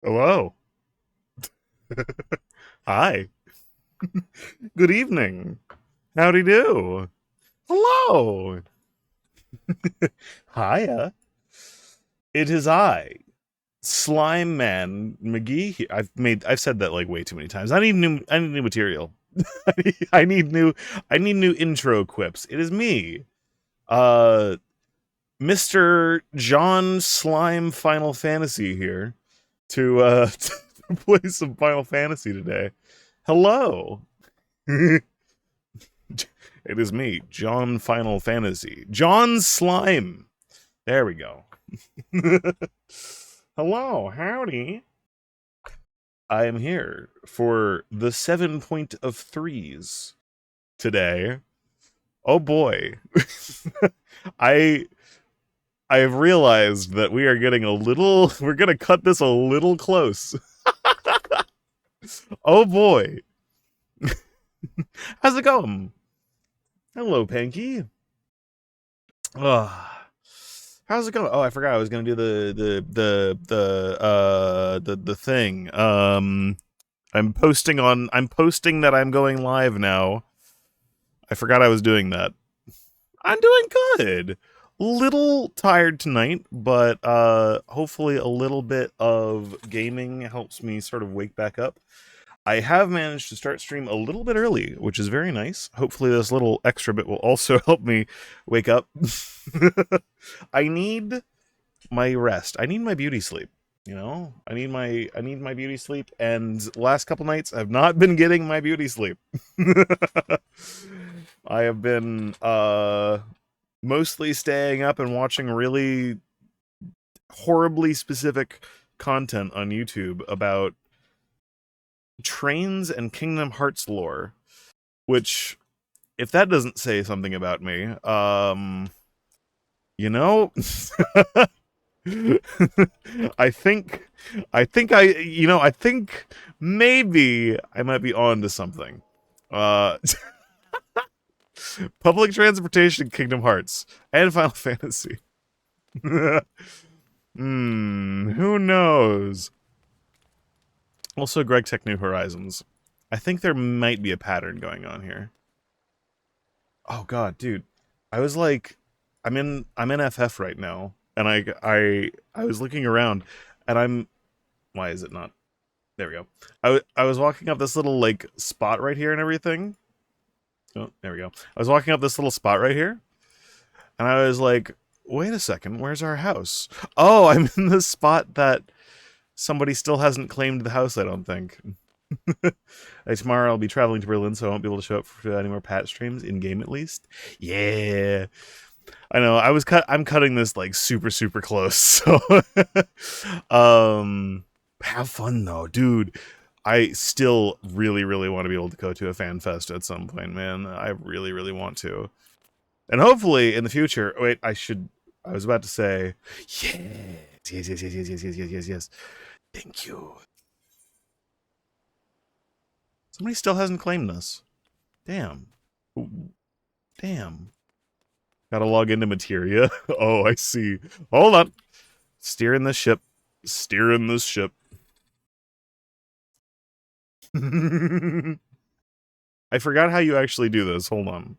Hello. Hi. Good evening. Howdy do. Hello. Hiya. It is I, Slime Man McGee. I've said that like way too many times. I need new material. I need new I need new intro quips. It is me. Uh Mr. John Slime Final Fantasy here to to play some Final Fantasy today. Hello. It is me, John Final Fantasy. John Slime. There we go. Hello, howdy. I am here for the 7.3s today. Oh boy. I I've realized that we are getting we're gonna cut this a little close. Oh boy. How's it going? Hello, Panky. Ugh. How's it going? Oh, I forgot I was gonna do the thing. I'm posting that I'm going live now. I forgot I was doing that. I'm doing good. Little tired tonight, but hopefully a little bit of gaming helps me sort of wake back up. I have managed to start stream a little bit early, which is very nice. Hopefully this little extra bit will also help me wake up. I need my rest. I need my beauty sleep. You know, I need my beauty sleep, and last couple nights I've not been getting my beauty sleep. I have been mostly staying up and watching really horribly specific content on YouTube about trains and Kingdom Hearts lore, which, if that doesn't say something about me, you know, I think, I think maybe I might be on to something. Uh, Public transportation, Kingdom Hearts, and Final Fantasy. Who knows? Also, Greg Tech New Horizons. I think there might be a pattern going on here. Oh god, dude. I was like, I'm in FF right now, and I was looking around, and why is it not? There we go. I was walking up this little like spot right here and everything. Oh, there we go. I was walking up this little spot right here, and I was like, wait a second, where's our house? Oh, I'm in the spot that somebody still hasn't claimed the house, I don't think. Tomorrow I'll be traveling to Berlin, so I won't be able to show up for any more patch streams in game at least. Yeah, I know. I'm cutting this like super close. So, have fun though, dude. I still really want to be able to go to a fan fest at some point, man. I really want to, and hopefully in the future. Wait, I was about to say, yes. Thank you. Somebody still hasn't claimed this. Damn. Damn. Gotta log into Materia. Oh, I see. Hold on. Steering this ship. Steering this ship. I forgot how you actually do this. Hold on.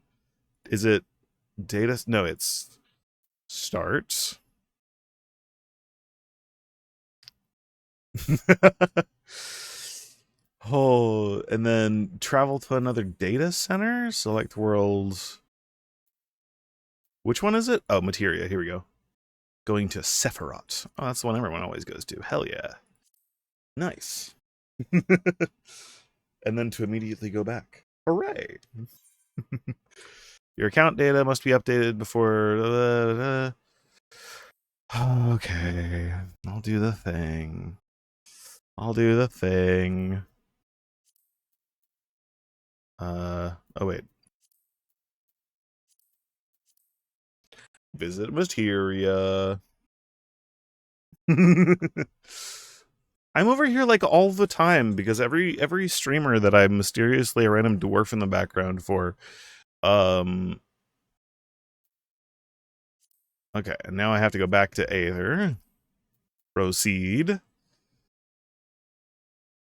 Is it data? No, it's start. Oh, and then travel to another data center. Select world. Which one is it? Oh, Materia. Here we go. Going to Sephiroth. Oh, that's the one everyone always goes to. Hell yeah. Nice. And then to immediately go back. Hooray. Your account data must be updated before. Okay. I'll do the thing. I'll do the thing. Oh, wait. Visit Materia. I'm over here like all the time because every streamer that I'm mysteriously a random dwarf in the background for, um, okay, and now I have to go back to Aether. Proceed.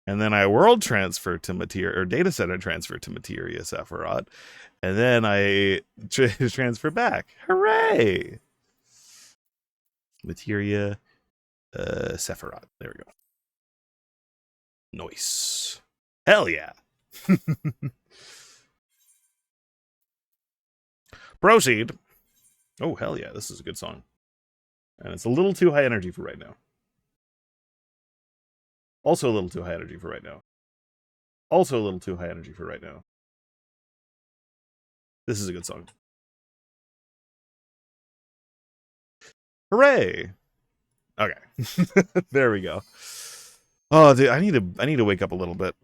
and then I world transfer to materia, or data center transfer to materia Sephiroth, and then I transfer back. Hooray! Materia Sephiroth. There we go. Nice. Hell yeah. Proceed. Oh, hell yeah. This is a good song. And it's a little too high energy for right now. Also a little too high energy for right now. Also a little too high energy for right now. This is a good song. Hooray! Okay. There we go. Oh, dude, I need to wake up a little bit.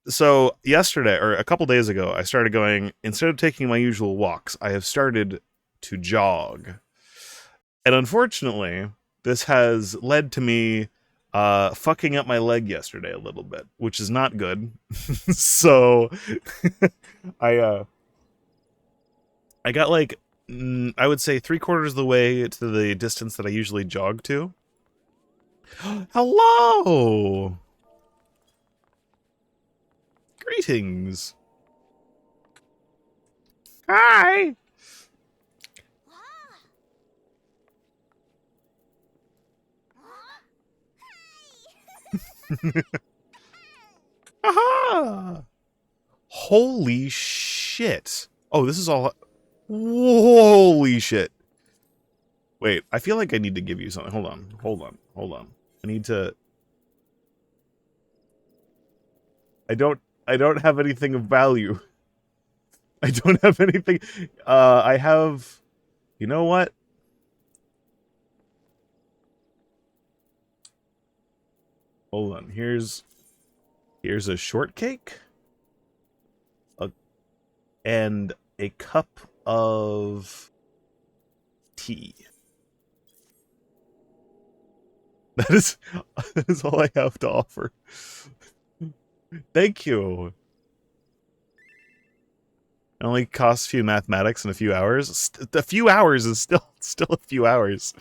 So yesterday, or a couple days ago, I started going, instead of taking my usual walks, I have started to jog. And unfortunately, this has led to me fucking up my leg yesterday a little bit, which is not good. So I I got like I would say 3/4 of the way to the distance that I usually jog to. Hello! Greetings! Hi! Aha! Holy shit. Oh, this is all... Holy shit. Wait, I feel like I need to give you something. Hold on. I need to... I don't have anything of value. I don't have anything... I have... You know what? Hold on. Here's a shortcake. And a cup of tea. That is all I have to offer. Thank you. It only costs a few mathematics in a few hours. A few hours is still a few hours.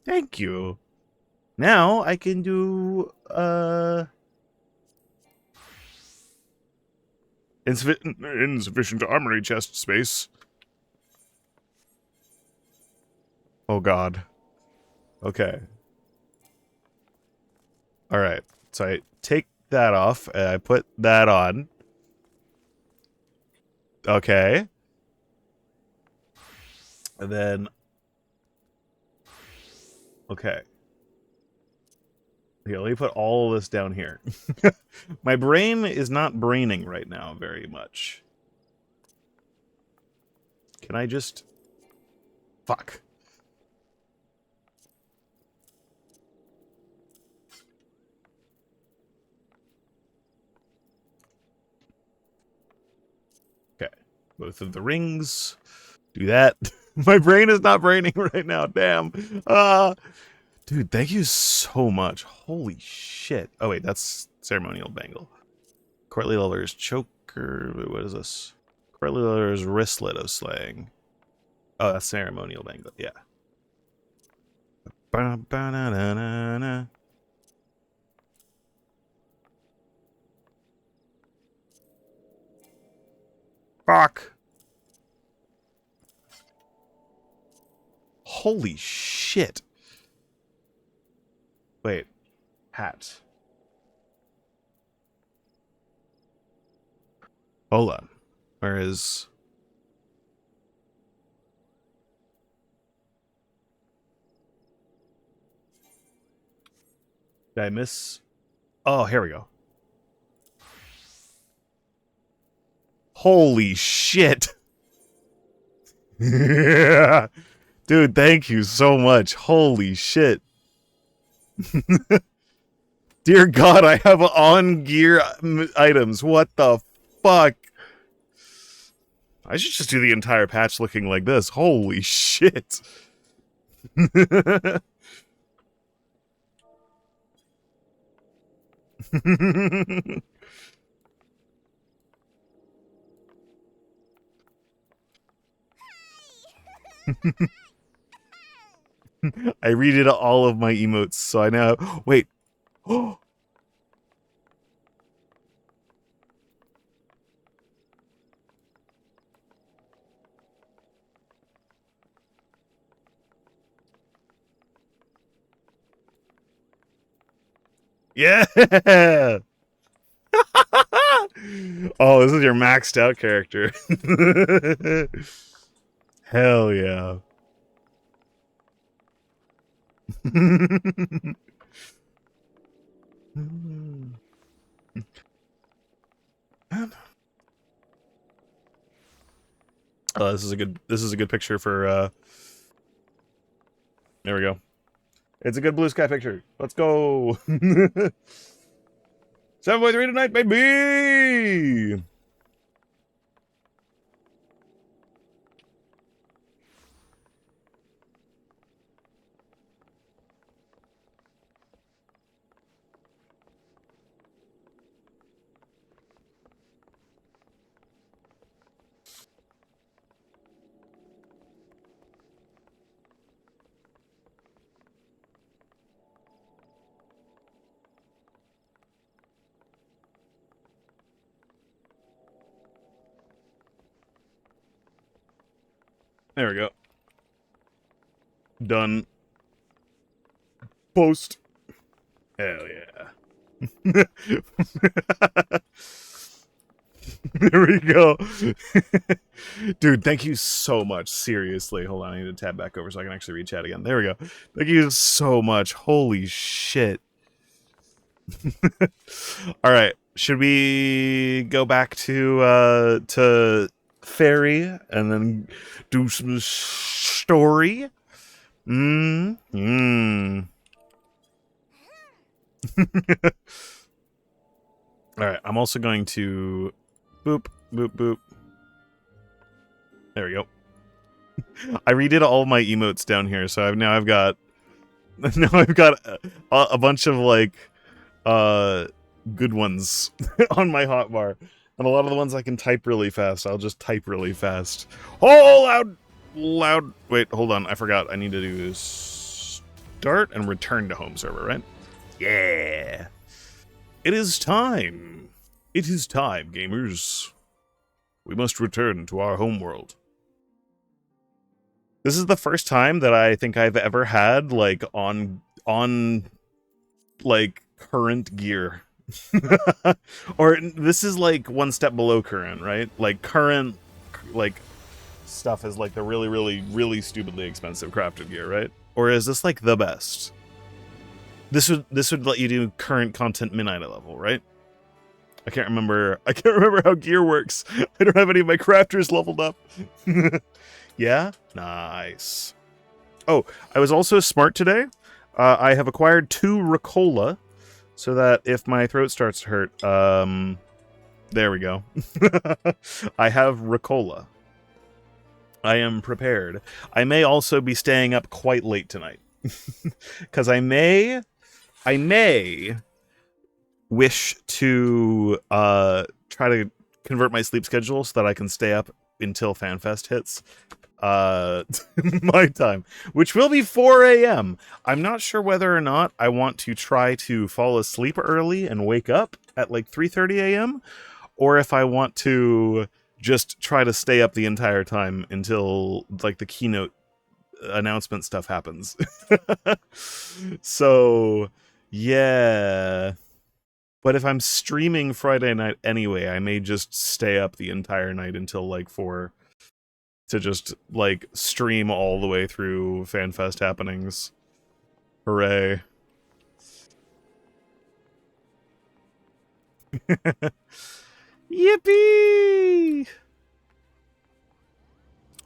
Thank you. Now I can do insufficient armory chest space. Oh god. Okay. All right. So I take that off and I put that on. Okay. And then okay. Here, let me put all of this down here. My brain is not braining right now very much. Can I just... Fuck. Okay. Both of the rings. Do that. My brain is not braining right now. Damn. Dude, thank you so much. Holy shit. Oh, wait, that's ceremonial bangle. Courtly Luller's choker. Wait, what is this? Courtly Luller's wristlet of slaying. Oh, that's ceremonial bangle. Yeah. Ba-ba-na-na-na-na. Fuck. Holy shit. Wait. Hat. Hold on. Where is... Did I miss... Oh, here we go. Holy shit. Yeah. Dude, thank you so much. Holy shit. Dear God, I have on gear items. What the fuck? I should just do the entire patch looking like this. Holy shit. I redid all of my emotes, so I now... Wait. Oh! Yeah! Oh, this is your maxed out character. Hell yeah. Oh, this is a good picture for there we go. It's a good blue sky picture. Let's go. 7.3 tonight, baby. There we go. Done. Post. Hell yeah. There we go. Dude, thank you so much. Seriously. Hold on, I need to tab back over so I can actually read chat again. There we go. Thank you so much. Holy shit. Alright. Should we go back to Fairy and then do some story? Alright, I'm also going to boop, boop, boop. There we go. I redid all of my emotes down here, so I've got a bunch of like good ones on my hotbar. And a lot of the ones I can type really fast, I'll just type really fast. Oh, loud. Wait, hold on. I forgot. I need to do start and return to home server, right? Yeah. It is time. It is time, gamers. We must return to our homeworld. This is the first time that I think I've ever had, like, on like, current gear. Or this is like one step below current, right? Like current like stuff is like the really, really, really stupidly expensive crafted gear, right? Or is this like the best? This would let you do current content midnight level, right? I can't remember how gear works. I don't have any of my crafters leveled up. Yeah? Nice. Oh, I was also smart today. I have acquired 2 Ricola. So that if my throat starts to hurt, there we go. I have Ricola. I am prepared. I may also be staying up quite late tonight. Because I may wish to try to convert my sleep schedule so that I can stay up until FanFest hits. My time, which will be 4 a.m. I'm not sure whether or not I want to try to fall asleep early and wake up at like 3:30 a.m. or if I want to just try to stay up the entire time until like the keynote announcement stuff happens. So, yeah. But if I'm streaming Friday night anyway, I may just stay up the entire night until like 4 to just, like, stream all the way through FanFest happenings. Hooray. Yippee!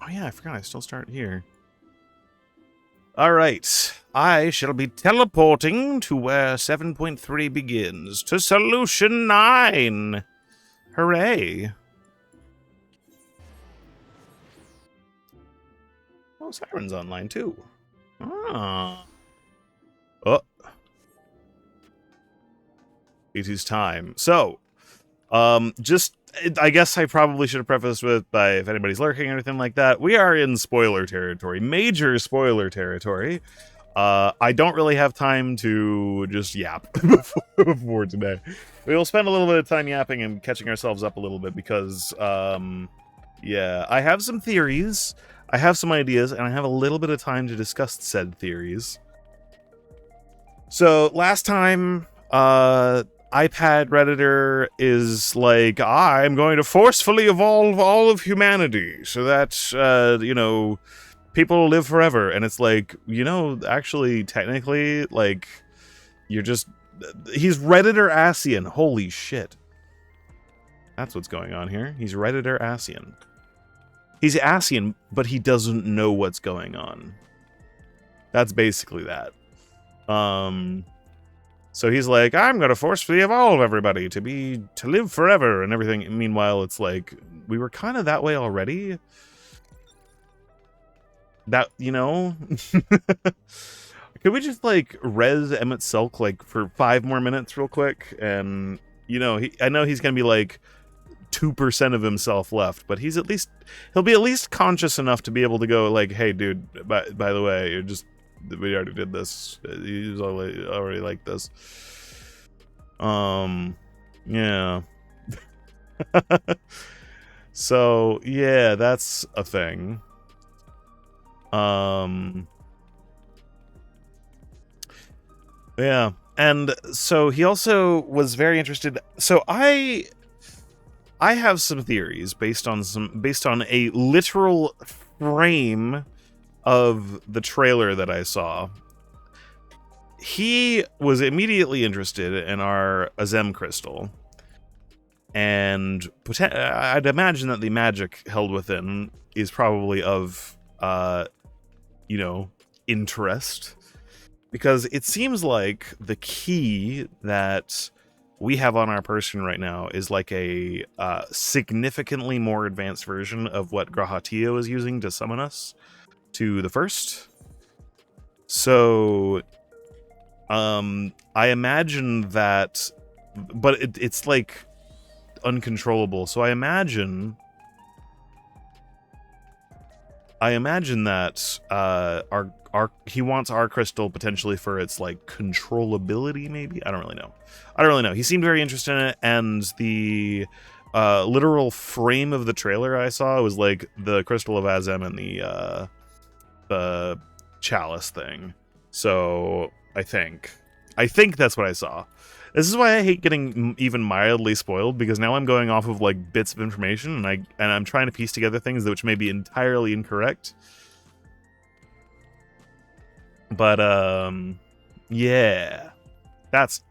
Oh yeah, I forgot I still start here. Alright, I shall be teleporting to where 7.3 begins, to Solution 9! Hooray! Oh, Siren's online too. Ah. Oh. It is time. So, just I guess I probably should have prefaced with by if anybody's lurking or anything like that. We are in spoiler territory, major spoiler territory. I don't really have time to just yap before today. We will spend a little bit of time yapping and catching ourselves up a little bit because, yeah, I have some theories, I have some ideas, and I have a little bit of time to discuss said theories. So last time, iPad Redditor is like, I'm going to forcefully evolve all of humanity so that, you know, people live forever. And it's like, you know, actually, technically, like, you're just... He's Redditor-Asian. Holy shit. That's what's going on here. He's Redditor-Asian. He's Asian, but he doesn't know what's going on. That's basically that. So he's like, I'm gonna forcefully evolve everybody to live forever and everything. And meanwhile, it's like, we were kind of that way already. That, you know? Could we just, like, res Emmett Silk, like, for 5 more minutes real quick? And, you know, I know he's gonna be, like, 2% of himself left, but he'll be at least conscious enough to be able to go, like, hey, dude, by the way, you're just... We already did this. He's already like this. Yeah. So, yeah, that's a thing. Yeah. And so he also was very interested. So I have some theories based on a literal frame of the trailer that I saw. He was immediately interested in our Azem crystal, and I'd imagine that the magic held within is probably of, you know, interest, because it seems like the key that we have on our person right now is like a significantly more advanced version of what Grahatio is using to summon us to the first. So I imagine that, but it's like uncontrollable. So I imagine that he wants our crystal potentially for its like controllability, maybe. I don't really know. He seemed very interested in it, and the literal frame of the trailer I saw was like the crystal of Azem and the chalice thing. So I think that's what I saw. This is why I hate getting even mildly spoiled, because now I'm going off of like bits of information, and I'm trying to piece together things which may be entirely incorrect. But yeah, that's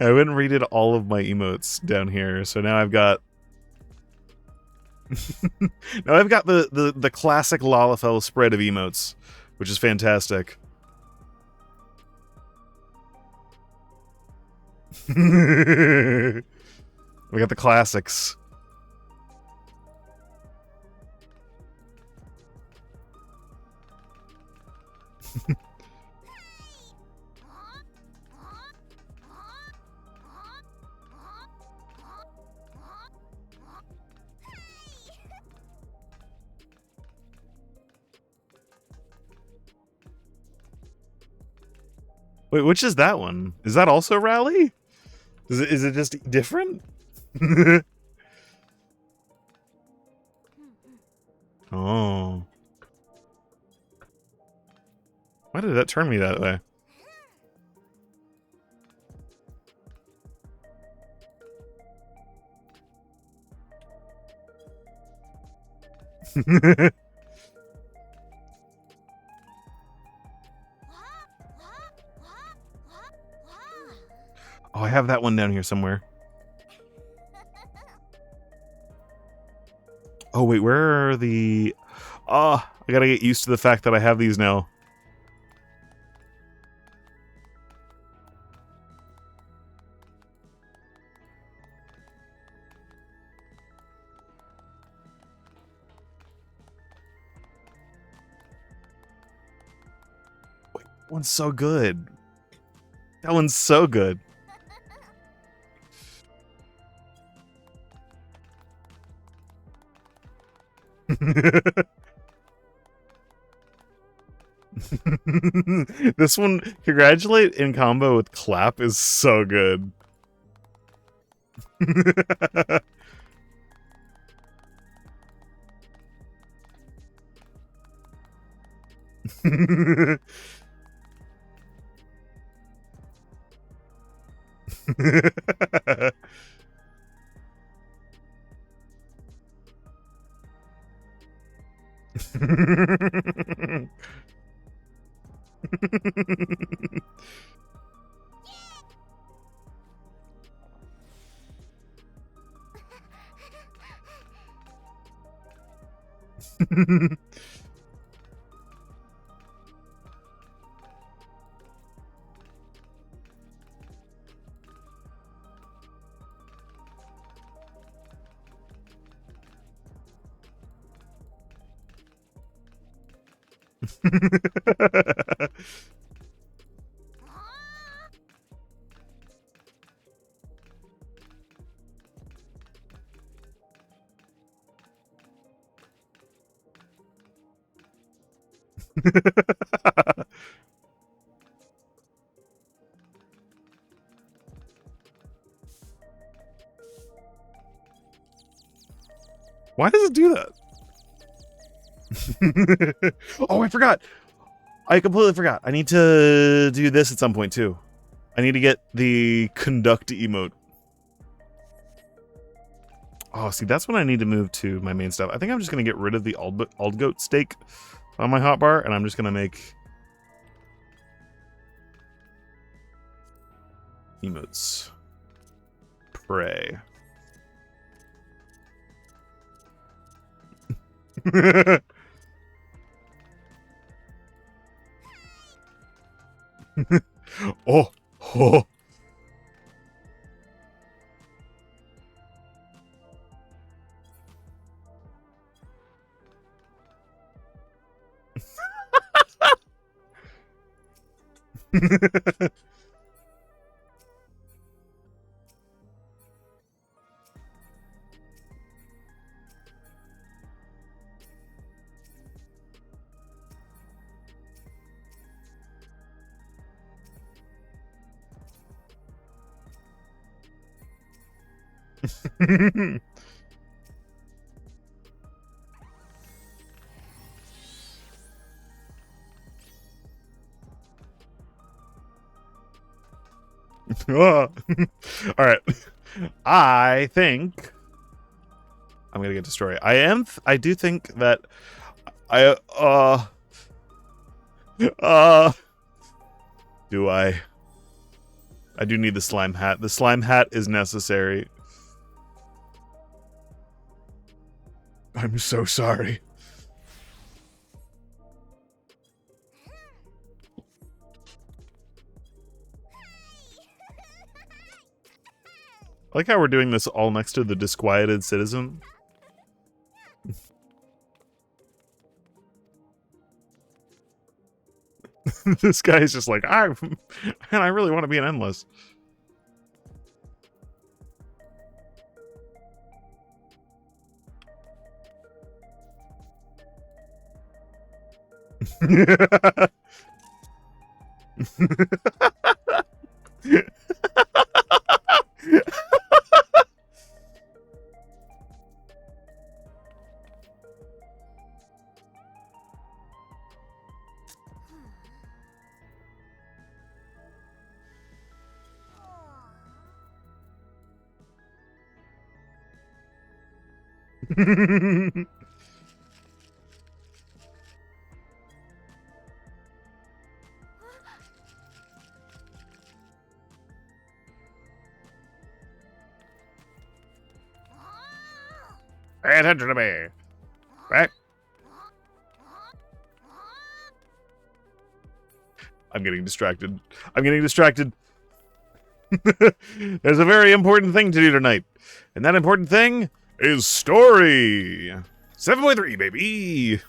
I wouldn't redid all of my emotes down here, so now I've got the classic Lalafell spread of emotes, which is fantastic. We got the classics. Wait, which is that one? Is that also Rally? Is it just different? Oh. Why did that turn me that way? Oh, I have that one down here somewhere. Oh, wait, where are the... Oh, I gotta get used to the fact that I have these now. Wait, that one's so good. That one's so good. This one, congratulate in combo with clap, is so good. Why does it do that? Oh, I forgot. I completely forgot. I need to do this at some point, too. I need to get the conduct emote. Oh, see, that's when I need to move to my main stuff. I think I'm just going to get rid of the Ald Goat steak on my hotbar, and I'm just going to make emotes. Pray. Oh, oh. All right. I think I'm gonna get destroyed. I do think that I do I do need the slime hat. The slime hat is necessary. I'm so sorry. I like how we're doing this all next to the disquieted citizen. This guy's just like, man, I really want to be an endless. Pay attention to me. Right? I'm getting distracted. I'm getting distracted. There's a very important thing to do tonight. And that important thing is story. 7.3, baby.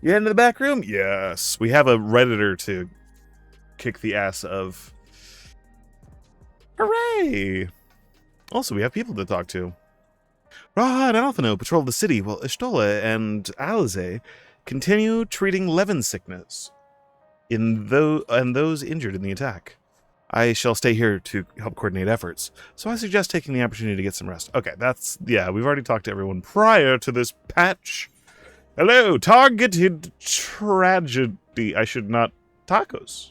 You head into the back room? Yes. We have a Redditor to kick the ass of. Hooray! Also, we have people to talk to. Raha and Alphino patrol the city while Ishtola and Alize continue treating Levin sickness and those injured in the attack. I shall stay here to help coordinate efforts, so I suggest taking the opportunity to get some rest. Okay, yeah, we've already talked to everyone prior to this patch. Hello, targeted tragedy. I should not... Tacos.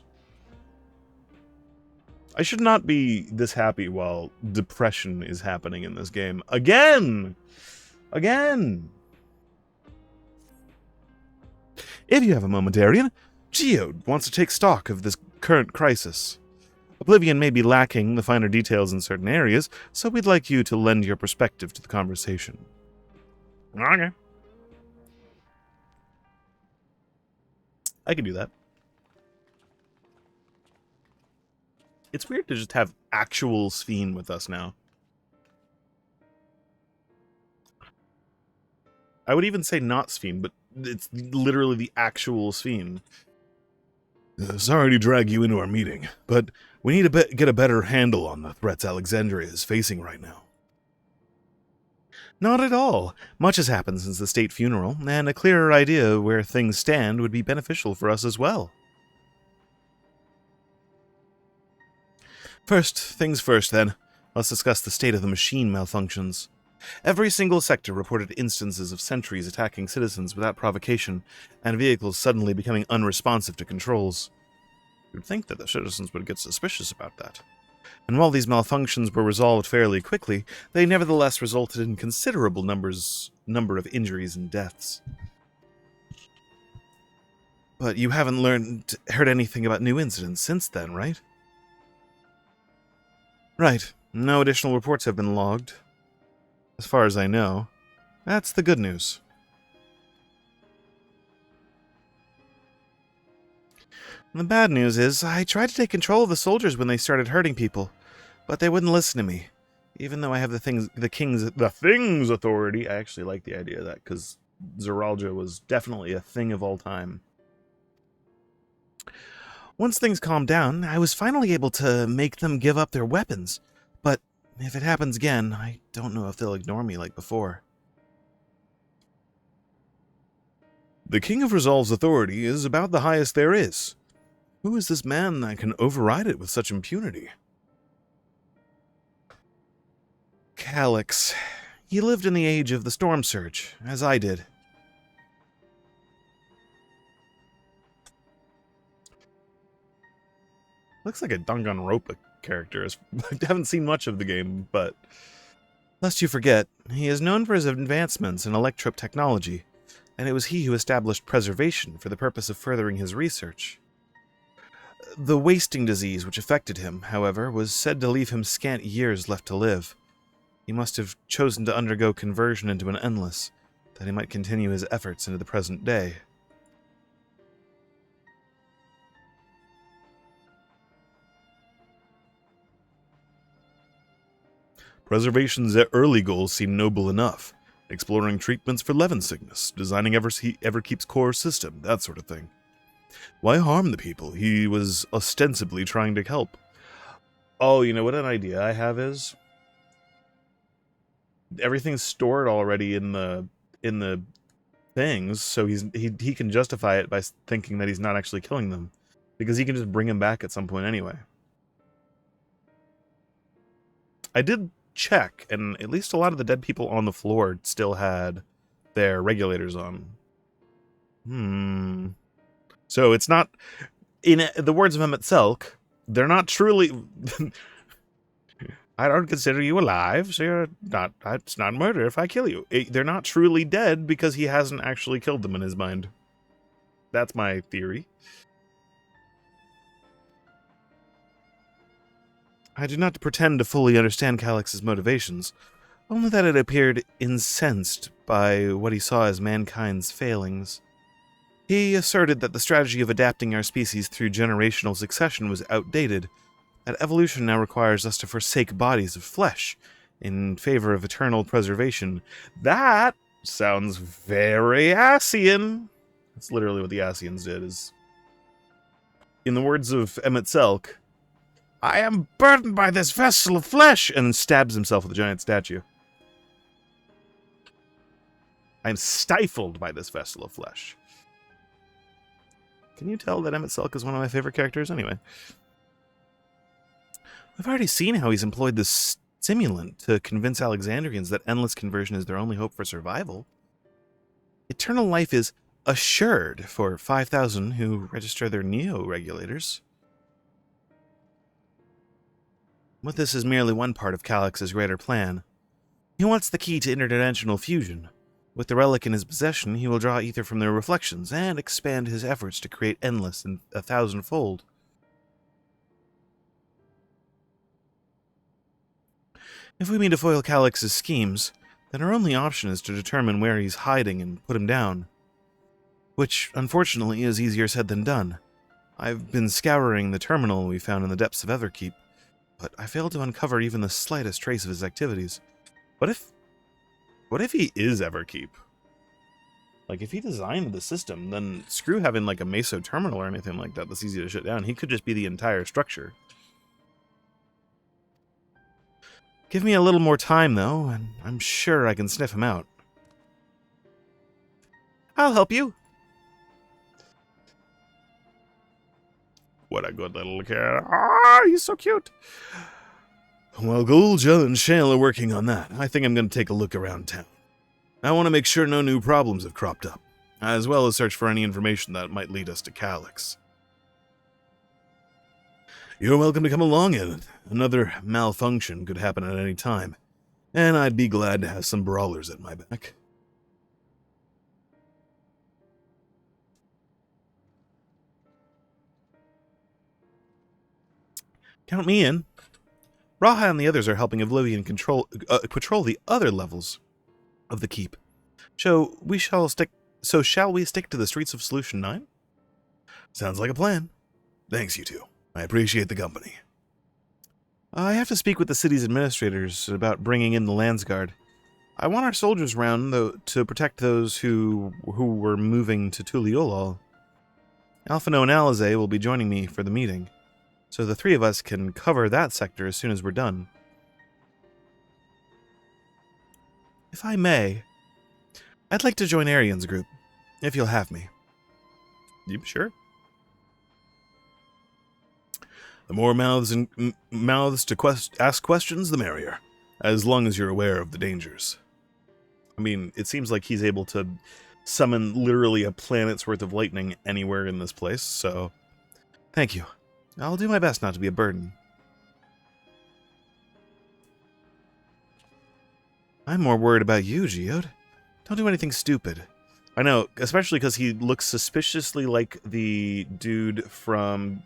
I should not be this happy while depression is happening in this game. Again! Again! If you have a moment, Arian, Geode wants to take stock of this current crisis. Oblivion may be lacking the finer details in certain areas, so we'd like you to lend your perspective to the conversation. Okay. I can do that. It's weird to just have actual Sphene with us now. I would even say not Sphene, but it's literally the actual Sphene. Sorry to drag you into our meeting, but we need to get a better handle on the threats Alexandria is facing right now. Not at all. Much has happened since the state funeral, and a clearer idea of where things stand would be beneficial for us as well. First things first, then. Let's discuss the state of the machine malfunctions. Every single sector reported instances of sentries attacking citizens without provocation, and vehicles suddenly becoming unresponsive to controls. You'd think that the citizens would get suspicious about that. And while these malfunctions were resolved fairly quickly, they nevertheless resulted in considerable number of injuries and deaths. But you haven't heard anything about new incidents since then, right? Right. No additional reports have been logged. As far as I know. That's the good news. And the bad news is, I tried to take control of the soldiers when they started hurting people, but they wouldn't listen to me. Even though I have the Things authority. I actually like the idea of that, because Zeralja was definitely a thing of all time. Once things calmed down, I was finally able to make them give up their weapons. But if it happens again, I don't know if they'll ignore me like before. The King of Resolve's authority is about the highest there is. Who is this man that can override it with such impunity? Calyx. He lived in the age of the Storm Surge, as I did. Looks like a Danganronpa character. I haven't seen much of the game, but... Lest you forget, he is known for his advancements in electrope technology, and it was he who established preservation for the purpose of furthering his research. The wasting disease which affected him, however, was said to leave him scant years left to live. He must have chosen to undergo conversion into an endless, that he might continue his efforts into the present day. Preservation's early goals seem noble enough. Exploring treatments for Levin sickness, designing Everkeep's core system, that sort of thing. Why harm the people he was ostensibly trying to help? Oh, you know what an idea I have is? Everything's stored already in the things, so he can justify it by thinking that he's not actually killing them. Because he can just bring them back at some point anyway. I did check, and at least a lot of the dead people on the floor still had their regulators on. So it's not, in the words of Emmett Selk, they're not truly... I don't consider you alive, so you're not, it's not murder if I kill you. They're not truly dead because he hasn't actually killed them in his mind. That's my theory. I do not pretend to fully understand Calyx's motivations, only that it appeared incensed by what he saw as mankind's failings. He asserted that the strategy of adapting our species through generational succession was outdated, that evolution now requires us to forsake bodies of flesh in favor of eternal preservation. That sounds very Asian. That's literally what the Asians did. Is, in the words of Emmett Selk, I am burdened by this vessel of flesh, and stabs himself with a giant statue. I am stifled by this vessel of flesh. Can you tell that Emmett Selk is one of my favorite characters anyway? We've already seen how he's employed this stimulant to convince Alexandrians that endless conversion is their only hope for survival. Eternal life is assured for 5,000 who register their neo-regulators. But this is merely one part of Calix's greater plan. He wants the key to interdimensional fusion. With the relic in his possession, he will draw ether from their reflections and expand his efforts to create endless and 1,000-fold. If we mean to foil Calix's schemes, then our only option is to determine where he's hiding and put him down. Which, unfortunately, is easier said than done. I've been scouring the terminal we found in the depths of Everkeep, but I failed to uncover even the slightest trace of his activities. What if he is Everkeep? Like, if he designed the system, then screw having, like, a meso terminal or anything like that that's easy to shut down. He could just be the entire structure. Give me a little more time, though, and I'm sure I can sniff him out. I'll help you. What a good little kid. Ah, he's so cute. Well, Gulja and Shale are working on that. I think I'm going to take a look around town. I want to make sure no new problems have cropped up, as well as search for any information that might lead us to Calix. You're welcome to come along, in. Another malfunction could happen at any time, and I'd be glad to have some brawlers at my back. Count me in. Raha and the others are helping Oblivion patrol the other levels of the keep. So shall we stick to the streets of Solution 9? Sounds like a plan. Thanks, you two. I appreciate the company. I have to speak with the city's administrators about bringing in the Landsguard. I want our soldiers round, though, to protect those who were moving to Tuliolol. Alphino and Alize will be joining me for the meeting, so the three of us can cover that sector as soon as we're done. If I may, I'd like to join Arian's group, if you'll have me. You sure? The more mouths to ask questions, the merrier, as long as you're aware of the dangers. I mean, it seems like he's able to summon literally a planet's worth of lightning anywhere in this place, so thank you. I'll do my best not to be a burden. I'm more worried about you, Geode. Don't do anything stupid. I know, especially because he looks suspiciously like the dude from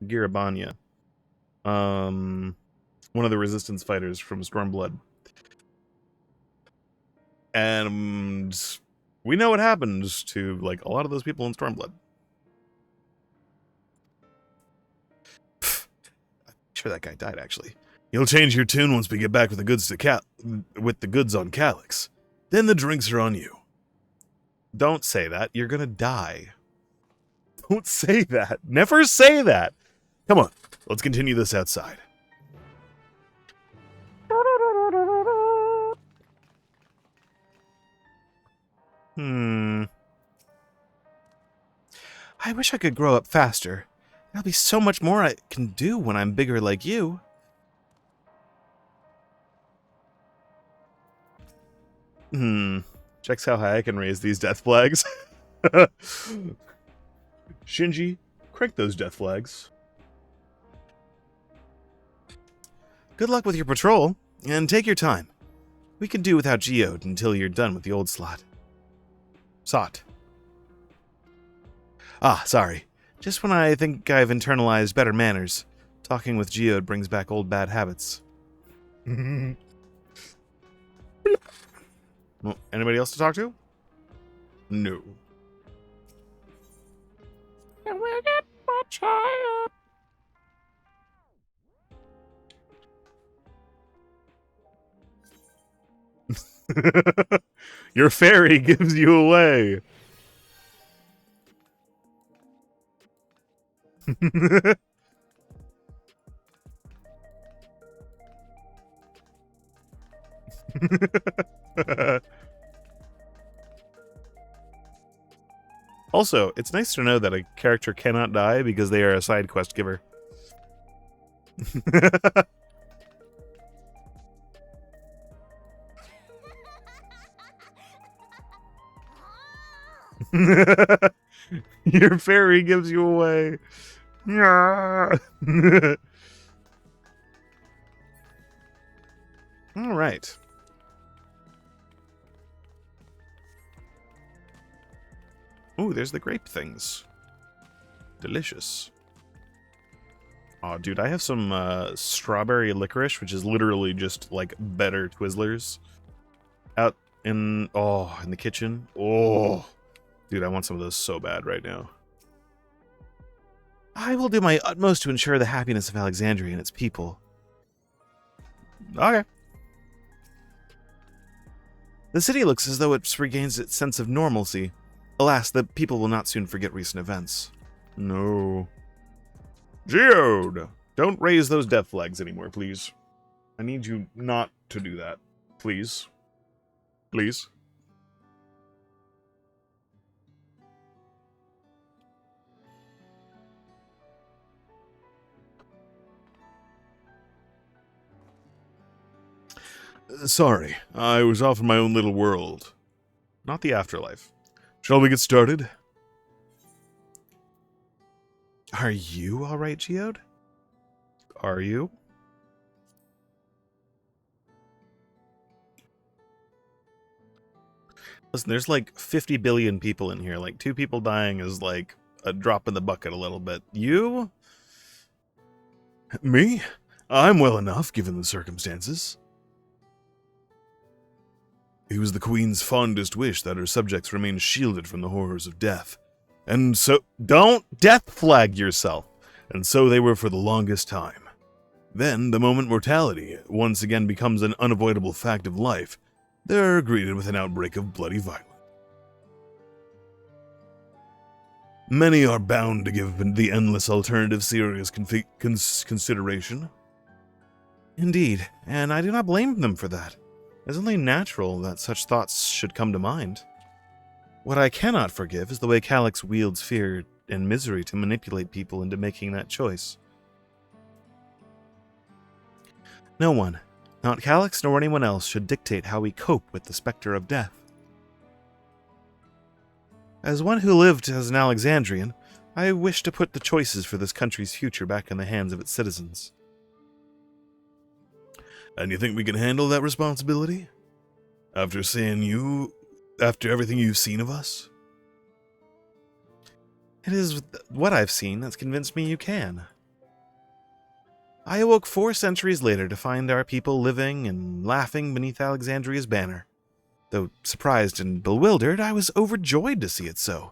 Girabanya. One of the resistance fighters from Stormblood. And we know what happens to, like, a lot of those people in Stormblood. I'm sure that guy died, actually. You'll change your tune once we get back with the goods on Calix. Then the drinks are on you. Don't say that. You're gonna die. Don't say that. Never say that. Come on, let's continue this outside. I wish I could grow up faster. There'll be so much more I can do when I'm bigger like you. Checks how high I can raise these death flags. Shinji, crank those death flags. Good luck with your patrol, and take your time. We can do without Geode until you're done with the old slot. Sot. Ah, sorry. Just when I think I've internalized better manners, talking with Geode brings back old bad habits. Well, anybody else to talk to? No. And we'll get much higher. Your fairy gives you away. Also, it's nice to know that a character cannot die because they are a side quest giver. Your fairy gives you away. All right. Ooh, there's the grape things. Delicious. Oh, dude, I have some strawberry licorice, which is literally just like better Twizzlers. Out in the kitchen. Oh, dude, I want some of those so bad right now. I will do my utmost to ensure the happiness of Alexandria and its people. Okay. The city looks as though it regains its sense of normalcy. Alas, the people will not soon forget recent events. No. Geode! Don't raise those death flags anymore, please. I need you not to do that. Please. Please. Sorry, I was off in my own little world. Not the afterlife. Shall we get started? Are you alright, Geode? Are you? Listen, there's like 50 billion people in here. Like, 2 people dying is like a drop in the bucket a little bit. You? Me? I'm well enough, given the circumstances. It was the Queen's fondest wish that her subjects remain shielded from the horrors of death. And so... Don't death flag yourself! And so they were for the longest time. Then, the moment mortality once again becomes an unavoidable fact of life, they're greeted with an outbreak of bloody violence. Many are bound to give the endless alternative serious consideration. Indeed, and I do not blame them for that. It's only natural that such thoughts should come to mind. What I cannot forgive is the way Calyx wields fear and misery to manipulate people into making that choice. No one, not Calyx nor anyone else, should dictate how we cope with the specter of death. As one who lived as an Alexandrian, I wish to put the choices for this country's future back in the hands of its citizens. And you think we can handle that responsibility? After everything you've seen of us? It is what I've seen that's convinced me you can. I awoke 4 centuries later to find our people living and laughing beneath Alexandria's banner. Though surprised and bewildered, I was overjoyed to see it so.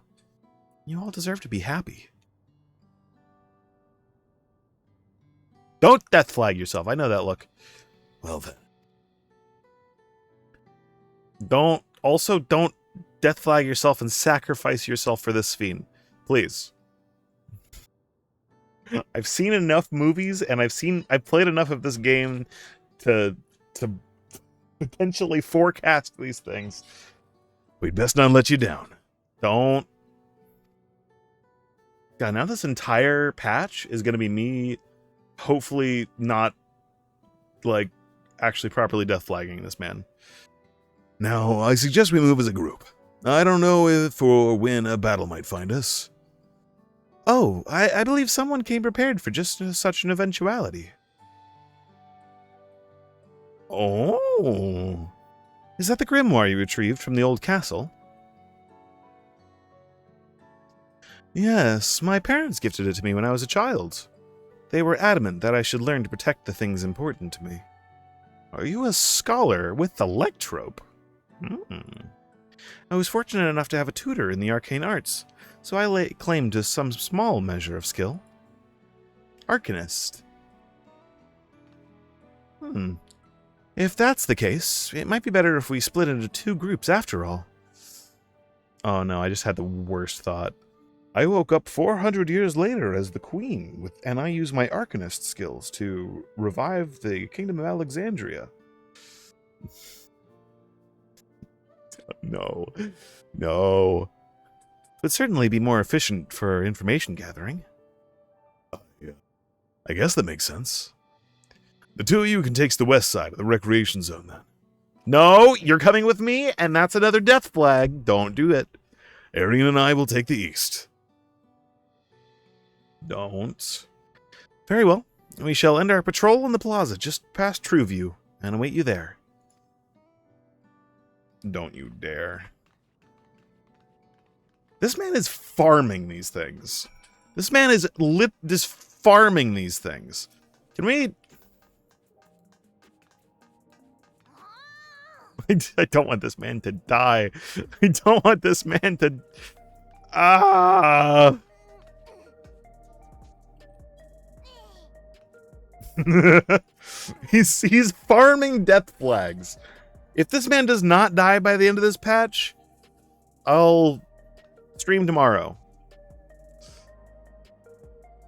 You all deserve to be happy. Don't death flag yourself. I know that look. Well then. Don't death flag yourself and sacrifice yourself for this fiend. Please. I've seen enough movies and I've played enough of this game to potentially forecast these things. We'd best not let you down. Don't. God, now this entire patch is going to be me hopefully not like actually properly death flagging this man. Now, I suggest we move as a group. I don't know if or when a battle might find us. Oh, I believe someone came prepared for just such an eventuality. Oh. Is that the grimoire you retrieved from the old castle? Yes, my parents gifted it to me when I was a child. They were adamant that I should learn to protect the things important to me. Are you a scholar with the Lectrope? I was fortunate enough to have a tutor in the arcane arts, so I lay claim to some small measure of skill. Arcanist. If that's the case, it might be better if we split into 2 groups after all. Oh no, I just had the worst thought. I woke up 400 years later as the queen, and I use my arcanist skills to revive the Kingdom of Alexandria. No. No. Would certainly be more efficient for information gathering. Yeah. I guess that makes sense. The 2 of you can take the west side of the recreation zone then. No, you're coming with me, and that's another death flag. Don't do it. Arian and I will take the east. Don't. Very well. We shall end our patrol in the plaza just past Trueview and await you there. Don't you dare. This man is farming these things. This man is just farming these things. Can we... I don't want this man to die. I don't want this man to... Ah! He's farming death flags. If this man does not die by the end of this patch, I'll stream tomorrow.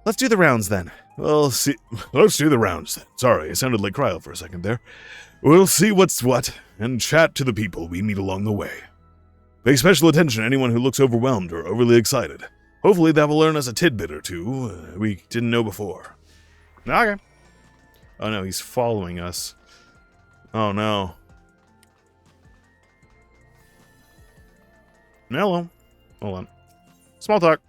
Let's do the rounds then. We'll see. Let's do the rounds then. Sorry, I sounded like Cryle for a second there. We'll see what's what, and chat to the people we meet along the way. Pay special attention to anyone who looks overwhelmed or overly excited. Hopefully that will learn us a tidbit or two we didn't know before. Okay. Oh no, he's following us. Oh no. Hello. Hold on. Small talk.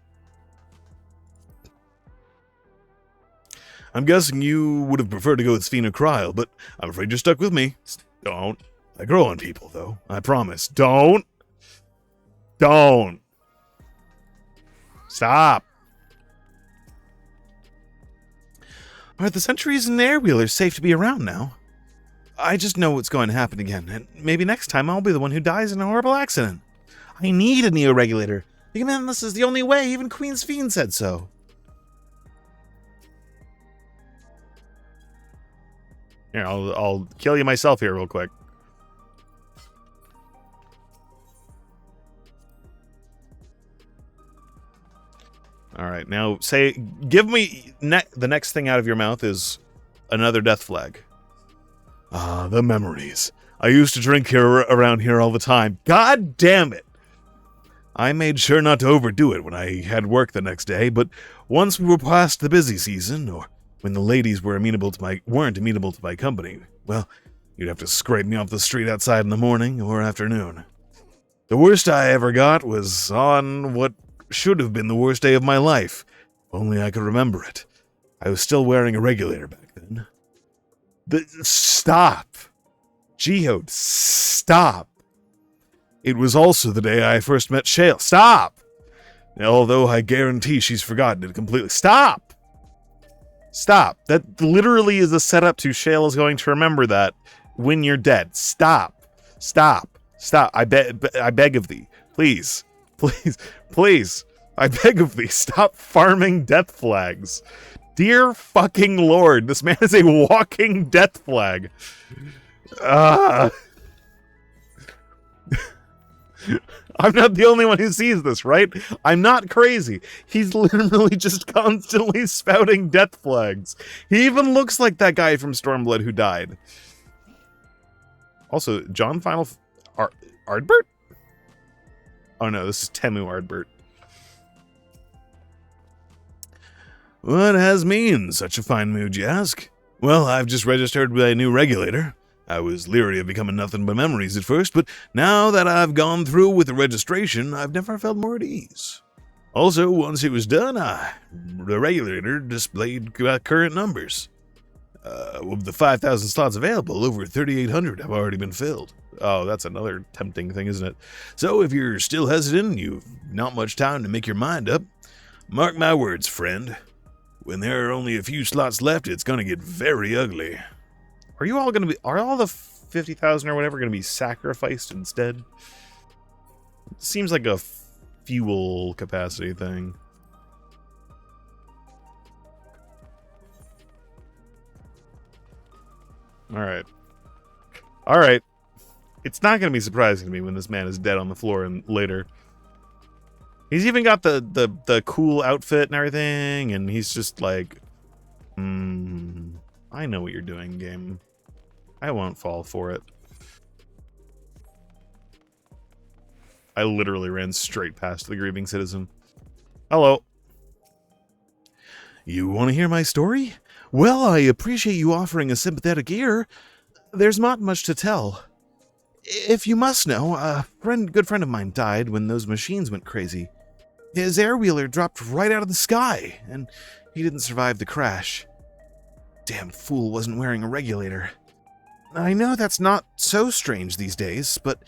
I'm guessing you would have preferred to go with Sphena Cryle, but I'm afraid you're stuck with me. Don't. I grow on people, though. I promise. Don't. Don't. Stop. Are the sentries and airwheelers safe to be around now? I just know what's going to happen again, and maybe next time I'll be the one who dies in a horrible accident. I need a neo-regulator. Even this is the only way. Even Queen's Fiend said so. Here, I'll kill you myself here real quick. All right, now give me the next thing out of your mouth is another death flag. Ah, the memories. I used to drink here around here all the time. God damn it! I made sure not to overdo it when I had work the next day, but once we were past the busy season, or when the ladies weren't amenable to my company, well, you'd have to scrape me off the street outside in the morning or afternoon. The worst I ever got was on what should have been the worst day of my life. If only I could remember it. I was still wearing a regulator back then. Stop! Geode, stop! It was also the day I first met Shale. Stop! Although I guarantee she's forgotten it completely. Stop! Stop. That literally is a setup to Shale is going to remember that when you're dead. Stop. Stop. Stop. I beg of thee. Please. Please. Please. I beg of thee. Stop farming death flags. Dear fucking Lord, this man is a walking death flag. I'm not the only one who sees this, right? I'm not crazy. He's literally just constantly spouting death flags. He even looks like that guy from Stormblood who died. Also, John Final... Ardbert? Oh no, this is Temu Ardbert. What has me in such a fine mood, you ask? Well, I've just registered with a new regulator. I was leery of becoming nothing but memories at first, but now that I've gone through with the registration, I've never felt more at ease. Also, once it was done, the regulator displayed current numbers. Of the 5,000 slots available, over 3,800 have already been filled. Oh, that's another tempting thing, isn't it? So if you're still hesitant and you've not much time to make your mind up, mark my words, friend. When there are only a few slots left, it's going to get very ugly. Are all the 50,000 or whatever going to be sacrificed instead? Seems like a fuel capacity thing. Alright. Alright. It's not going to be surprising to me when this man is dead on the floor and later. He's even got the cool outfit and everything, and he's just like, I know what you're doing, game. I won't fall for it. I literally ran straight past the grieving citizen. Hello. You want to hear my story? Well, I appreciate you offering a sympathetic ear. There's not much to tell. If you must know, a good friend of mine died when those machines went crazy. His air-wheeler dropped right out of the sky, and he didn't survive the crash. Damn fool wasn't wearing a regulator. I know that's not so strange these days, but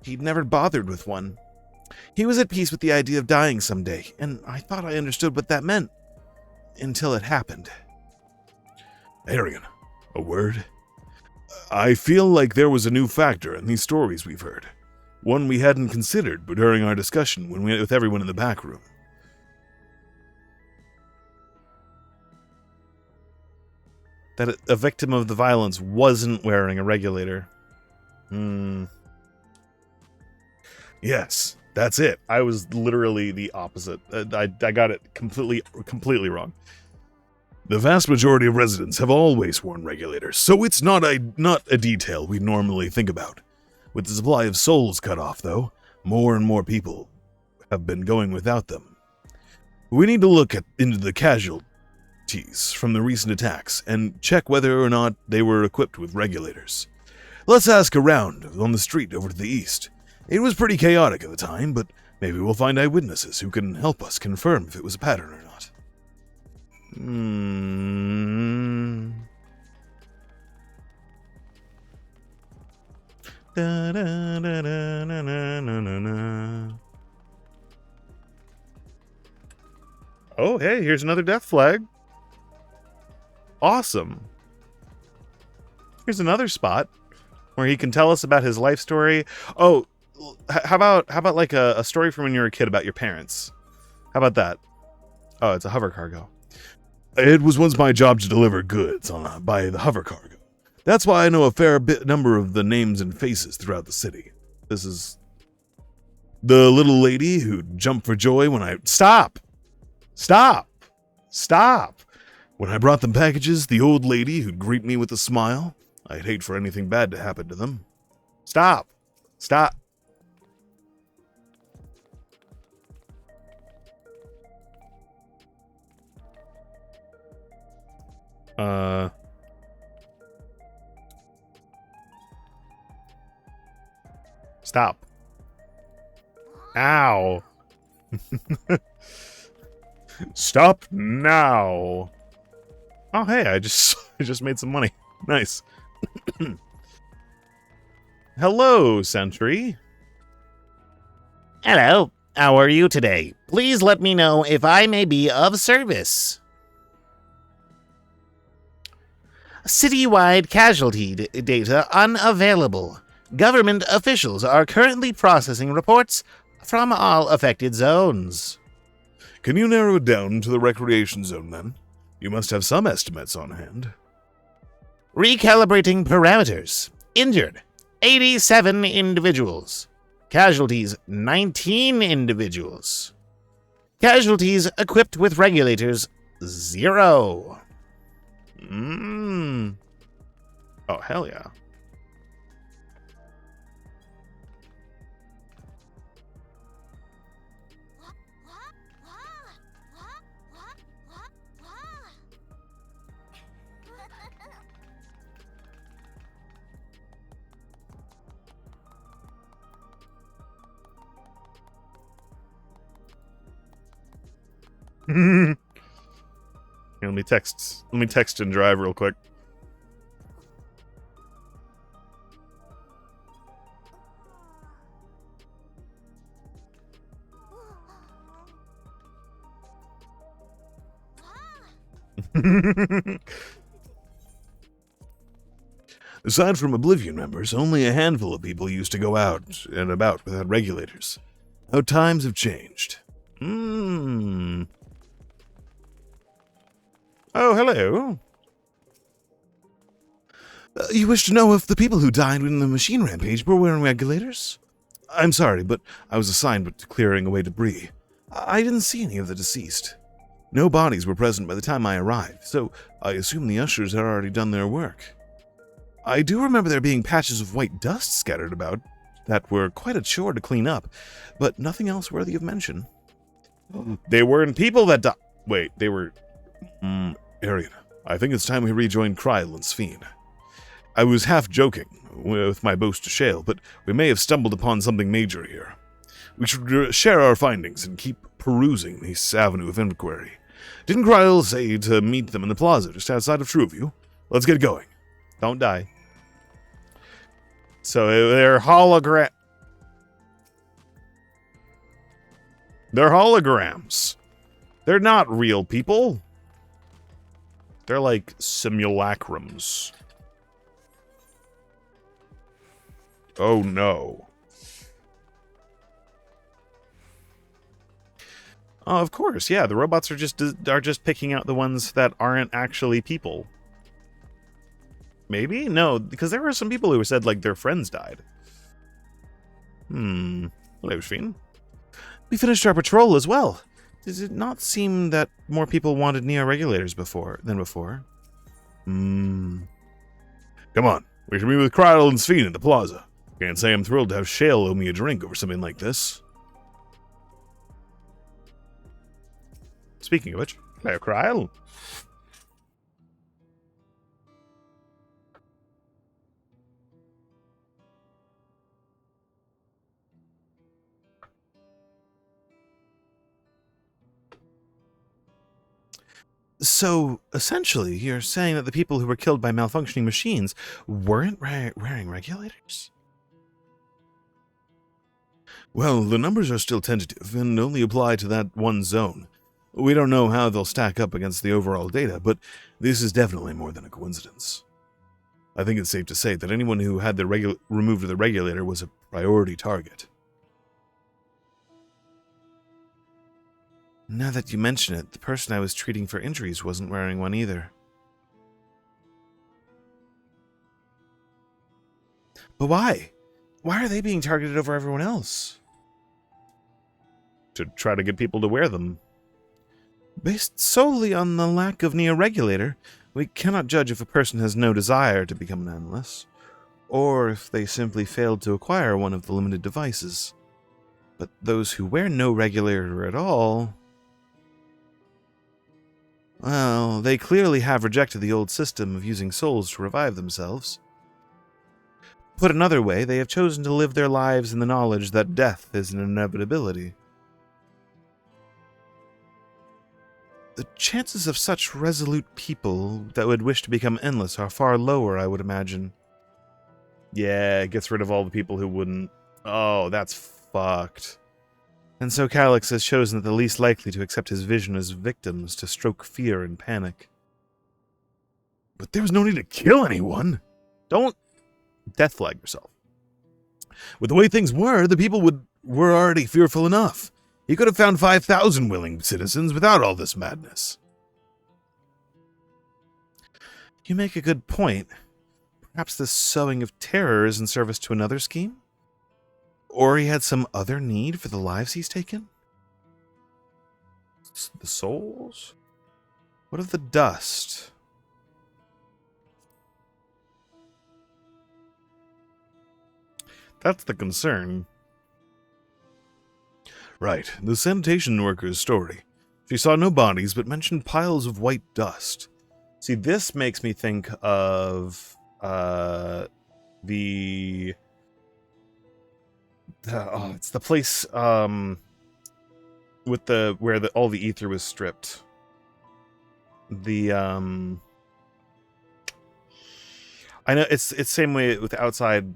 he'd never bothered with one. He was at peace with the idea of dying someday, and I thought I understood what that meant. Until it happened. Arian, a word? I feel like there was a new factor in these stories we've heard. One we hadn't considered but during our discussion when we met with everyone in the back room. That a victim of the violence wasn't wearing a regulator. Yes, that's it. I was literally the opposite. I got it completely wrong. The vast majority of residents have always worn regulators, so it's not a detail we normally think about. With the supply of souls cut off, though, more and more people have been going without them. We need to look into the casualties from the recent attacks and check whether or not they were equipped with regulators. Let's ask around on the street over to the east. It was pretty chaotic at the time, but maybe we'll find eyewitnesses who can help us confirm if it was a pattern or not. Da, da, da, da, na, na, na, na. Oh, hey, here's another death flag. Awesome. Here's another spot where he can tell us about his life story. Oh, how about like a story from when you were a kid about your parents? How about that? Oh, it's a hover cargo. It was once my job to deliver goods by the hover cargo. That's why I know a fair number of the names and faces throughout the city. This is the little lady who jumped for joy when I... Stop! When I brought them packages, the old lady who'd greet me with a smile. I'd hate for anything bad to happen to them. Stop! Stop. Ow. Stop now. Oh, hey, I just made some money. Nice. Hello, Sentry. Hello. How are you today? Please let me know if I may be of service. Citywide casualty data unavailable. Government officials are currently processing reports from all affected zones. Can you narrow it down to the recreation zone, then? You must have some estimates on hand. Recalibrating parameters. Injured, 87 individuals. Casualties, 19 individuals. Casualties equipped with regulators, 0. Oh, hell yeah. Here, let me text and drive real quick. Aside from Oblivion members, only a handful of people used to go out and about without regulators. How times have changed. Hmm. Oh, hello. You wish to know if the people who died in the machine rampage were wearing regulators? I'm sorry, but I was assigned to clearing away debris. I didn't see any of the deceased. No bodies were present by the time I arrived, so I assume the ushers had already done their work. I do remember there being patches of white dust scattered about that were quite a chore to clean up, but nothing else worthy of mention. They weren't people that died. Wait, they were... Arian, I think it's time we rejoined Kryl and Sphene. I was half joking with my boast to Shale, but we may have stumbled upon something major here. We should share our findings and keep perusing this avenue of inquiry. Didn't Kryl say to meet them in the plaza just outside of Trueview? Let's get going. Don't die. So they're hologram... They're holograms. They're not real people. They're like simulacrums. Oh no. Oh, of course, yeah. The robots are just picking out the ones that aren't actually people. Maybe? No, because there were some people who said like their friends died. Hello, Sphene. We finished our patrol as well. Does it not seem that more people wanted neo-regulators than before? Come on, we should meet with Kryl and Sphene at the plaza. Can't say I'm thrilled to have Shale owe me a drink over something like this. Speaking of which, hello, Kryl. So, essentially, you're saying that the people who were killed by malfunctioning machines weren't wearing regulators? Well, the numbers are still tentative and only apply to that one zone. We don't know how they'll stack up against the overall data, but this is definitely more than a coincidence. I think it's safe to say that anyone who had removed the regulator was a priority target. Now that you mention it, the person I was treating for injuries wasn't wearing one either. But why? Why are they being targeted over everyone else? To try to get people to wear them. Based solely on the lack of neo-regulator, we cannot judge if a person has no desire to become an analyst, or if they simply failed to acquire one of the limited devices. But those who wear no regulator at all... well, they clearly have rejected the old system of using souls to revive themselves. Put another way, they have chosen to live their lives in the knowledge that death is an inevitability. The chances of such resolute people that would wish to become endless are far lower, I would imagine. Yeah, it gets rid of all the people who wouldn't. Oh, that's fucked. And so Calyx has chosen the least likely to accept his vision as victims to stroke fear and panic. But there was no need to kill anyone. Don't death flag yourself. With the way things were, the people were already fearful enough. He could have found 5,000 willing citizens without all this madness. You make a good point. Perhaps this sowing of terror is in service to another scheme? Or he had some other need for the lives he's taken? The souls? What of the dust? That's the concern. Right, the sanitation worker's story. She saw no bodies, but mentioned piles of white dust. See, this makes me think of it's the place with where all the ether was stripped. The I know it's same way with the outside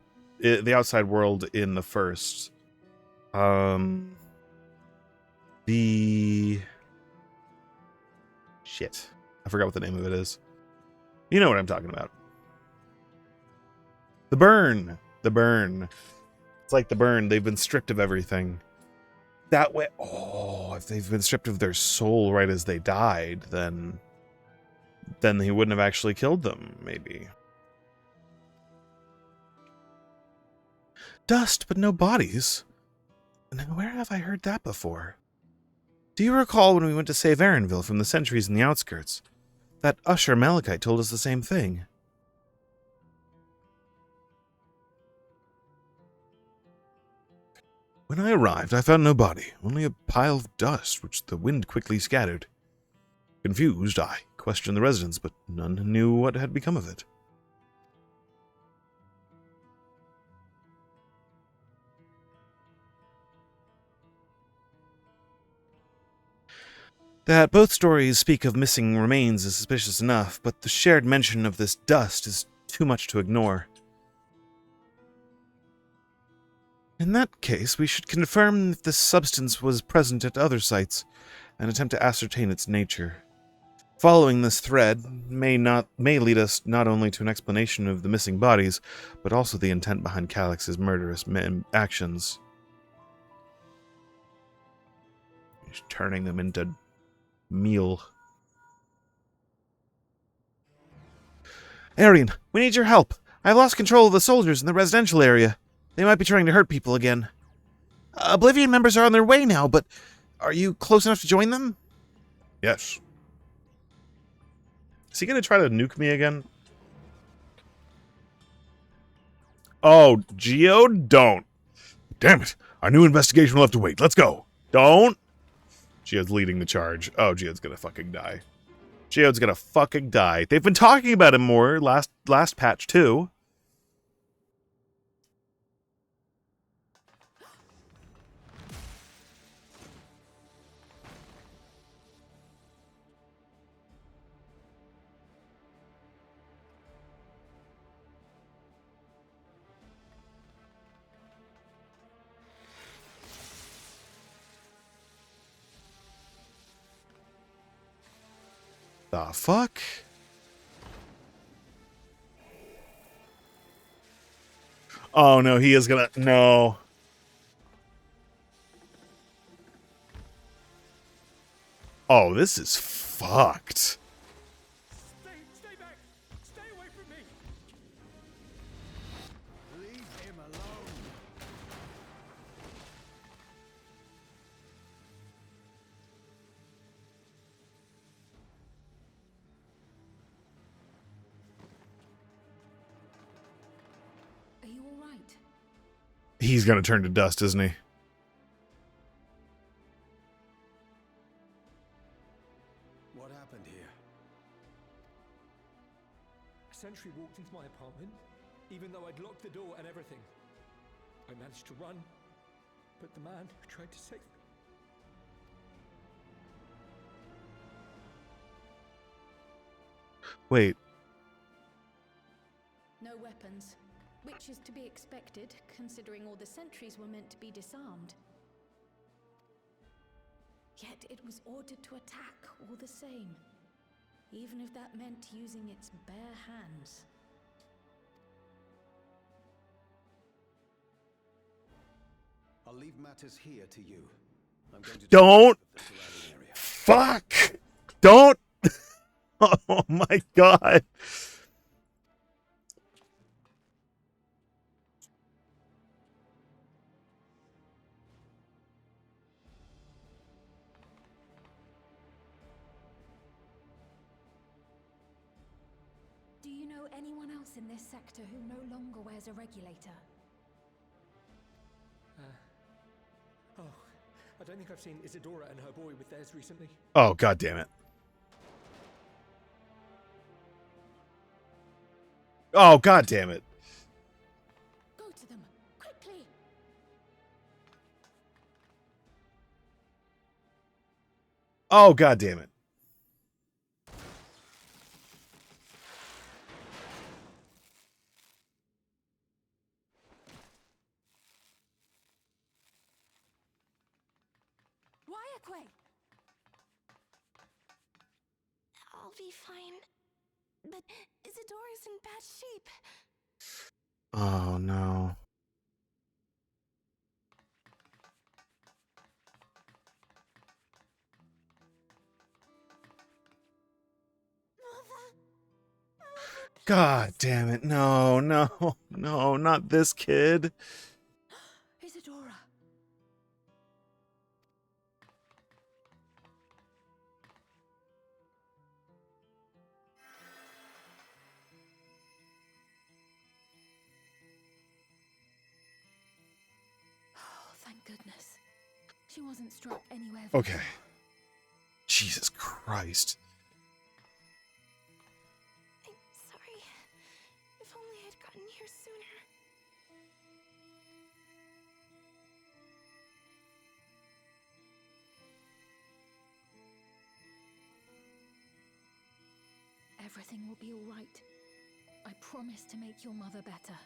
world in the first. The shit. I forgot what the name of it is. You know what I'm talking about. The burn. The burn. It's like the burn. They've been stripped of everything. That way, oh, if they've been stripped of their soul right as they died, then he wouldn't have actually killed them, maybe. Dust, but no bodies. Now, where have I heard that before? Do you recall when we went to save Aaronville from the sentries in the outskirts? That usher Malachite told us the same thing. When I arrived, I found no body, only a pile of dust, which the wind quickly scattered. Confused, I questioned the residents, but none knew what had become of it. That both stories speak of missing remains is suspicious enough, but the shared mention of this dust is too much to ignore. In that case, we should confirm if this substance was present at other sites, and attempt to ascertain its nature. Following this thread may lead us not only to an explanation of the missing bodies, but also the intent behind Calix's murderous actions. He's turning them into meal. Arian, we need your help. I've lost control of the soldiers in the residential area. They might be trying to hurt people again. Oblivion members are on their way now, but are you close enough to join them? Yes. Is he going to try to nuke me again? Oh, Geo, don't. Damn it! Our new investigation will have to wait. Let's go. Don't. Geode's leading the charge. Oh, Geode's going to fucking die. Geode's going to fucking die. They've been talking about him more last patch, too. The fuck? Oh no, he is gonna... No. Oh, this is fucked. Stay back! Stay away from me! Leave him alone! Are you all right? He's gonna turn to dust, isn't he? What happened here? A sentry walked into my apartment, even though I'd locked the door and everything. I managed to run, but the man who tried to save me... Wait. No weapons, which is to be expected, considering all the sentries were meant to be disarmed. Yet it was ordered to attack all the same, even if that meant using its bare hands. I'll leave matters here to you. I'm going to Don't! check the surrounding area. Fuck! Don't! Oh my god. Do you know anyone else in this sector who no longer wears a regulator? Oh, I don't think I've seen Isadora and her boy with theirs recently. Oh, god damn it. Oh, god damn it. Go to them, quickly! Oh, god damn it. Wyaquay! I'll be fine. But Isadora's in bad shape. Oh, no. God damn it. No, no, no, not this kid. Isadora. Oh, thank goodness. She wasn't struck anywhere. Okay. Jesus Christ. I'm sorry. If only I'd gotten here sooner. Everything will be all right. I promise to make your mother better.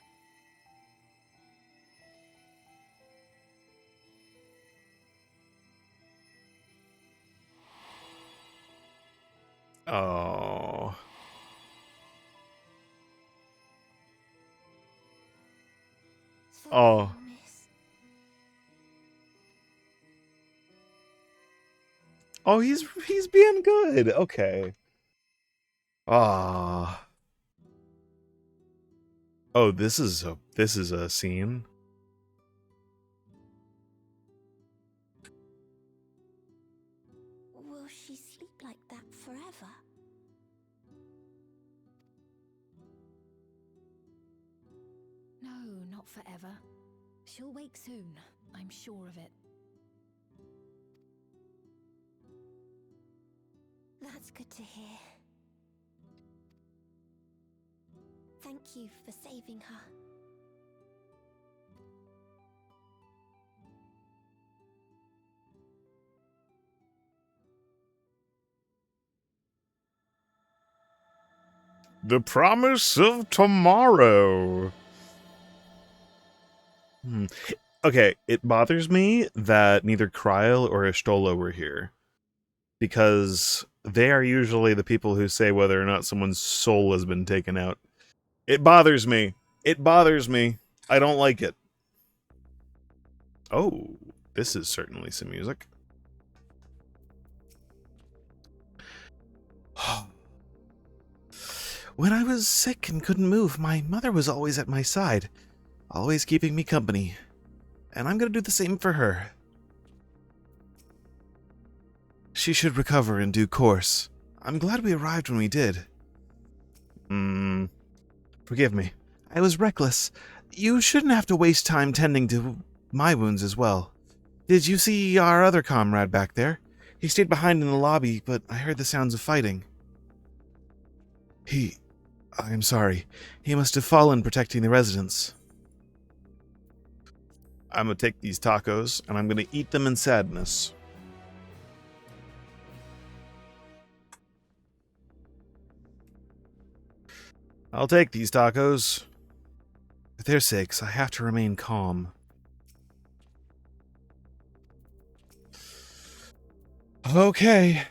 Oh. Thank Oh. you, miss. Oh, he's being good. Okay. Ah. Oh, this is a scene. Will she sleep like that forever? No, not forever. She'll wake soon. I'm sure of it. That's good to hear. Thank you for saving her. The promise of tomorrow. Okay, it bothers me that neither Kryl or Ishtola were here. Because they are usually the people who say whether or not someone's soul has been taken out. It bothers me. It bothers me. I don't like it. Oh, this is certainly some music. When I was sick and couldn't move, my mother was always at my side, always keeping me company. And I'm going to do the same for her. She should recover in due course. I'm glad we arrived when we did. Forgive me. I was reckless. You shouldn't have to waste time tending to my wounds as well. Did you see our other comrade back there? He stayed behind in the lobby, but I heard the sounds of fighting. I'm sorry. He must have fallen protecting the residents. I'm gonna take these tacos, and I'm gonna eat them in sadness. I'll take these tacos. For their sakes, I have to remain calm. Okay.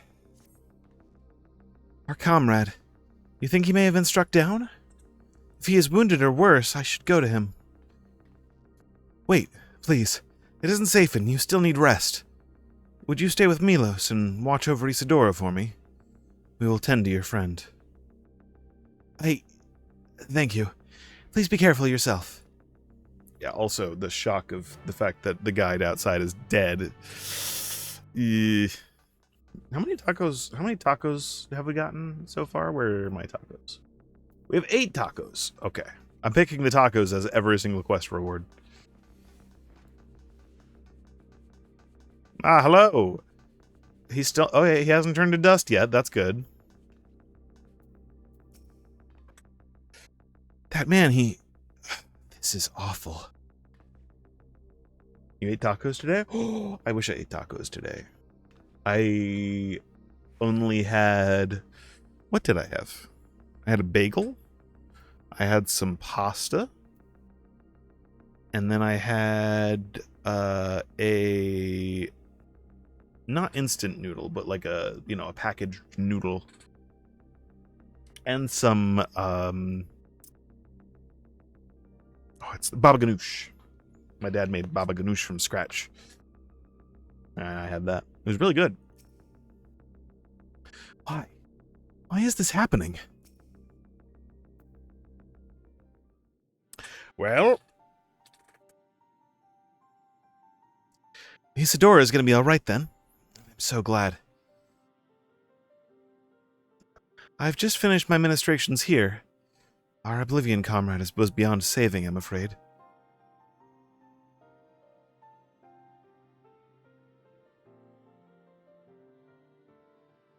Our comrade. You think he may have been struck down? If he is wounded or worse, I should go to him. Wait, please. It isn't safe and you still need rest. Would you stay with Milos and watch over Isadora for me? We will tend to your friend. Thank you. Please be careful yourself. Yeah, also the shock of the fact that the guide outside is dead. How many tacos have we gotten so far? Where are my tacos? We have 8 tacos. Okay. I'm picking the tacos as every single quest reward. Ah, hello. He's still... Oh, yeah, he hasn't turned to dust yet. That's good. That man, This is awful. You ate tacos today? Oh, I wish I ate tacos today. I only had... What did I have? I had a bagel. I had some pasta. And then I had a... Not instant noodle, but like a packaged noodle. And some... it's the baba ganoush. My dad made baba ganoush from scratch. And I had that. It was really good. Why? Why is this happening? Well, Isadora is going to be all right then. I'm so glad. I've just finished my ministrations here. Our Oblivion comrade was beyond saving, I'm afraid.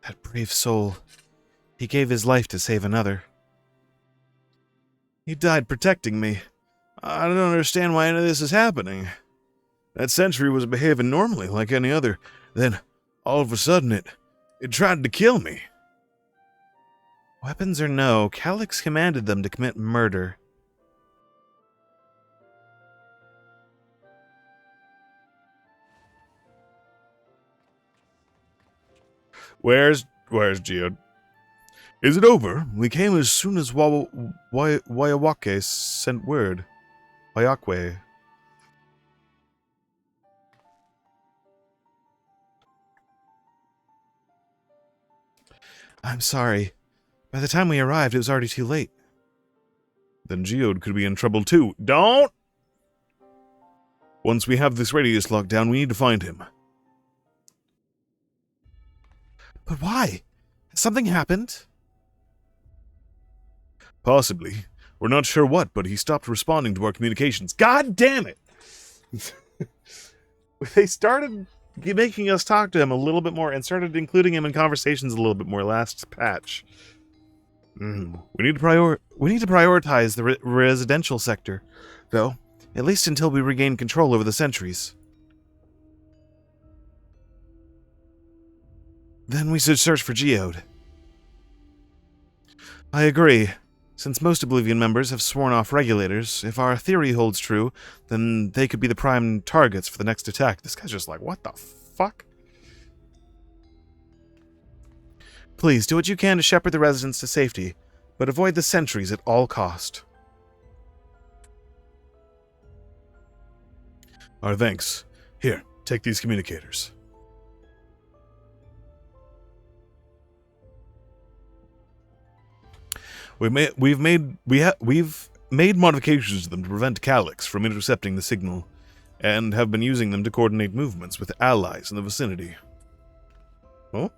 That brave soul. He gave his life to save another. He died protecting me. I don't understand why any of this is happening. That sentry was behaving normally like any other. Then, all of a sudden, it tried to kill me. Weapons or no, Calyx commanded them to commit murder. where's Geode? Is it over? We came as soon as Wayawake sent word. Wayakwe. I'm sorry. By the time we arrived, it was already too late. Then Geode could be in trouble too. Don't! Once we have this radius locked down, we need to find him. But why? Has something happened? Possibly. We're not sure what, but he stopped responding to our communications. God damn it! They started making us talk to him a little bit more and started including him in conversations a little bit more last patch. We need to prioritize the residential sector, though, at least until we regain control over the sentries. Then we should search for Geode. I agree. Since most Oblivion members have sworn off regulators, if our theory holds true, then they could be the prime targets for the next attack. This guy's just like, what the fuck? Please, do what you can to shepherd the residents to safety, but avoid the sentries at all cost. Our thanks. Here, take these communicators. We've made modifications to them to prevent Calyx from intercepting the signal, and have been using them to coordinate movements with allies in the vicinity. Oh.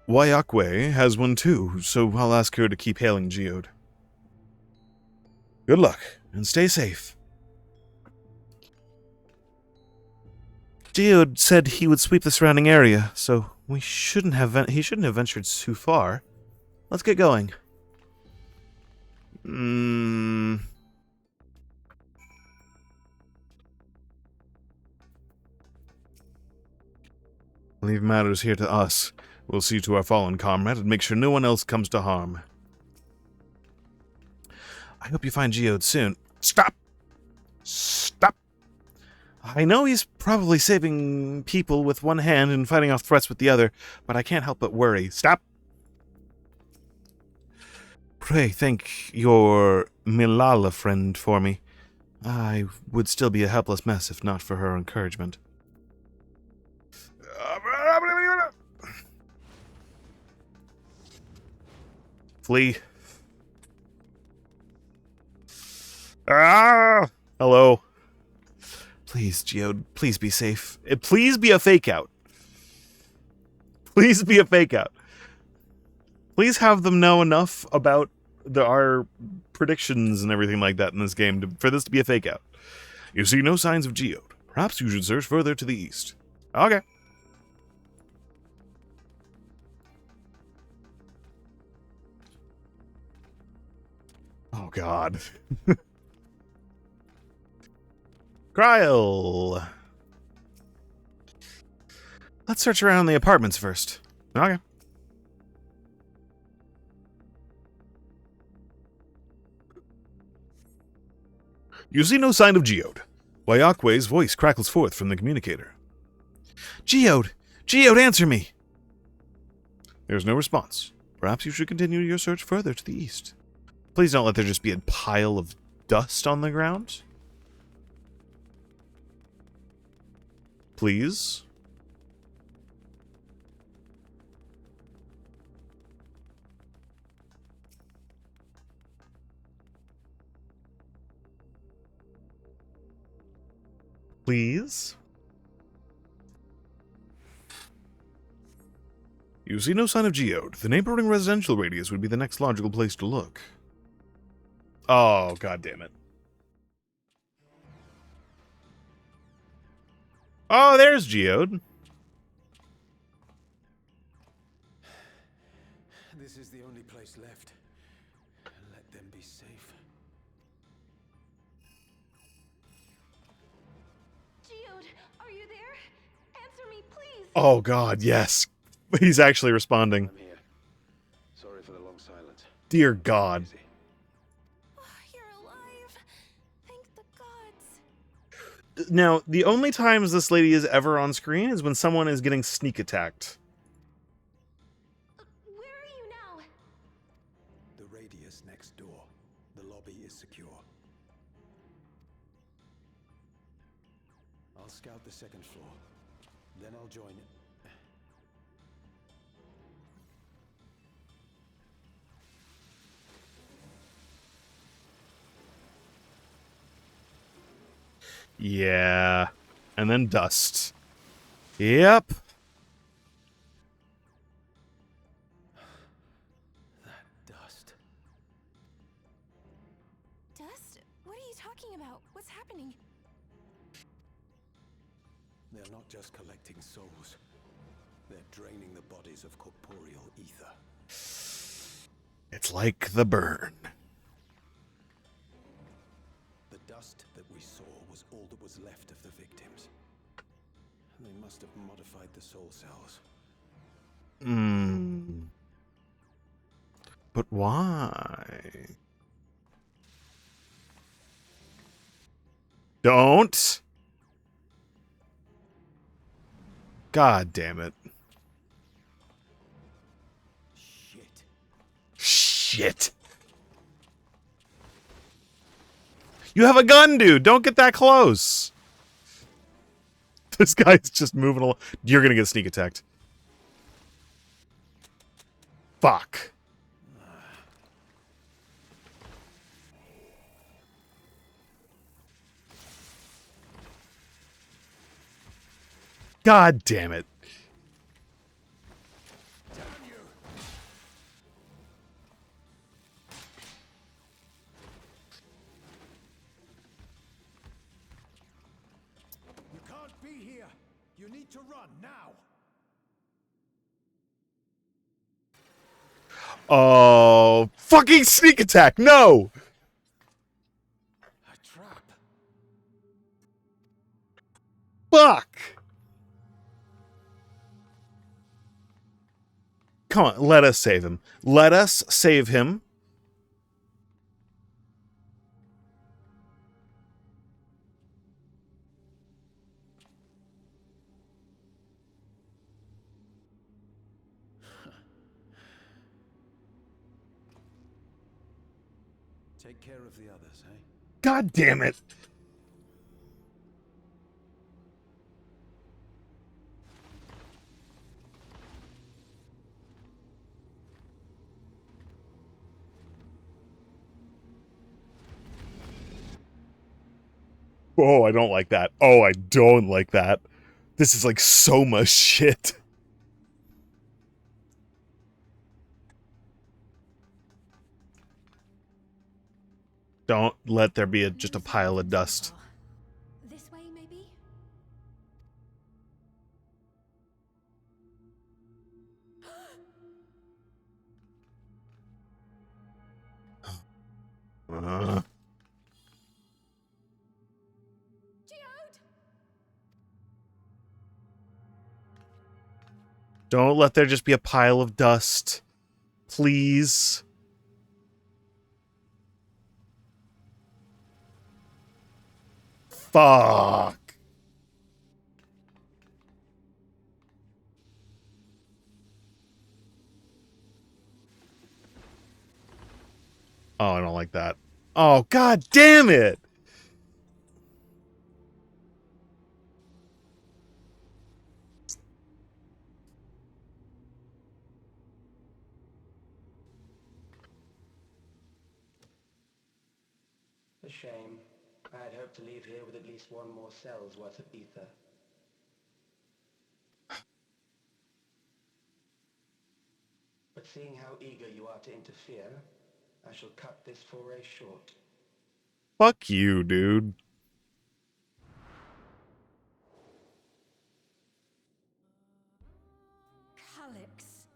Wayakwe has one too, so I'll ask her to keep hailing Geode. Good luck, and stay safe. Geode said he would sweep the surrounding area, so he shouldn't have ventured too far. Let's get going. Leave matters here to us. We'll see to our fallen comrade and make sure no one else comes to harm. I hope you find Geode soon. Stop! Stop! I know he's probably saving people with one hand and fighting off threats with the other, but I can't help but worry. Stop! Pray thank your Milala friend for me. I would still be a helpless mess if not for her encouragement. Flee. Ah! Hello. Please, Geode, please be safe. Please be a fake out. Please be a fake out. Please have them know enough about our predictions and everything like that in this game for this to be a fake out. You see no signs of Geode. Perhaps you should search further to the east. Okay. Oh, God. Kryl. Let's search around the apartments first. Okay. You see no sign of Geode. Wayakwe's voice crackles forth from the communicator. Geode! Geode, answer me! There's no response. Perhaps you should continue your search further to the east. Please don't let there just be a pile of dust on the ground. Please. Please? You see no sign of Geode. The neighboring residential radius would be the next logical place to look. Oh, god damn it. Oh, there's Geode. This is the only place left. Let them be safe. Geode, are you there? Answer me, please. Oh god, yes. He's actually responding. I'm here. Sorry for the long silence. Dear god. Busy. Oh, you're alive. Thank the gods. Now, the only times this lady is ever on screen is when someone is getting sneak attacked. Where are you now? The radius next door. The lobby is secure. I'll scout the second floor. Then I'll join it. Yeah. And then dust. Yep. Dust. Dust? What are you talking about? What's happening? They're not just collecting souls. They're draining the bodies of corporeal ether. It's like the burn. The dust that we saw was all that was left of the victims. They must have modified the soul cells. But why? Don't. God damn it. Shit. Shit. You have a gun, dude. Don't get that close. This guy's just moving along. You're gonna get sneak attacked. Fuck. God damn it. You can't be here. You need to run now. Oh, fucking sneak attack. No. A trap. Fuck. Come on, let us save him. Let us save him. Take care of the others, eh? God damn it. Oh, I don't like that. Oh, I don't like that. This is like so much shit. Don't let there be just a pile of dust. This way, maybe? Uh, Geode! don't let there just be a pile of dust. Please. Fuck. Oh, I don't like that. Oh, god damn it! A shame. I had hoped to leave here with at least one more cell's worth of ether. But seeing how eager you are to interfere, I shall cut this foray short. Fuck you, dude. Calyx.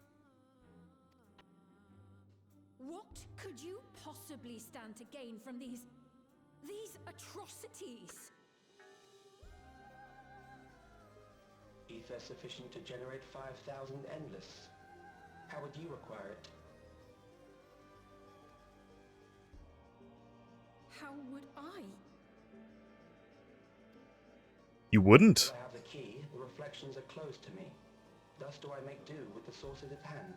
What could you possibly stand to gain from these atrocities? Ether sufficient to generate 5,000 endless. How would you acquire it? How would I? You wouldn't? If I have the key, the reflections are closed to me. Thus do I make do with the sources at hand.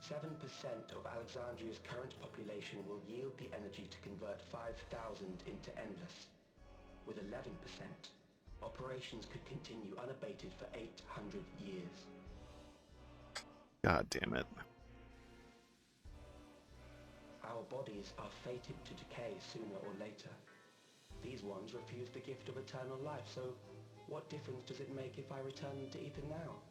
7% of Alexandria's current population will yield the energy to convert 5,000 into endless. With 11%, operations could continue unabated for 800 years. God damn it. Our bodies are fated to decay sooner or later. These ones refuse the gift of eternal life, so what difference does it make if I return them to Ethan now?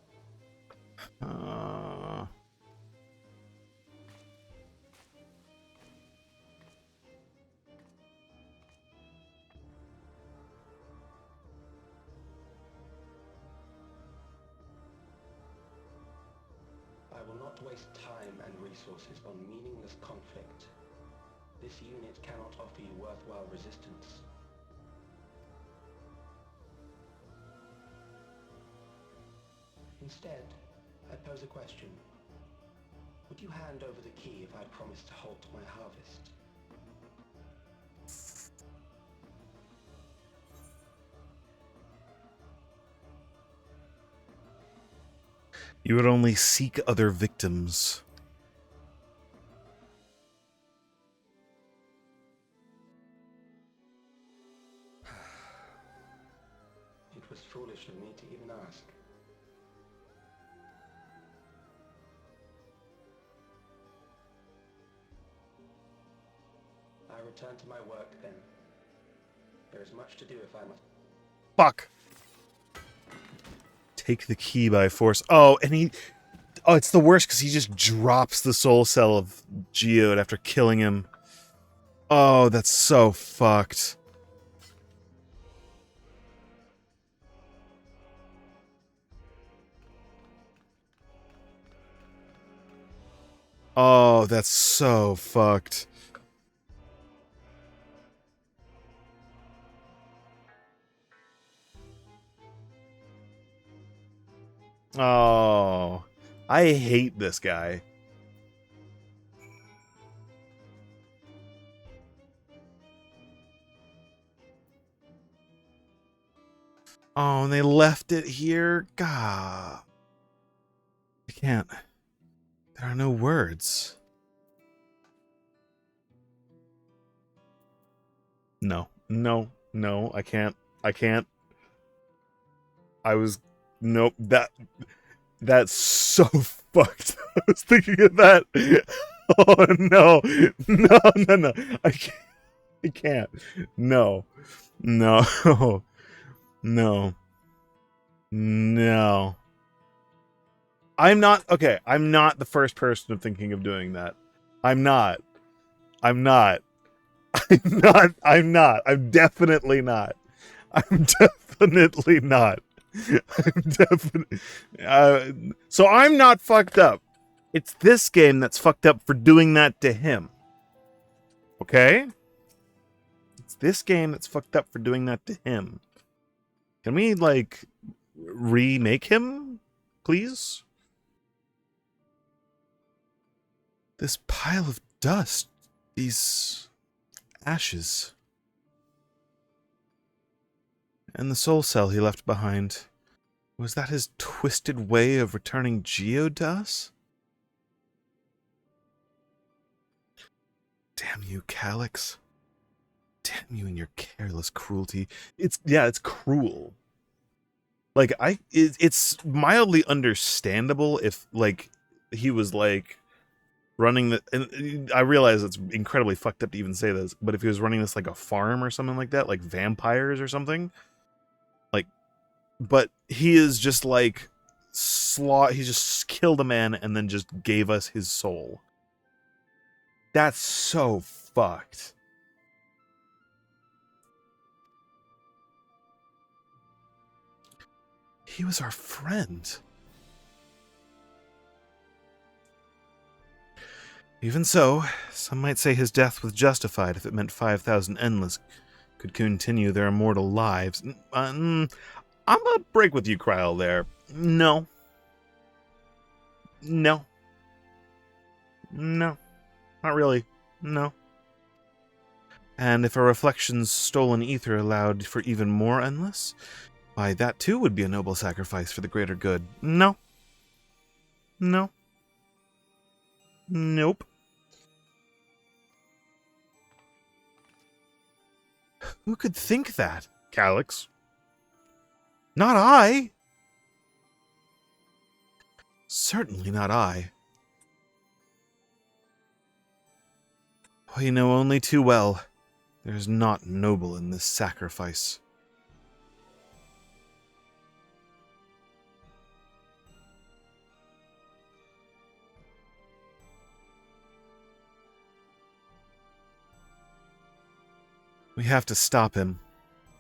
I will not waste time and resources on meaningless conflict. This unit cannot offer you worthwhile resistance. Instead, I pose a question. Would you hand over the key if I promised to halt my harvest? You would only seek other victims. It was foolish of me to even ask. I return to my work then. There is much to do if I must. Fuck. Take the key by force. Oh, and he... Oh, it's the worst because he just drops the soul cell of Geode after killing him. Oh, that's so fucked. Oh, that's so fucked. Oh, I hate this guy. Oh, and they left it here? God. I can't. There are no words. No, no, no, I can't. I can't. I was... Nope, that's so fucked. I was thinking of that. Oh, no. No, no, no. I can't. I can't. No. No. No. No. I'm not... Okay, I'm not the first person thinking of doing that. I'm not. I'm not. I'm not. I'm not. I'm definitely not. I'm definitely not. I'm definitely... so I'm not fucked up. It's this game that's fucked up for doing that to him. Okay? It's this game that's fucked up for doing that to him. Can we, like, remake him, please? This pile of dust. These ashes. And the soul cell he left behind. Was that his twisted way of returning Geode to us? Damn you, Calyx. Damn you and your careless cruelty. It's cruel. Like, it's mildly understandable if, like, he was like, running the, and I realize it's incredibly fucked up to even say this, but if he was running this like a farm or something like that, like vampires or something, like, but he is just like he just killed a man and then just gave us his soul. That's so fucked. He was our friend. Even so, some might say his death was justified if it meant 5,000 endless could continue their immortal lives. I'm gonna break with you, Kryl, there. No. No. No. Not really. No. And if a reflection's stolen ether allowed for even more endless, why, that too would be a noble sacrifice for the greater good. No. No. Nope. Who could think that? Calyx. Not I. Certainly not I. We know only too well there is naught noble in this sacrifice. We have to stop him.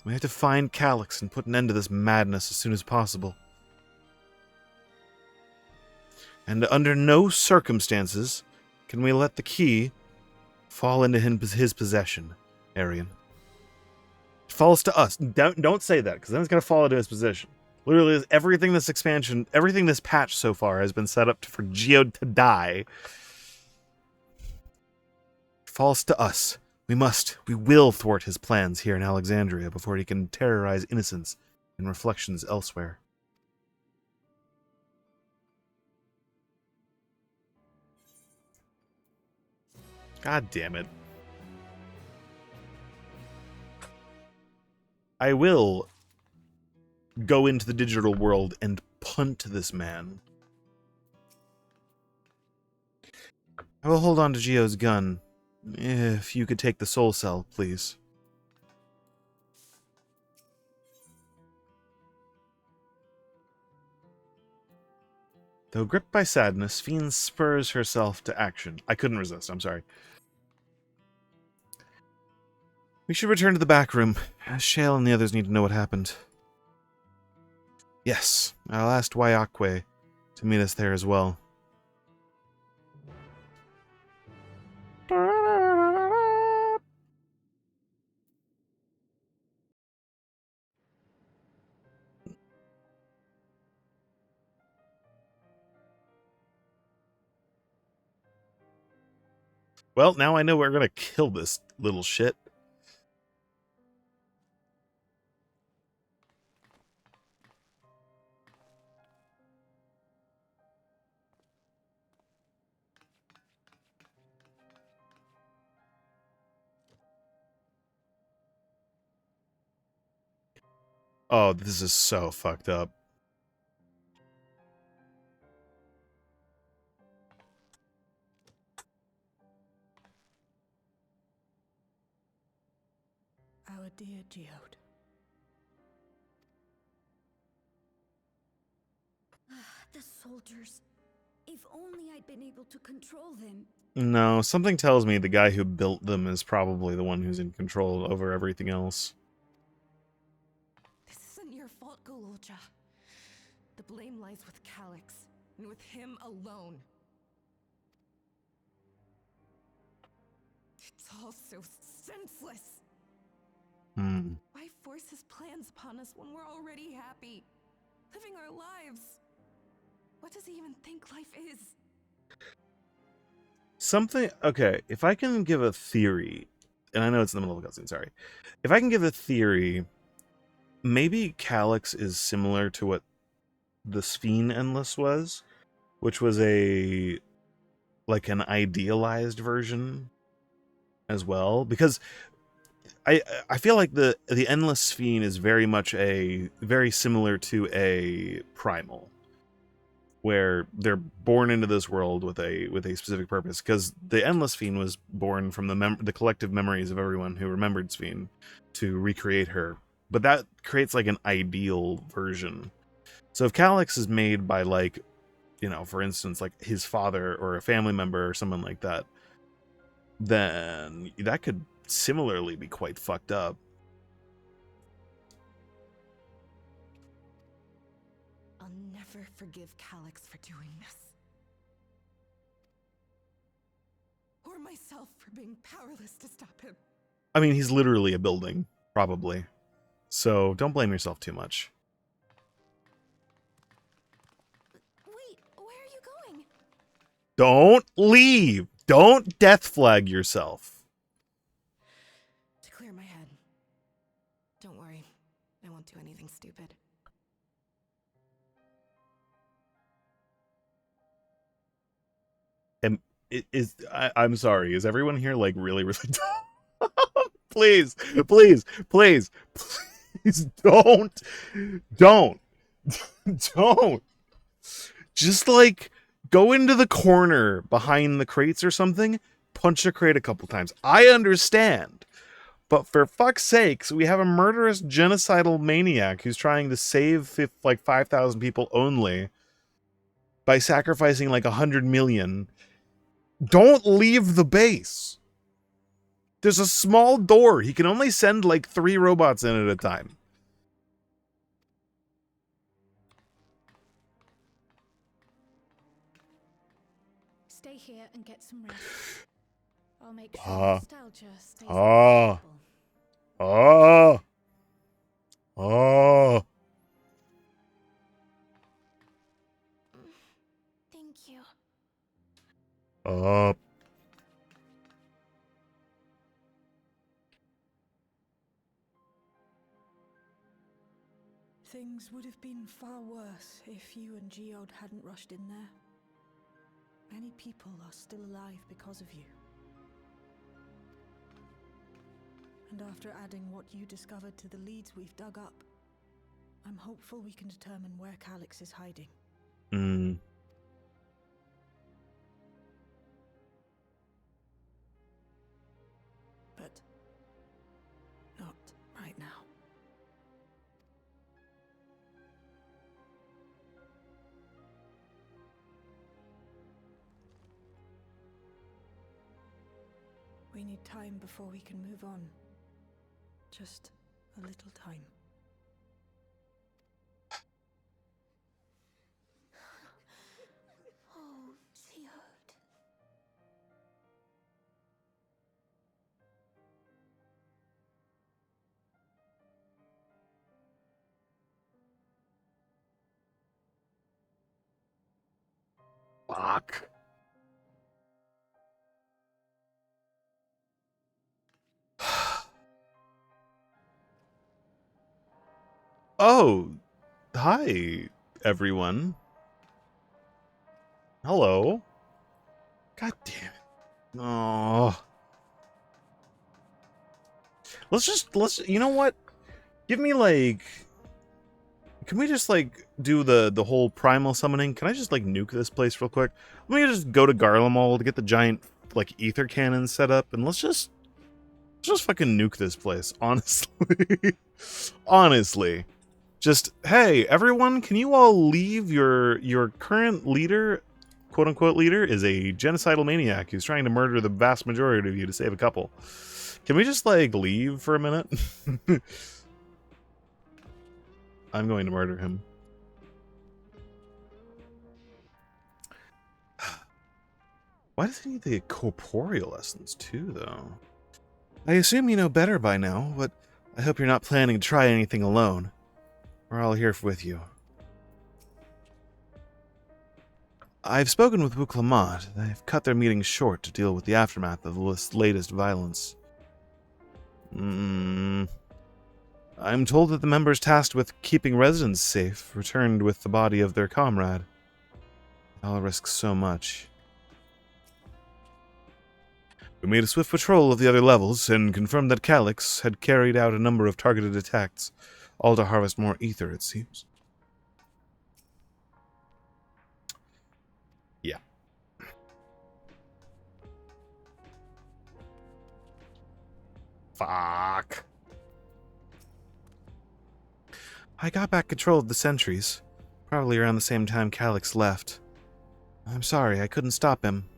We have to find Calyx and put an end to this madness as soon as possible. And under no circumstances can we let the key fall into his possession, Arian. It falls to us. Don't say that, because then it's gonna fall into his position. Literally, everything this expansion, everything this patch so far has been set up for Geode to die. It falls to us. We will thwart his plans here in Alexandria before he can terrorize innocents in reflections elsewhere. God damn it. I will go into the digital world and punt this man. I will hold on to Geo's gun. If you could take the soul cell, please. Though gripped by sadness, Fiend spurs herself to action. I couldn't resist, I'm sorry. We should return to the back room. Shale and the others need to know what happened. Yes, I'll ask Wayakwe to meet us there as well. Well, now I know we're gonna kill this little shit. Oh, this is so fucked up. Our dear Geode. The soldiers. If only I'd been able to control them. No, something tells me the guy who built them is probably the one who's in control over everything else. This isn't your fault, Gololja. The blame lies with Calyx, and with him alone. It's all so senseless. Why force his plans upon us when we're already happy, living our lives? What does he even think life is? Something, okay, if I can give a theory, and I know it's in the middle of a cutscene, sorry. If I can give a theory, maybe Calyx is similar to what the Sphene Endless was, which was like an idealized version as well, because I feel like the Endless Sphene is very much very similar to a Primal. where they're born into this world with a specific purpose. Because the Endless Fiend was born from the collective memories of everyone who remembered Sphene to recreate her. But that creates like an ideal version. So if Calyx is made by like, you know, for instance, like his father or a family member or someone like that, then that could similarly be quite fucked up. I'll never forgive Calyx for doing this. Or myself for being powerless to stop him. I mean, he's literally a building, probably. So don't blame yourself too much. Wait, where are you going? Don't leave! Don't death flag yourself. To clear my head. Don't worry, I won't do anything stupid. And I'm sorry, is everyone here like really, really dumb? Please, please, please, please don't. Don't. Just like go into the corner behind the crates or something, punch a crate a couple times. I understand. But for fuck's sakes, we have a murderous genocidal maniac who's trying to save like 5,000 people only by sacrificing like 100 million. Don't leave the base. There's a small door. He can only send like 3 robots in at a time. Stay here and get some rest. I'll make sure Ah. nostalgia stays Ah. unforgettable. Oh. Thank you. Oh. Things would have been far worse if you and Geode hadn't rushed in there. Many people are still alive because of you. And after adding what you discovered to the leads we've dug up, I'm hopeful we can determine where Calyx is hiding. But not right now. We need time before we can move on. Just a little time. Oh, Geode. Fuck. Oh, hi, everyone. Hello. God damn it. Oh. You know what? Give me like, can we just like do the whole primal summoning? Can I just like nuke this place real quick? Let me just go to Garlemald to get the giant like ether cannon set up, and let's just fucking nuke this place, honestly. Honestly. Just, hey, everyone, can you all leave? Your current leader, quote-unquote leader, is a genocidal maniac who's trying to murder the vast majority of you to save a couple. Can we just, like, leave for a minute? I'm going to murder him. Why does he need the corporeal essence, too, though? I assume you know better by now, but I hope you're not planning to try anything alone. We're all here with you. I've spoken with Wuklamat. They've cut their meeting short to deal with the aftermath of the latest violence. I'm told that the members tasked with keeping residents safe returned with the body of their comrade. I'll risk so much. We made a swift patrol of the other levels and confirmed that Calyx had carried out a number of targeted attacks, all to harvest more ether, it seems. Fuck. I got back control of the sentries, probably around the same time Calyx left. I'm sorry, I couldn't stop him.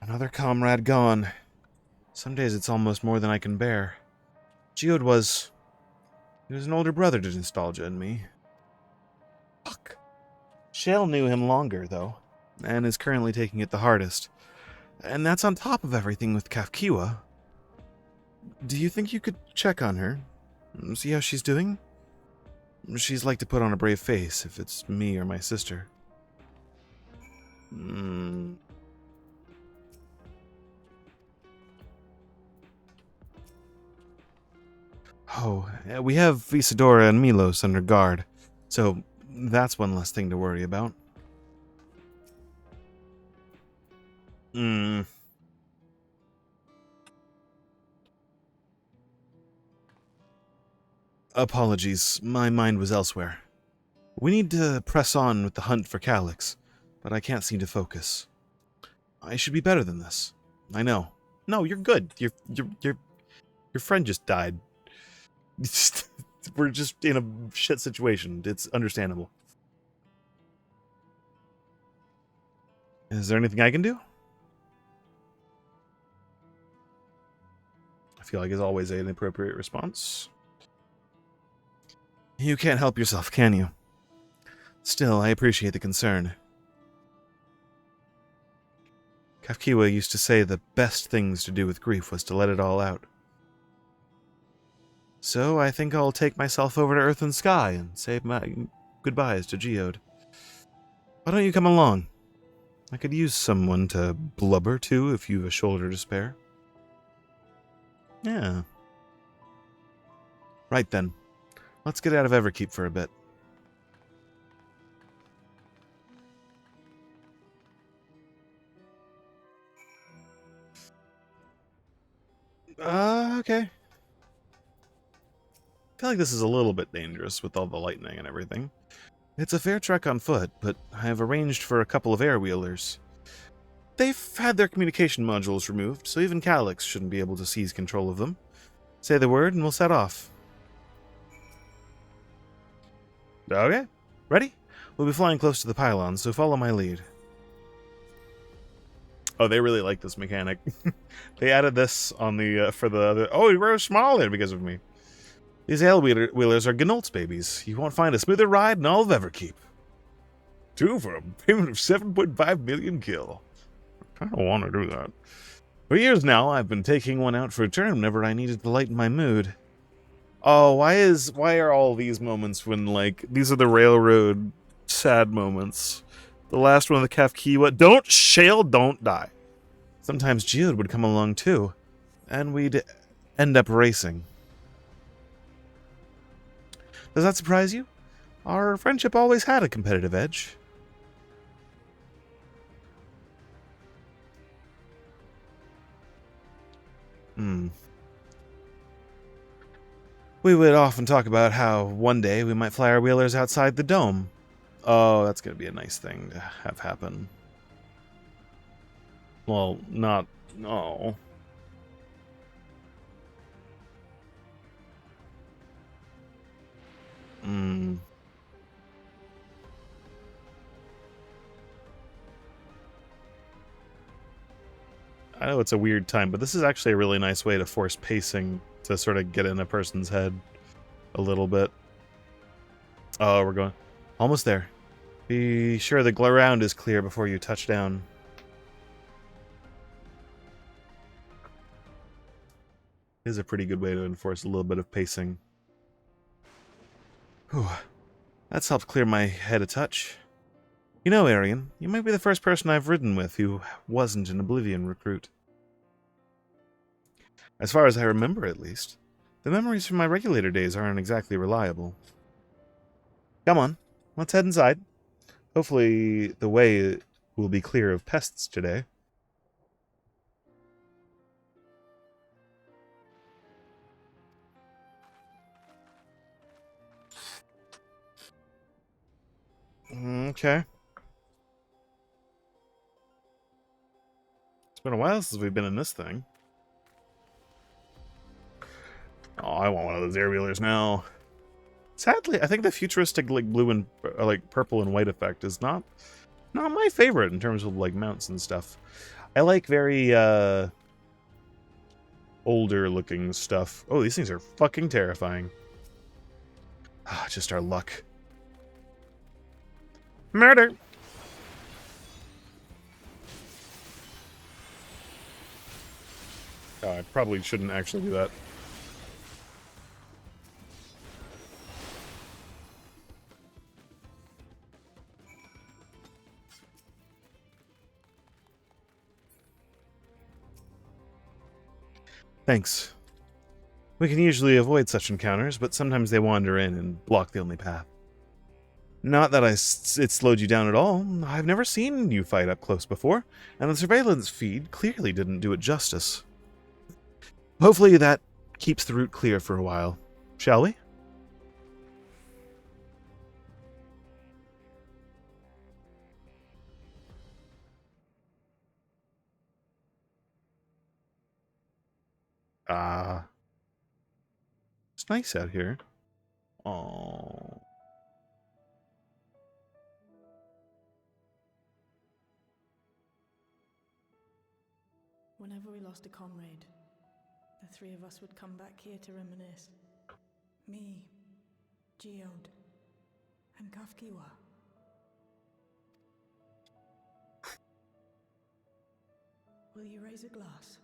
Another comrade gone. Some days it's almost more than I can bear. Geode was... He was an older brother to nostalgia and me. Fuck. Shale knew him longer, though, and is currently taking it the hardest. And that's on top of everything with Kafkiwa. Do you think you could check on her? See how she's doing? She's like to put on a brave face if it's me or my sister. Oh, we have Isadora and Milos under guard, so that's one less thing to worry about. Apologies, my mind was elsewhere. We need to press on with the hunt for Calyx, but I can't seem to focus. I should be better than this. I know. No, you're good. Your friend just died. We're just in a shit situation. It's understandable. Is there anything I can do? I feel like it's always an appropriate response. You can't help yourself, can you? Still, I appreciate the concern. Kafkiwa used to say the best things to do with grief was to let it all out. So I think I'll take myself over to Earth and Sky and say my goodbyes to Geode. Why don't you come along? I could use someone to blubber to if you've a shoulder to spare. Yeah. Right then. Let's get out of Everkeep for a bit. Okay. I feel like this is a little bit dangerous with all the lightning and everything. It's a fair trek on foot, but I have arranged for a couple of air-wheelers. They've had their communication modules removed, so even Calyx shouldn't be able to seize control of them. Say the word and we'll set off. Okay. Ready? We'll be flying close to the pylons, so follow my lead. Oh, they really like this mechanic. They added this on the for the other. Oh, we were smaller because of me. These wheelers are Gnolt's babies. You won't find a smoother ride in all of Everkeep. 2 for a payment of 7.5 million gil. I don't want to do that. For years now, I've been taking one out for a turn whenever I needed to lighten my mood. Oh, why are all these moments when, like, these are the railroad sad moments? The last one, the Kafkiwa. Don't, Shale, don't die. Sometimes Geode would come along too, and we'd end up racing. Does that surprise you? Our friendship always had a competitive edge. We would often talk about how one day we might fly our wheelers outside the dome. Oh, that's going to be a nice thing to have happen. Well, not... No. I know it's a weird time, but this is actually a really nice way to force pacing to sort of get in a person's head a little bit. Oh, we're going... Almost there. Be sure the ground is clear before you touch down. It is a pretty good way to enforce a little bit of pacing. Whew. That's helped clear my head a touch. You know, Arian, you might be the first person I've ridden with who wasn't an Oblivion recruit. As far as I remember, at least. The memories from my regulator days aren't exactly reliable. Come on, let's head inside. Hopefully the way will be clear of pests today. Okay. been a while since we've been in this thing. Oh, I want one of those air wheelers now. Sadly, I think the futuristic like blue and like purple and white effect is not my favorite in terms of like mounts and stuff. I like very older looking stuff. Oh, these things are fucking terrifying. Ah, just our luck. Murder. Oh, I probably shouldn't actually do that. Thanks. We can usually avoid such encounters, but sometimes they wander in and block the only path. Not that it slowed you down at all. I've never seen you fight up close before, and the surveillance feed clearly didn't do it justice. Hopefully that keeps the route clear for a while. Shall we? It's nice out here. Oh. Whenever we lost a comrade, the three of us would come back here to reminisce. Me, Geode, and Kafkiwa. Will you raise a glass?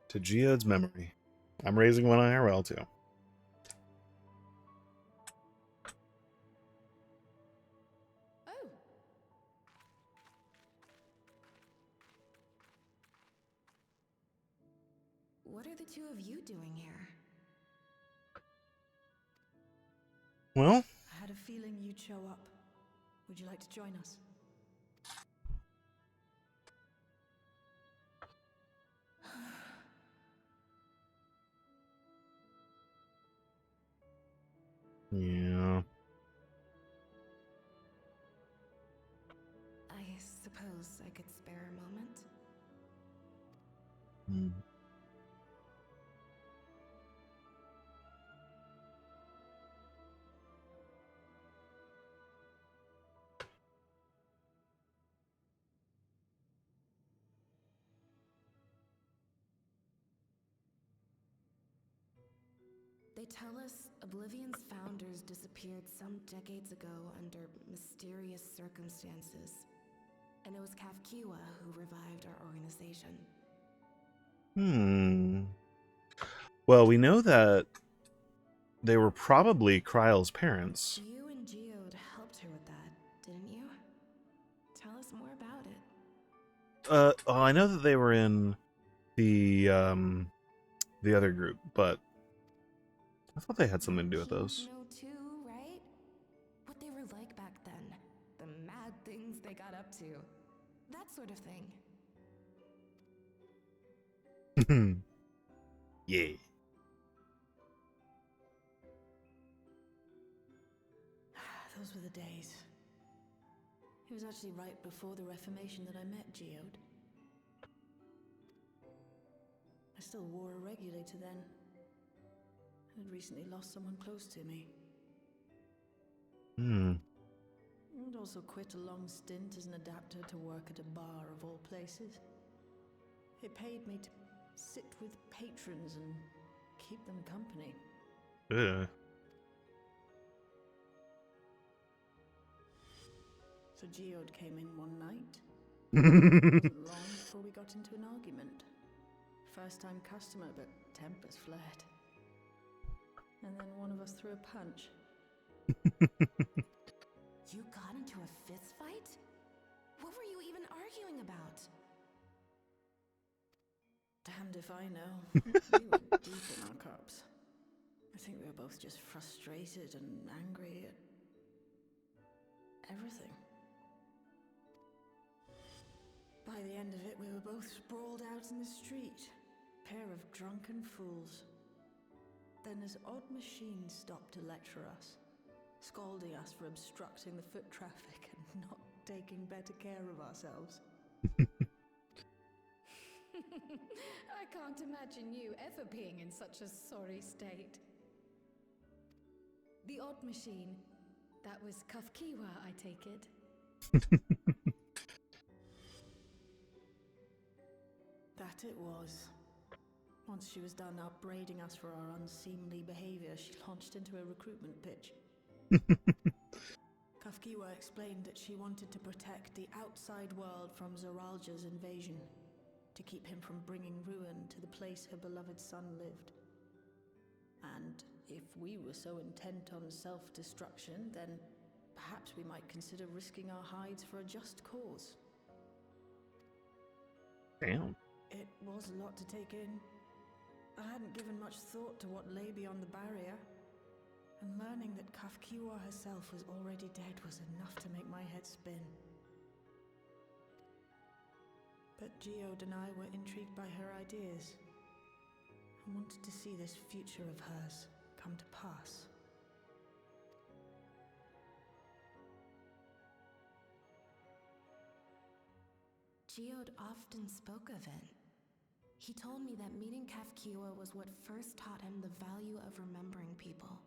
To Geode's memory. I'm raising one IRL too. Oh. What are the two of you doing here? Well, I had a feeling you'd show up. Would you like to join us? yeah. I suppose I could spare a moment. They tell us Oblivion's founders disappeared some decades ago under mysterious circumstances. And it was Kafkiwa who revived our organization. Well, we know that they were probably Kryle's parents. You and Geode helped her with that, didn't you? Tell us more about it. Well, I know that they were in the other group, but I thought they had something to do with those. You know too, right? What they were like back then. The mad things they got up to. That sort of thing. Yeah. Those were the days. It was actually right before the Reformation that I met Geode. I still wore a regulator then. I had recently lost someone close to me. I'd also quit a long stint as an adapter to work at a bar of all places. It paid me to sit with patrons and keep them company. Ugh. So Geode came in one night. It wasn't long before we got into an argument. First time customer, but tempers flared. And then one of us threw a punch. You got into a fist fight? What were you even arguing about? Damned if I know. We were deep in our cups. I think we were both just frustrated and angry at everything. By the end of it, we were both sprawled out in the street. Pair of drunken fools. Then this odd machine stopped to lecture us. scolding us for obstructing the foot traffic and not taking better care of ourselves. I can't imagine you ever being in such a sorry state. The odd machine. That was Kafkiwa, I take it. That it was. Once she was done upbraiding us for our unseemly behavior, she launched into a recruitment pitch. Kafkiwa explained that she wanted to protect the outside world from Zoralja's invasion, to keep him from bringing ruin to the place her beloved son lived. And if we were so intent on self-destruction, then perhaps we might consider risking our hides for a just cause. Damn. It was a lot to take in. I hadn't given much thought to what lay beyond the barrier, and learning that Kafkiwa herself was already dead was enough to make my head spin. But Geode and I were intrigued by her ideas, and wanted to see this future of hers come to pass. Geode often spoke of it. He told me that meeting Kafkiwa was what first taught him the value of remembering people.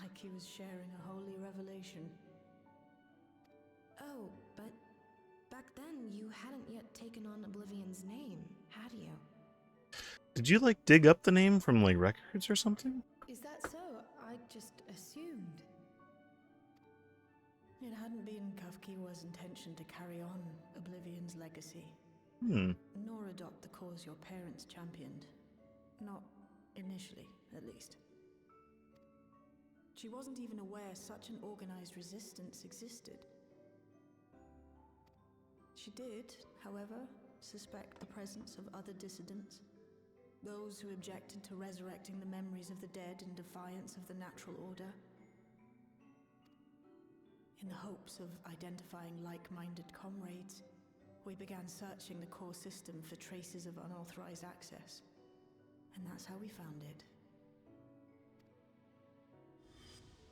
Like he was sharing a holy revelation. Oh, but back then you hadn't yet taken on Oblivion's name, had you? Did you, like, dig up the name from, like, records or something? Is that so? I just assumed. It hadn't been Kafkiwa's intention to carry on Oblivion's legacy, nor adopt the cause your parents championed. Not initially, at least. She wasn't even aware such an organized resistance existed. She did, however, suspect the presence of other dissidents, those who objected to resurrecting the memories of the dead in defiance of the natural order. In the hopes of identifying like-minded comrades, we began searching the core system for traces of unauthorized access. And that's how we found it.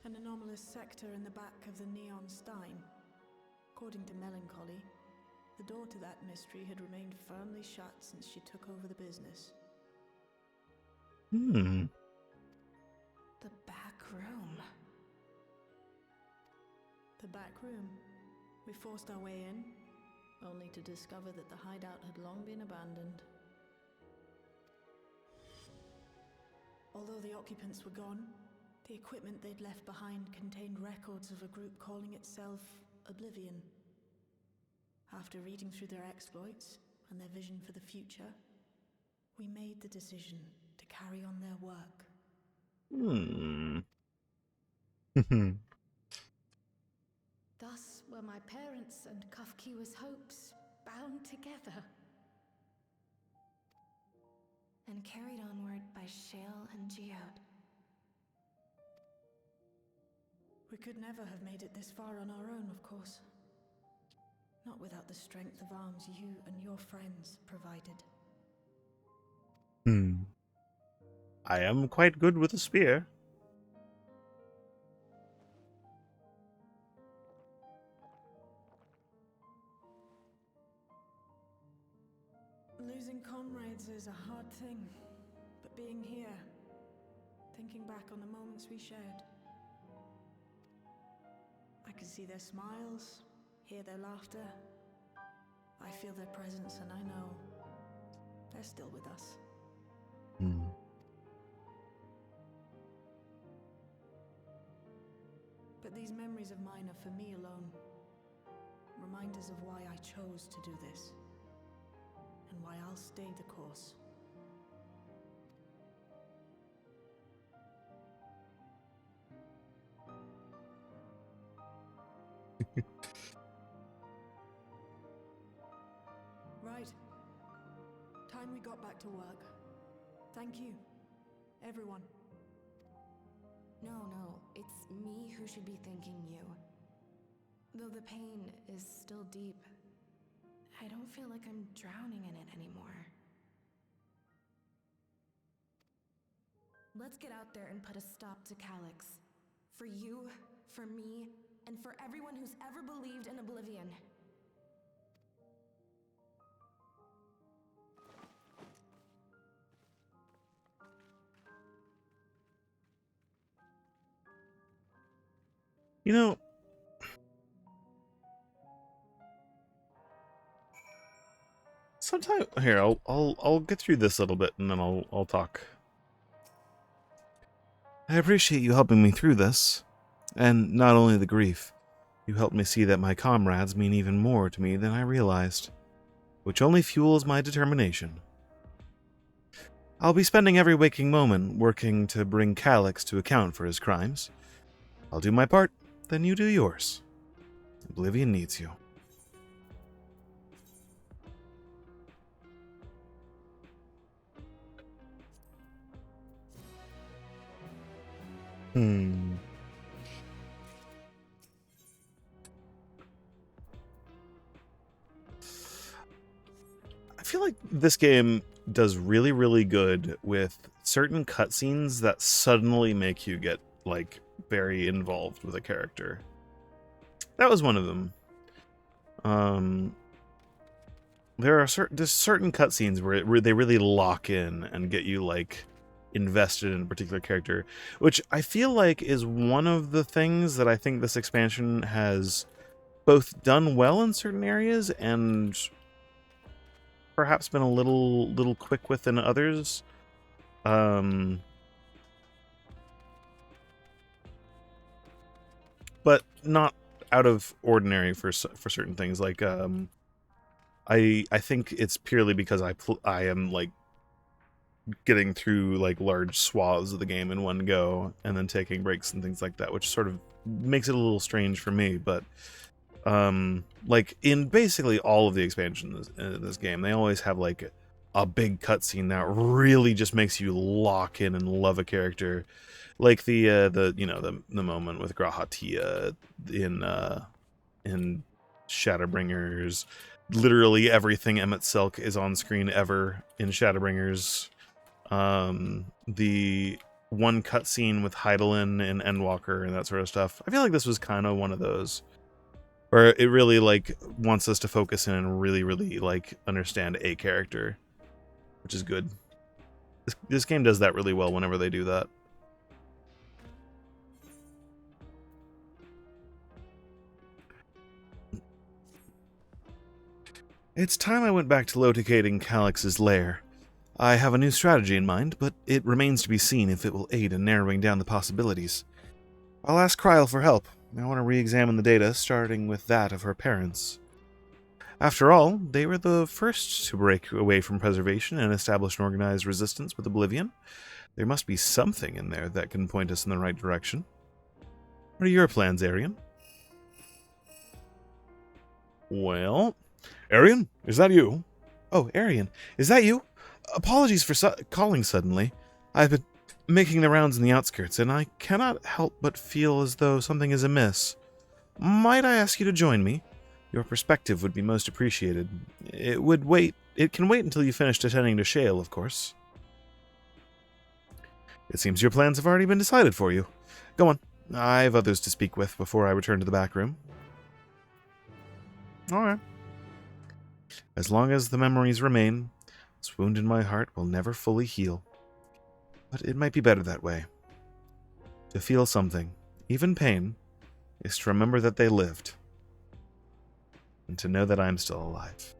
An anomalous sector in the back of the Neon Stein. According to Melancholy, the door to that mystery had remained firmly shut since she took over the business. The back room. The back room. We forced our way in, only to discover that the hideout had long been abandoned. Although the occupants were gone, the equipment they'd left behind contained records of a group calling itself Oblivion. After reading through their exploits and their vision for the future, we made the decision to carry on their work. Thus were my parents' and Kafkiwa's hopes bound together and carried onward by Shale and Geode. We could never have made it this far on our own, of course. Not without the strength of arms you and your friends provided. I am quite good with a spear. Losing comrades is a hard thing, but being here, thinking back on the moments we shared, I can see their smiles, hear their laughter. I feel their presence, and I know they're still with us. But these memories of mine are for me alone. Reminders of why I chose to do this, and why I'll stay the course. Right. Time we got back to work. Thank you, everyone. No, it's me who should be thanking you. Though the pain is still deep, I don't feel like I'm drowning in it anymore. Let's get out there and put a stop to Calyx. For you, for me, and for everyone who's ever believed in Oblivion. You know, sometime here I'll get through this a little bit and then I'll talk. I appreciate you helping me through this. And not only the grief, you helped me see that my comrades mean even more to me than I realized, which only fuels my determination. I'll be spending every waking moment working to bring Calyx to account for his crimes. I'll do my part, then you do yours. Oblivion needs you. I feel like this game does really, really good with certain cutscenes that suddenly make you get, like, very involved with a character. That was one of them. There are certain cutscenes where they really lock in and get you, like, invested in a particular character, which I feel like is one of the things that I think this expansion has both done well in certain areas and perhaps been a little quick with in others. But not out of ordinary for certain things. Like I think it's purely because I am like getting through like large swaths of the game in one go and then taking breaks and things like that, which sort of makes it a little strange for me. But like in basically all of the expansions in this game, they always have like a big cutscene that really just makes you lock in and love a character, like the you know the moment with Grahatia in Shadowbringers. Literally everything Emmett Silk is on screen ever in Shadowbringers. The one cutscene with Heidelin and Endwalker and that sort of stuff. I feel like this was kind of one of those where it really like wants us to focus in and really like understand a character, which is good. This game does that really well whenever they do that. It's time I went back to locating Calyx's lair. I have a new strategy in mind, but it remains to be seen if it will aid in narrowing down the possibilities. I'll ask Kryl for help. I want to re-examine the data, starting with that of her parents. After all, they were the first to break away from preservation and establish an organized resistance with Oblivion. There must be something in there that can point us in the right direction. What are your plans, Arian? Well, Arian, is that you? Oh, Arian, is that you? Apologies for calling suddenly. I've been making the rounds in the outskirts, and I cannot help but feel as though something is amiss. Might I ask you to join me? Your perspective would be most appreciated. It can wait until you finish attending to Shale, of course. It seems your plans have already been decided for you. Go on. I have others to speak with before I return to the back room. Alright. As long as the memories remain, this wound in my heart will never fully heal. But it might be better that way. To feel something, even pain, is to remember that they lived. And to know that I'm still alive.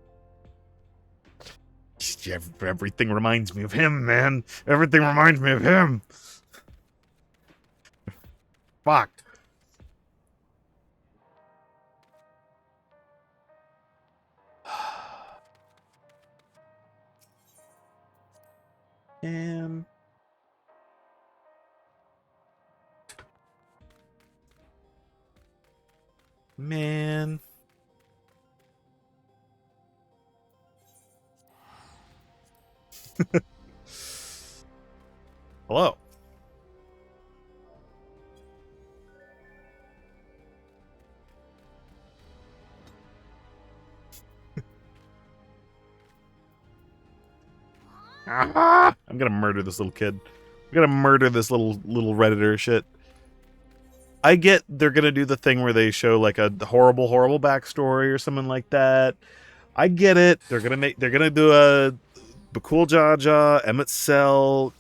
Everything reminds me of him, man. Everything reminds me of him. Fuck. And Man. hello. I'm gonna murder this little kid. We gotta murder this little Redditor shit. I get they're gonna do the thing where they show like a horrible backstory or something like that. I get it. They're gonna do a Bakul Jaja, Emmett Selk,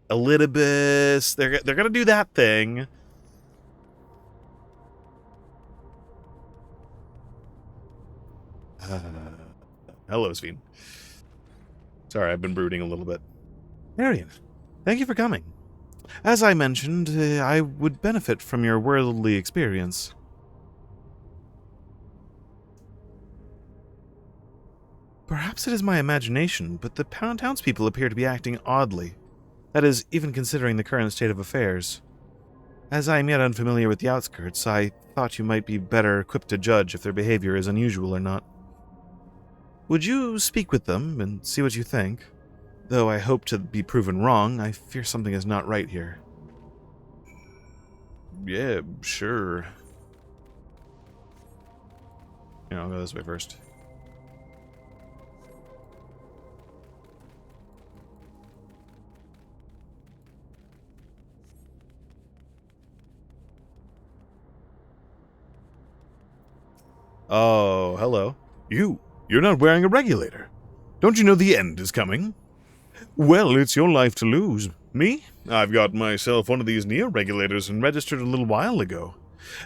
Elidibus. They're gonna do that thing. Hello, Sveen. Sorry, I've been brooding a little bit. Arian, thank you for coming. As I mentioned, I would benefit from your worldly experience. Perhaps it is my imagination, but the townspeople appear to be acting oddly. That is, even considering the current state of affairs. As I am yet unfamiliar with the outskirts, I thought you might be better equipped to judge if their behavior is unusual or not. Would you speak with them and see what you think? Though I hope to be proven wrong, I fear something is not right here. Yeah, sure. Yeah, I'll go this way first. Oh, hello. You're not wearing a regulator. Don't you know the end is coming? Well, it's your life to lose. Me? I've got myself one of these neo-regulators and registered a little while ago.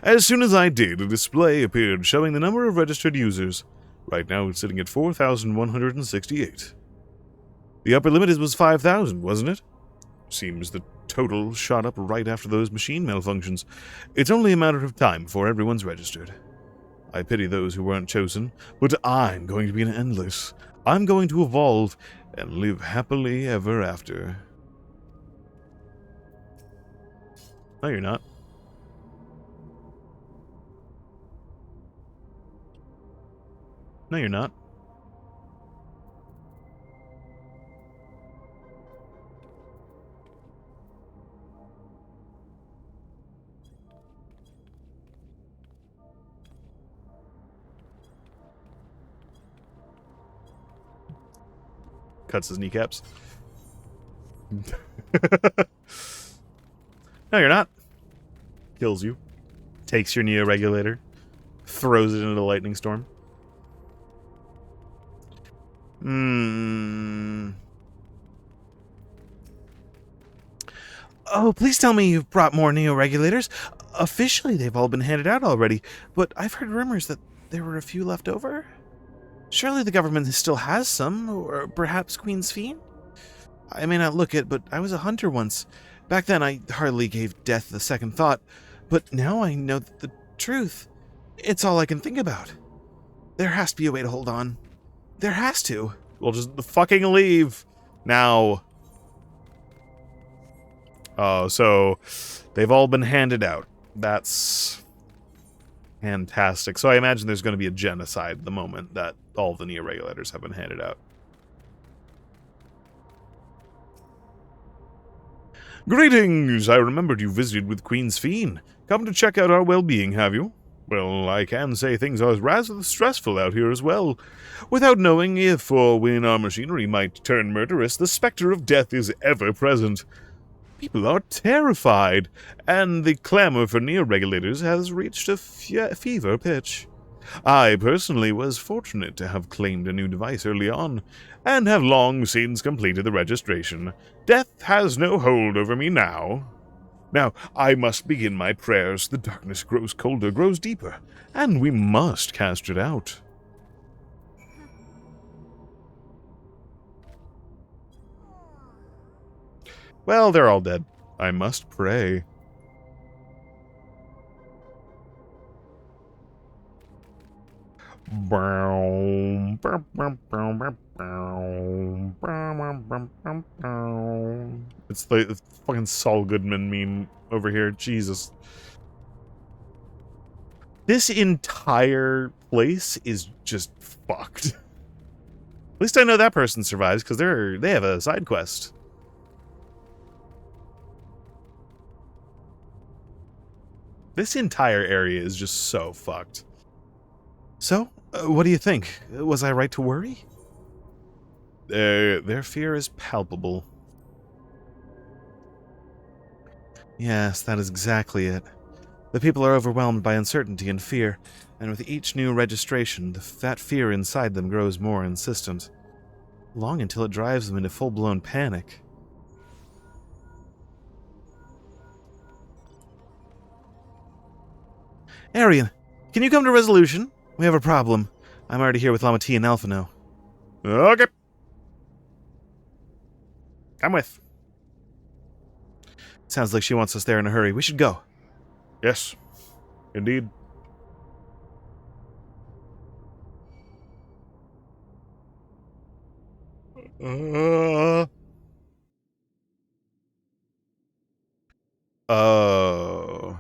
As soon as I did, a display appeared showing the number of registered users. Right now it's sitting at 4,168. The upper limit was 5,000, wasn't it? Seems the total shot up right after those machine malfunctions. It's only a matter of time before everyone's registered. I pity those who weren't chosen, but I'm going to be an endless. I'm going to evolve and live happily ever after. No, you're not. No, you're not. Cuts his kneecaps. No, you're not. Kills you. Takes your Neo Regulator. Throws it into the lightning storm. Oh, please tell me you've brought more neo-regulators. Officially, they've all been handed out already, but I've heard rumors that there were a few left over. Surely the government still has some, or perhaps Queen's Fiend? I may not look it, but I was a hunter once. Back then, I hardly gave death the second thought, but now I know the truth. It's all I can think about. There has to be a way to hold on. There has to. We'll just fucking leave now. Oh, so they've all been handed out. That's fantastic. So I imagine there's going to be a genocide the moment that all the Neo Regulators have been handed out. Greetings! I remembered you visited with Queen's Fiend. Come to check out our well-being, have you? Well, I can say things are rather stressful out here as well. Without knowing if or when our machinery might turn murderous, the specter of death is ever present. People are terrified, and the clamor for neo-regulators has reached a fever pitch. I personally was fortunate to have claimed a new device early on, and have long since completed the registration. Death has no hold over me now. Now, I must begin my prayers. The darkness grows colder, grows deeper, and we must cast it out. Well, they're all dead. I must pray. It's the fucking Saul Goodman meme over here. Jesus. This entire place is just fucked. At least I know that person survives because they have a side quest. This entire area is just so fucked. So, what do you think? Was I right to worry? Their fear is palpable. Yes, that is exactly it. The people are overwhelmed by uncertainty and fear, and with each new registration, that fear inside them grows more insistent, long until it drives them into full-blown panic. Arian, can you come to resolution? We have a problem. I'm already here with Lama T and Alpha now. Okay. I'm with. Sounds like she wants us there in a hurry. We should go. Yes. Indeed. Oh.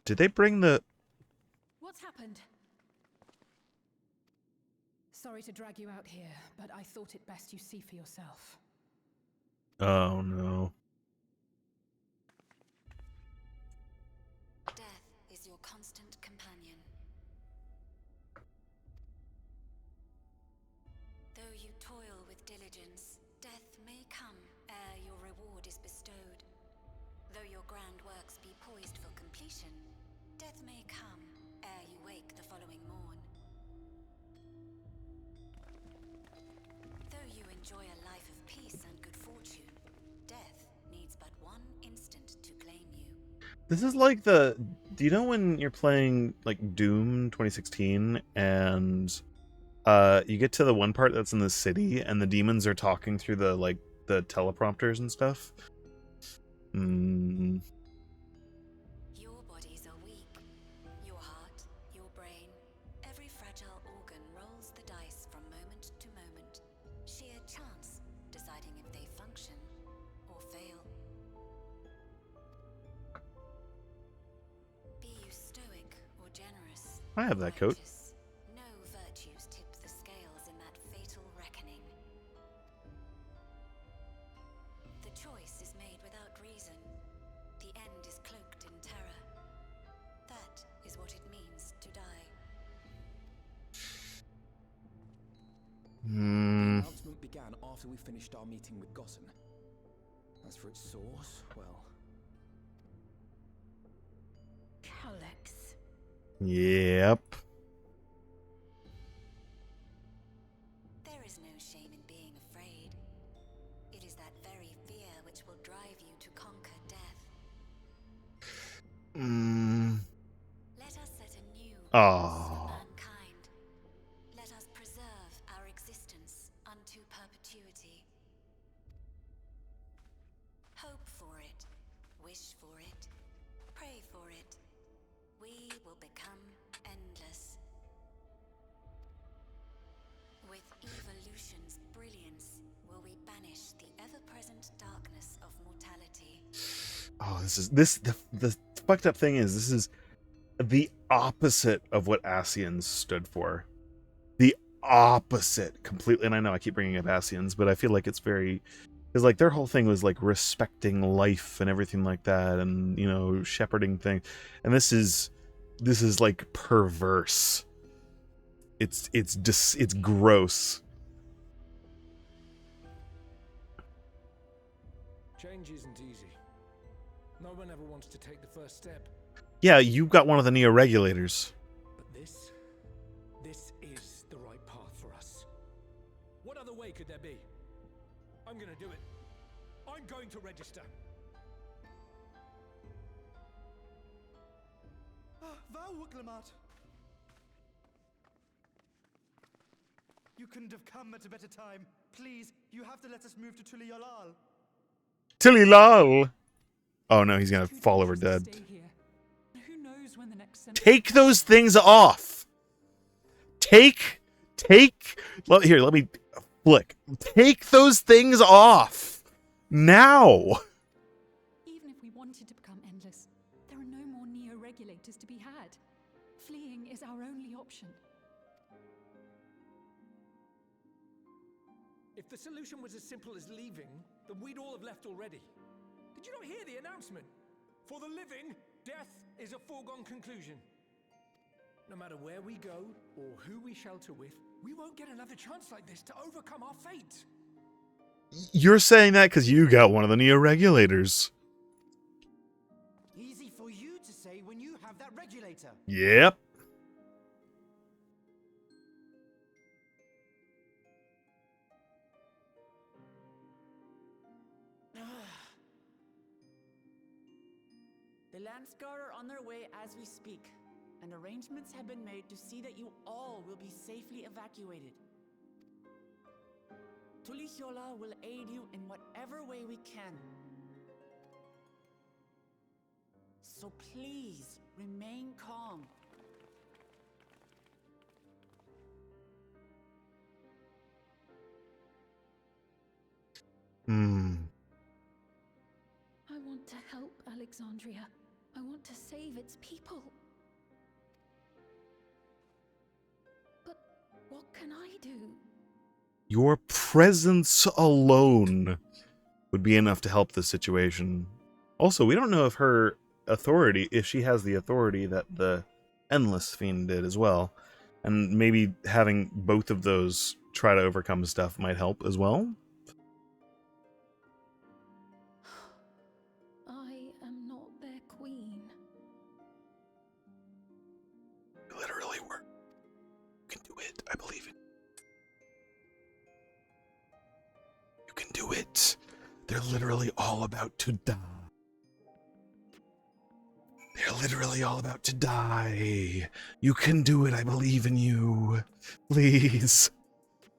Did they bring the... What's happened? Sorry to drag you out here, but I thought it best you see for yourself. Oh, no. Death is your constant companion. Though you toil with diligence, death may come ere your reward is bestowed. Though your grand works be poised for completion, death may come ere you wake the following morn. Though you enjoy a life of peace and good fortune, death needs but one instant to claim you. This is like the... Do you know when you're playing, like, Doom 2016, and you get to the one part that's in the city, and the demons are talking through the, like, the teleprompters and stuff? Your bodies are weak. Your heart, your brain, every fragile organ rolls the dice from moment to moment. Sheer chance deciding if they function or fail. Be you stoic or generous. I have that coat. righteous, no virtues tip the scales in that fatal reckoning. The choice is made without reason. The end is cloaked in terror. That is what it means to die. The announcement began after we finished our meeting with Gossen. As for its source, well... Calyx. Yep. There is no shame in being afraid. It is that very fear which will drive you to conquer death. Let us set a new course for mankind. Let us preserve our existence unto perpetuity. Hope for it, wish for it, pray for it. We will become endless. With evolution's brilliance, will we banish the ever-present darkness of mortality. Oh, the fucked up thing is, this is the opposite of what Ascians stood for. The opposite, completely. And I know I keep bringing up Ascians, but I feel like it's very... Because, like, their whole thing was, like, respecting life and everything like that, and, you know, shepherding things. And this is like, perverse. It's gross. Change isn't easy. No one ever wants to take the first step. Yeah, you got one of the Neo-regulators. But this is the right path for us. What other way could there be? I'm gonna do it. I'm going to register. You couldn't have come at a better time. Please, you have to let us move to Tuliyalal. Tilly lol. Oh no, he's gonna fall over dead. Stay here. Who knows when the next Take those things off! Here, let me flick. Take those things off! Now! Even if we wanted to become endless, there are no more neo-regulators to be had. Fleeing is our only option. If the solution was as simple as leaving, then we'd all have left already. Did you not hear the announcement? For the living, death is a foregone conclusion. No matter where we go, or who we shelter with, we won't get another chance like this to overcome our fate. You're saying that because you got one of the neo-regulators. Easy for you to say when you have that regulator. Yep. The Landsguard are on their way as we speak, and arrangements have been made to see that you all will be safely evacuated. Tulichola will aid you in whatever way we can. So please, remain calm. I want to help Alexandria. I want to save its people. But what can I do? Your presence alone would be enough to help the situation. Also, we don't know if her authority, if she has the authority that the Endless Fiend did as well. And maybe having both of those try to overcome stuff might help as well. I am not their queen. You literally were. You can do it. I believe it. You can do it. They're literally all about to die. They're literally all about to die. You can do it. I believe in you. Please.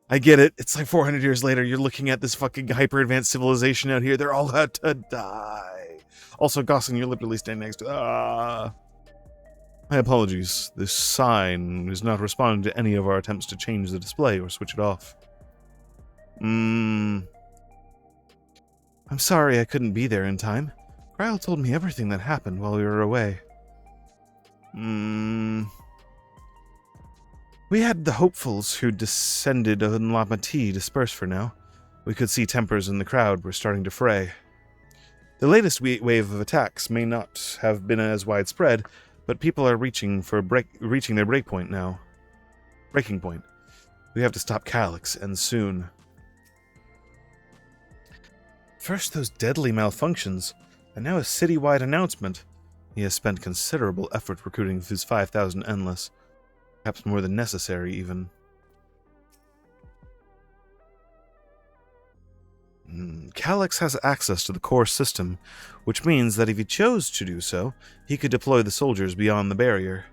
I get it. It's like 400 years later. You're looking at this fucking hyper-advanced civilization out here. They're all about to die. Also, Gosling, you're literally standing next to... My apologies. This sign is not responding to any of our attempts to change the display or switch it off. I'm sorry I couldn't be there in time. Kyle told me everything that happened while we were away. We had the hopefuls who descended on Lamati dispersed for now. We could see tempers in the crowd were starting to fray. The latest wave of attacks may not have been as widespread, but people are reaching their breaking point. We have to stop Calyx, and soon. First those deadly malfunctions, and now a citywide announcement. He has spent considerable effort recruiting his 5,000 Endless. Perhaps more than necessary, even. Calyx has access to the core system, which means that if he chose to do so, he could deploy the soldiers beyond the barrier.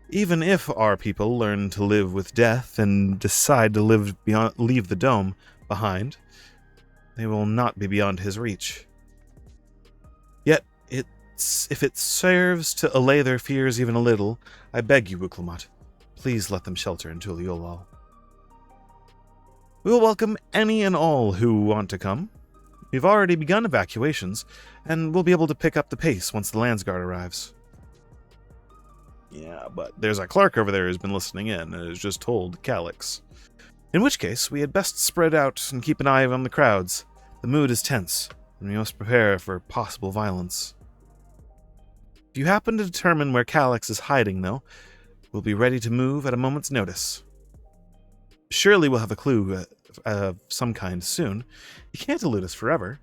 Even if our people learn to live with death and decide to leave the dome behind, they will not be beyond his reach. Yet, if it serves to allay their fears even a little, I beg you, Wuklamat, please let them shelter in Tuliolal. We will welcome any and all who want to come. We've already begun evacuations, and we'll be able to pick up the pace once the Landsguard arrives. Yeah, but there's a clerk over there who's been listening in and has just told Calyx. In which case, we had best spread out and keep an eye on the crowds. The mood is tense, and we must prepare for possible violence. If you happen to determine where Calyx is hiding, though, we'll be ready to move at a moment's notice. Surely we'll have a clue of some kind soon. He can't elude us forever.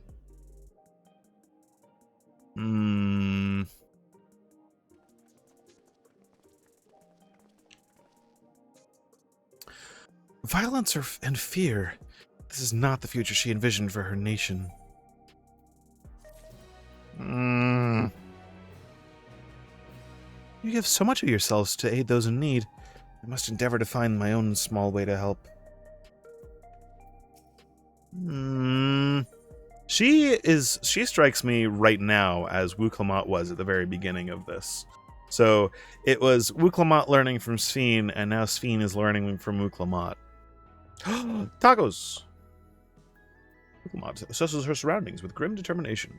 Violence and fear. This is not the future she envisioned for her nation. You give so much of yourselves to aid those in need. I must endeavor to find my own small way to help. She strikes me right now as Wuklamat was at the very beginning of this. So it was Wuklamat learning from Sphene, and now Sphene is learning from Wuklamat. Tacos! Wuklamat assesses her surroundings with grim determination.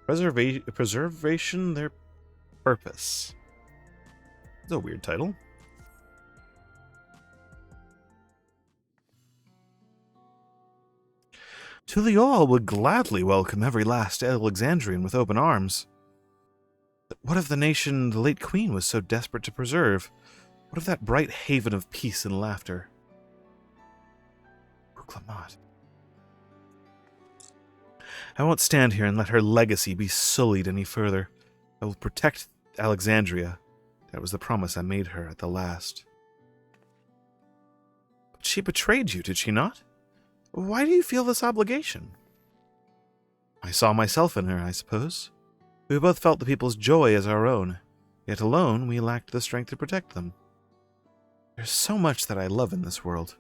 Preservation their purpose. That's a weird title. Tuliol would gladly welcome every last Alexandrian with open arms. But what of the nation the late queen was so desperate to preserve? What of that bright haven of peace and laughter? Proclamat. I won't stand here and let her legacy be sullied any further. I will protect Alexandria. That was the promise I made her at the last. But she betrayed you, did she not? Why do you feel this obligation? I saw myself in her, I suppose. We both felt the people's joy as our own, yet alone we lacked the strength to protect them. There's so much that I love in this world,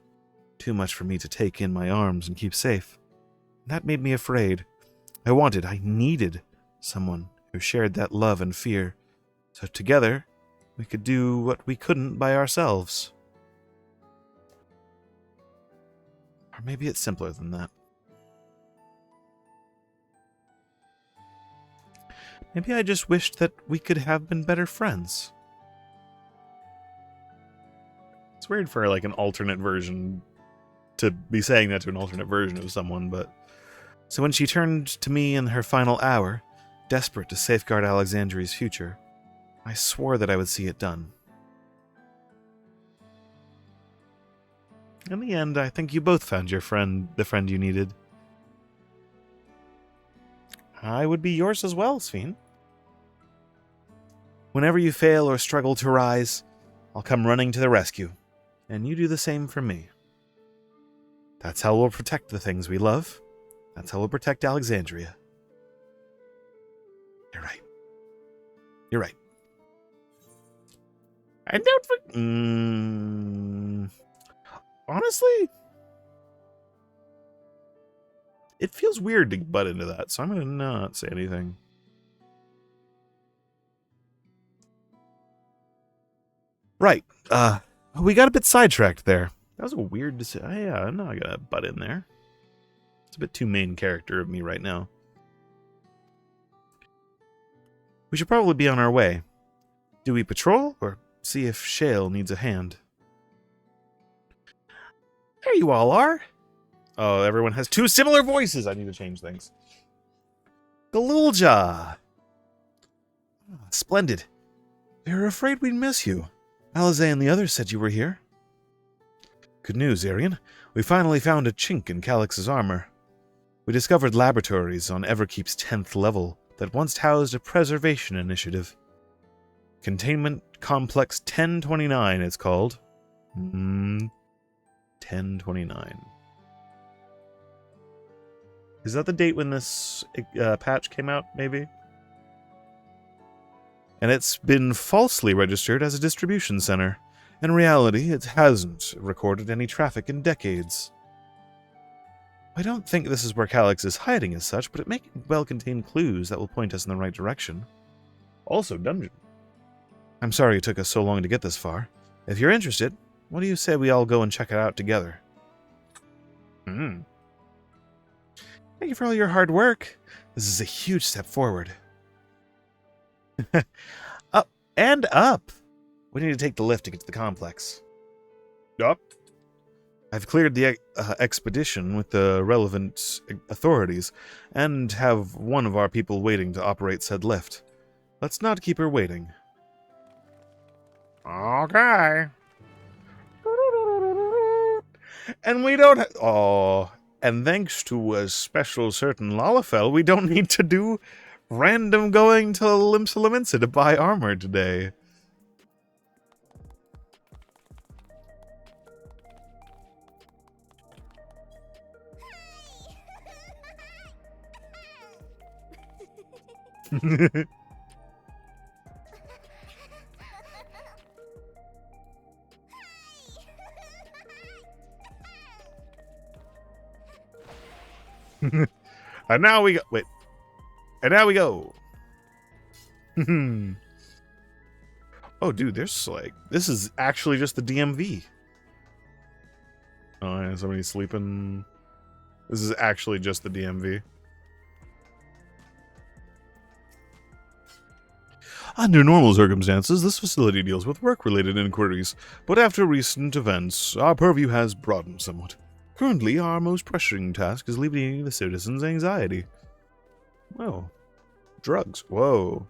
too much for me to take in my arms and keep safe. That made me afraid. I needed someone who shared that love and fear, so together we could do what we couldn't by ourselves. Or maybe it's simpler than that. Maybe I just wished that we could have been better friends. It's weird for like an alternate version to be saying that to an alternate version of someone, but... So when she turned to me in her final hour, desperate to safeguard Alexandria's future, I swore that I would see it done. In the end, I think you both found your friend, the friend you needed. I would be yours as well, Sphene. Whenever you fail or struggle to rise, I'll come running to the rescue, and you do the same for me. That's how we'll protect the things we love. That's how we'll protect Alexandria. You're right. You're right. I don't... Honestly, it feels weird to butt into that, so I'm going to not say anything. Right. We got a bit sidetracked there. That was a weird decision. Yeah, I'm not going to butt in there. It's a bit too main character of me right now. We should probably be on our way. Do we patrol, or see if Shale needs a hand? There you all are. Oh, everyone has two similar voices. I need to change things. Galulja! Splendid. We were afraid we'd miss you. Alize and the others said you were here. Good news, Arian. We finally found a chink in Calix's armor. We discovered laboratories on Everkeep's 10th level that once housed a preservation initiative. Containment Complex 1029, it's called. 1029. Is that the date when this patch came out, maybe? And it's been falsely registered as a distribution center. In reality, it hasn't recorded any traffic in decades. I don't think this is where Calix is hiding as such, but it may well contain clues that will point us in the right direction. Also, dungeon. I'm sorry it took us so long to get this far. If you're interested, what do you say we all go and check it out together? Thank you for all your hard work. This is a huge step forward. Up and up! We need to take the lift to get to the complex. Up. I've cleared the expedition with the relevant authorities, and have one of our people waiting to operate said lift. Let's not keep her waiting. Okay. And we don't... and thanks to a special certain Lalafell, we don't need to do random going to Limsa to buy armor today. And now we go. Wait. And now we go. Oh, dude, there's like... This is actually just the DMV. Oh, yeah, somebody's sleeping. This is actually just the DMV. Under normal circumstances, this facility deals with work-related inquiries, but after recent events, our purview has broadened somewhat. Currently, our most pressing task is alleviating the citizens' anxiety. Whoa. Drugs. Whoa.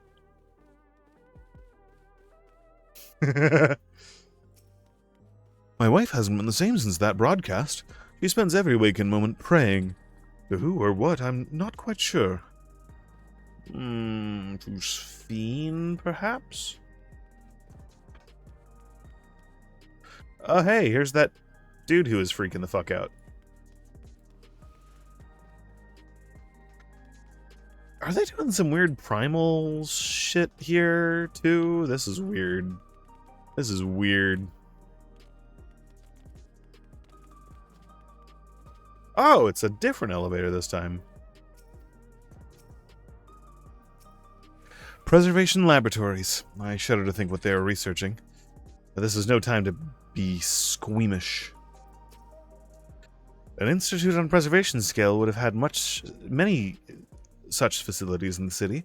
My wife hasn't been the same since that broadcast. He spends every waking moment praying. To who or what, I'm not quite sure. To Sphene, perhaps? Oh, hey, here's that dude who was freaking the fuck out. Are they doing some weird primal shit here, too? This is weird. This is weird. Oh, it's a different elevator this time. Preservation Laboratories. I shudder to think what they are researching. But this is no time to be squeamish. An institute on preservation scale would have had many such facilities in the city,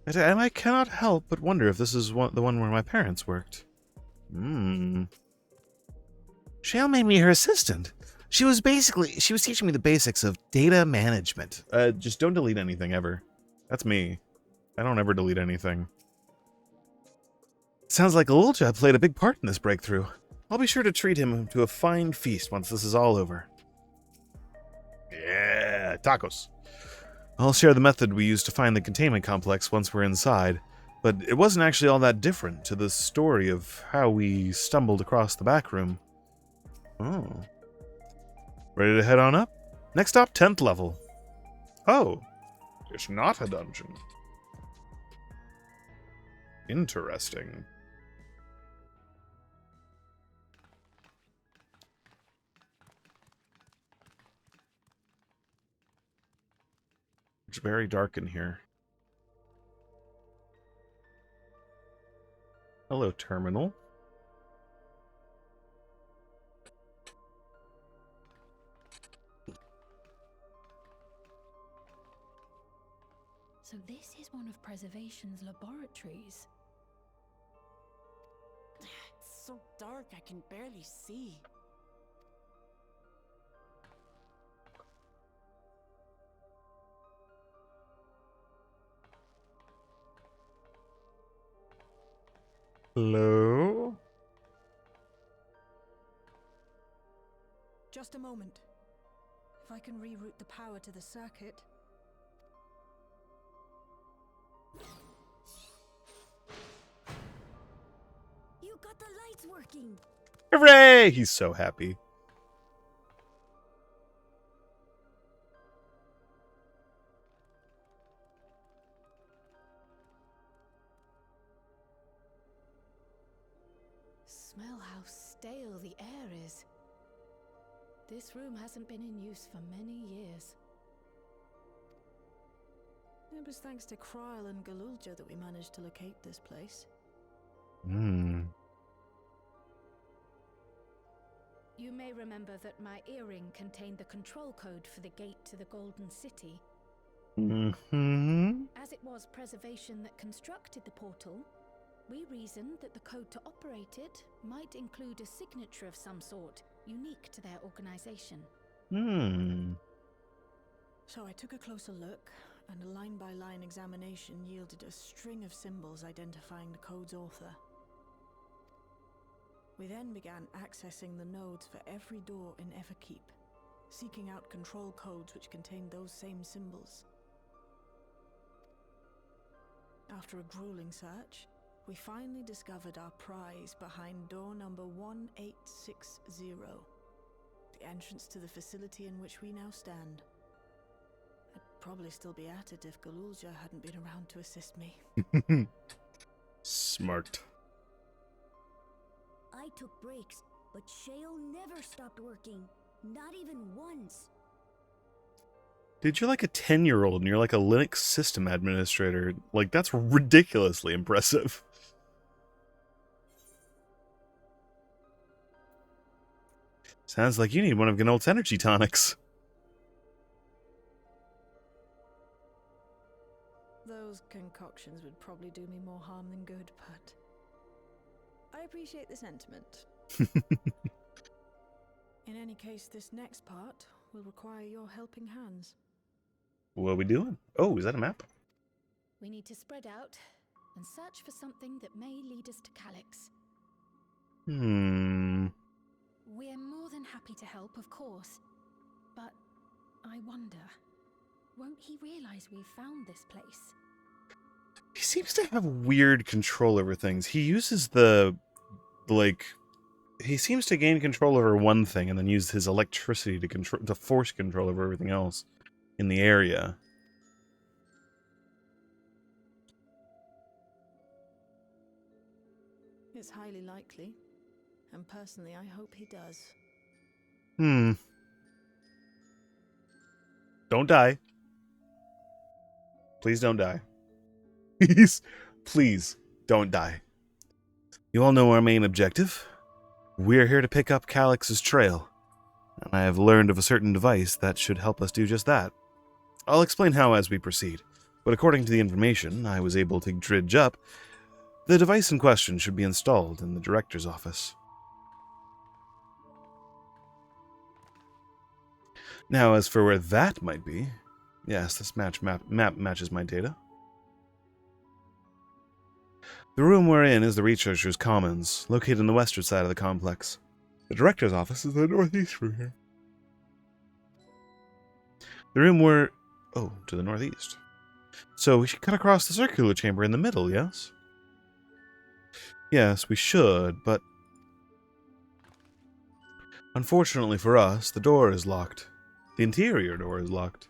and I cannot help but wonder if this is the one where my parents worked. Shale made me her assistant. She was teaching me the basics of data management. Just don't delete anything ever. That's me. I don't ever delete anything. Sounds like Ulja played a big part in this breakthrough. I'll be sure to treat him to a fine feast once this is all over. Yeah, tacos. I'll share the method we used to find the containment complex once we're inside, but it wasn't actually all that different to the story of how we stumbled across the back room. Oh. Ready to head on up? Next stop, 10th level. Oh. It's not a dungeon. Interesting. It's very dark in here. Hello, terminal. So this is one of Preservation's laboratories. It's so dark I can barely see. Hello? Just a moment. If I can reroute the power to the circuit. You got the lights working! Hooray! He's so happy. Smell how stale the air is. This room hasn't been in use for many years. It was thanks to Kryl and Galulja that we managed to locate this place. You may remember that my earring contained the control code for the gate to the Golden City. As it was Preservation that constructed the portal, we reasoned that the code to operate it might include a signature of some sort, unique to their organization. So I took a closer look, and a line-by-line examination yielded a string of symbols identifying the code's author. We then began accessing the nodes for every door in Everkeep, seeking out control codes which contained those same symbols. After a grueling search, we finally discovered our prize behind door number 1860, the entrance to the facility in which we now stand. I'd probably still be at it if Galulja hadn't been around to assist me. Smart. I took breaks, but Shale never stopped working. Not even once. Dude, you're like a 10-year-old and you're like a Linux system administrator. Like, that's ridiculously impressive. Sounds like you need one of Gnault's energy tonics. Those concoctions would probably do me more harm than good, but I appreciate the sentiment. In any case, this next part will require your helping hands. What are we doing? Oh, is that a map? We need to spread out and search for something that may lead us to Calyx. Hmm. We're more than happy to help, of course. But I wonder, won't he realize we've found this place? He seems to have weird control over things. He uses he seems to gain control over one thing and then use his electricity to force control over everything else in the area. It's highly likely. And personally, I hope he does. Don't die. Please don't die. Please don't die. You all know our main objective. We're here to pick up Calix's trail, and I have learned of a certain device that should help us do just that. I'll explain how as we proceed, but according to the information I was able to dredge up, the device in question should be installed in the director's office. Now, as for where that might be, yes, this map matches my data. The room we're in is the Researchers' Commons, located on the western side of the complex. The director's office is in the northeast from here. The room we're... oh, to the northeast. So we should cut across the circular chamber in the middle, yes? Yes, we should, but... unfortunately for us, the door is locked. The interior door is locked.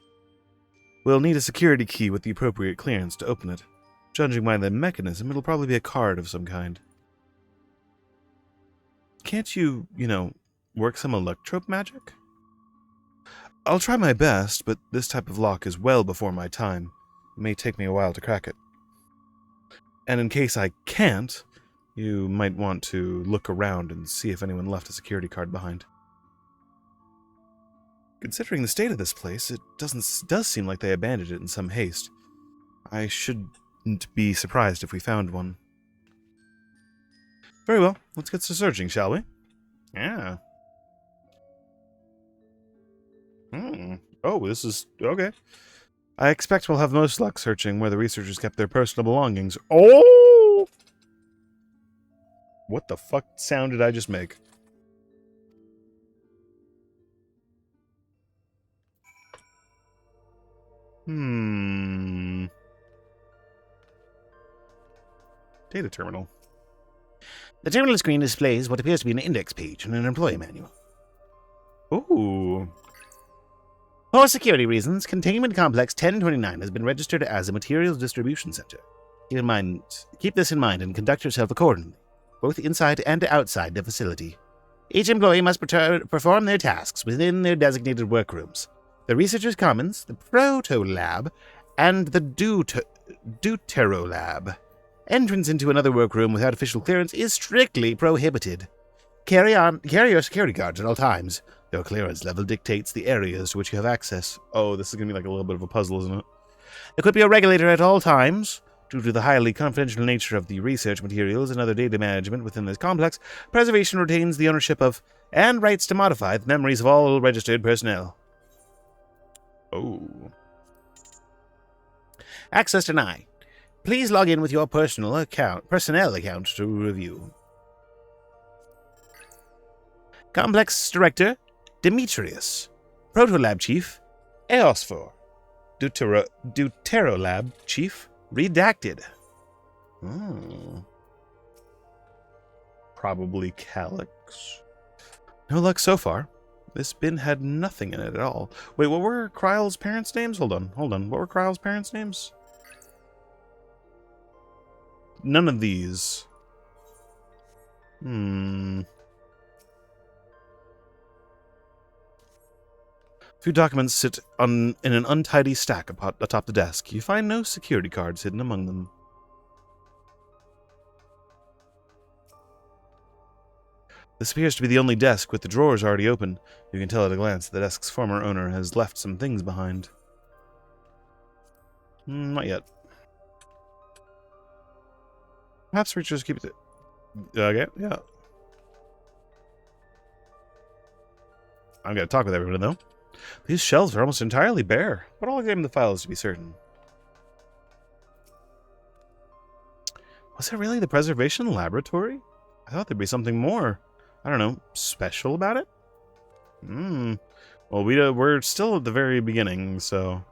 We'll need a security key with the appropriate clearance to open it. Judging by the mechanism, it'll probably be a card of some kind. Can't you, work some electrope magic? I'll try my best, but this type of lock is well before my time. It may take me a while to crack it. And in case I can't, you might want to look around and see if anyone left a security card behind. Considering the state of this place, it does seem like they abandoned it in some haste. I shouldn't be surprised if we found one. Very well, let's get to searching, shall we? Yeah. Oh, this is... okay. I expect we'll have most luck searching where the researchers kept their personal belongings. Oh! What the fuck sound did I just make? Data terminal. The terminal screen displays what appears to be an index page and an employee manual. Ooh. For security reasons, Containment Complex 1029 has been registered as a materials distribution center. Keep this in mind and conduct yourself accordingly, both inside and outside the facility. Each employee must perform their tasks within their designated workrooms. The Researchers' Commons, the Proto Lab, and the Deutero Lab. Entrance into another workroom without official clearance is strictly prohibited. Carry your security cards at all times. Your clearance level dictates the areas to which you have access. Oh, this is going to be like a little bit of a puzzle, isn't it? Equip your regulator at all times. Due to the highly confidential nature of the research materials and other data management within this complex, preservation retains the ownership of and rights to modify the memories of all registered personnel. Oh. Access denied. Please log in with your personnel account to review. Complex Director, Demetrius. Protolab Chief, Eosphor. Deutero Lab Chief, Redacted. Probably Calix. No luck so far. This bin had nothing in it at all. Wait, what were Kryle's parents' names? Hold on. What were Kryle's parents' names? None of these. A few documents sit in an untidy stack atop the desk. You find no security cards hidden among them. This appears to be the only desk with the drawers already open. You can tell at a glance the desk's former owner has left some things behind. Not yet. Perhaps we just keep it... Okay, yeah. I'm going to talk with everyone, though. These shelves are almost entirely bare, but I'll examine the files to be certain. Was it really the preservation laboratory? I thought there'd be something more, I don't know, special about it? Well, we're still at the very beginning, so...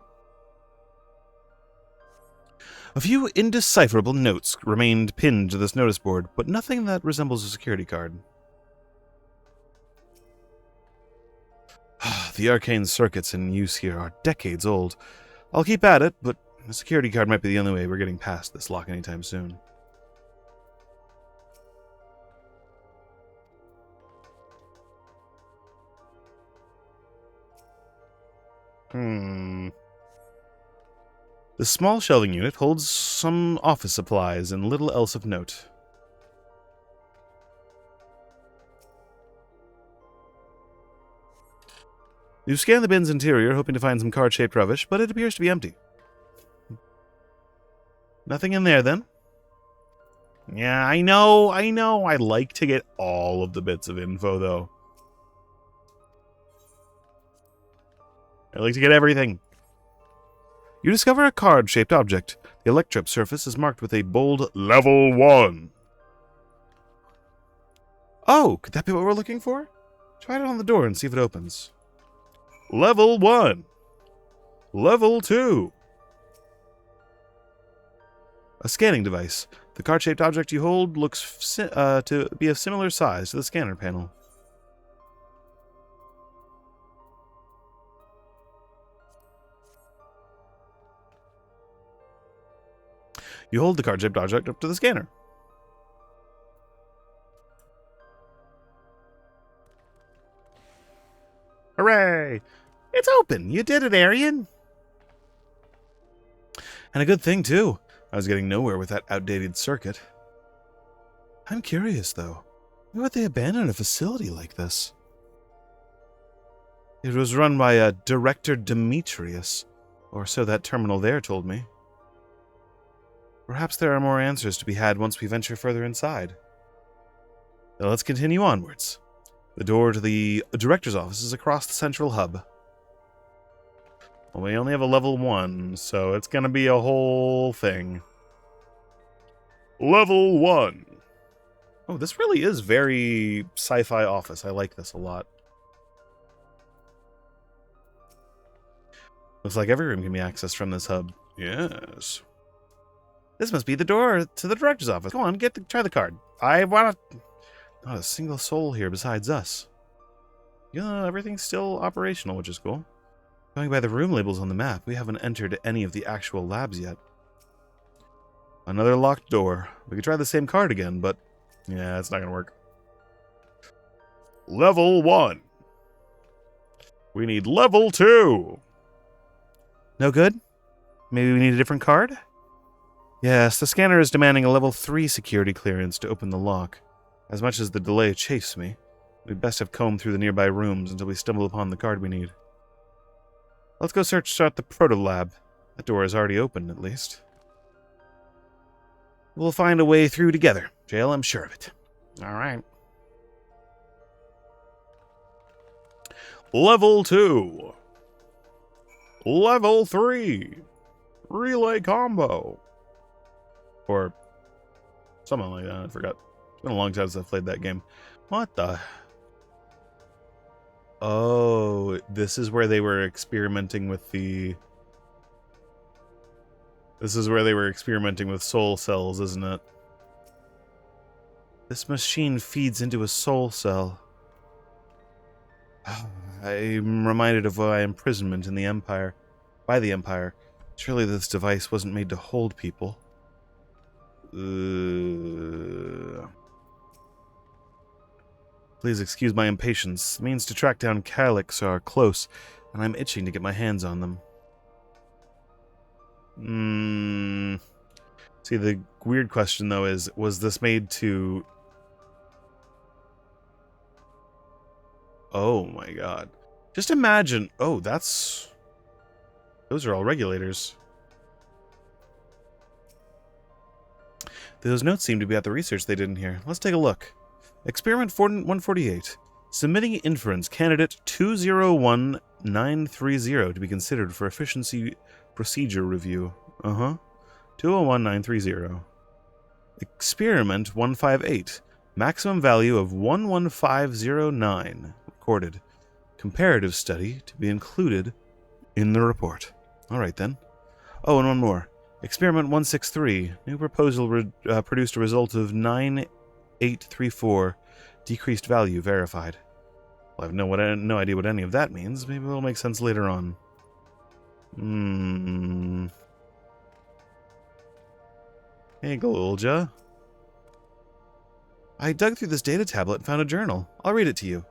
A few indecipherable notes remained pinned to this notice board, but nothing that resembles a security card. The arcane circuits in use here are decades old. I'll keep at it, but a security card might be the only way we're getting past this lock anytime soon. The small shelving unit holds some office supplies and little else of note. You scan the bin's interior, hoping to find some card-shaped rubbish, but it appears to be empty. Nothing in there, then? Yeah, I know. I like to get all of the bits of info, though. I like to get everything. You discover a card-shaped object. The electrode surface is marked with a bold Level 1. Oh, could that be what we're looking for? Try it on the door and see if it opens. Level 1. Level 2. A scanning device. The card-shaped object you hold looks to be of similar size to the scanner panel. You hold the card-shaped object up to the scanner. Hooray! It's open! You did it, Arian! And a good thing, too. I was getting nowhere with that outdated circuit. I'm curious, though. Why would they abandon a facility like this? It was run by a Director Demetrius, or so that terminal there told me. Perhaps there are more answers to be had once we venture further inside. Now let's continue onwards. The door to the director's office is across the central hub. Well, we only have a level 1, so it's going to be a whole thing. Level 1. Oh, this really is very sci-fi office. I like this a lot. Looks like every room can be accessed from this hub. Yes. This must be the door to the director's office. Go on, try the card. I want to... Not a single soul here besides us. Yeah, everything's still operational, which is cool. Going by the room labels on the map, we haven't entered any of the actual labs yet. Another locked door. We could try the same card again, but... yeah, it's not going to work. Level 1. We need level 2. No good? Maybe we need a different card? Yes, the scanner is demanding a level 3 security clearance to open the lock. As much as the delay chafes me, we'd best have combed through the nearby rooms until we stumble upon the card we need. Let's go start the proto-lab. That door is already open, at least. We'll find a way through together, Jail, I'm sure of it. Alright. Level 2. Level 3. Relay combo. Or something like that, I forgot. It's been a long time since I've played that game. What the... Oh, this is where they were experimenting with the... This is where they were experimenting with soul cells, isn't it? This machine feeds into a soul cell. I'm reminded of my imprisonment in the Empire. By the Empire. Surely this device wasn't made to hold people. Please excuse my impatience. The means to track down Calyx are close, and I'm itching to get my hands on them. See, the weird question, though, is, was this made to... Oh my god. Just imagine... Oh, that's... Those are all regulators. Those notes seem to be about the research they did in here. Let's take a look. Experiment 148. Submitting inference candidate 201930 to be considered for efficiency procedure review. 201930. Experiment 158. Maximum value of 11509. Recorded. comparative study to be included in the report. All right, then. Oh, and one more. Experiment 163. New proposal produced a result of 9834. Decreased value verified. Well, I have no idea what any of that means. Maybe it'll make sense later on. Hey, Golja. I dug through this data tablet and found a journal. I'll read it to you.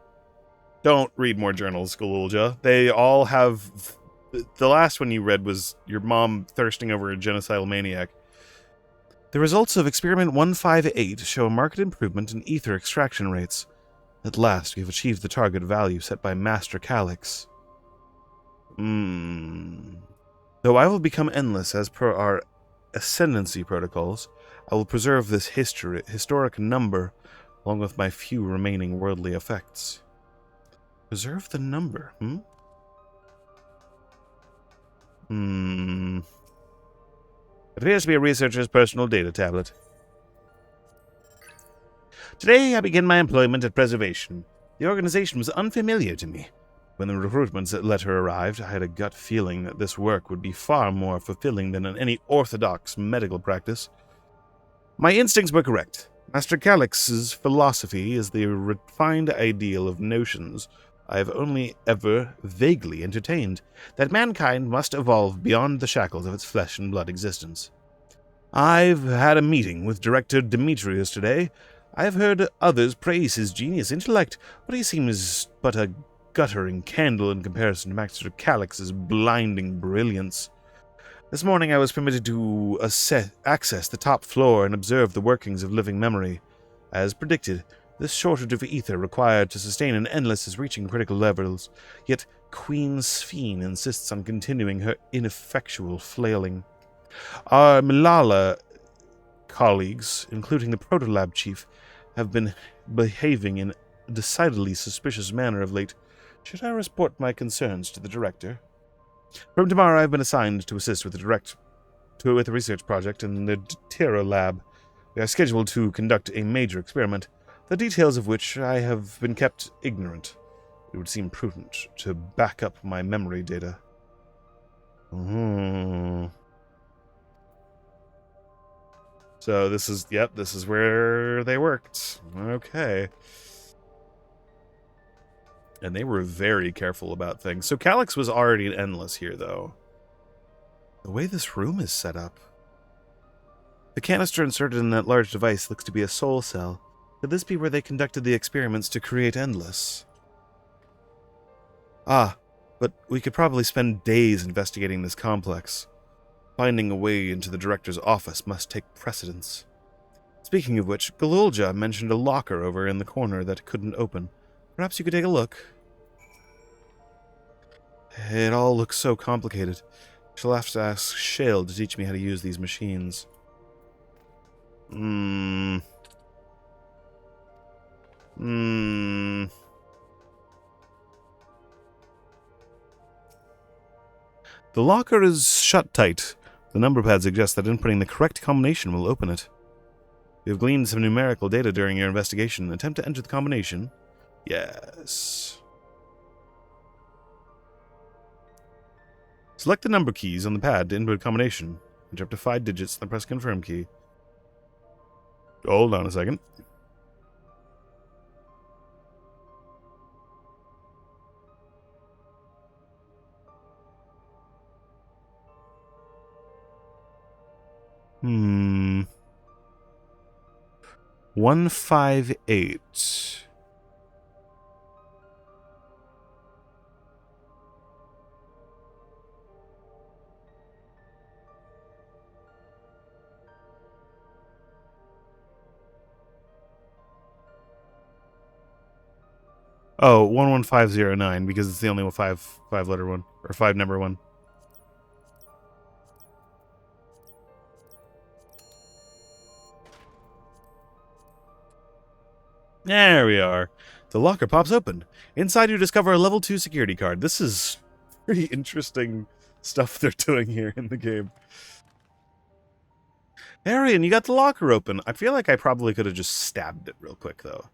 Don't read more journals, Golja. They all have... The last one you read was your mom thirsting over a genocidal maniac. The results of Experiment 158 show a marked improvement in ether extraction rates. At last, we have achieved the target value set by Master Calyx. Though I will become endless as per our ascendancy protocols, I will preserve this historic number along with my few remaining worldly effects. Preserve the number, It appears to be a researcher's personal data tablet. Today I begin my employment at Preservation. The organization was unfamiliar to me. When the recruitment letter arrived, I had a gut feeling that this work would be far more fulfilling than in any orthodox medical practice. My instincts were correct. Master Calyx's philosophy is the refined ideal of notions I have only ever vaguely entertained, that mankind must evolve beyond the shackles of its flesh and blood existence. I've had a meeting with Director Demetrius today. I have heard others praise his genius intellect, but he seems but a guttering candle in comparison to Master Calyx's blinding brilliance. This morning I was permitted to access the top floor and observe the workings of living memory. As predicted, this shortage of ether required to sustain an endless is reaching critical levels, yet Queen Sphene insists on continuing her ineffectual flailing. Our Milala colleagues, including the Protolab chief, have been behaving in a decidedly suspicious manner of late. Should I report my concerns to the director? From tomorrow I have been assigned to assist with the research project in the Tiro lab. We are scheduled to conduct a major experiment, the details of which I have been kept ignorant. It would seem prudent to back up my memory data. So this is where they worked. Okay. And they were very careful about things. So Calyx was already endless here, though. The way this room is set up. The canister inserted in that large device looks to be a soul cell. Could this be where they conducted the experiments to create Endless? But we could probably spend days investigating this complex. Finding a way into the director's office must take precedence. Speaking of which, Galulja mentioned a locker over in the corner that couldn't open. Perhaps you could take a look. It all looks so complicated. I shall have to ask Shale to teach me how to use these machines. The locker is shut tight. The number pad suggests that inputting the correct combination will open it. You have gleaned some numerical data during your investigation. Attempt to enter the combination. Yes. Select the number keys on the pad to input a combination. Enter up to 5 digits, then press confirm key. Hold on a second. Hmm. 158. Oh, 11509, because it's the only five-letter one, or 5-number one. There we are. The locker pops open. Inside you discover a level 2 security card. This is pretty interesting stuff they're doing here in the game. Arian, you got the locker open. I feel like I probably could have just stabbed it real quick, though.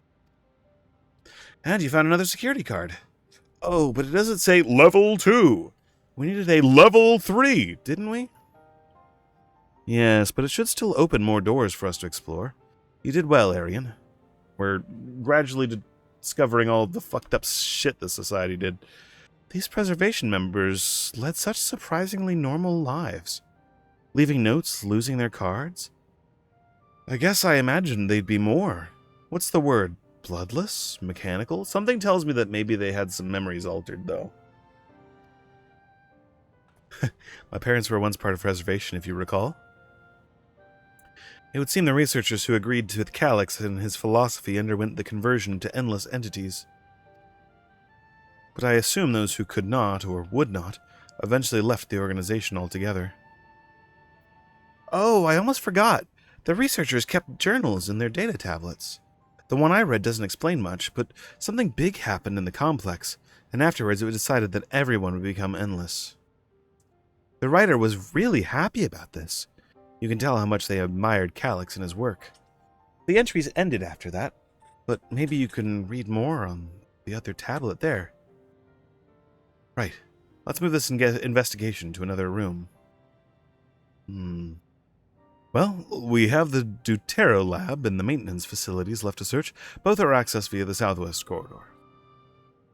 And you found another security card. Oh, but it doesn't say level 2. We needed a level 3, didn't we? Yes, but it should still open more doors for us to explore. You did well, Arian. We're gradually discovering all the fucked up shit the society did. These preservation members led such surprisingly normal lives. Leaving notes, losing their cards. I guess I imagined they'd be more. What's the word? Bloodless? Mechanical? Something tells me that maybe they had some memories altered, though. My parents were once part of preservation, if you recall. It would seem the researchers who agreed with Calyx and his philosophy underwent the conversion to endless entities. But I assume those who could not, or would not, eventually left the organization altogether. Oh, I almost forgot. The researchers kept journals in their data tablets. The one I read doesn't explain much, but something big happened in the complex, and afterwards it was decided that everyone would become endless. The writer was really happy about this. You can tell how much they admired Calyx and his work. The entries ended after that, but maybe you can read more on the other tablet there. Right. Let's move this investigation to another room. Well, we have the Dawntrail lab and the maintenance facilities left to search. Both are accessed via the southwest corridor.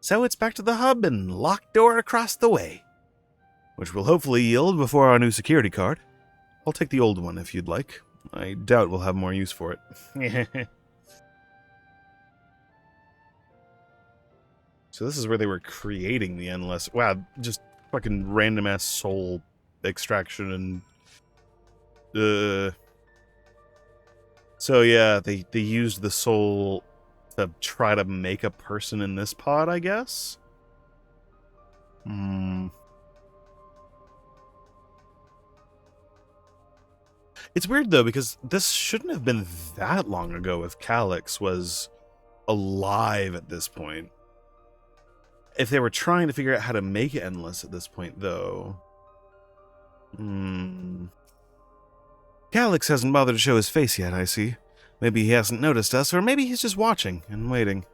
So it's back to the hub and locked door across the way. Which will hopefully yield before our new security card. I'll take the old one if you'd like. I doubt we'll have more use for it. So this is where they were creating the endless... Wow, just fucking random-ass soul extraction and... So yeah, they used the soul to try to make a person in this pod, I guess? It's weird, though, because this shouldn't have been that long ago if Calyx was alive at this point. If they were trying to figure out how to make it endless at this point, though... Calyx hasn't bothered to show his face yet, I see. Maybe he hasn't noticed us, or maybe he's just watching and waiting.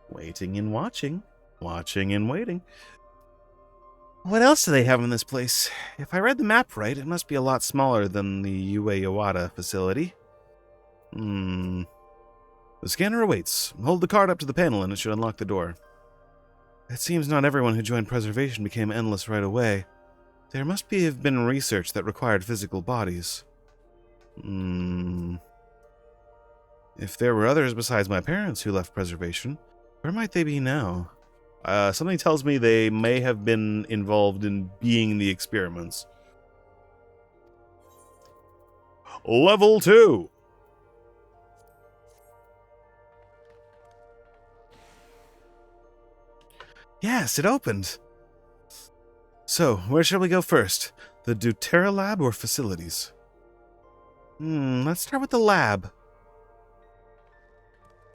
Waiting and watching. Watching and waiting. What else do they have in this place? If I read the map right, it must be a lot smaller than the Ue Yawata facility. The scanner awaits. Hold the card up to the panel and it should unlock the door. It seems not everyone who joined preservation became endless right away. There must have been research that required physical bodies. If there were others besides my parents who left preservation, where might they be now? Something tells me they may have been involved in being the experiments. Level 2! Yes, it opened. So, where shall we go first? The Dawntrail lab or facilities? Let's start with the lab.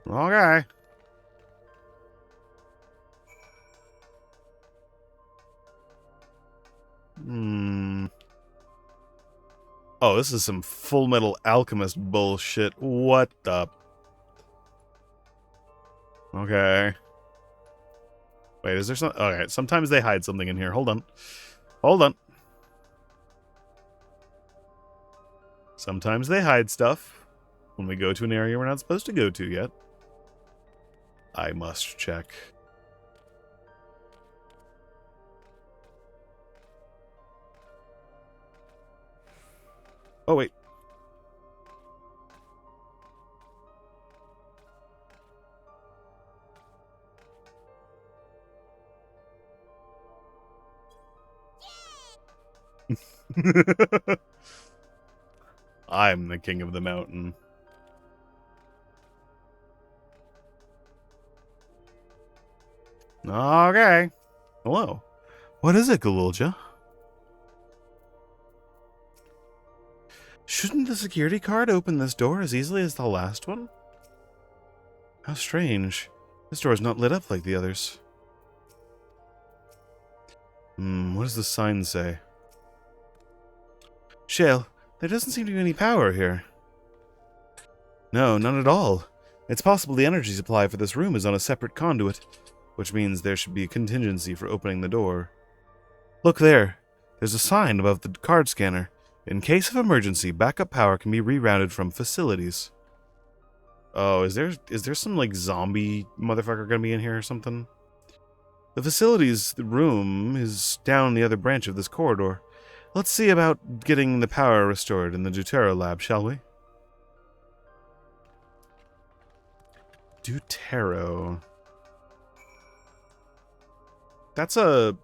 Okay. Oh, this is some Full Metal Alchemist bullshit. What the... Okay. Wait, is there some... Okay, sometimes they hide something in here. Hold on. Hold on. Sometimes they hide stuff when we go to an area we're not supposed to go to yet. I must check. Oh, wait. I'm the king of the mountain. Okay. Hello. What is it, Galulja? Shouldn't the security card open this door as easily as the last one? How strange. This door is not lit up like the others. What does the sign say? Shale, there doesn't seem to be any power here. No, none at all. It's possible the energy supply for this room is on a separate conduit, which means there should be a contingency for opening the door. Look there. There's a sign above the card scanner. In case of emergency, backup power can be rerouted from facilities. Oh, is there some, like, zombie motherfucker gonna be in here or something? The facilities room is down the other branch of this corridor. Let's see about getting the power restored in the Dawntrail lab, shall we? Dawntrail. That's a...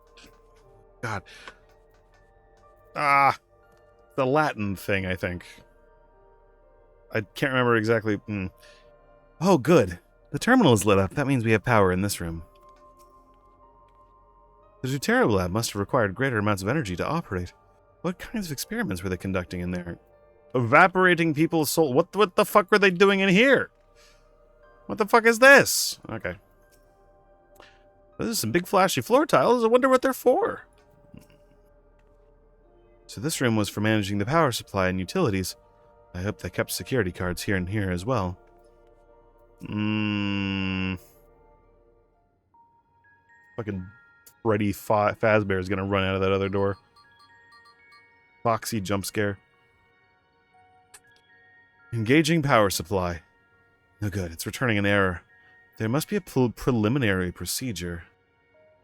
God. The Latin thing, I think. I can't remember exactly. Oh, good. The terminal is lit up. That means we have power in this room. The Dawntrail lab must have required greater amounts of energy to operate. What kinds of experiments were they conducting in there? Evaporating people's soul. What the fuck were they doing in here? What the fuck is this? Okay. This is some big flashy floor tiles. I wonder what they're for. So this room was for managing the power supply and utilities. I hope they kept security cards here and here as well. Fucking Freddy Fazbear is gonna run out of that other door. Foxy jump scare. Engaging power supply. No good, it's returning an error. There must be a preliminary procedure.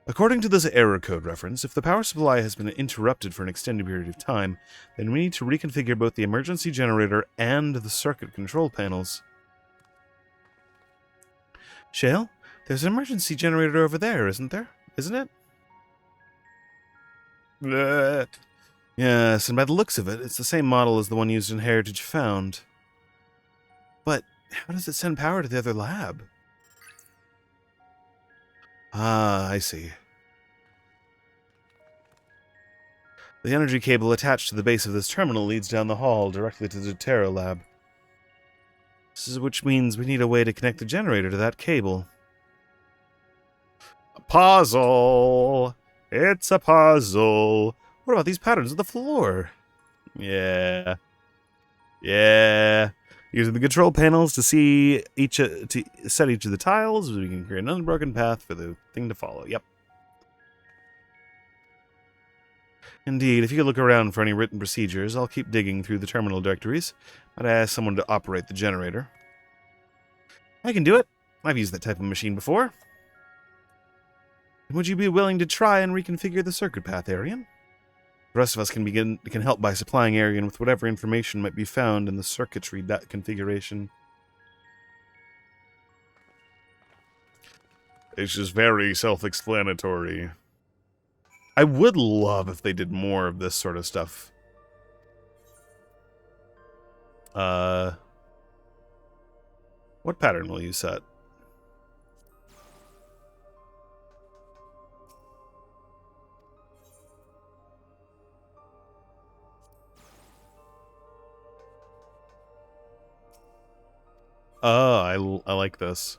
According to this error code reference, if the power supply has been interrupted for an extended period of time, then we need to reconfigure both the emergency generator and the circuit control panels. Shale, there's an emergency generator over there, isn't there? Isn't it? Bleh. Yes, and by the looks of it, it's the same model as the one used in Heritage Found. But how does it send power to the other lab? Ah, I see. The energy cable attached to the base of this terminal leads down the hall directly to the Dawntrail lab. Which means we need a way to connect the generator to that cable. A puzzle! It's a puzzle! What about these patterns on the floor? Yeah. Yeah. Using the control panels to set each of the tiles, we can create an unbroken path for the thing to follow. Yep. Indeed, if you could look around for any written procedures, I'll keep digging through the terminal directories. I'd ask someone to operate the generator. I can do it. I've used that type of machine before. Would you be willing to try and reconfigure the circuit path, Arian? The rest of us can help by supplying Arian with whatever information might be found in the circuitry configuration. It's just very self-explanatory. I would love if they did more of this sort of stuff. What pattern will you set? Oh, I like this.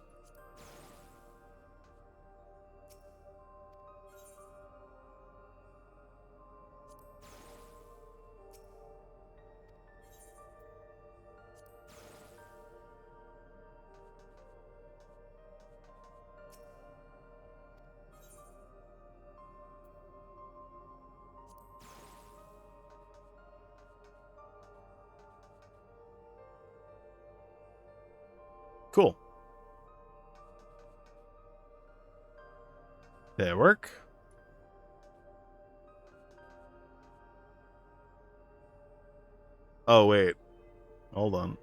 Cool. Did it work? Oh, wait. Hold on.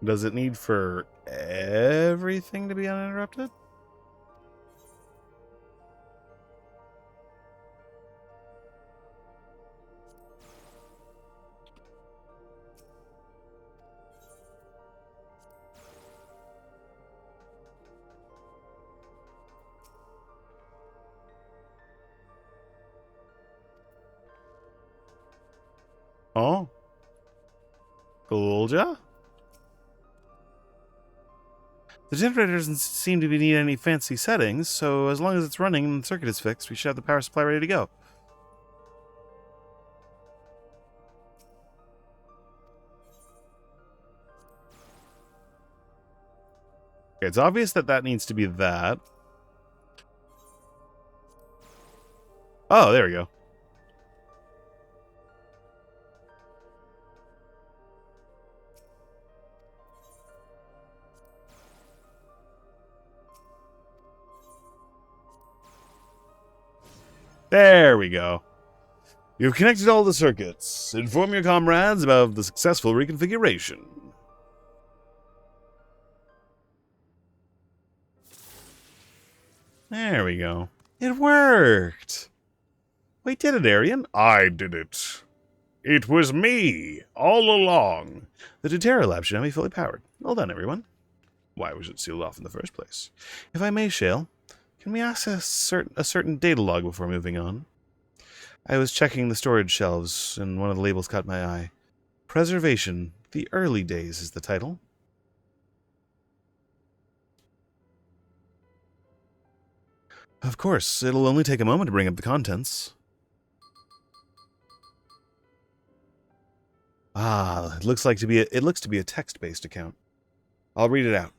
Does it need for everything to be uninterrupted? Oh. Cool, ja? The The generator doesn't seem to need any fancy settings, so as long as it's running and the circuit is fixed, we should have the power supply ready to go. Okay, it's obvious that that needs to be that. Oh, there we go. There we go. You've connected all the circuits. Inform your comrades about the successful reconfiguration. There we go. It worked. Wait, did it, Arian? I did it. It was me, all along. The Dawntrail lab should now be fully powered. Well done, everyone. Why was it sealed off in the first place? If I may, Shale, can we access a certain data log before moving on? I was checking the storage shelves, and one of the labels caught my eye. Preservation, the early days is the title. Of course, it'll only take a moment to bring up the contents. Ah, it looks to be a text-based account. I'll read it out.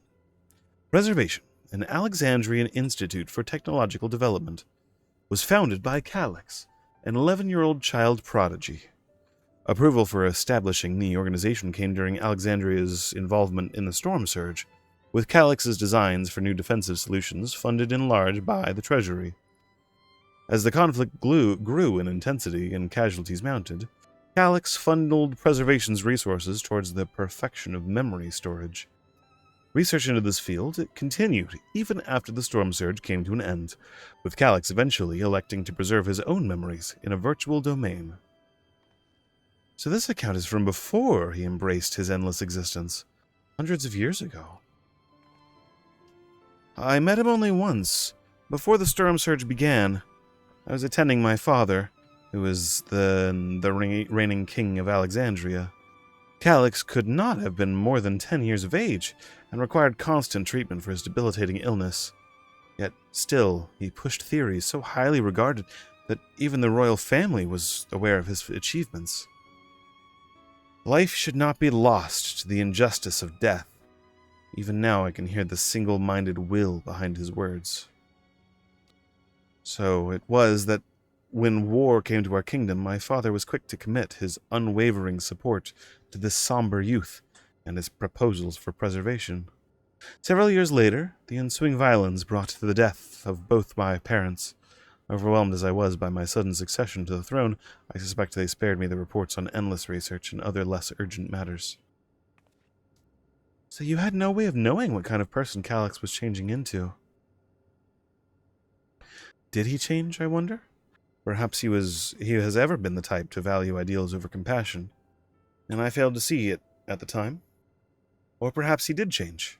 Preservation, an Alexandrian Institute for Technological Development, was founded by Calyx, an 11-year-old child prodigy. Approval for establishing the organization came during Alexandria's involvement in the Storm Surge, with Calyx's designs for new defensive solutions funded in large by the Treasury. As the conflict grew in intensity and casualties mounted, Calyx funneled Preservation's resources towards the perfection of memory storage. Research into this field continued even after the Storm Surge came to an end, with Calyx eventually electing to preserve his own memories in a virtual domain. So this account is from before he embraced his endless existence, hundreds of years ago. I met him only once. Before the Storm Surge began, I was attending my father, who was the reigning king of Alexandria. Calyx could not have been more than 10 years of age, and required constant treatment for his debilitating illness. Yet still, he pushed theories so highly regarded that even the royal family was aware of his achievements. Life should not be lost to the injustice of death. Even now I can hear the single-minded will behind his words. So it was that when war came to our kingdom, my father was quick to commit his unwavering support to this somber youth and his proposals for preservation. Several years later, the ensuing violence brought to the death of both my parents. Overwhelmed as I was by my sudden succession to the throne, I suspect they spared me the reports on endless research and other less urgent matters. So you had no way of knowing what kind of person Calyx was changing into. Did he change, I wonder? Perhaps he has ever been the type to value ideals over compassion, and I failed to see it at the time. Or perhaps he did change,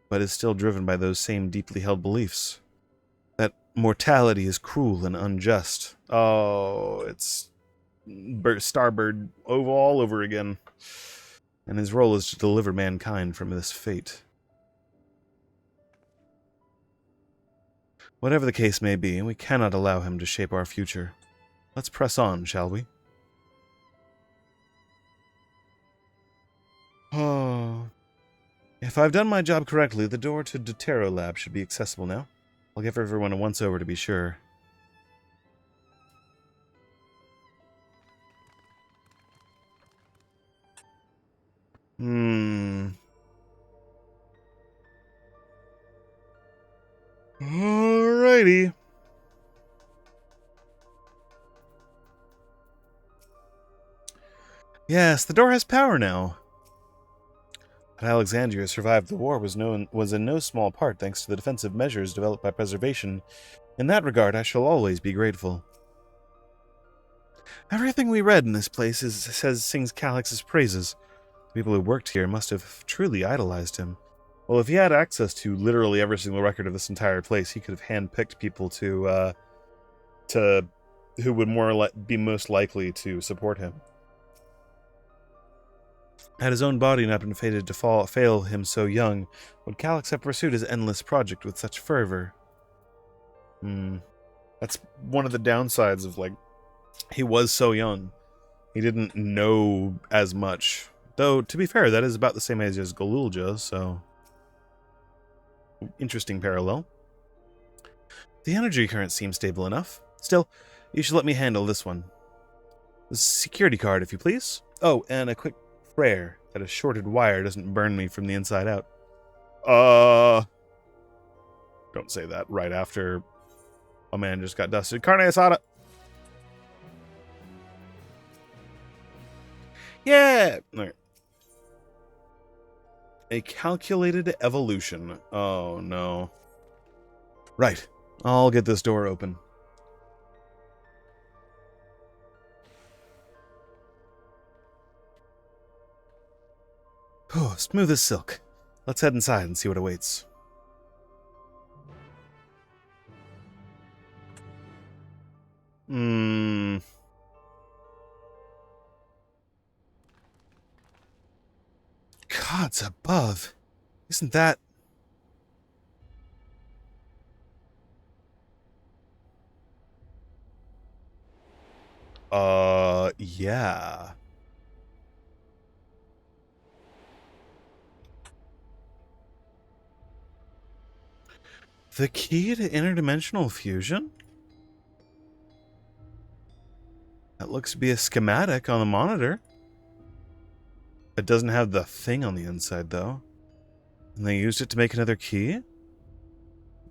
but is still driven by those same deeply held beliefs. That mortality is cruel and unjust. Oh, it's Starbird all over again. And his role is to deliver mankind from this fate. Whatever the case may be, we cannot allow him to shape our future. Let's press on, shall we? Oh. If I've done my job correctly, the door to Dawntrail lab should be accessible now. I'll give everyone a once-over to be sure. Alrighty. Yes, the door has power now. That Alexandria survived the war was in no small part thanks to the defensive measures developed by Preservation. In that regard, I shall always be grateful. Everything we read in this place sings Calyx's praises. The people who worked here must have truly idolized him. Well, if he had access to literally every single record of this entire place, he could have handpicked people to who would be most likely to support him. Had his own body not been fated to fail him so young, would Calyx have pursued his endless project with such fervor? That's one of the downsides of, like, he was so young. He didn't know as much. Though, to be fair, that is about the same age as Galulja, so... Interesting parallel. The energy current seems stable enough. Still, you should let me handle this one. The security card, if you please. Oh, and a quick prayer that a shorted wire doesn't burn me from the inside out. Don't say that right after a man just got dusted. Carne asada! Yeah! Right. A calculated evolution. Oh, no. Right. I'll get this door open. Oh, smooth as silk. Let's head inside and see what awaits. Gods above. Isn't that... yeah. The key to interdimensional fusion? That looks to be a schematic on the monitor. It doesn't have the thing on the inside, though. And they used it to make another key?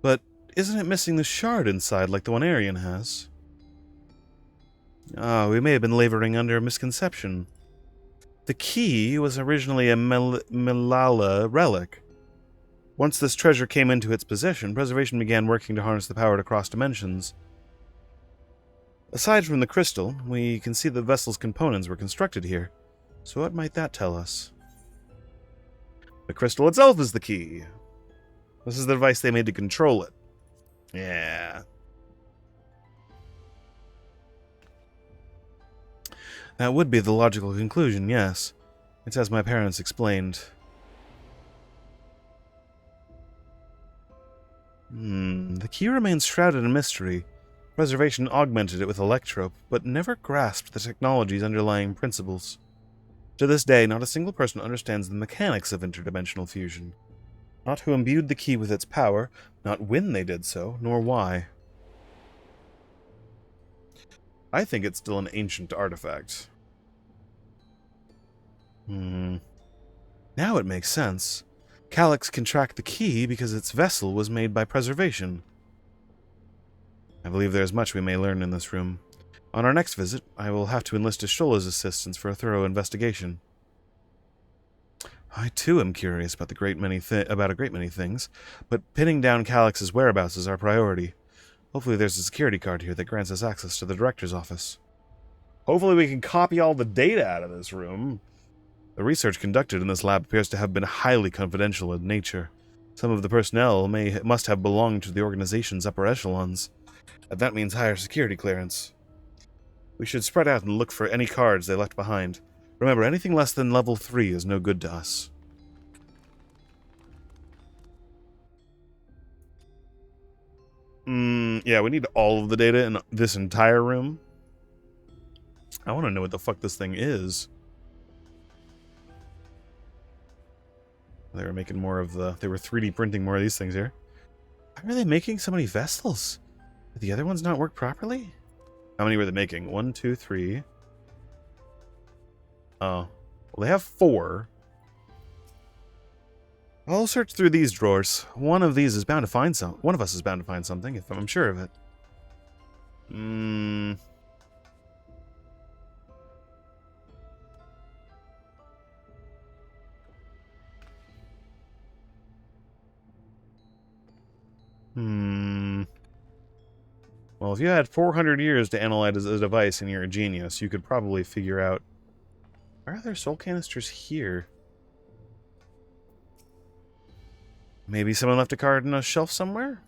But isn't it missing the shard inside like the one Arian has? We may have been laboring under a misconception. The key was originally a Melala relic. Once this treasure came into its possession, Preservation began working to harness the power to cross dimensions. Aside from the crystal, we can see the vessel's components were constructed here. So what might that tell us? The crystal itself is the key. This is the device they made to control it. Yeah. That would be the logical conclusion, yes. It's as my parents explained. The key remains shrouded in mystery. Preservation augmented it with electrope, but never grasped the technology's underlying principles. To this day, not a single person understands the mechanics of interdimensional fusion. Not who imbued the key with its power, not when they did so, nor why. I think it's still an ancient artifact. Now it makes sense. Calyx can track the key because its vessel was made by Preservation. I believe there is much we may learn in this room. On our next visit, I will have to enlist Ashoola's assistance for a thorough investigation. I too am curious about a great many things, but pinning down Calyx's whereabouts is our priority. Hopefully there's a security card here that grants us access to the director's office. Hopefully we can copy all the data out of this room. The research conducted in this lab appears to have been highly confidential in nature. Some of the personnel must have belonged to the organization's upper echelons, and that means higher security clearance. We should spread out and look for any cards they left behind. Remember, anything less than level 3 is no good to us. Yeah, we need all of the data in this entire room. I want to know what the fuck this thing is. They were making more of the... They were 3D printing more of these things here. Why are they making so many vessels? Did the other ones not work properly? How many were they making? 1, 2, 3. Oh. Well, they have 4. I'll search through these drawers. One of us is bound to find something, if I'm sure of it. Well, if you had 400 years to analyze a device and you're a genius, you could probably figure out... Why are there soul canisters here? Maybe someone left a card on a shelf somewhere?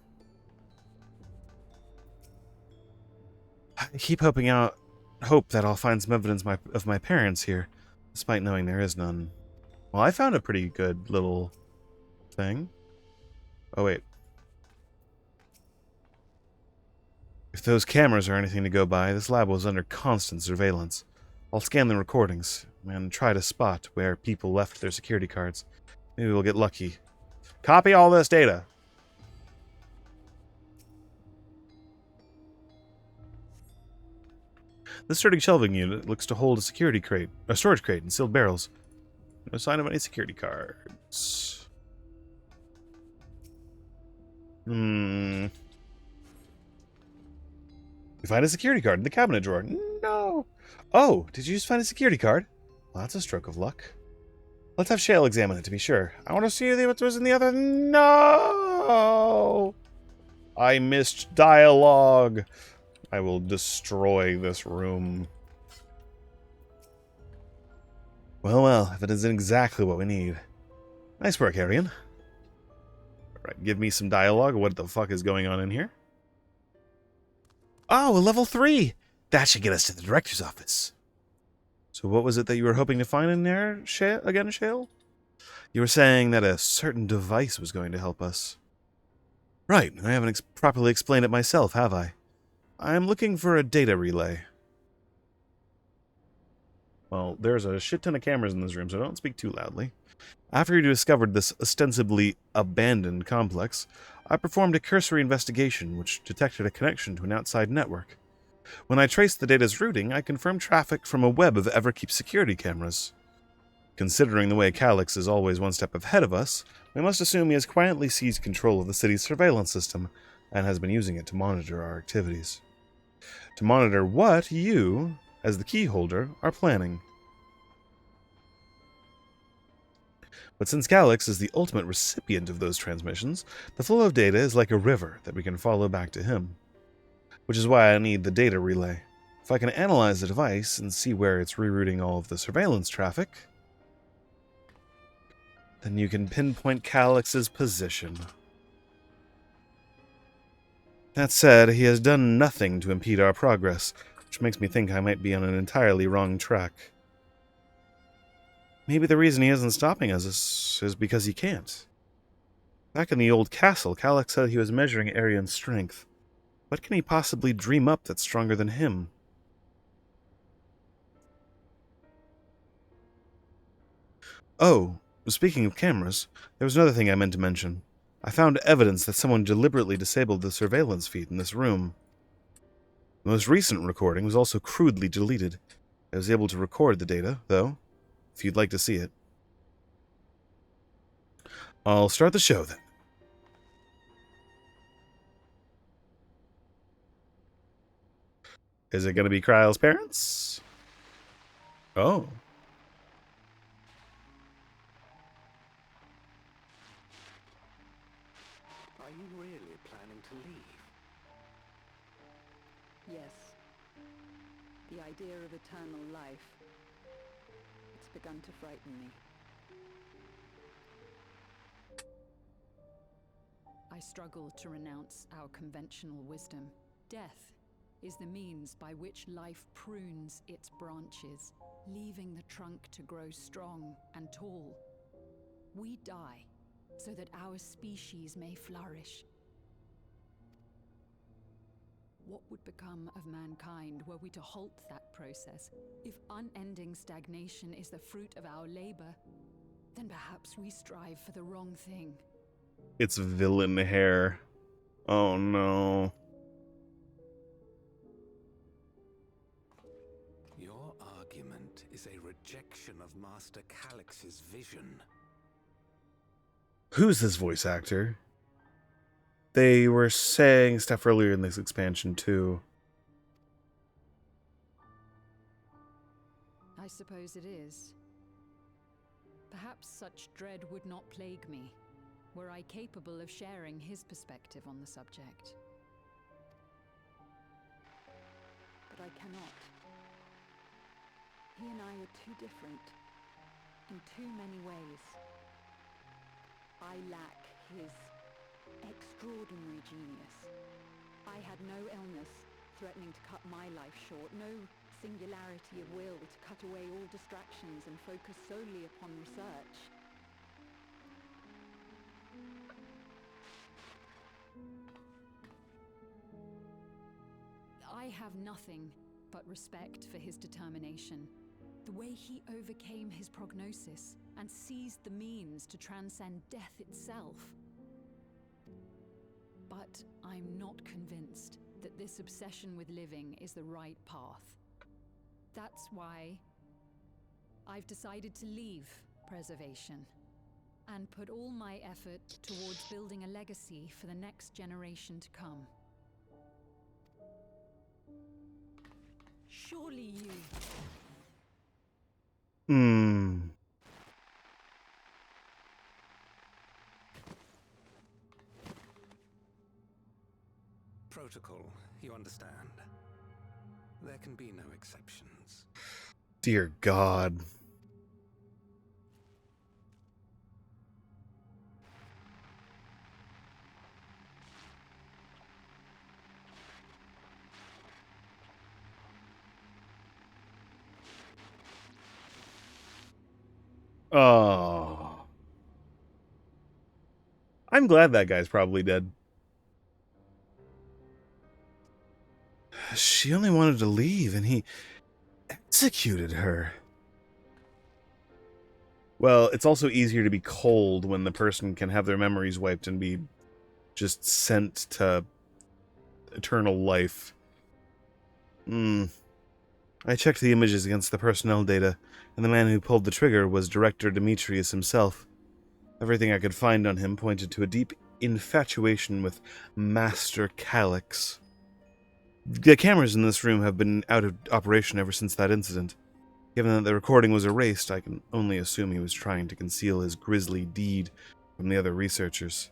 I keep hope that I'll find some evidence of my parents here, despite knowing there is none. Well, I found a pretty good little thing. Oh, wait. If those cameras are anything to go by, this lab was under constant surveillance. I'll scan the recordings and try to spot where people left their security cards. Maybe we'll get lucky. Copy all this data. This sturdy shelving unit looks to hold a storage crate and sealed barrels. No sign of any security cards. You find a security card in the cabinet drawer. No. Oh, did you just find a security card? Well, that's a stroke of luck. Let's have Shale examine it to be sure. I want to see what was in the other. No! I missed dialogue. I will destroy this room. Well, if it isn't exactly what we need. Nice work, Arian. Alright, give me some dialogue. What the fuck is going on in here? Oh, a level 3! That should get us to the director's office. So what was it that you were hoping to find in there, Shale? You were saying that a certain device was going to help us. Right, I haven't properly explained it myself, have I? I'm looking for a data relay. Well, there's a shit ton of cameras in this room, so don't speak too loudly. After you discovered this ostensibly abandoned complex, I performed a cursory investigation which detected a connection to an outside network. When I traced the data's routing, I confirmed traffic from a web of Everkeep security cameras. Considering the way Calyx is always one step ahead of us, we must assume he has quietly seized control of the city's surveillance system and has been using it to monitor our activities. To monitor what you, as the key holder, are planning. But since Calyx is the ultimate recipient of those transmissions, the flow of data is like a river that we can follow back to him. Which is why I need the data relay. If I can analyze the device and see where it's rerouting all of the surveillance traffic, then you can pinpoint Calyx's position. That said, he has done nothing to impede our progress, which makes me think I might be on an entirely wrong track. Maybe the reason he isn't stopping us is because he can't. Back in the old castle, Calyx said he was measuring Arian's strength. What can he possibly dream up that's stronger than him? Oh, speaking of cameras, there was another thing I meant to mention. I found evidence that someone deliberately disabled the surveillance feed in this room. The most recent recording was also crudely deleted. I was able to record the data, though, if you'd like to see it. I'll start the show, then. Is it going to be Kryle's parents? Oh. Are you really planning to leave? Yes. The idea of eternal life. It's begun to frighten me. I struggle to renounce our conventional wisdom. Death is the means by which life prunes its branches, leaving the trunk to grow strong and tall. We die so that our species may flourish. What would become of mankind were we to halt that process? If unending stagnation is the fruit of our labor, then perhaps we strive for the wrong thing. It's villain hair. Oh no. Your argument is a rejection of Master Calyx's vision. Who's this voice actor? They were saying stuff earlier in this expansion, too. I suppose it is. Perhaps such dread would not plague me, were I capable of sharing his perspective on the subject. But I cannot. He and I are too different, in too many ways. I lack his extraordinary genius. I had no illness threatening to cut my life short, no singularity of will to cut away all distractions and focus solely upon research. I have nothing but respect for his determination. The way he overcame his prognosis and seized the means to transcend death itself. But I'm not convinced that this obsession with living is the right path. That's why I've decided to leave preservation and put all my effort towards building a legacy for the next generation to come. Surely you... Protocol, you understand. There can be no exceptions. Dear God. Oh. I'm glad that guy's probably dead. She only wanted to leave, and he executed her. Well, it's also easier to be cold when the person can have their memories wiped and be just sent to eternal life. I checked the images against the personnel data, and the man who pulled the trigger was Director Demetrius himself. Everything I could find on him pointed to a deep infatuation with Master Calyx. The cameras in this room have been out of operation ever since that incident. Given that the recording was erased, I can only assume he was trying to conceal his grisly deed from the other researchers.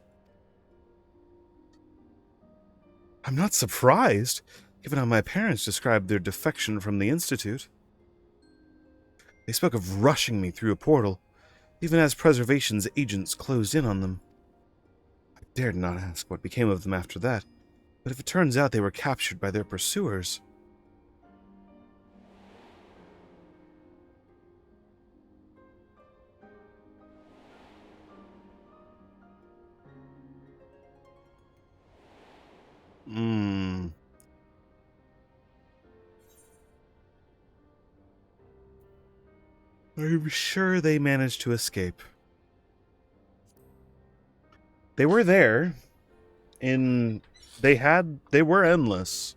I'm not surprised, given how my parents described their defection from the Institute. They spoke of rushing me through a portal, even as Preservation's agents closed in on them. I dared not ask what became of them after that, but if it turns out they were captured by their pursuers... I'm sure they managed to escape. They were there. They were endless.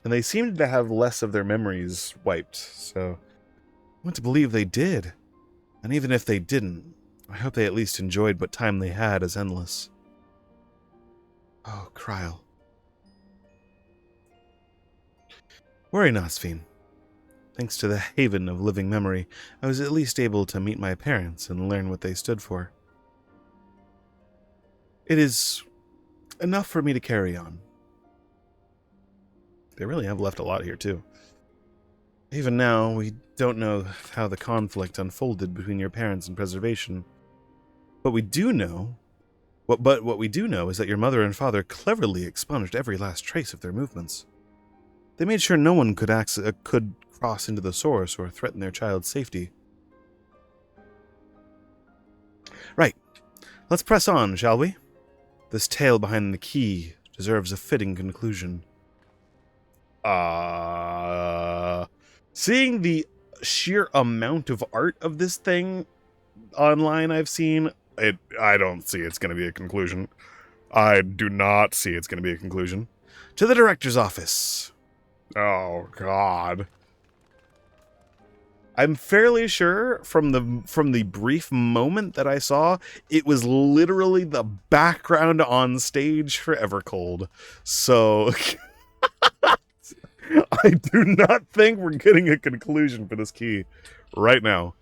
And they seemed to have less of their memories wiped, so I want to believe they did. And even if they didn't, I hope they at least enjoyed what time they had as endless. Oh, Kryl. Worry not, Sphene. Thanks to the Haven of Living Memory, I was at least able to meet my parents and learn what they stood for. It is enough for me to carry on. They really have left a lot here, too. Even now, we don't know how the conflict unfolded between your parents and Preservation. But what we do know is that your mother and father cleverly expunged every last trace of their movements. They made sure no one could cross into the source or threaten their child's safety. Right. Let's press on, shall we? This tale behind the key deserves a fitting conclusion. Seeing the sheer amount of art of this thing online I've seen, I don't see it's going to be a conclusion. I do not see it's going to be a conclusion. To the director's office. Oh, God. I'm fairly sure from the brief moment that I saw, it was literally the background on stage for Evercold. So I do not think we're getting a conclusion for this key right now.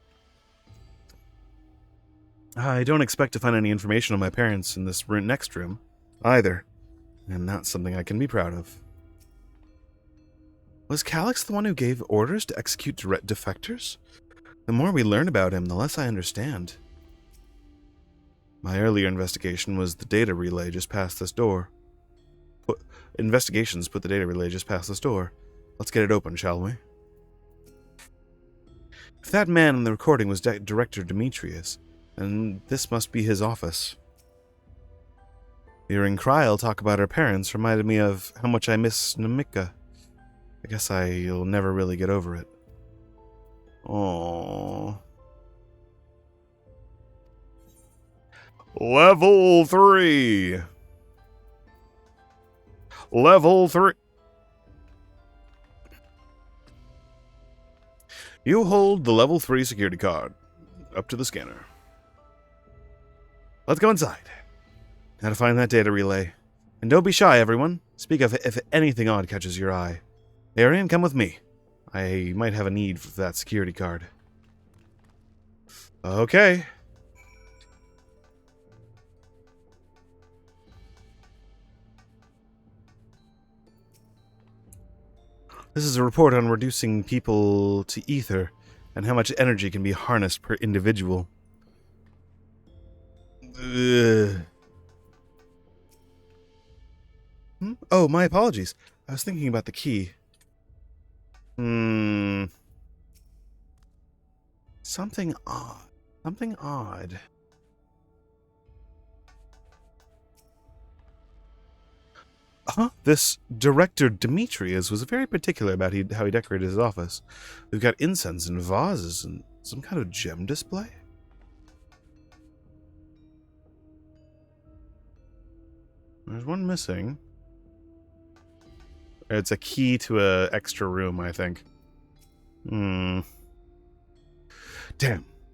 I don't expect to find any information on my parents in this next room either, and that's something I can be proud of. Was Calyx the one who gave orders to execute defectors? The more we learn about him, the less I understand. My earlier investigation was the data relay just past this door. Investigations put the data relay just past this door. Let's get it open, shall we? If that man in the recording was Director Demetrius, then this must be his office. Hearing Kryl talk about her parents reminded me of how much I miss Namika. I guess I'll never really get over it. Aww. Level 3. Level 3. You hold the level 3 security card up to the scanner. Let's go inside. Now to find that data relay. And don't be shy, everyone. Speak of it if anything odd catches your eye. Arian, come with me. I might have a need for that security card. Okay. This is a report on reducing people to ether and how much energy can be harnessed per individual. Oh, my apologies. I was thinking about the key. Something odd. Something odd. This Director Demetrius was very particular about how he decorated his office. We've got incense and vases and some kind of gem display. There's one missing. It's a key to an extra room, I think. Damn.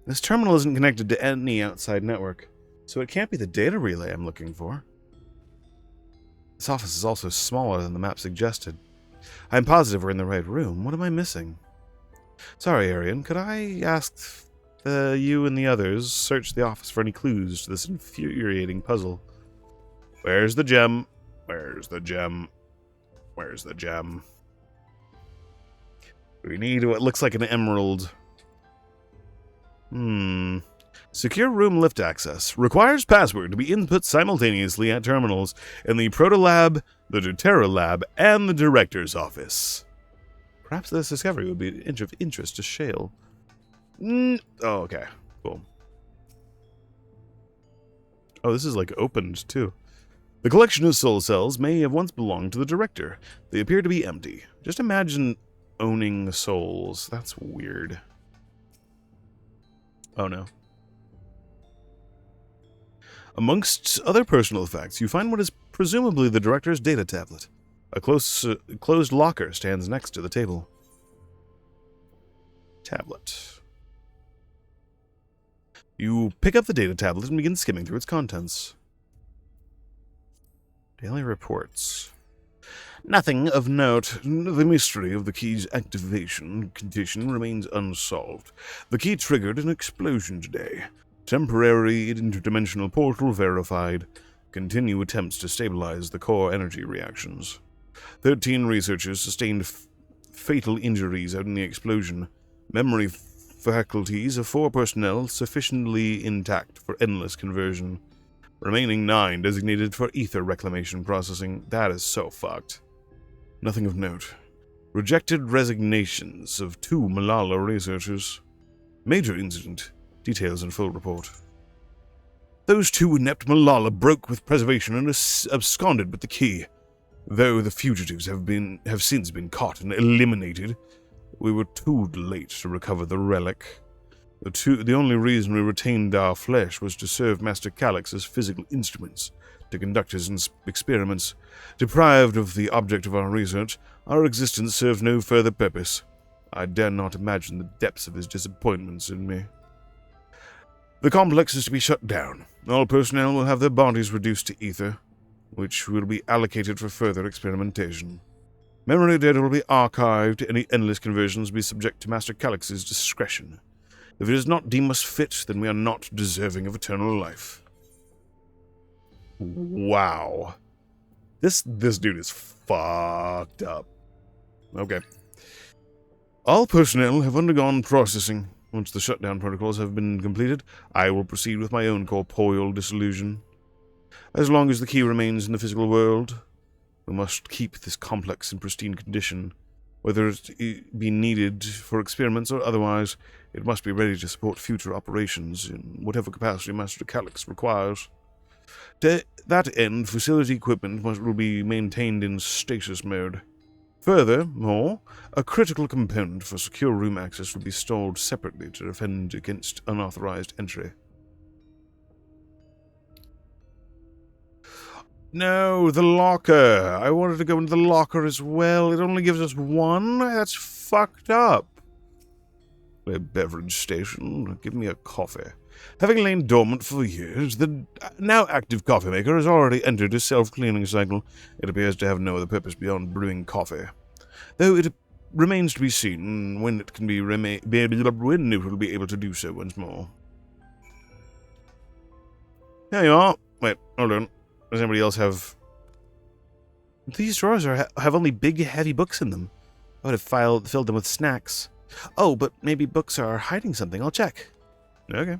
This terminal isn't connected to any outside network, so it can't be the data relay I'm looking for. This office is also smaller than the map suggested. I'm positive we're in the right room. What am I missing? Sorry, Arian. Could I ask you and the others search the office for any clues to this infuriating puzzle? Where's the gem? Where's the gem? Where's the gem? We need what looks like an emerald. Secure room lift access. Requires password to be input simultaneously at terminals in the Proto Lab, the Doterra Lab, and the Director's office. Perhaps this discovery would be of interest to Shale. Oh, okay. Cool. Oh, this is like opened, too. The collection of soul cells may have once belonged to the Director. They appear to be empty. Just imagine owning souls. That's weird. Oh, no. Amongst other personal effects, you find what is presumably the Director's data tablet. A closed locker stands next to the table. Tablet. You pick up the data tablet and begin skimming through its contents. Daily reports. Nothing of note. The mystery of the key's activation condition remains unsolved. The key triggered an explosion today. Temporary interdimensional portal verified. Continue attempts to stabilize the core energy reactions. 13 researchers sustained fatal injuries out in the explosion. Memory faculties of 4 personnel sufficiently intact for endless conversion. Remaining 9 designated for ether reclamation processing. That is so fucked. Nothing of note. Rejected resignations of 2 Malala researchers. Major incident. Details in full report. Those 2 inept Malala broke with preservation and absconded with the key. Though the fugitives have since been caught and eliminated, we were too late to recover the relic. The only reason we retained our flesh was to serve Master Calyx as physical instruments to conduct his experiments. Deprived of the object of our research, our existence served no further purpose. I dare not imagine the depths of his disappointments in me. The complex is to be shut down. All personnel will have their bodies reduced to ether, which will be allocated for further experimentation. Memory data will be archived. Any endless conversions will be subject to Master Calyx's discretion. If it does not deem us fit, then we are not deserving of eternal life. Wow. This dude is fucked up. Okay. All personnel have undergone processing. Once the shutdown protocols have been completed, I will proceed with my own corporeal dissolution. As long as the key remains in the physical world, we must keep this complex in pristine condition. Whether it be needed for experiments or otherwise, it must be ready to support future operations in whatever capacity Master Calyx requires. To that end, facility equipment will be maintained in stasis mode. Furthermore, a critical component for secure room access will be stored separately to defend against unauthorized entry. No, the locker. I wanted to go into the locker as well. It only gives us one? That's fucked up. A beverage station. Give me a coffee. Having lain dormant for years, the now active coffee maker has already entered a self-cleaning cycle. It appears to have no other purpose beyond brewing coffee. Though it remains to be seen when it can be when it will be able to do so once more. There you are. Wait, hold on. Does anybody else have... These drawers have only big, heavy books in them. I would have filled them with snacks. Oh, but maybe books are hiding something. I'll check. Okay.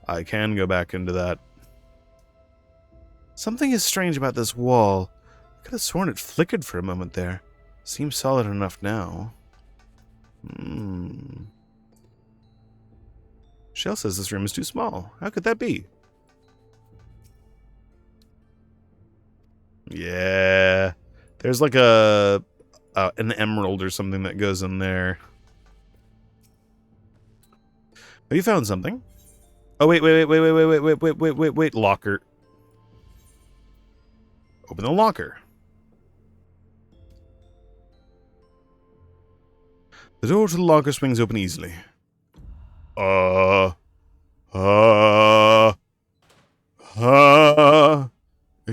I can go back into that. Something is strange about this wall. I could have sworn it flickered for a moment there. Seems solid enough now. Shell says this room is too small. How could that be? Yeah. There's like an emerald or something that goes in there. Have you found something? Oh, wait, locker. Open the locker. The door to the locker swings open easily. It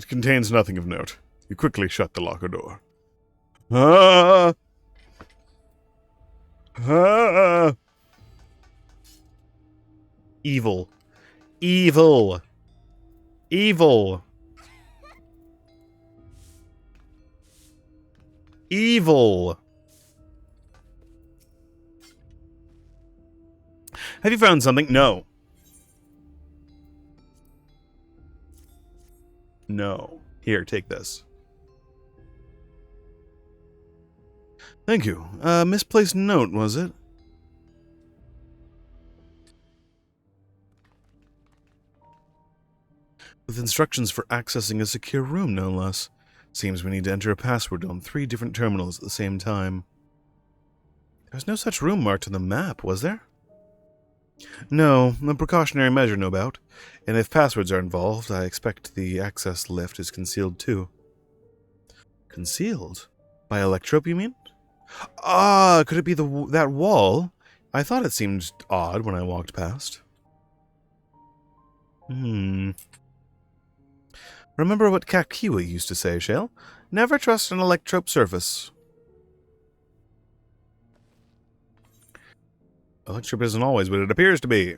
contains nothing of note. You quickly shut the locker door. Evil. Evil. Evil. Evil. Have you found something? No. No. Here, take this. Thank you. Misplaced note, was it? With instructions for accessing a secure room, no less. Seems we need to enter a password on 3 different terminals at the same time. There's no such room marked on the map, was there? No, a precautionary measure, no doubt. And if passwords are involved, I expect the access lift is concealed too. Concealed? By electrope, you mean? Ah, could it be that wall? I thought it seemed odd when I walked past. Remember what Kakiwa used to say, Shale? Never trust an electrope surface. Electrope isn't always what it appears to be.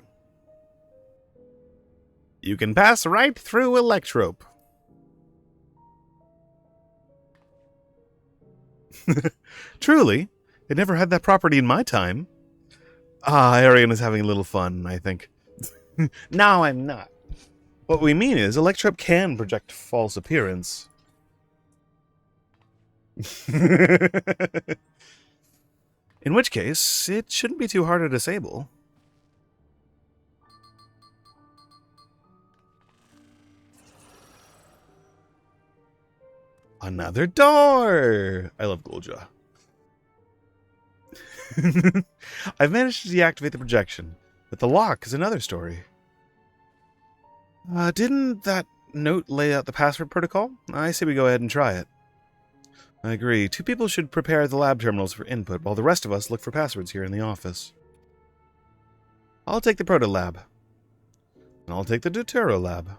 You can pass right through electrope. Truly, it never had that property in my time. Arian is having a little fun, I think. No, I'm not. What we mean is, electrope can project false appearance. In which case, it shouldn't be too hard to disable. Another door! I love Goldjaw. I've managed to deactivate the projection, but the lock is another story. Didn't that note lay out the password protocol? I say we go ahead and try it. I agree. 2 people should prepare the lab terminals for input, while the rest of us look for passwords here in the office. I'll take the proto lab. And I'll take the deutero lab.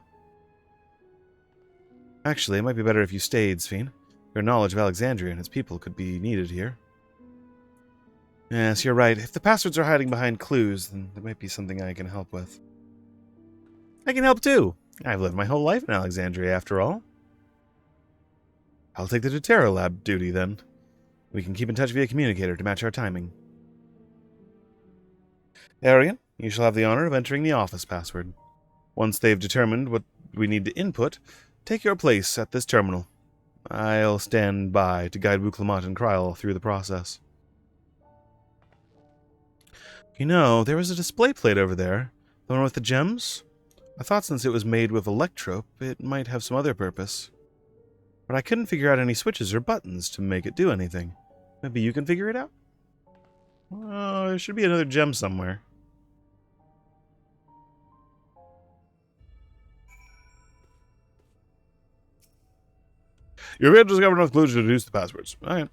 Actually, it might be better if you stayed, Sphene. Your knowledge of Alexandria and its people could be needed here. Yes, you're right. If the passwords are hiding behind clues, then there might be something I can help with. I can help too. I've lived my whole life in Alexandria, after all. I'll take the deutero lab duty, then. We can keep in touch via communicator to match our timing. Arian, you shall have the honor of entering the office password. Once they've determined what we need to input, take your place at this terminal. I'll stand by to guide Wuklamat and Kryl through the process. You know, there was a display plate over there. The one with the gems? I thought since it was made with electrope, it might have some other purpose. But I couldn't figure out any switches or buttons to make it do anything. Maybe you can figure it out? Oh, there should be another gem somewhere. You'll be able to discover enough clues to deduce the passwords. Alright.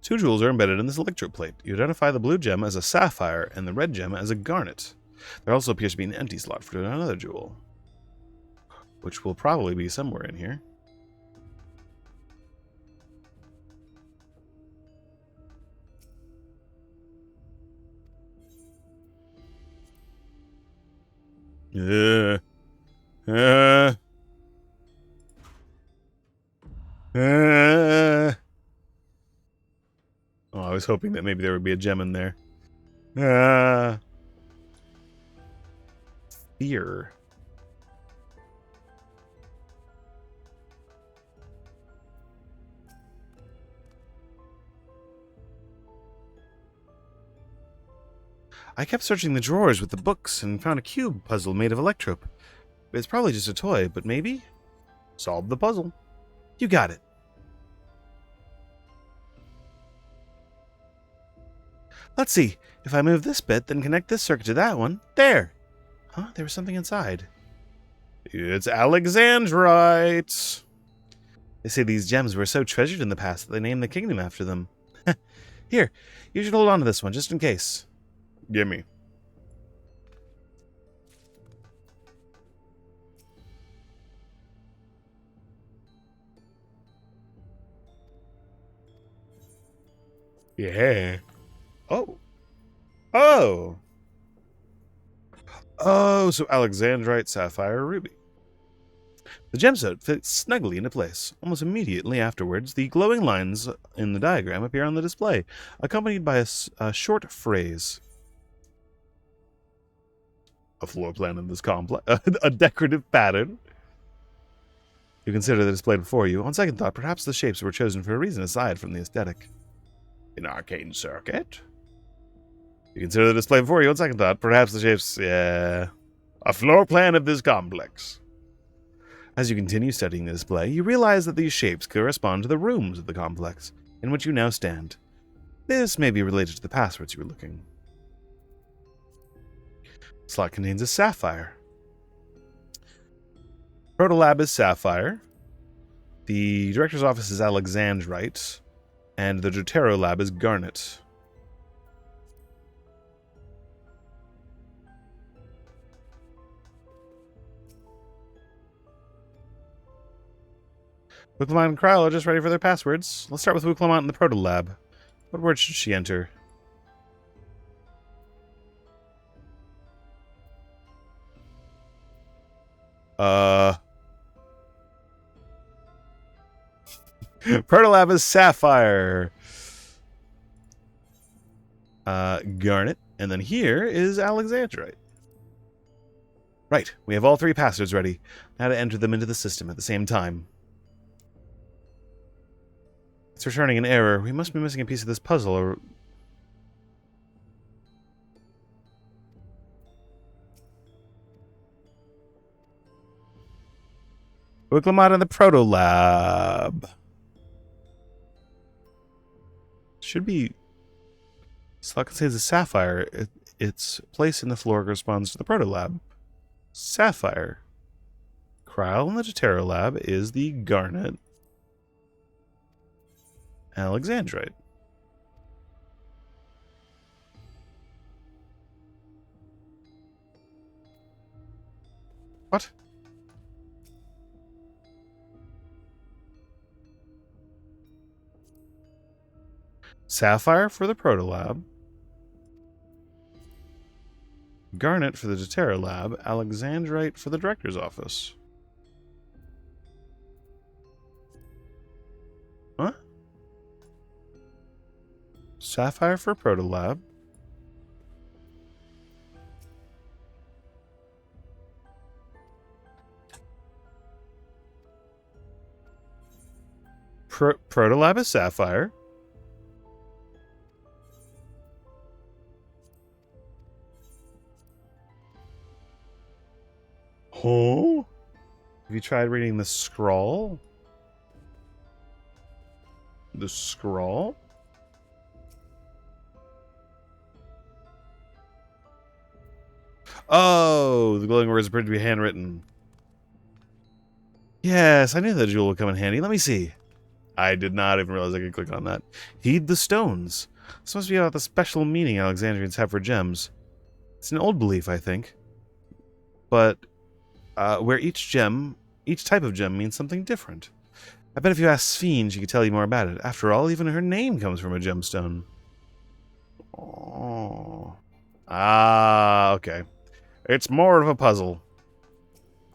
Two jewels are embedded in this electrode plate. You identify the blue gem as a sapphire and the red gem as a garnet. There also appears to be an empty slot for another jewel, which will probably be somewhere in here. Oh, I was hoping that maybe there would be a gem in there. Fear. I kept searching the drawers with the books and found a cube puzzle made of electrope. It's probably just a toy, but maybe? Solve the puzzle. You got it. Let's see. If I move this bit, then connect this circuit to that one. There! Huh? There was something inside. It's Alexandrite! They say these gems were so treasured in the past that they named the kingdom after them. Here, you should hold on to this one, just in case. Gimme. Yeah. Oh. Oh! Oh, so Alexandrite, Sapphire, Ruby. The gemstone fits snugly into place. Almost immediately afterwards, the glowing lines in the diagram appear on the display, accompanied by a short phrase. A floor plan in this complex. A decorative pattern. You consider the display before you. On second thought, perhaps the shapes were chosen for a reason aside from the aesthetic. An arcane circuit? You consider the display before you. On second thought, perhaps the shapes... Yeah. A floor plan of this complex. As you continue studying the display, you realize that these shapes correspond to the rooms of the complex, in which you now stand. This may be related to the passwords you were looking. The slot contains a sapphire. Protolab is sapphire. The director's office is Alexandrite. And the Dotero lab is garnet. Wuklamat and Kryl are just ready for their passwords. Let's start with Wuklamat in the Protolab. What word should she enter? Protolab is sapphire. Garnet. And then here is Alexandrite. Right, we have all three passwords ready. Now to enter them into the system at the same time. It's returning an error. We must be missing a piece of this puzzle, or... Wuklamat in the Protolab. Should be... Slot contains a sapphire. Its place in the floor corresponds to the Protolab. Sapphire. Kryl in the Dotero lab is the garnet. Alexandrite. What? Sapphire for the Protolab. Garnet for the Dotero lab. Alexandrite for the director's office. Huh? Sapphire for Protolab. Protolabus sapphire. Oh? Have you tried reading the scroll? The scroll? Oh, the glowing words appear to be handwritten. Yes, I knew that jewel would come in handy. Let me see. I did not even realize I could click on that. Heed the stones. This must be about the special meaning Alexandrians have for gems. It's an old belief, I think. But where each type of gem means something different. I bet if you asked Sphene, she could tell you more about it. After all, even her name comes from a gemstone. Oh. Ah, okay. It's more of a puzzle.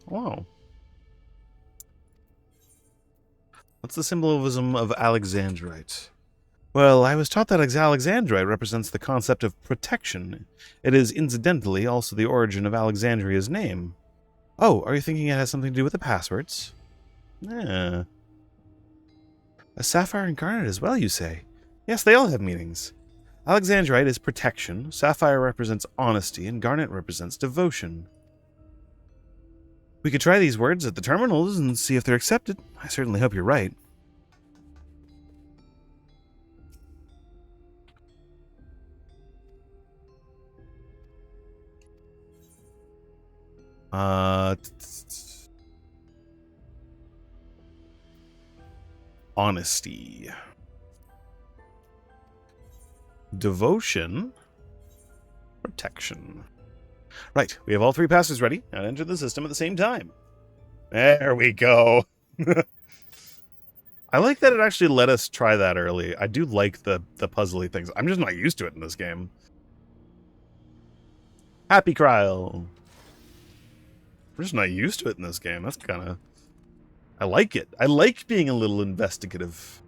Wow. What's the symbolism of Alexandrite? Well, I was taught that Alexandrite represents the concept of protection. It is, incidentally, also the origin of Alexandria's name. Oh, are you thinking it has something to do with the passwords? Yeah. A sapphire and garnet as well, you say? Yes, they all have meanings. Alexandrite is protection, sapphire represents honesty, and garnet represents devotion. We could try these words at the terminals and see if they're accepted. I certainly hope you're right. Honesty. Devotion. Protection. Right, we have all three passes ready. Now enter the system at the same time. There we go. I like that it actually let us try that early. I do like the puzzly things. I'm just not used to it in this game. Happy Kryl. I'm just not used to it in this game. That's kind of... I like it. I like being a little investigative.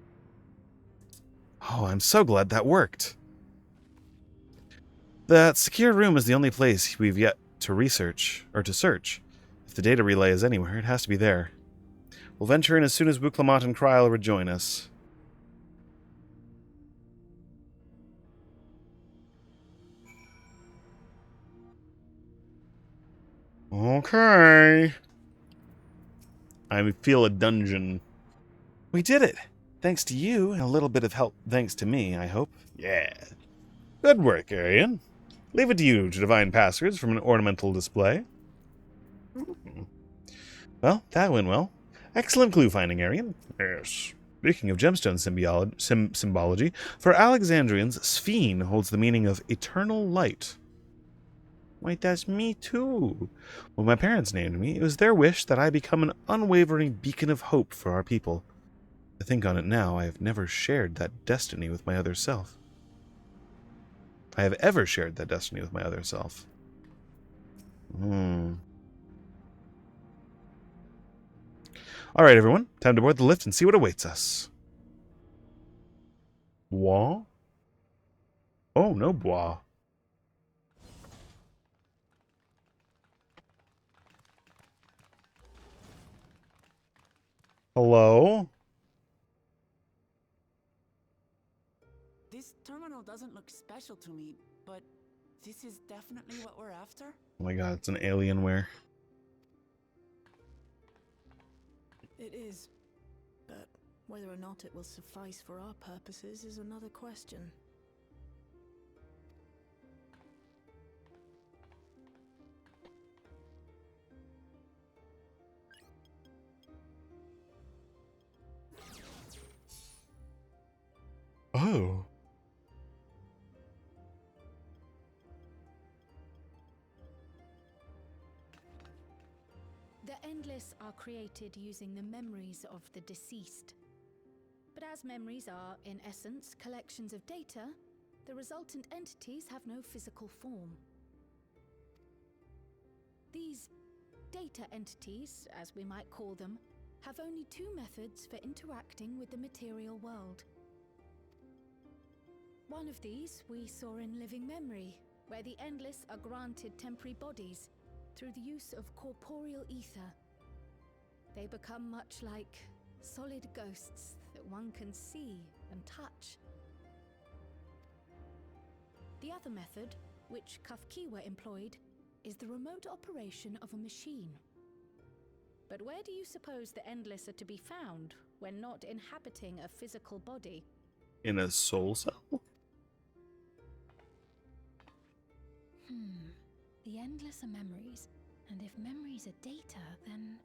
Oh, I'm so glad that worked. That secure room is the only place we've yet to research, or to search. If the data relay is anywhere, it has to be there. We'll venture in as soon as Bouclamat and Kryl rejoin us. Okay. I feel a dungeon. We did it! Thanks to you, and a little bit of help thanks to me, I hope. Yeah. Good work, Arian. Leave it to you to divine passwords from an ornamental display. Well, that went well. Excellent clue finding, Arian. Yes. Speaking of gemstone symbology, for Alexandrians, Sphene holds the meaning of eternal light. Wait, that's me too. When my parents named me, it was their wish that I become an unwavering beacon of hope for our people. To think on it now, I have never shared that destiny with my other self. I have ever shared that destiny with my other self. Alright, everyone. Time to board the lift and see what awaits us. Bois? Oh, no bois. Hello? This terminal doesn't look special to me, but this is definitely what we're after? Oh my god, it's an Alienware. It is. But whether or not it will suffice for our purposes is another question. Oh. The Endless are created using the memories of the deceased. But as memories are, in essence, collections of data, the resultant entities have no physical form. These data entities, as we might call them, have only two methods for interacting with the material world. One of these we saw in Living Memory, where the Endless are granted temporary bodies through the use of corporeal ether. They become much like solid ghosts that one can see and touch. The other method, which Kafkiwa employed, is the remote operation of a machine. But where do you suppose the Endless are to be found when not inhabiting a physical body? In a soul cell? The Endless are memories, and if memories are data, then...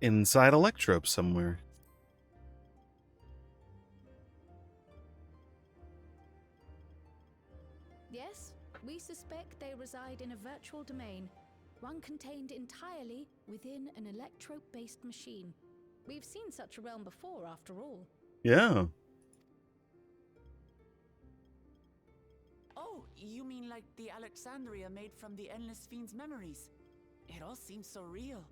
Inside Electrope somewhere. Yes, we suspect they reside in a virtual domain, one contained entirely within an electrope-based machine. We've seen such a realm before, after all. Yeah. Oh, you mean like the Alexandria made from the Endless Fiend's memories? It all seems so real.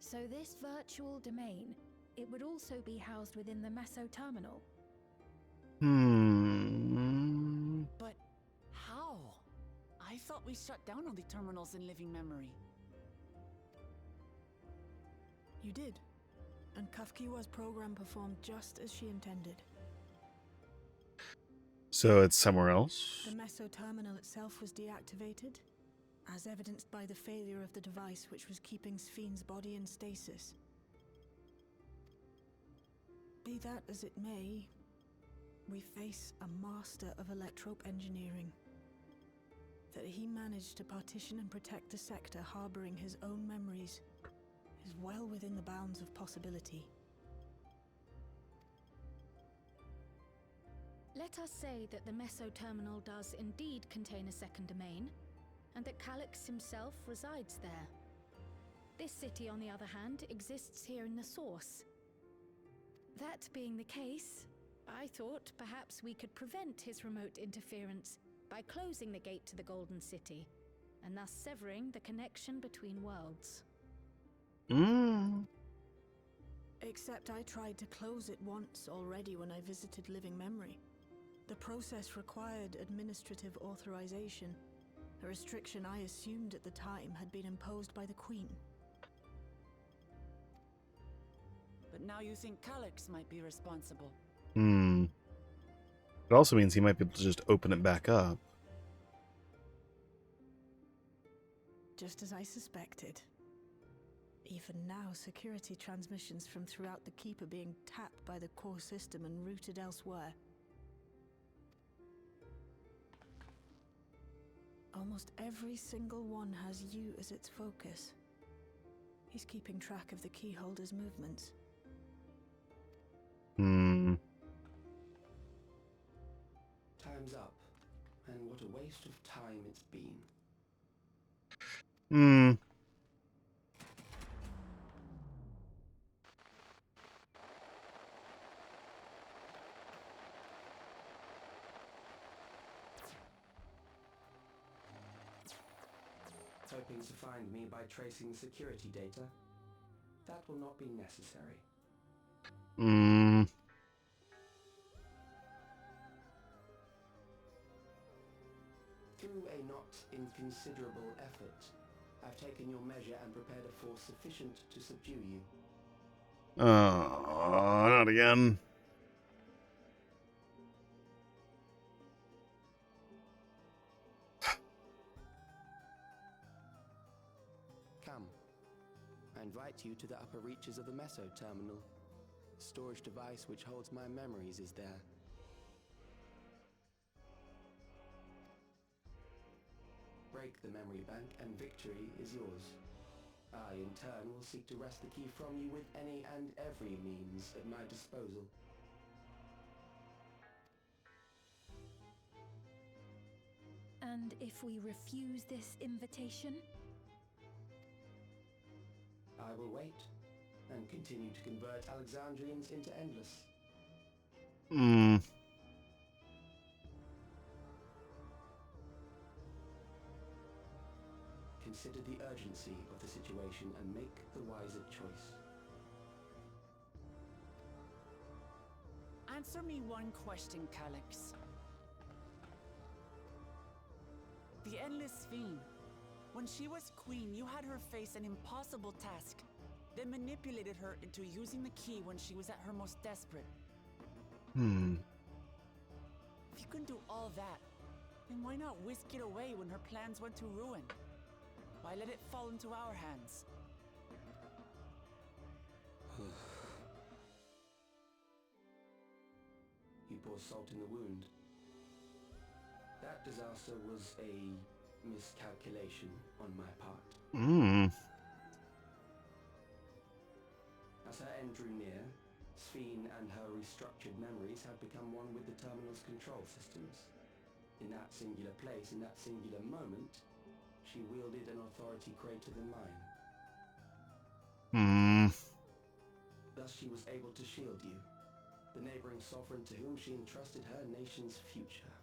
So this virtual domain, it would also be housed within the Meso terminal. But how? I thought we shut down all the terminals in living memory. You did. And Kafkiwa's program performed just as she intended. So it's somewhere else? The Meso terminal itself was deactivated, as evidenced by the failure of the device which was keeping Sphne's body in stasis. Be that as it may, we face a master of electrope engineering. That he managed to partition and protect the sector harboring his own memories is well within the bounds of possibility. Let us say that the Meso terminal does indeed contain a second domain, and that Calyx himself resides there. This city, on the other hand, exists here in the source. That being the case, I thought perhaps we could prevent his remote interference by closing the gate to the Golden City, and thus severing the connection between worlds. Except I tried to close it once already when I visited Living Memory. The process required administrative authorization, a restriction I assumed at the time had been imposed by the Queen. But now you think Calyx might be responsible. It also means he might be able to just open it back up. Just as I suspected. Even now, security transmissions from throughout the keep are being tapped by the core system and routed elsewhere. Almost every single one has you as its focus. He's keeping track of the keyholder's movements. Time's up, and what a waste of time it's been. Hoping to find me by tracing security data? That will not be necessary. Through a not inconsiderable effort, I've taken your measure and prepared a force sufficient to subdue you. Oh, not again. Come. I invite you to the upper reaches of the Meso terminal. The storage device which holds my memories is there. Break the memory bank and victory is yours. I, in turn, will seek to wrest the key from you with any and every means at my disposal. And if we refuse this invitation? I will wait and continue to convert Alexandrians into Endless. Consider the urgency of the situation and make the wiser choice. Answer me one question, Calyx. The The Endless Fiend. When she was queen, you had her face an impossible task, then manipulated her into using the key when she was at her most desperate. If you can do all that, then why not whisk it away when her plans went to ruin? Why let it fall into our hands? You pour salt in the wound. That disaster was a miscalculation on my part. As her end drew near, Sphene and her restructured memories had become one with the terminal's control systems. In that singular place, in that singular moment, she wielded an authority greater than mine. Thus she was able to shield you, the neighboring sovereign to whom she entrusted her nation's future,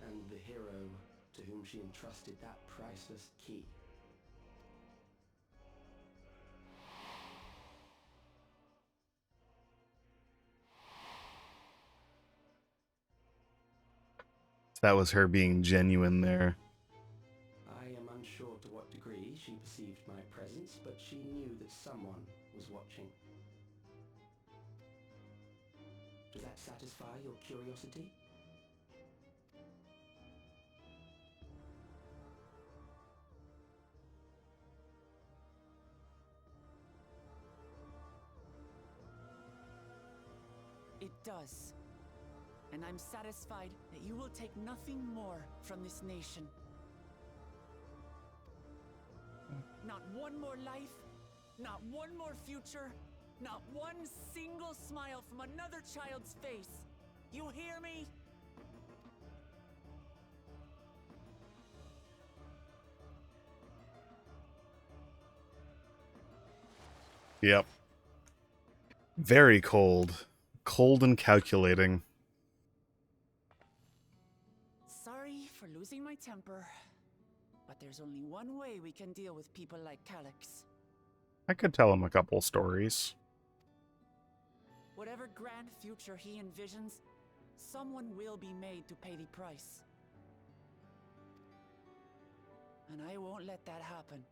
and the hero to whom she entrusted that priceless key. That was her being genuine there. I am unsure to what degree she perceived my presence, but she knew that someone was watching. Does that satisfy your curiosity? It does. And I'm satisfied that you will take nothing more from this nation. Not one more life, not one more future, not one single smile from another child's face. You hear me? Yep. Very cold. Cold and calculating. Sorry for losing my temper, but there's only one way we can deal with people like Calyx. I could tell him a couple stories. Whatever grand future he envisions, someone will be made to pay the price. And I won't let that happen.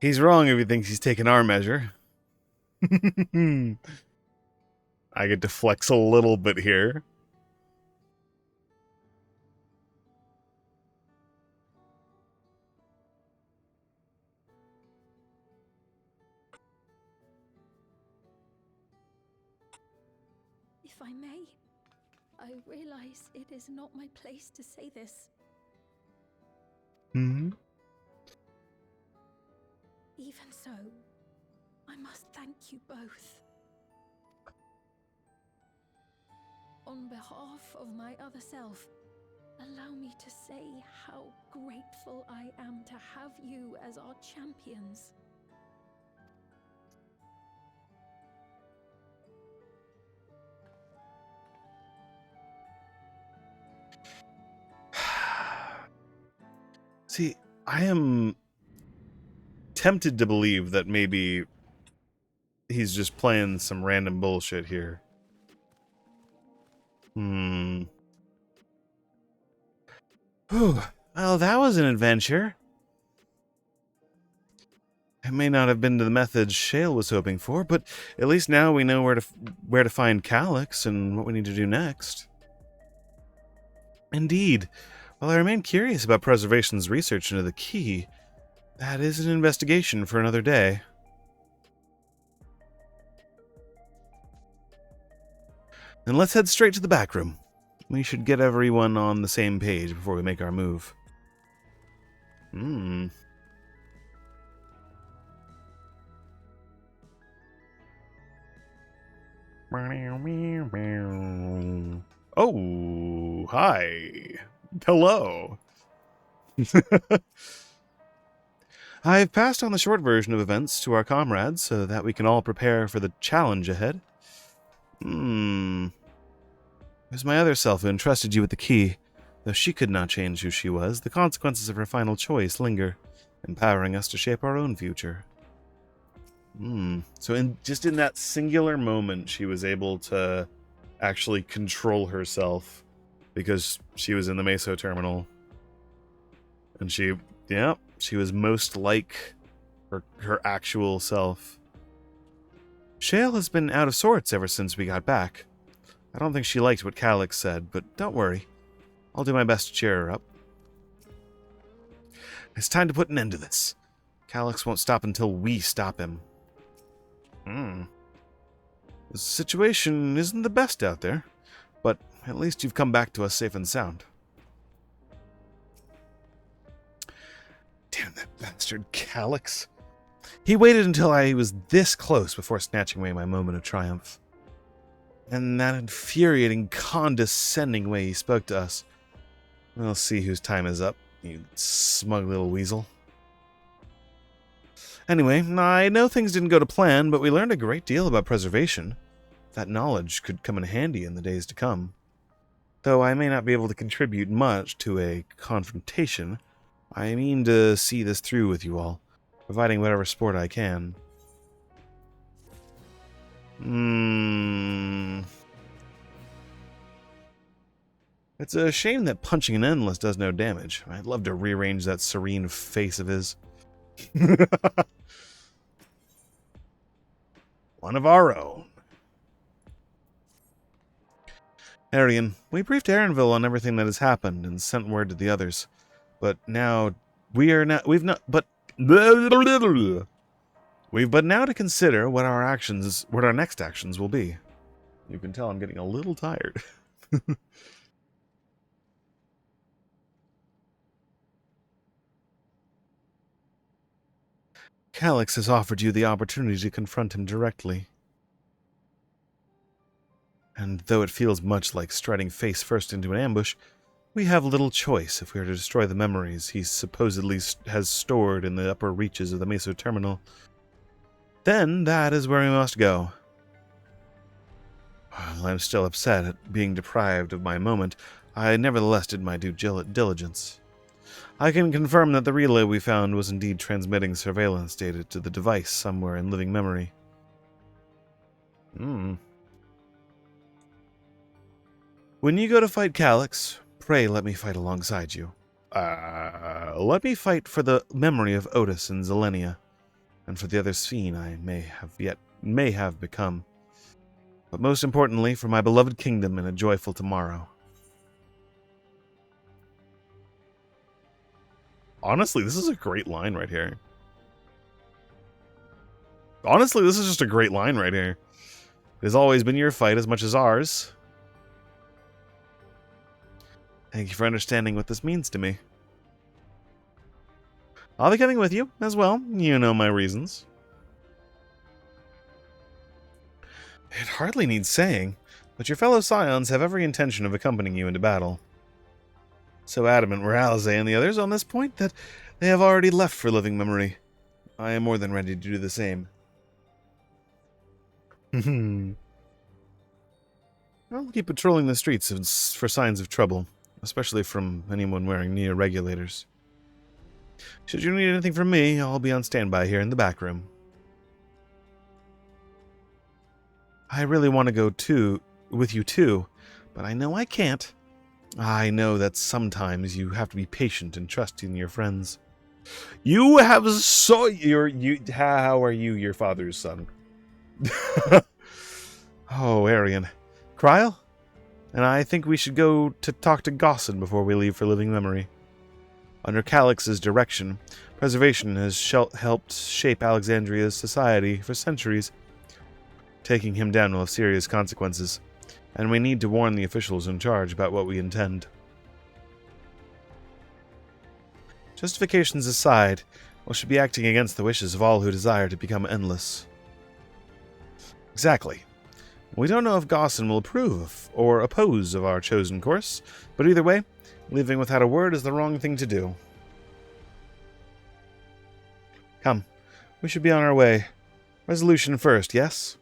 He's wrong if he thinks he's taking our measure. I get to flex a little bit here. If I may, I realize it is not my place to say this. Even so, I must thank you both. On behalf of my other self, allow me to say how grateful I am to have you as our champions. See, I am tempted to believe that maybe he's just playing some random bullshit here. Whew. Well, that was an adventure. It may not have been to the methods Shale was hoping for, but at least now we know where to find Calyx and what we need to do next. Indeed. While I remain curious about Preservation's research into the key, that is an investigation for another day. Then let's head straight to the back room. We should get everyone on the same page before we make our move. Oh, hi. Hello. I've passed on the short version of events to our comrades so that we can all prepare for the challenge ahead. It was my other self who entrusted you with the key. Though she could not change who she was, the consequences of her final choice linger, empowering us to shape our own future. So in that singular moment, she was able to actually control herself because she was in the Meso terminal. And she was most like her actual self. Shale has been out of sorts ever since we got back. I don't think she liked what Calyx said, but don't worry. I'll do my best to cheer her up. It's time to put an end to this. Calyx won't stop until we stop him. The situation isn't the best out there, but at least you've come back to us safe and sound. Damn that bastard Calyx. He waited until I was this close before snatching away my moment of triumph. And that infuriating, condescending way he spoke to us. We'll see whose time is up, you smug little weasel. Anyway, I know things didn't go to plan, but we learned a great deal about preservation. That knowledge could come in handy in the days to come. Though I may not be able to contribute much to a confrontation, I mean to see this through with you all, providing whatever support I can. It's a shame that punching an endless does no damage. I'd love to rearrange that serene face of his. One of our own. Arian, we briefed Aaronville on everything that has happened and sent word to the others. But now we've but now to consider what our next actions will be. You can tell I'm getting a little tired. Calyx has offered you the opportunity to confront him directly. And though it feels much like striding face first into an ambush, we have little choice if we are to destroy the memories he supposedly has stored in the upper reaches of the Meso terminal. Then that is where we must go. While I'm still upset at being deprived of my moment, I nevertheless did my due diligence. I can confirm that the relay we found was indeed transmitting surveillance data to the device somewhere in living memory. When you go to fight Calyx, pray let me fight alongside you. Let me fight for the memory of Otis and Zelenia, and for the other Sphene I may have become. But most importantly, for my beloved kingdom and a joyful tomorrow. Honestly, this is a great line right here. Honestly, this is just a great line right here. It has always been your fight as much as ours. Thank you for understanding what this means to me. I'll be coming with you, as well. You know my reasons. It hardly needs saying, but your fellow scions have every intention of accompanying you into battle. So adamant were Alize and the others on this point that they have already left for living memory. I am more than ready to do the same. I'll keep patrolling the streets for signs of trouble, especially from anyone wearing neo-regulators. Should you need anything from me, I'll be on standby here in the back room. I really want to go with you too, but I know I can't. I know that sometimes you have to be patient and trust in your friends. How are you your father's son? Oh, Arian. Kryl? And I think we should go to talk to Gossin before we leave for living memory. Under Calyx's direction, preservation has helped shape Alexandria's society for centuries. Taking him down will have serious consequences, and we need to warn the officials in charge about what we intend. Justifications aside, we should be acting against the wishes of all who desire to become endless. Exactly. We don't know if Gossin will approve or oppose of our chosen course, but either way, leaving without a word is the wrong thing to do. Come, we should be on our way. Resolution first, yes?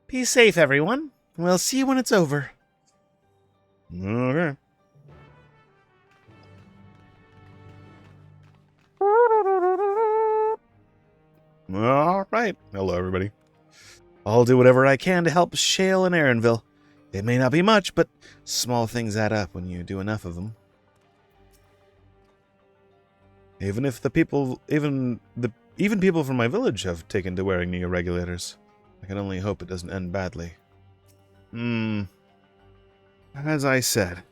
Be safe, everyone. We'll see you when it's over. Okay. All right. Hello, everybody. I'll do whatever I can to help Shale and Aaronville. It may not be much, but small things add up when you do enough of them. Even people from my village have taken to wearing the regulators. I can only hope it doesn't end badly. As I said,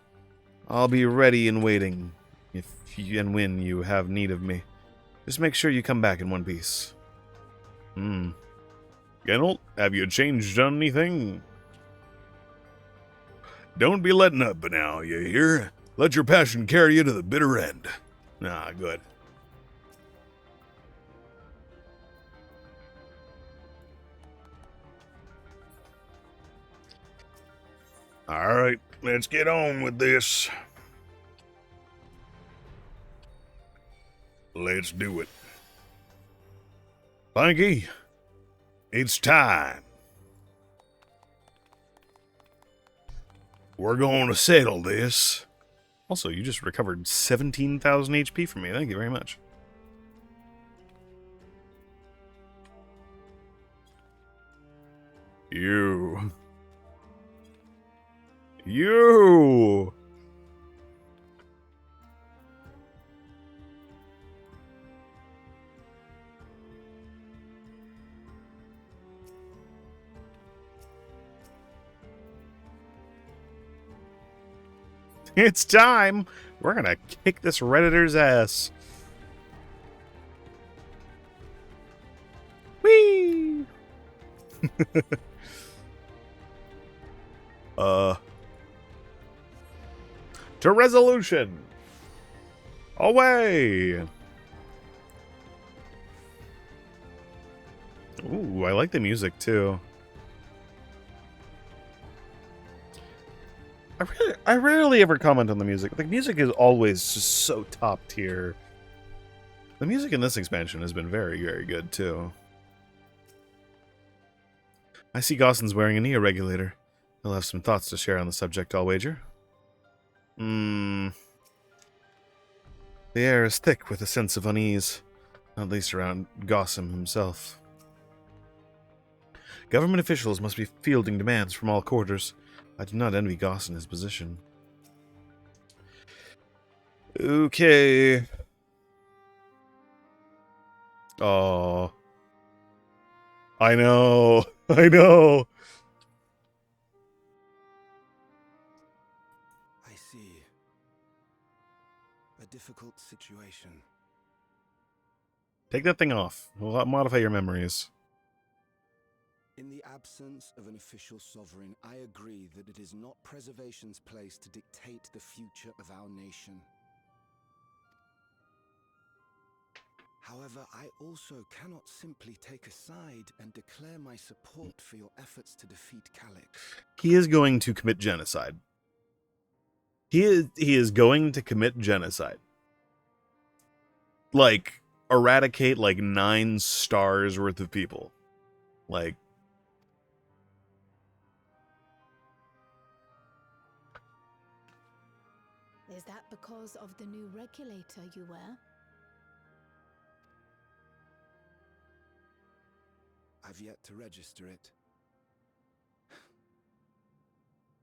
I'll be ready and waiting if and when you have need of me. Just make sure you come back in one piece. Geralt, have you changed on anything? Don't be letting up now, you hear? Let your passion carry you to the bitter end. Ah, good. All right, let's get on with this. Let's do it. Funky, it's time. We're going to settle this. Also, you just recovered 17,000 HP from me. Thank you very much. You. It's time! We're gonna kick this Redditor's ass. Whee! To resolution! Away! Ooh, I like the music too. I rarely ever comment on the music. The music is always just so top tier. The music in this expansion has been very, very good too. I see Gosson's wearing a Neo regulator. He'll have some thoughts to share on the subject, I'll wager. The air is thick with a sense of unease, at least around Gossam himself. Government officials must be fielding demands from all quarters. I do not envy Gosson his position. Okay. Oh. I know. I know. I see. A difficult situation. Take that thing off. We'll modify your memories. In the absence of an official sovereign, I agree that it is not preservation's place to dictate the future of our nation. However, I also cannot simply take a side and declare my support for your efforts to defeat Calyx. He is going to commit genocide. He is going to commit genocide. Like, eradicate like 9 stars worth of people. Like, is that because of the new regulator you wear? I've yet to register it.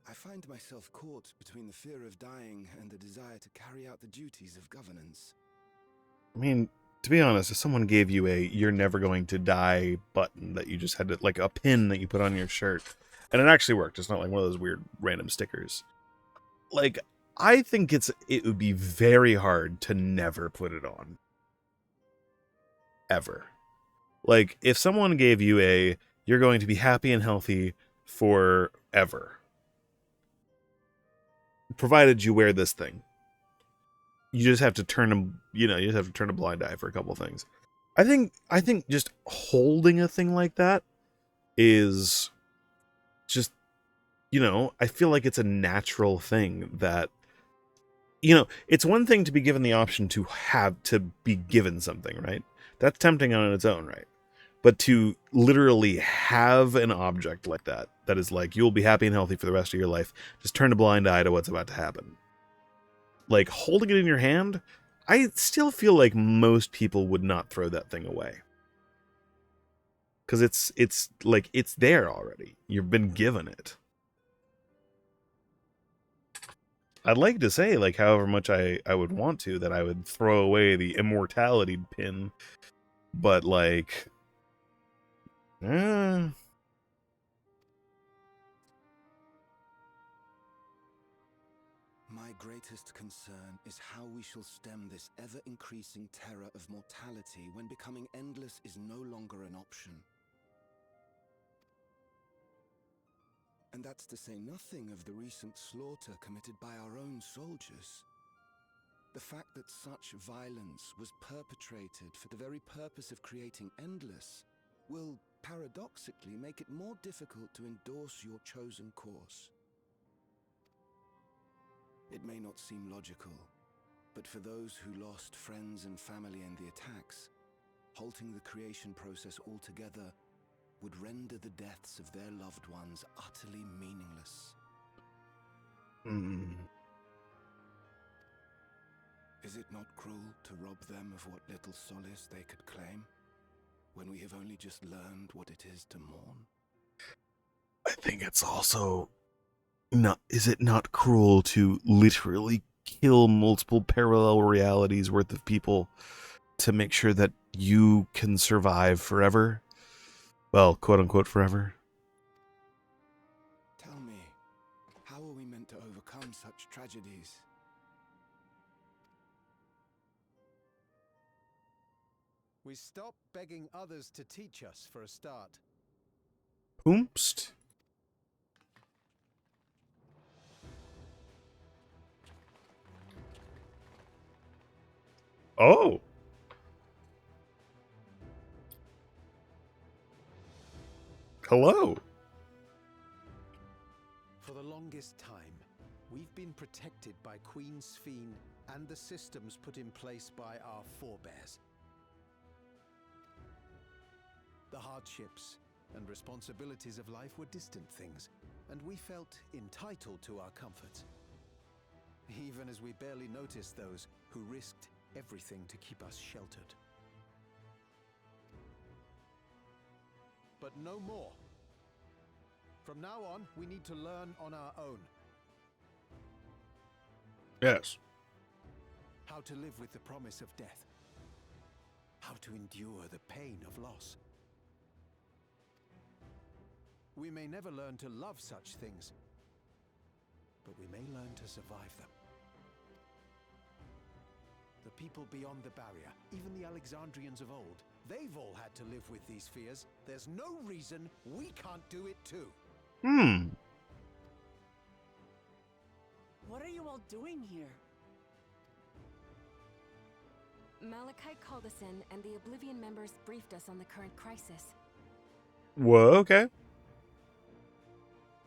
I find myself caught between the fear of dying and the desire to carry out the duties of governance. I mean, to be honest, if someone gave you a "you're never going to die" button that you just had to, like a pin that you put on your shirt, and it actually worked, it's not like one of those weird random stickers. Like, I think it would be very hard to never put it on. Ever. Like, if someone gave you a "you're going to be happy and healthy forever," provided you wear this thing, you just have to turn a blind eye for a couple things. I think just holding a thing like that is just, I feel like it's a natural thing that, it's one thing to be given the option to be given something, right? That's tempting on its own, right? But to literally have an object like that is like, you'll be happy and healthy for the rest of your life, just turn a blind eye to what's about to happen. Like, holding it in your hand, I still feel like most people would not throw that thing away. because it's like it's there already. You've been given it. I'd like to say, like, however much I would want to, that I would throw away the immortality pin, but like, eh. My greatest concern is how we shall stem this ever-increasing terror of mortality when becoming endless is no longer an option. And that's to say nothing of the recent slaughter committed by our own soldiers. The fact that such violence was perpetrated for the very purpose of creating endless will, paradoxically, make it more difficult to endorse your chosen course. It may not seem logical, but for those who lost friends and family in the attacks, halting the creation process altogether would render the deaths of their loved ones utterly meaningless. Is it not cruel to rob them of what little solace they could claim, when we have only just learned what it is to mourn? I think it's also not. Is it not cruel to literally kill multiple parallel realities worth of people to make sure that you can survive forever? Well, quote unquote forever. Tell me, how are we meant to overcome such tragedies? We stop begging others to teach us for a start. Oomst. Oh. Hello. For the longest time, we've been protected by Queen Sphene and the systems put in place by our forebears. The hardships and responsibilities of life were distant things, and we felt entitled to our comforts, even as we barely noticed those who risked everything to keep us sheltered. But no more. From now on, we need to learn on our own. Yes. How to live with the promise of death. How to endure the pain of loss. We may never learn to love such things, but we may learn to survive them. The people beyond the barrier, even the Alexandrians of old, they've all had to live with these fears. There's no reason we can't do it too. What are you all doing here? Malachite called us in, and the Oblivion members briefed us on the current crisis. Whoa, okay.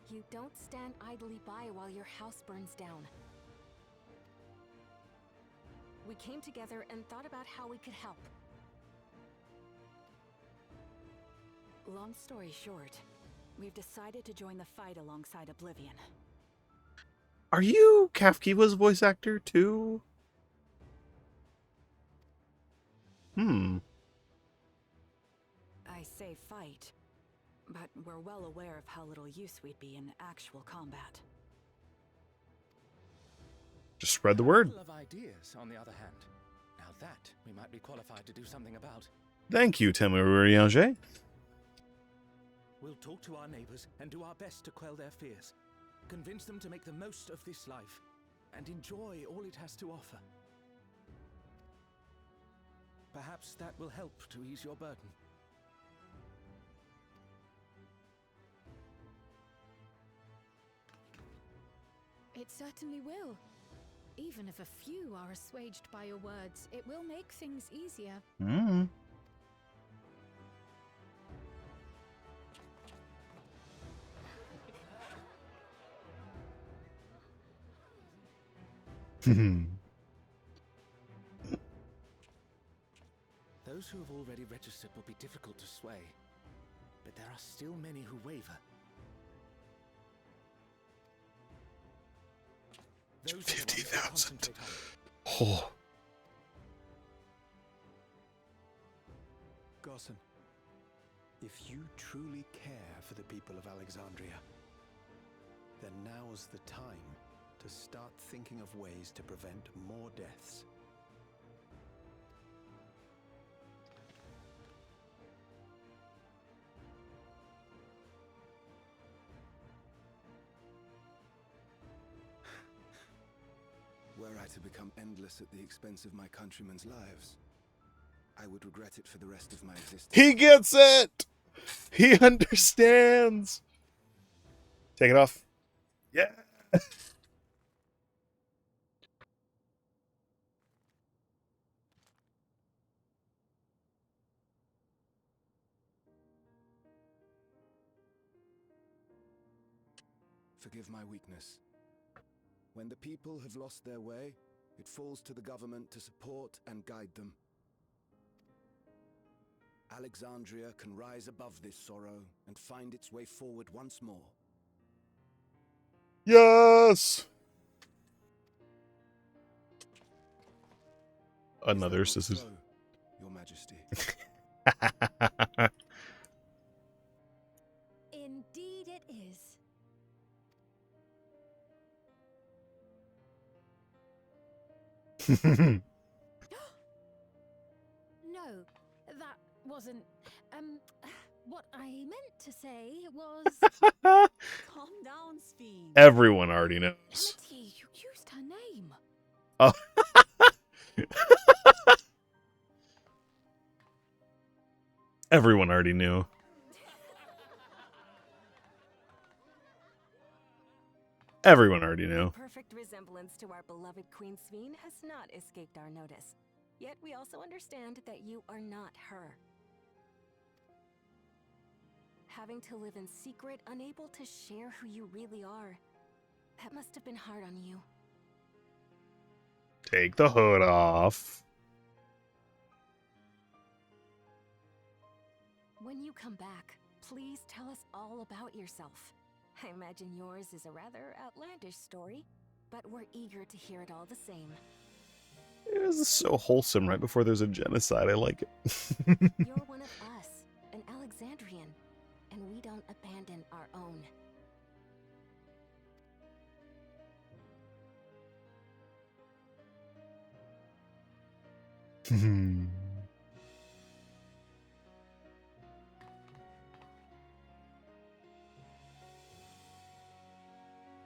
You don't stand idly by while your house burns down. We came together and thought about how we could help. Long story short, we've decided to join the fight alongside Oblivion. Are you Kafkiwa's voice actor too? I say fight, but we're well aware of how little use we'd be in actual combat. Just spread the word. Of ideas, on the other hand. Now that we might be qualified to do something about. Thank you, Temuriange. We'll talk to our neighbors and do our best to quell their fears. Convince them to make the most of this life and enjoy all it has to offer. Perhaps that will help to ease your burden. It certainly will. Even if a few are assuaged by your words, it will make things easier. Those who have already registered will be difficult to sway, but there are still many who waver. Those 50,000. Oh. Gossen, If you truly care for the people of Alexandria, then now's the time to start thinking of ways to prevent more deaths. Were I to become endless at the expense of my countrymen's lives, I would regret it for the rest of my existence. He gets it! He understands! Take it off. Yeah! Forgive my weakness. When the people have lost their way, it falls to the government to support and guide them. Alexandria can rise above this sorrow and find its way forward once more. Yes! Another sister. So, Your Majesty. Indeed it is. No, that wasn't. What I meant to say was. Calm down, Sphene. Everyone already knows. Amity, you used her name. Oh. Everyone already knew. Everyone already knew. Perfect resemblance to our beloved Queen Sphene has not escaped our notice. Yet we also understand that you are not her. Having to live in secret, unable to share who you really are, that must have been hard on you. Take the hood off. When you come back, please tell us all about yourself. I imagine yours is a rather outlandish story, but we're eager to hear it all the same. This is so wholesome right before there's a genocide. I like it. You're one of us, an Alexandrian, and we don't abandon our own.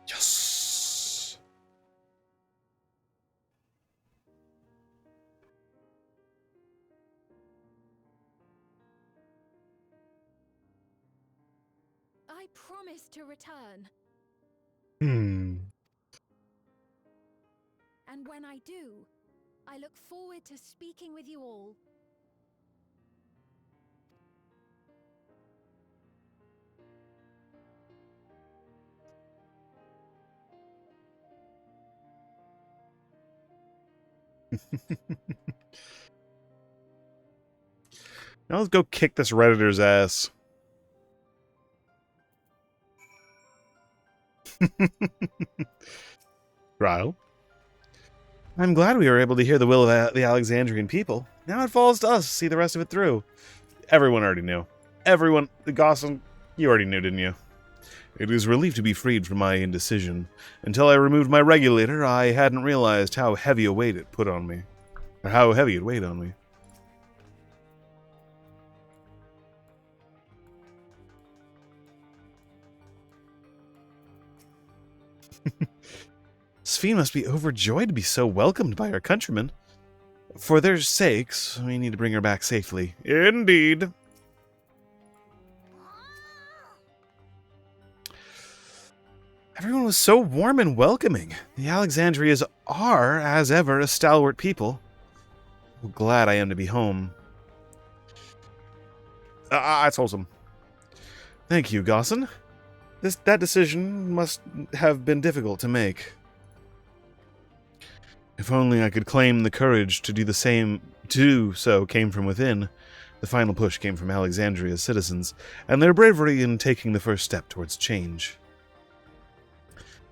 Yes. I promise to return. And when I do, I look forward to speaking with you all. Now let's go kick this Redditor's ass. Trial. I'm glad we were able to hear the will of the Alexandrian people. Now it falls to us to see the rest of it through. Everyone already knew. Everyone, the Gotham, you already knew, didn't you? It is relief to be freed from my indecision. Until I removed my regulator, I hadn't realized how heavy a weight it put on me. Or how heavy it weighed on me. Sphene must be overjoyed to be so welcomed by her countrymen. For their sakes, we need to bring her back safely. Indeed. Everyone was so warm and welcoming. The Alexandrias are, as ever, a stalwart people. How glad I am to be home. That's wholesome. Thank you, Gosson. That decision must have been difficult to make. If only I could claim the courage to do the same, to do so came from within. The final push came from Alexandria's citizens, and their bravery in taking the first step towards change.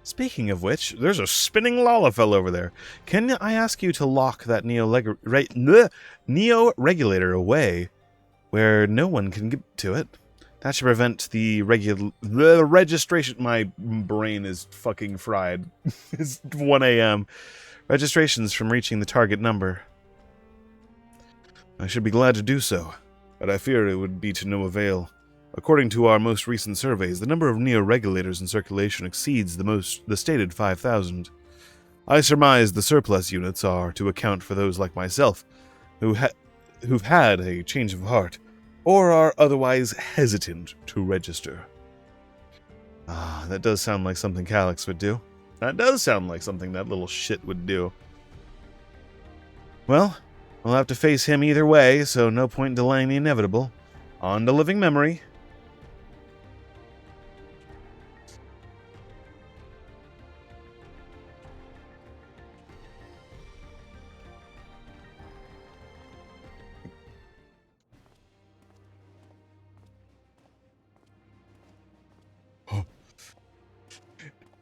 Speaking of which, there's a spinning Lalafell over there. Can I ask you to lock that Neo-regulator away where no one can get to it. That should prevent the registration. My brain is fucking fried. It's 1 a.m. Registrations from reaching the target number. I should be glad to do so, but I fear it would be to no avail. According to our most recent surveys, the number of neo-regulators in circulation exceeds the stated 5,000. I surmise the surplus units are to account for those like myself, who've had a change of heart, or are otherwise hesitant to register. Ah, that does sound like something Calyx would do. That does sound like something that little shit would do. Well, we'll have to face him either way, so no point in delaying the inevitable. On to living memory.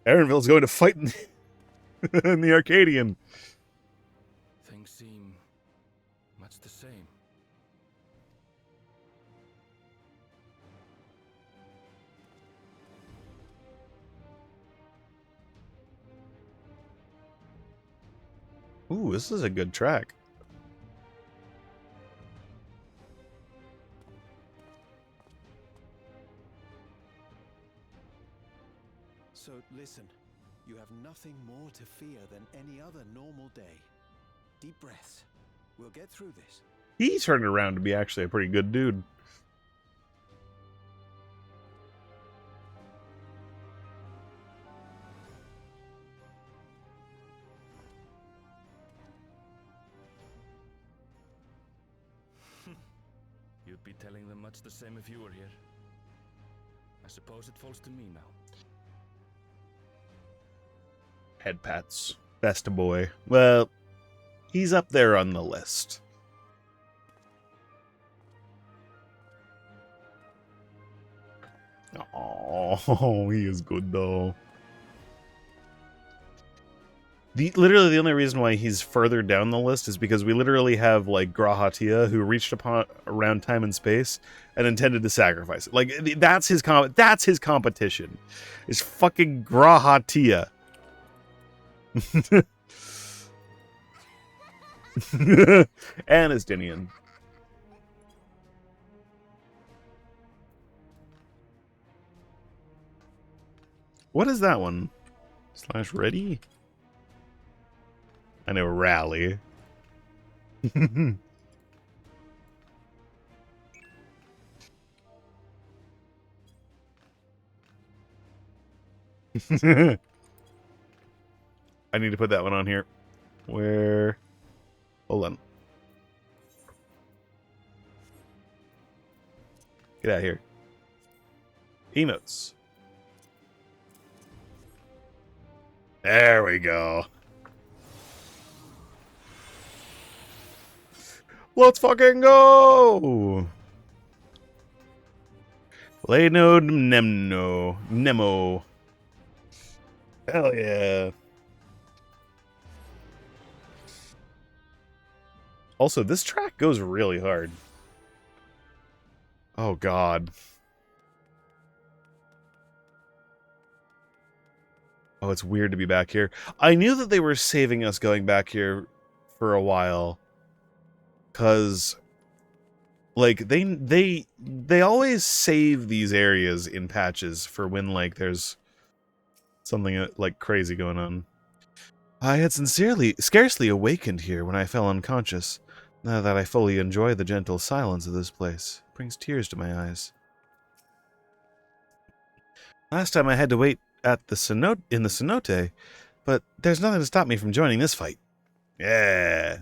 Aaronville's going to fight in in the Arcadian. Things seem much the same. Ooh, this is a good track. So listen, you have nothing more to fear than any other normal day. Deep breaths. We'll get through this. He turned around to be actually a pretty good dude. You'd be telling them much the same if you were here. I suppose it falls to me now. Head pats. Best boy. Well, he's up there on the list. Oh, he is good though. Literally the only reason why he's further down the list is because we literally have like Grahatia, who reached around time and space and intended to sacrifice it. Like that's his competition. Is fucking Grahatia. Anastinian. What is that one? / ready? I know rally. I need to put that one on here. Where? Hold on. Get out of here. Emotes. There we go. Let's fucking go! Leno Nemo. Hell yeah. Also, this track goes really hard. Oh, God. Oh, it's weird to be back here. I knew that they were saving us going back here for a while. Because, like, they always save these areas in patches for when, like, there's something, like, crazy going on. I had scarcely awakened here when I fell unconscious. Now that I fully enjoy the gentle silence of this place, it brings tears to my eyes. Last time I had to wait at the in the cenote, but there's nothing to stop me from joining this fight. Yeah.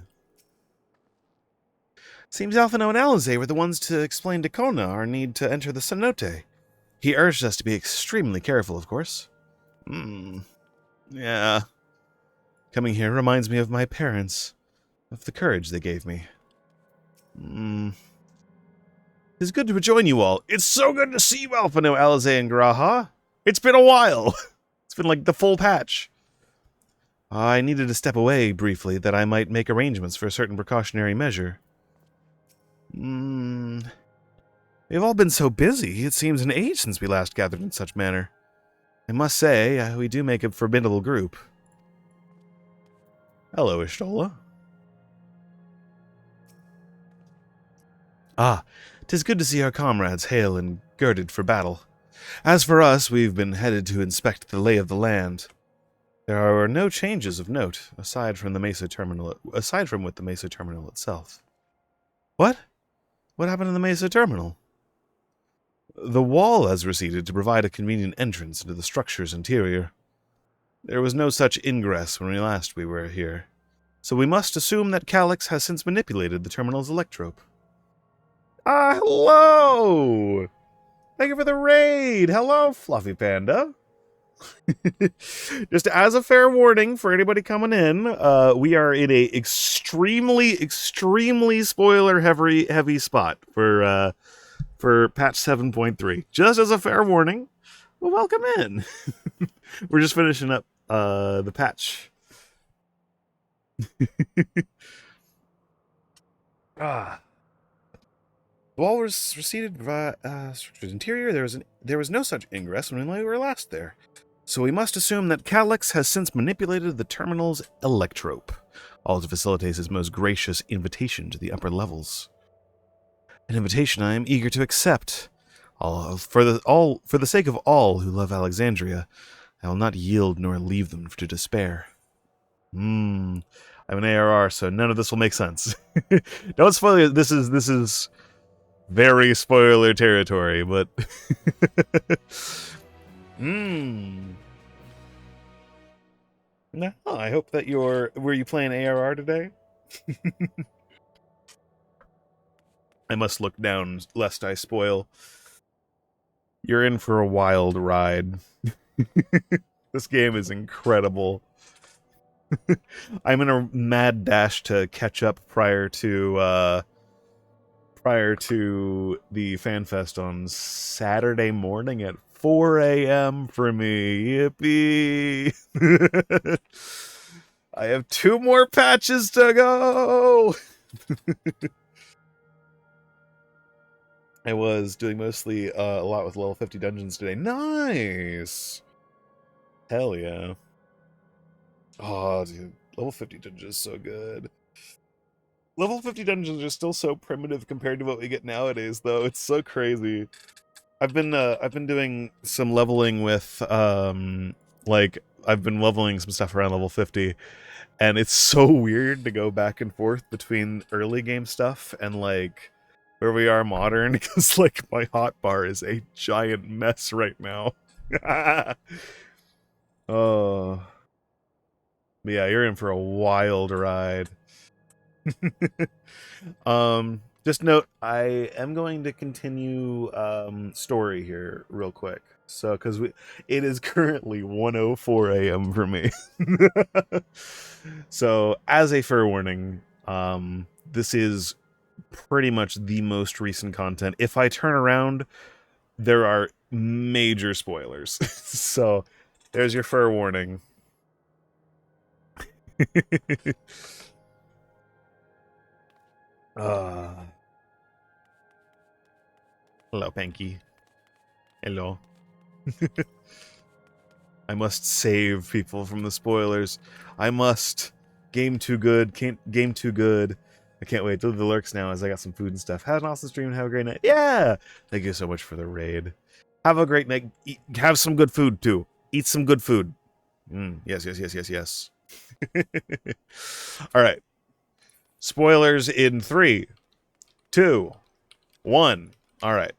Seems Alphino and Alize were the ones to explain to Kona our need to enter the cenote. He urged us to be extremely careful, of course. Yeah. Coming here reminds me of my parents, of the courage they gave me. It's good to rejoin you all. It's so good to see you, Alphino, Alize, and Graha. It's been a while. It's been like the full patch. I needed to step away briefly that I might make arrangements for a certain precautionary measure. We have all been so busy, it seems an age since we last gathered in such manner. I must say, we do make a formidable group. Hello, Ishtola. Ah, 'tis good to see our comrades hale and girded for battle. As for us, we've been headed to inspect the lay of the land. There are no changes of note, aside from with the Mesa Terminal itself. What? What happened to the Mesa Terminal? The wall has receded to provide a convenient entrance into the structure's interior. There was no such ingress when we were here, so we must assume that Calyx has since manipulated the terminal's electrope. Ah, hello! Thank you for the raid! Hello, Fluffy Panda! Just as a fair warning for anybody coming in, we are in a extremely spoiler heavy spot for patch 7.3. Just as a fair warning, well, welcome in. We're just finishing up the patch. The wall was receded structure's interior. There was no such ingress when we were last there. So we must assume that Calyx has since manipulated the terminal's electrope, all to facilitate his most gracious invitation to the upper levels. An invitation I am eager to accept. For the sake of all who love Alexandria, I will not yield nor leave them to despair. I'm an ARR, so none of this will make sense. Don't spoil it. This is very spoiler territory, but No, I hope that were you playing ARR today? I must look down lest I spoil. You're in for a wild ride. This game is incredible. I'm in a mad dash to catch up prior to the FanFest on Saturday morning at 4 a.m. for me. Yippee! I have 2 more patches to go! I was doing mostly a lot with level 50 dungeons today. Nice! Hell yeah. Oh, dude. Level 50 dungeons is so good. Level 50 dungeons are still so primitive compared to what we get nowadays, though. It's so crazy. I've been doing some leveling with I've been leveling some stuff around level 50, and it's so weird to go back and forth between early game stuff and like where we are modern, because like my hotbar is a giant mess right now. Oh. Yeah, you're in for a wild ride. Just note, I am going to continue story here real quick. So, because it is currently 1:04 a.m. for me. So, as a fair warning, this is pretty much the most recent content. If I turn around, there are major spoilers. So, there's your fair warning. Hello, Panky. Hello. I must save people from the spoilers. I must. Game too good. Game too good. I can't wait to leave the lurks now as I got some food and stuff. Have an awesome stream and have a great night. Yeah! Thank you so much for the raid. Have a great night. Have some good food, too. Eat some good food. Yes. Alright. Spoilers in 3, 2, 1. Alright.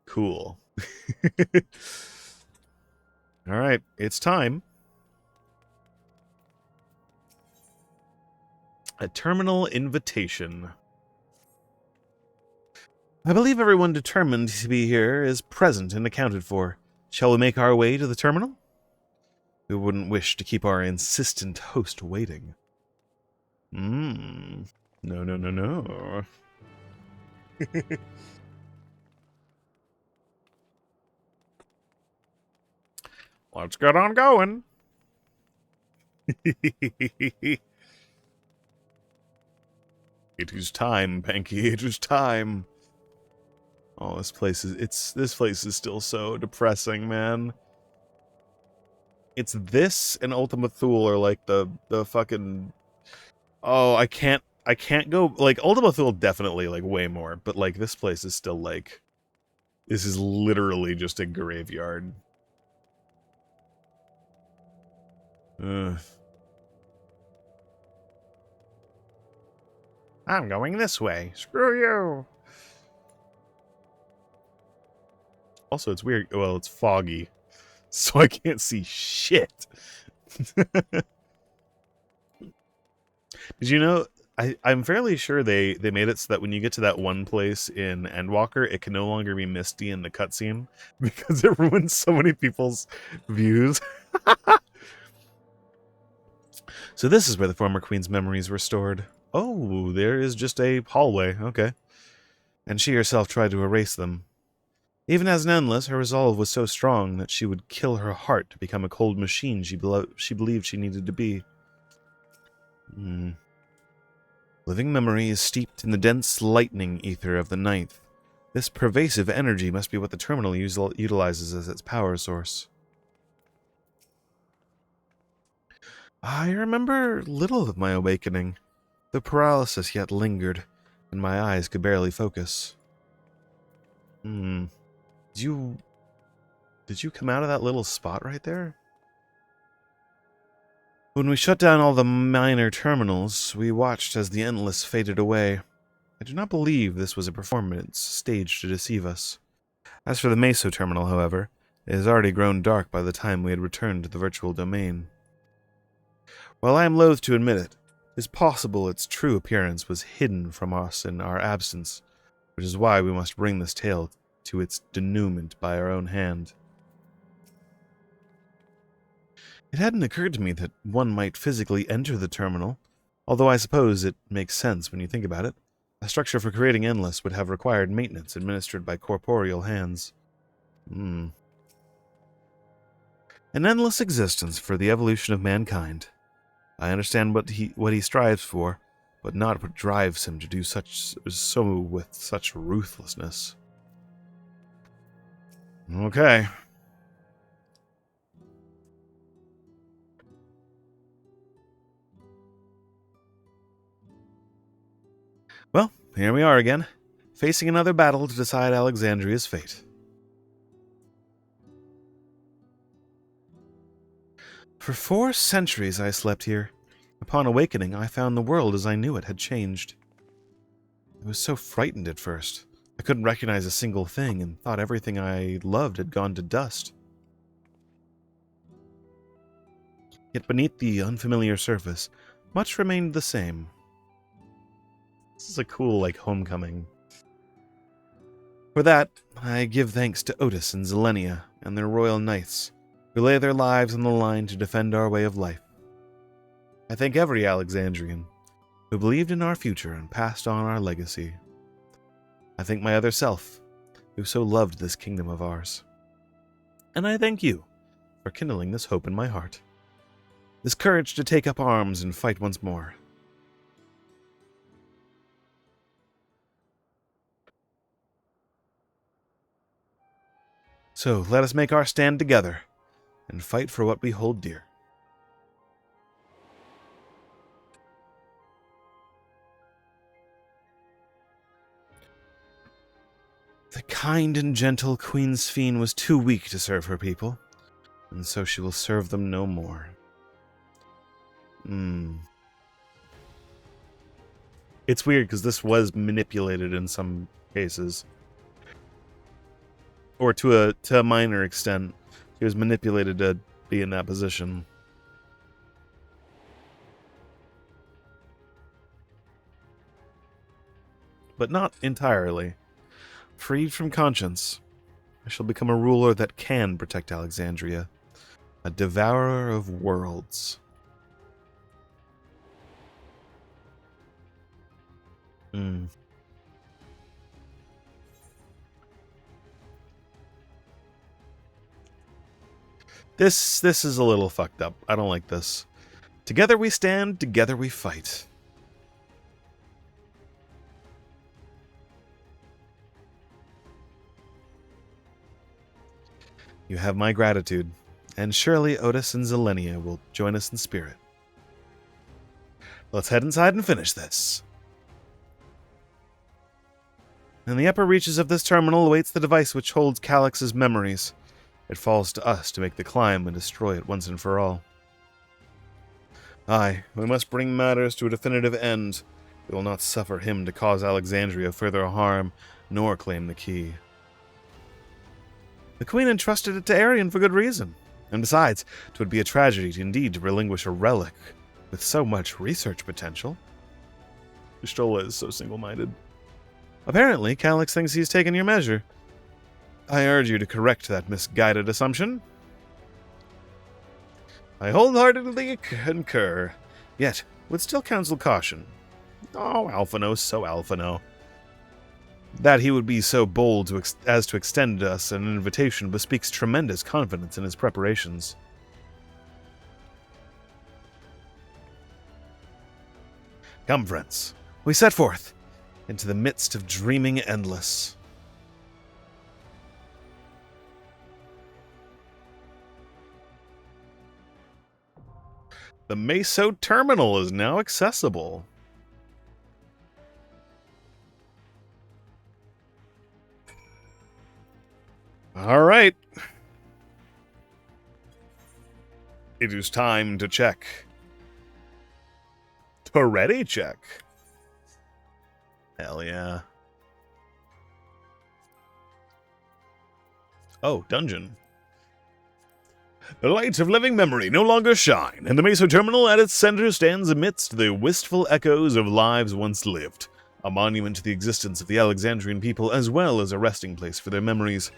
Cool. Alright, it's time. A terminal invitation. I believe everyone determined to be here is present and accounted for. Shall we make our way to the terminal? We wouldn't wish to keep our insistent host waiting. No. Let's get on going. It is time, Panky. It is time. Oh, this place is still so depressing, man. It's this and Ultima Thule are like the fucking. Oh, I can't go like Ultima Thule definitely like way more, but like this place is still like this is literally just a graveyard. Ugh. I'm going this way. Screw you. Also, it's weird. Well, it's foggy, so I can't see shit. Did you know? I'm fairly sure they made it so that when you get to that one place in Endwalker, it can no longer be misty in the cutscene because it ruins so many people's views. So this is where the former queen's memories were stored. Oh, there is just a hallway. Okay. And she herself tried to erase them. Even as an endless, her resolve was so strong that she would kill her heart to become a cold machine she believed she needed to be. Living memory is steeped in the dense lightning ether of the ninth. This pervasive energy must be what the terminal utilizes as its power source. I remember little of my awakening. The paralysis yet lingered, and my eyes could barely focus. Did you come out of that little spot right there? When we shut down all the minor terminals, we watched as the Endless faded away. I do not believe this was a performance staged to deceive us. As for the Meso terminal, however, it has already grown dark by the time we had returned to the virtual domain. While I am loath to admit it, it is possible its true appearance was hidden from us in our absence, which is why we must bring this tale to its denouement by our own hand. It hadn't occurred to me that one might physically enter the terminal, although I suppose it makes sense when you think about it. A structure for creating Endless would have required maintenance administered by corporeal hands. An endless existence for the evolution of mankind. I understand what he strives for, but not what drives him to do so with such ruthlessness. Okay. Well, here we are again, facing another battle to decide Alexandria's fate. For 4 centuries I slept here. Upon awakening, I found the world as I knew it had changed. I was so frightened at first. I couldn't recognize a single thing and thought everything I loved had gone to dust. Yet beneath the unfamiliar surface, much remained the same. This is a cool, homecoming. For that, I give thanks to Otis and Zelenia and their royal knights, who lay their lives on the line to defend our way of life. I thank every Alexandrian who believed in our future and passed on our legacy. I thank my other self, who so loved this kingdom of ours. And I thank you for kindling this hope in my heart, this courage to take up arms and fight once more. So let us make our stand together and fight for what we hold dear. The kind and gentle Queen Sphene was too weak to serve her people, and so she will serve them no more. It's weird because this was manipulated in some cases. Or to a minor extent, she was manipulated to be in that position. But not entirely. Freed from conscience, I shall become a ruler that can protect Alexandria. A devourer of worlds. This is a little fucked up. I don't like this. Together we stand, together we fight. You have my gratitude, and surely Otis and Zelenia will join us in spirit. Let's head inside and finish this. In the upper reaches of this terminal awaits the device which holds Calyx's memories. It falls to us to make the climb and destroy it once and for all. Aye, we must bring matters to a definitive end. We will not suffer him to cause Alexandria further harm, nor claim the key. The Queen entrusted it to Arian for good reason. And besides, 'twould be a tragedy indeed to relinquish a relic with so much research potential. Y'shtola is so single-minded. Apparently, Calyx thinks he's taken your measure. I urge you to correct that misguided assumption. I wholeheartedly concur, yet would still counsel caution. Oh, Alphino, so Alphino. That he would be so bold as to extend us an invitation bespeaks tremendous confidence in his preparations. Come, friends, we set forth into the midst of dreaming endless. The Meso Terminal is now accessible. All right. It is time to check. To ready check. Hell yeah. Oh, dungeon. The lights of living memory no longer shine, and the Meso Terminal at its center stands amidst the wistful echoes of lives once lived, a monument to the existence of the Alexandrian people as well as a resting place for their memories.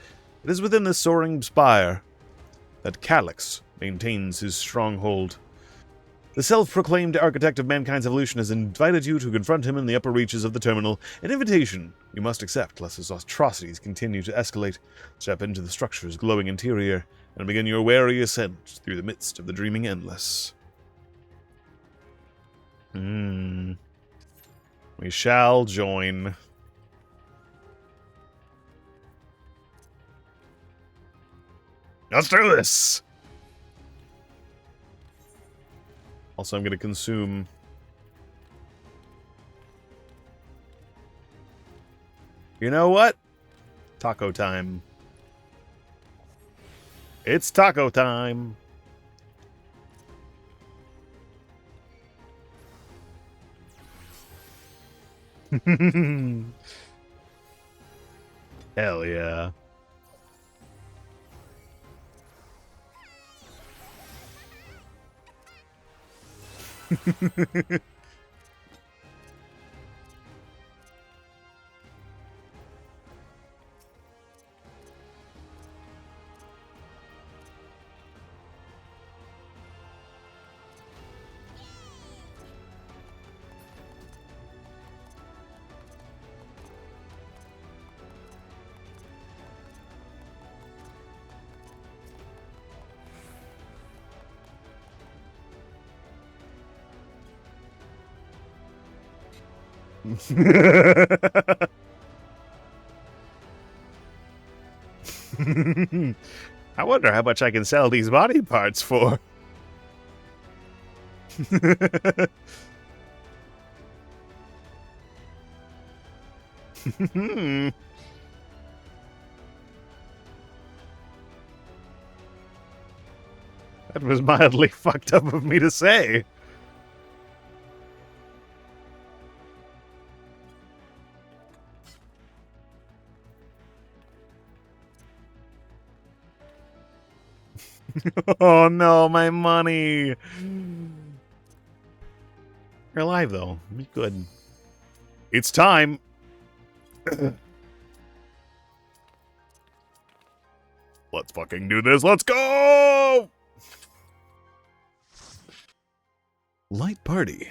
It is within this soaring spire that Calyx maintains his stronghold. The self-proclaimed architect of mankind's evolution has invited you to confront him in the upper reaches of the terminal, an invitation you must accept lest his atrocities continue to escalate. Step into the structure's glowing interior and begin your wary ascent through the midst of the dreaming endless. We shall join. Let's do this! Also, I'm going to consume... You know what? Taco time. It's taco time! Hell yeah. I wonder how much I can sell these body parts for. That was mildly fucked up of me to say. Oh no, my money. You're alive though. Be good. It's time. Let's fucking do this. Let's go! Light party.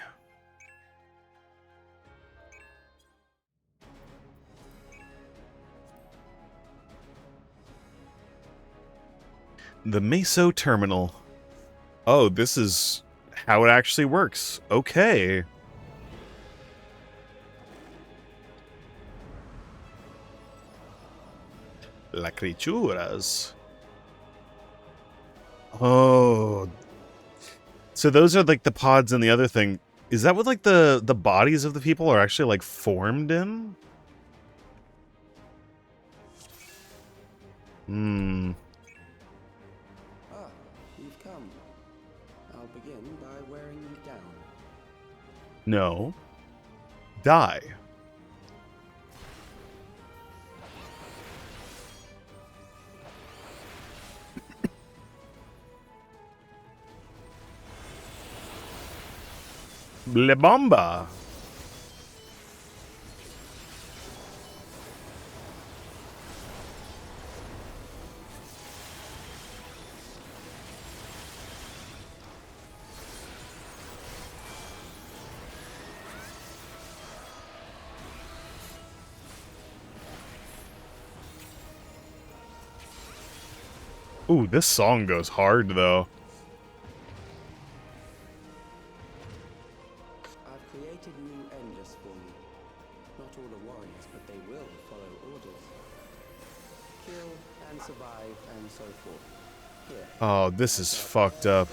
The Meso Terminal. Oh, this is how it actually works. Okay. La Criaturas. Oh. So those are like the pods and the other thing. Is that what like the bodies of the people are actually like formed in? Hmm. Ah, you've come. I'll begin by wearing you down. No. Die. Le bomba. Ooh, this song goes hard though. I've created new endless for you. Not all the warriors, but they will follow orders. Kill and survive and so forth. Here. Oh, this is fucked up.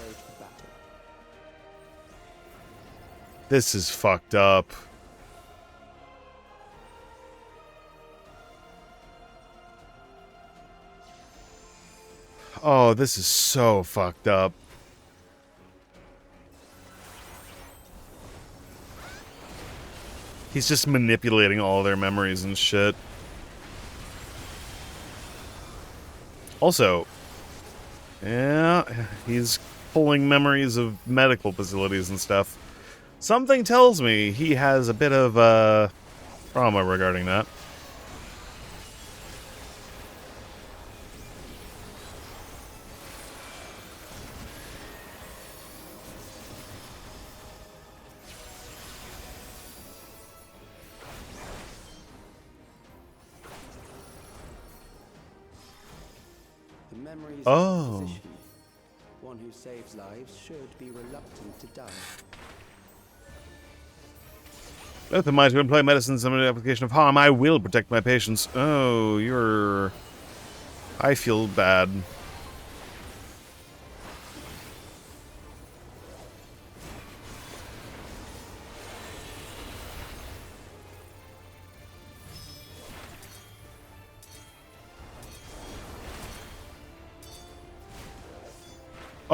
This is fucked up. Oh, this is so fucked up. He's just manipulating all their memories and shit. Also, yeah, he's pulling memories of medical facilities and stuff. Something tells me he has a bit of trauma regarding that. The memories Oh. of the physician. One who saves lives should be reluctant to die. Both of mine to employ medicines under the application of harm. I will protect my patients. Oh, you're... I feel bad.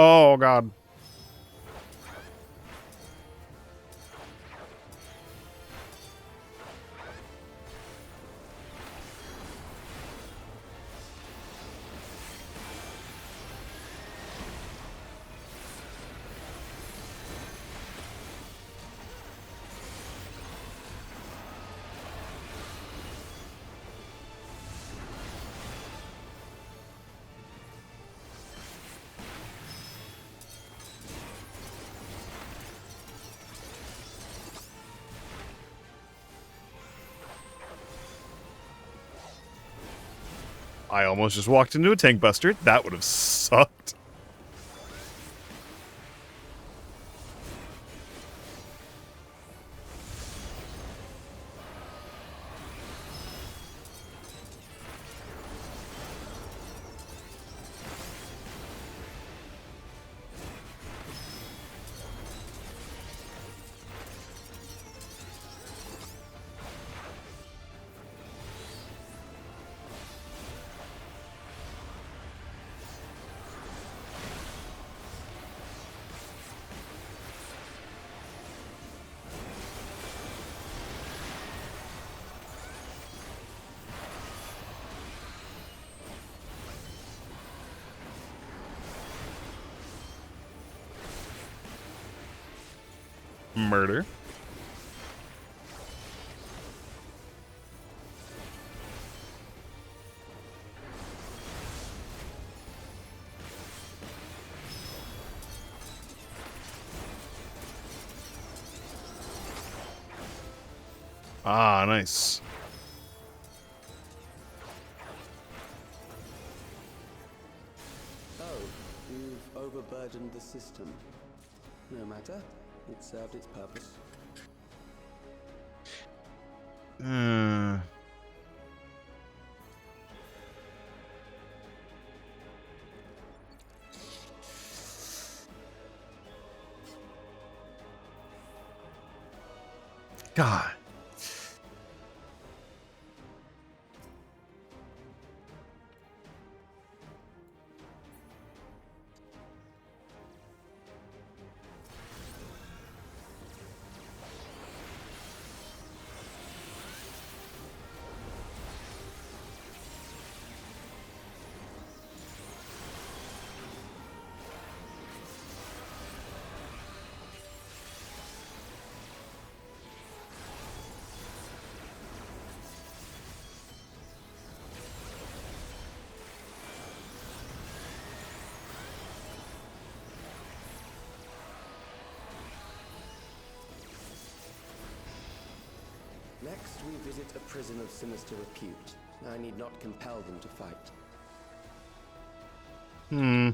Oh, God. I almost just walked into a tank buster. That would have sucked. Murder. Ah, nice. Oh, you've overburdened the system. No matter. It served its purpose. God. Next, we visit a prison of sinister repute. I need not compel them to fight. Hmm.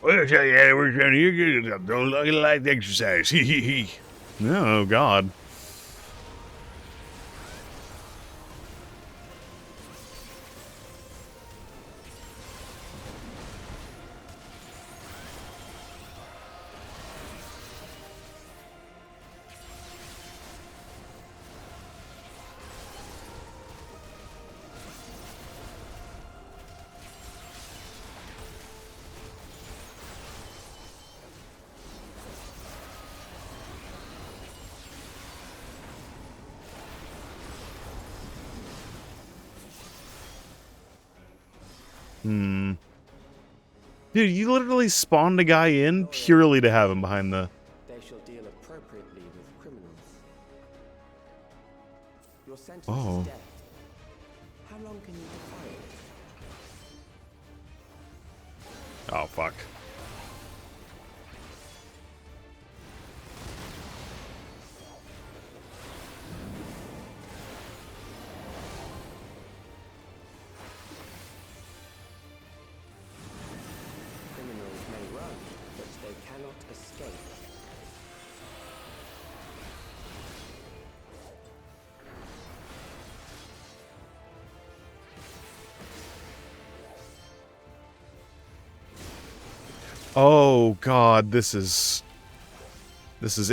Well, yeah, we're trying to get don't like the exercise. Oh, God. Hmm. Dude, you literally spawned a guy in purely to have him behind the... They shall deal appropriately with criminals. Your sentence Oh. is death. How long can you defy it? Oh, fuck. Criminals may run, but they cannot escape. Oh, God, this is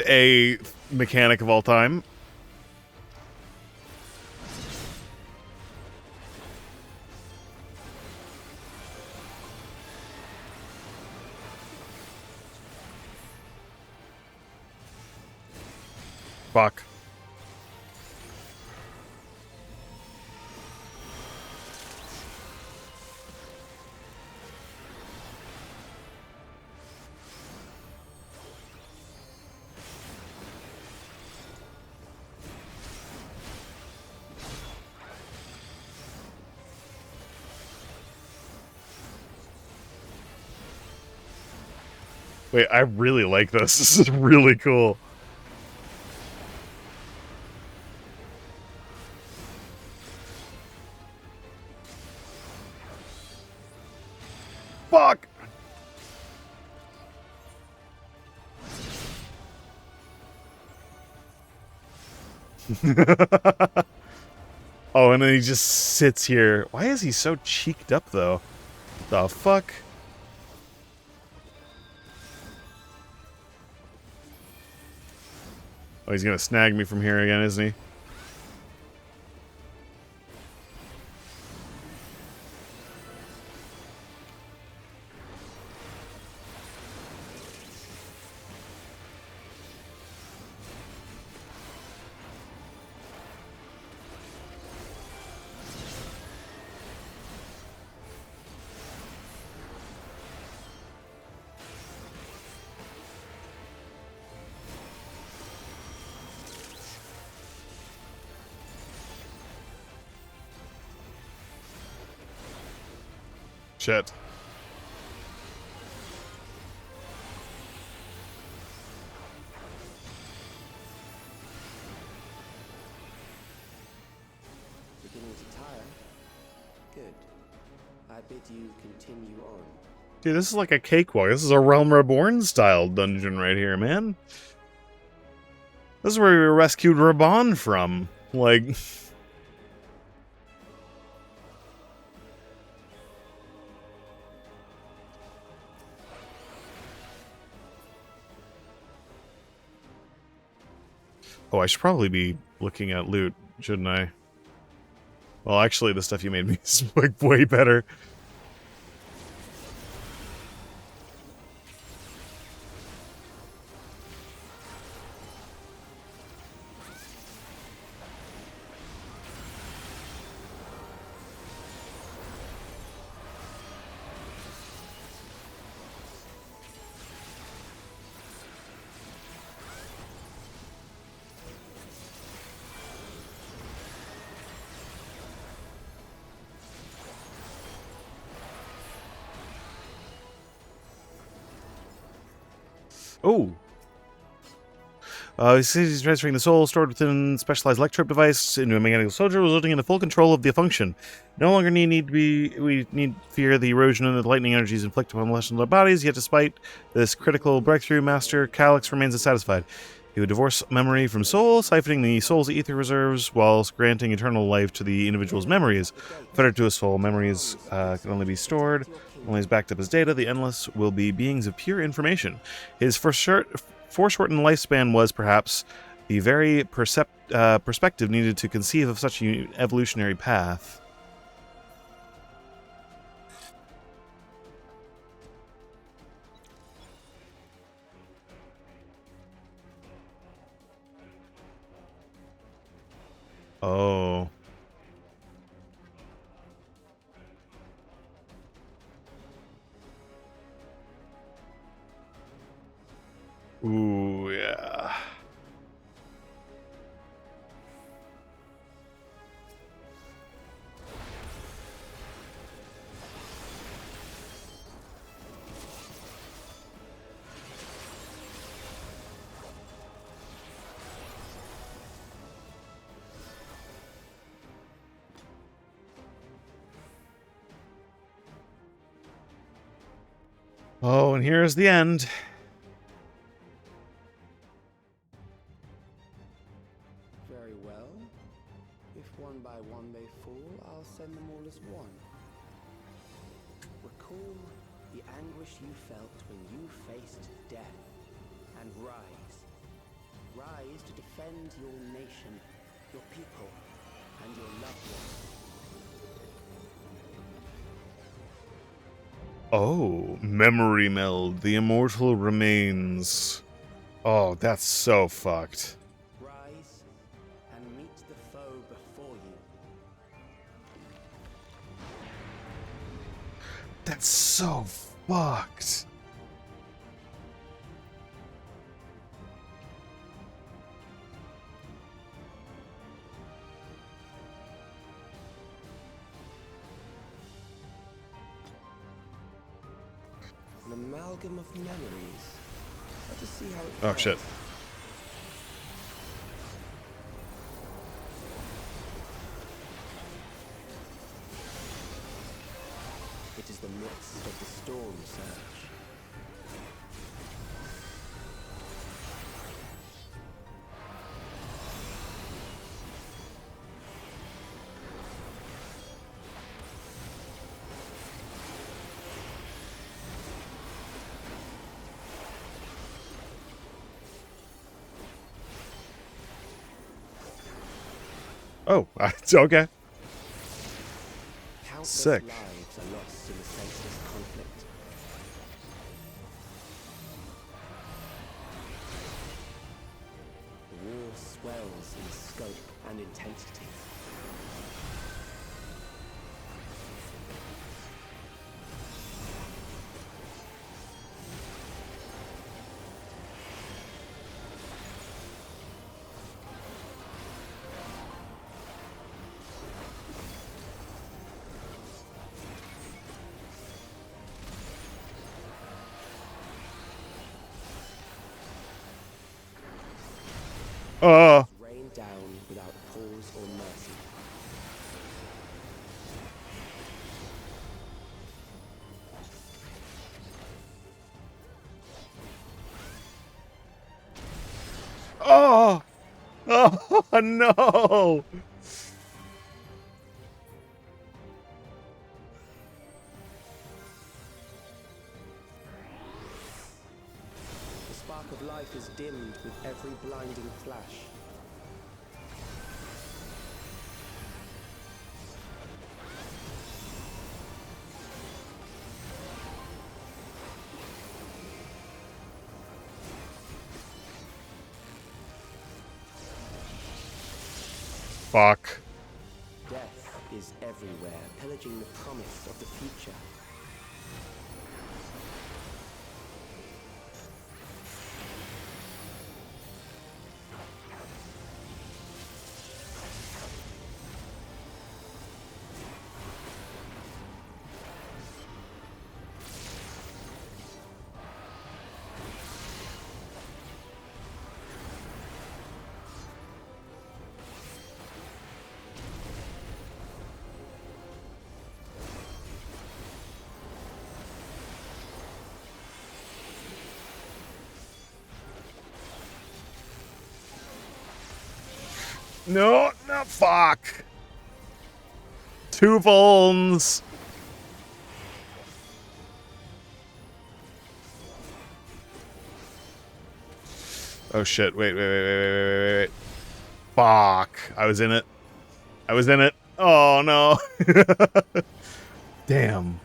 a mechanic of all time. Fuck. Wait, I really like this. This is really cool. Fuck! Oh, and then he just sits here. Why is he so cheeked up, though? The fuck? Oh, he's gonna snag me from here again, isn't he? Shit. Beginning to tire? Good. I bid you continue on. Dude, this is like a cakewalk. This is a Realm Reborn style dungeon right here, man. This is where we rescued Raban from. Like... Oh, I should probably be looking at loot, shouldn't I? Well, actually, the stuff you made me is like way better. Oh. He says he's transferring the soul stored within a specialized electrode device into a mechanical soldier, resulting in the full control of the function. No longer we need fear the erosion and the lightning energies inflicted upon flesh and blood bodies, yet despite this critical breakthrough, Master Calyx remains unsatisfied. He would divorce memory from soul, siphoning the soul's ether reserves, whilst granting eternal life to the individual's memories. Fettered to a soul, memories can only be stored, only is backed up as data. The endless will be beings of pure information. His foreshortened lifespan was, perhaps, the very perspective needed to conceive of such an evolutionary path. Oh. Ooh, yeah. Oh, and here's the end. Very well. If one by one they fall, I'll send them all as one. Recall the anguish you felt when you faced death, and rise. Rise to defend your nation, your people, and your loved ones. Oh, memory meld. The immortal remains. Oh, that's so fucked. Rise and meet the foe before you. That's so fucked. An amalgam of memories. Let us see how it Oh, shit. It is the midst of the storm surge. Oh, okay. Countless Sick. lives are lost in the senseless conflict. The war swells in scope and intensity. Rain down without pause or mercy. Oh! Oh, no! The spark of life is dimmed with every blinding flash. Fuck. Death is everywhere, pillaging the promise of the future. No, no, fuck. 2 phones. Oh shit, wait. Fuck. I was in it. Oh no. Damn.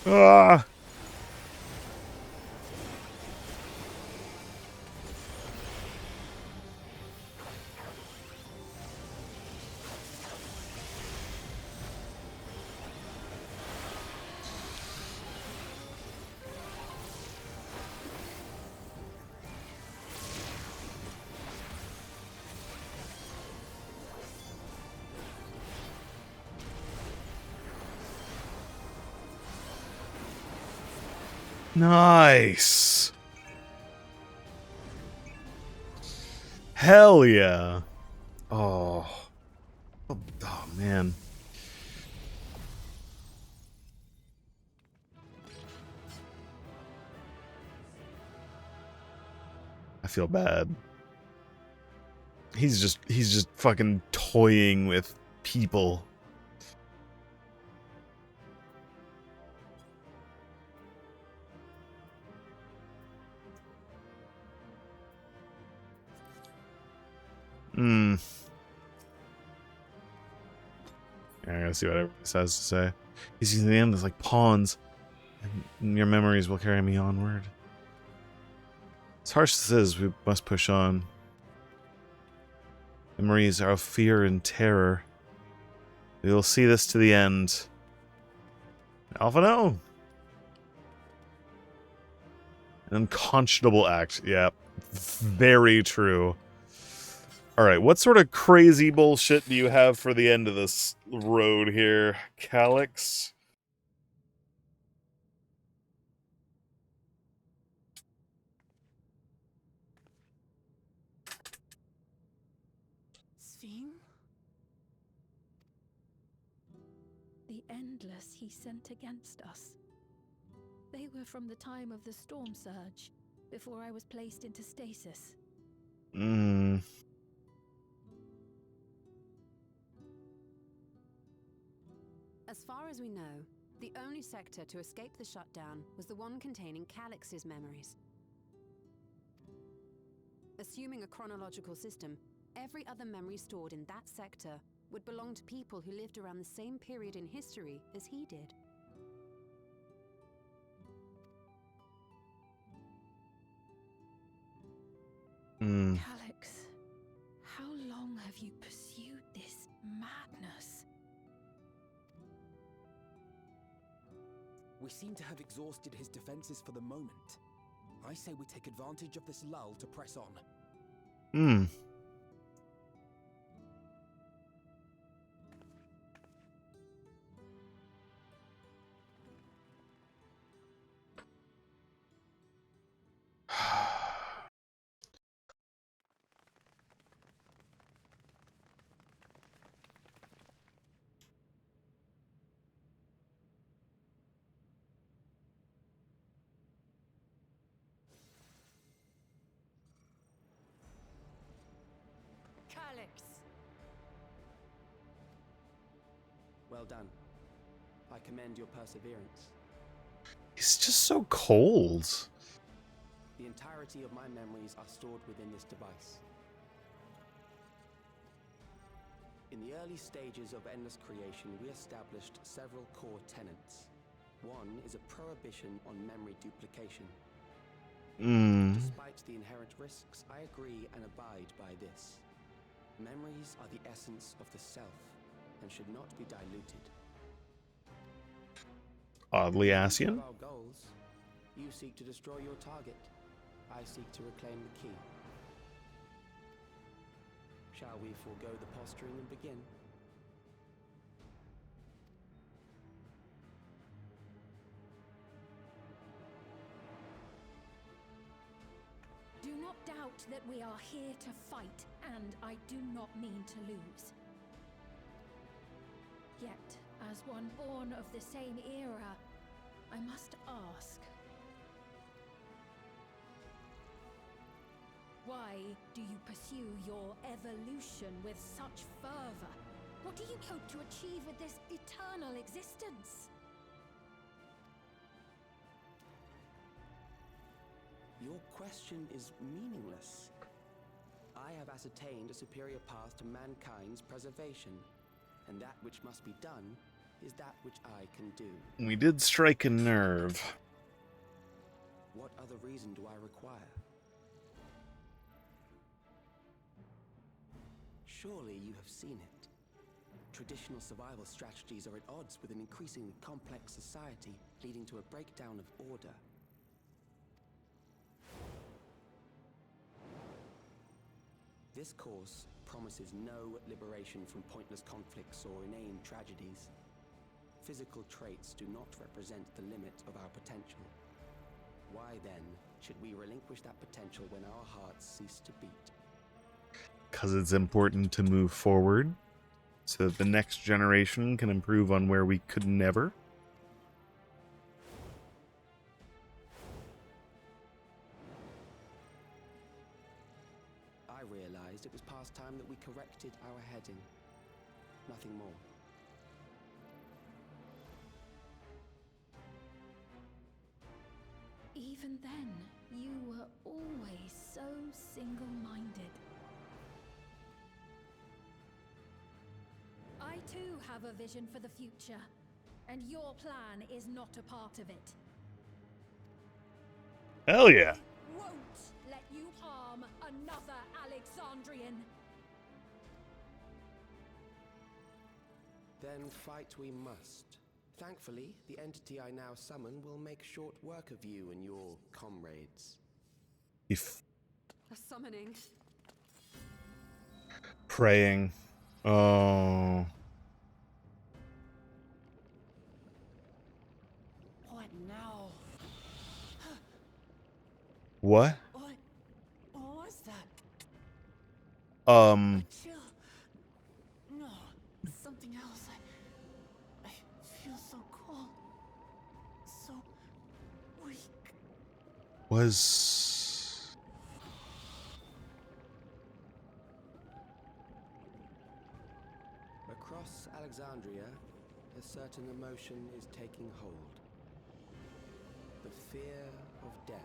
Ah. Nice. Hell yeah. Oh. Oh man. I feel bad. He's just fucking toying with people. Hmm. I gotta see what everybody has to say. He sees the end as like pawns, and your memories will carry me onward. As harsh as this is, we must push on. Memories are of fear and terror. We will see this to the end. Alpha no. An unconscionable act. Yeah. Very true. Alright, what sort of crazy bullshit do you have for the end of this road here, Calyx? Sphene? The endless he sent against us. They were from the time of the storm surge, before I was placed into stasis. As far as we know, the only sector to escape the shutdown was the one containing Calyx's memories. Assuming a chronological system, every other memory stored in that sector would belong to people who lived around the same period in history as he did. Calyx, how long have you pursued this madness? We seem to have exhausted his defenses for the moment. I say we take advantage of this lull to press on. Well done. I commend your perseverance. He's just so cold. The entirety of my memories are stored within this device. In the early stages of Endless Creation, we established several core tenets. One is a prohibition on memory duplication. Despite the inherent risks, I agree and abide by this. Memories are the essence of the self and should not be diluted. Oddly Asian. Our goals. You seek to destroy your target. I seek to reclaim the key. Shall we forego the posturing and begin? Do not doubt that we are here to fight, and I do not mean to lose. Yet, as one born of the same era, I must ask, why do you pursue your evolution with such fervor? What do you hope to achieve with this eternal existence? Your question is meaningless. I have ascertained a superior path to mankind's preservation, and that which must be done is that which I can do. We did strike a nerve. What other reason do I require? Surely you have seen it. Traditional survival strategies are at odds with an increasingly complex society, leading to a breakdown of order. This course promises no liberation from pointless conflicts or inane tragedies. Physical traits do not represent the limit of our potential. Why then should we relinquish that potential when our hearts cease to beat? Because it's important to move forward so that the next generation can improve on where we could never. I realized it was past time that we corrected our heading. Nothing more. Even then, you were always so single-minded. I too have a vision for the future, and your plan is not a part of it. Hell yeah. Won't let you harm another Alexandrian. Then fight we must. Thankfully, the entity I now summon will make short work of you and your comrades. If A summoning. praying. Oh. What now? What? What was that? Chill. No, something else. I feel so cold. So weak. Was... Across Alexandria, a certain emotion is taking hold. The fear of death.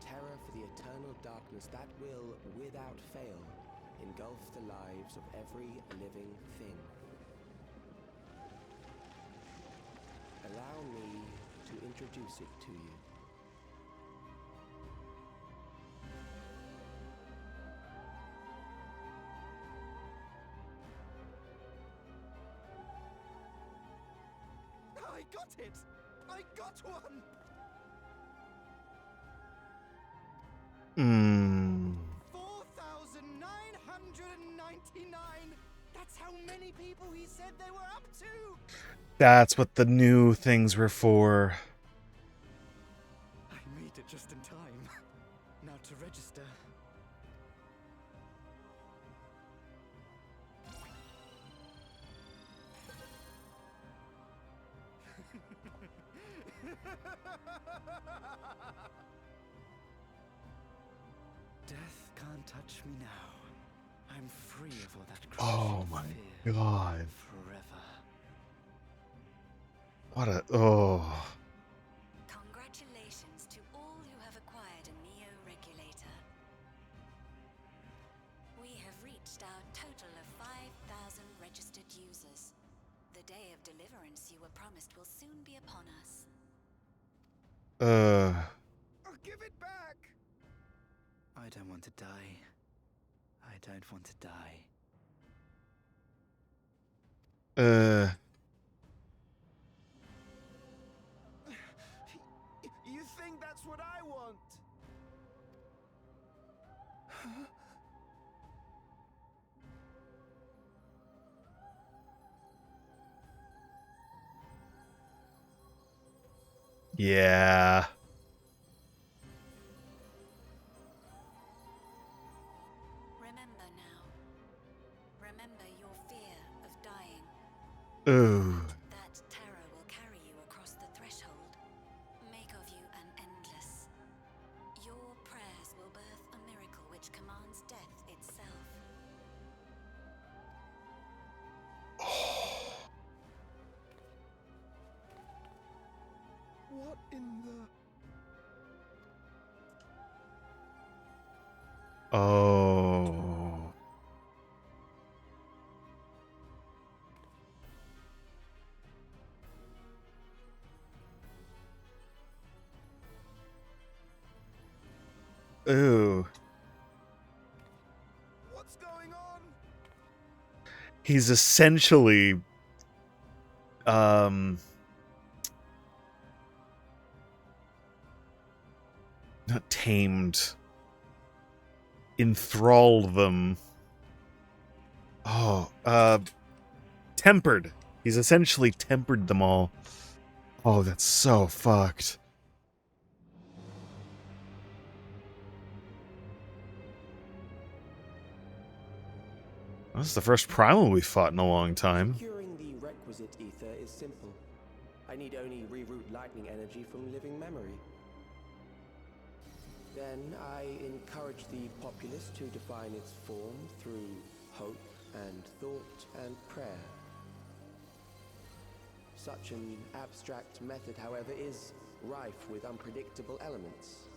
Terror for the eternal darkness that will, without fail, engulf the lives of every living thing. Allow me to introduce it to you. I got it! I got one! 4,999! That's how many people he said they were up to! That's what the new things were for. I made it just in time. Now to register. Death can't touch me now. I'm free of all that Oh my god. forever. What a... Oh. Congratulations to all who have acquired a neo-regulator. We have reached our total of 5,000 registered users. The day of deliverance you were promised will soon be upon us. Give it back! I don't want to die. I don't want to die. You think that's what I want? Yeah. Remember now. Remember your fear of dying. Ooh. That terror will carry you across the threshold. Make of you an endless. Your prayers will birth a miracle which commands death itself. What in the... Oh. Ooh. What's going on? He's essentially not tamed, enthralled them. Oh, tempered. He's essentially tempered them all. Oh, that's so fucked. This is the first primal we fought in a long time. Securing the requisite ether is simple. I need only reroute lightning energy from living memory. Then I encourage the populace to define its form through hope and thought and prayer. Such an abstract method, however, is rife with unpredictable elements.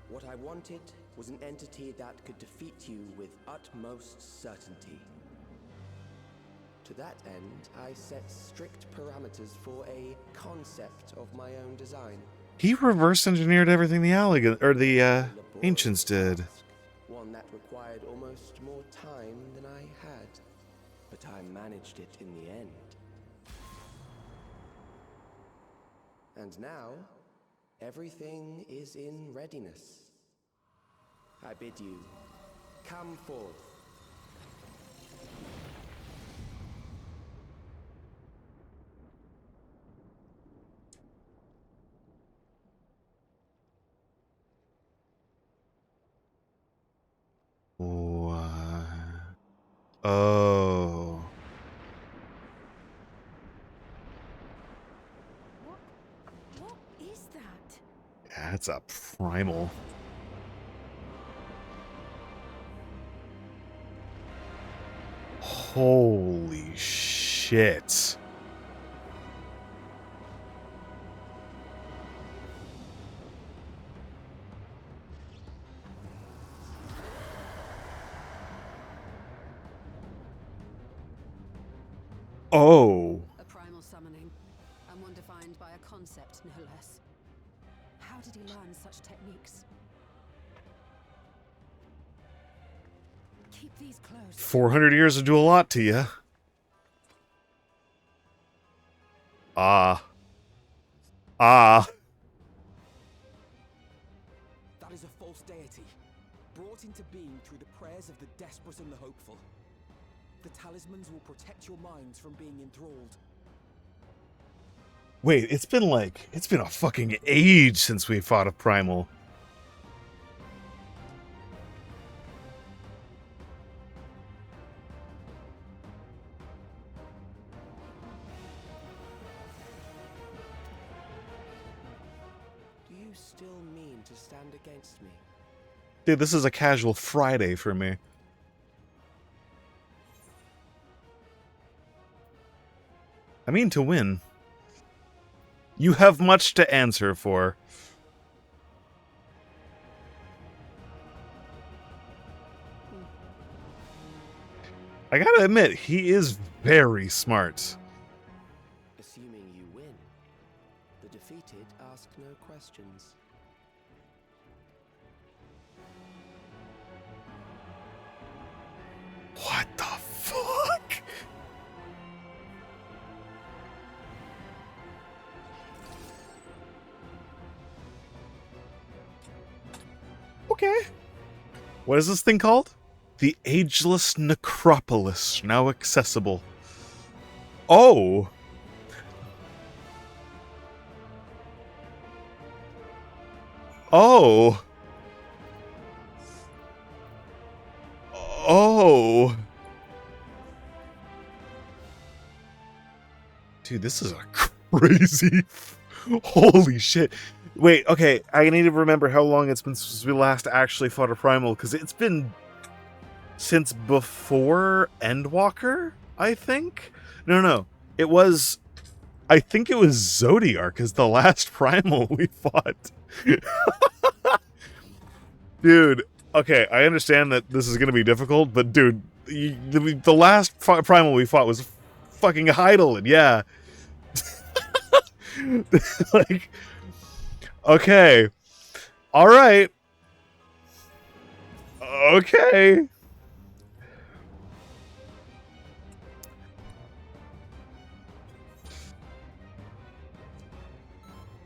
What I wanted was an entity that could defeat you with utmost certainty. To that end, I set strict parameters for a concept of my own design. He reverse engineered everything the ancients did. One that required almost more time than I had. But I managed it in the end. And now, everything is in readiness. I bid you, come forth. Oh. What is that? Yeah, it's a primal. Holy shit. Oh. A primal summoning, and one defined by a concept, no less. How did he learn such techniques? Keep these close. 400 years will do a lot to you. Ah. That is a false deity, brought into being through the prayers of the desperate and the hopeful. The talismans will protect your minds from being enthralled. Wait, it's been a fucking age since we fought a primal. Do you still mean to stand against me? Dude, this is a casual Friday for me. I mean to win. You have much to answer for. I gotta admit, he is very smart. Assuming you win, the defeated ask no questions. What the fuck? Okay. What is this thing called? The Ageless Necropolis, now accessible. Oh! Oh! Oh! Dude, this is a crazy... Holy shit. Wait, okay, I need to remember how long it's been since we last actually fought a Primal, because it's been... since before Endwalker, I think? No. It was... I think it was Zodiark as the last Primal we fought. Dude, okay, I understand that this is going to be difficult, but dude, the last Primal we fought was fucking Heidelin, yeah. Like, okay. Alright. Okay.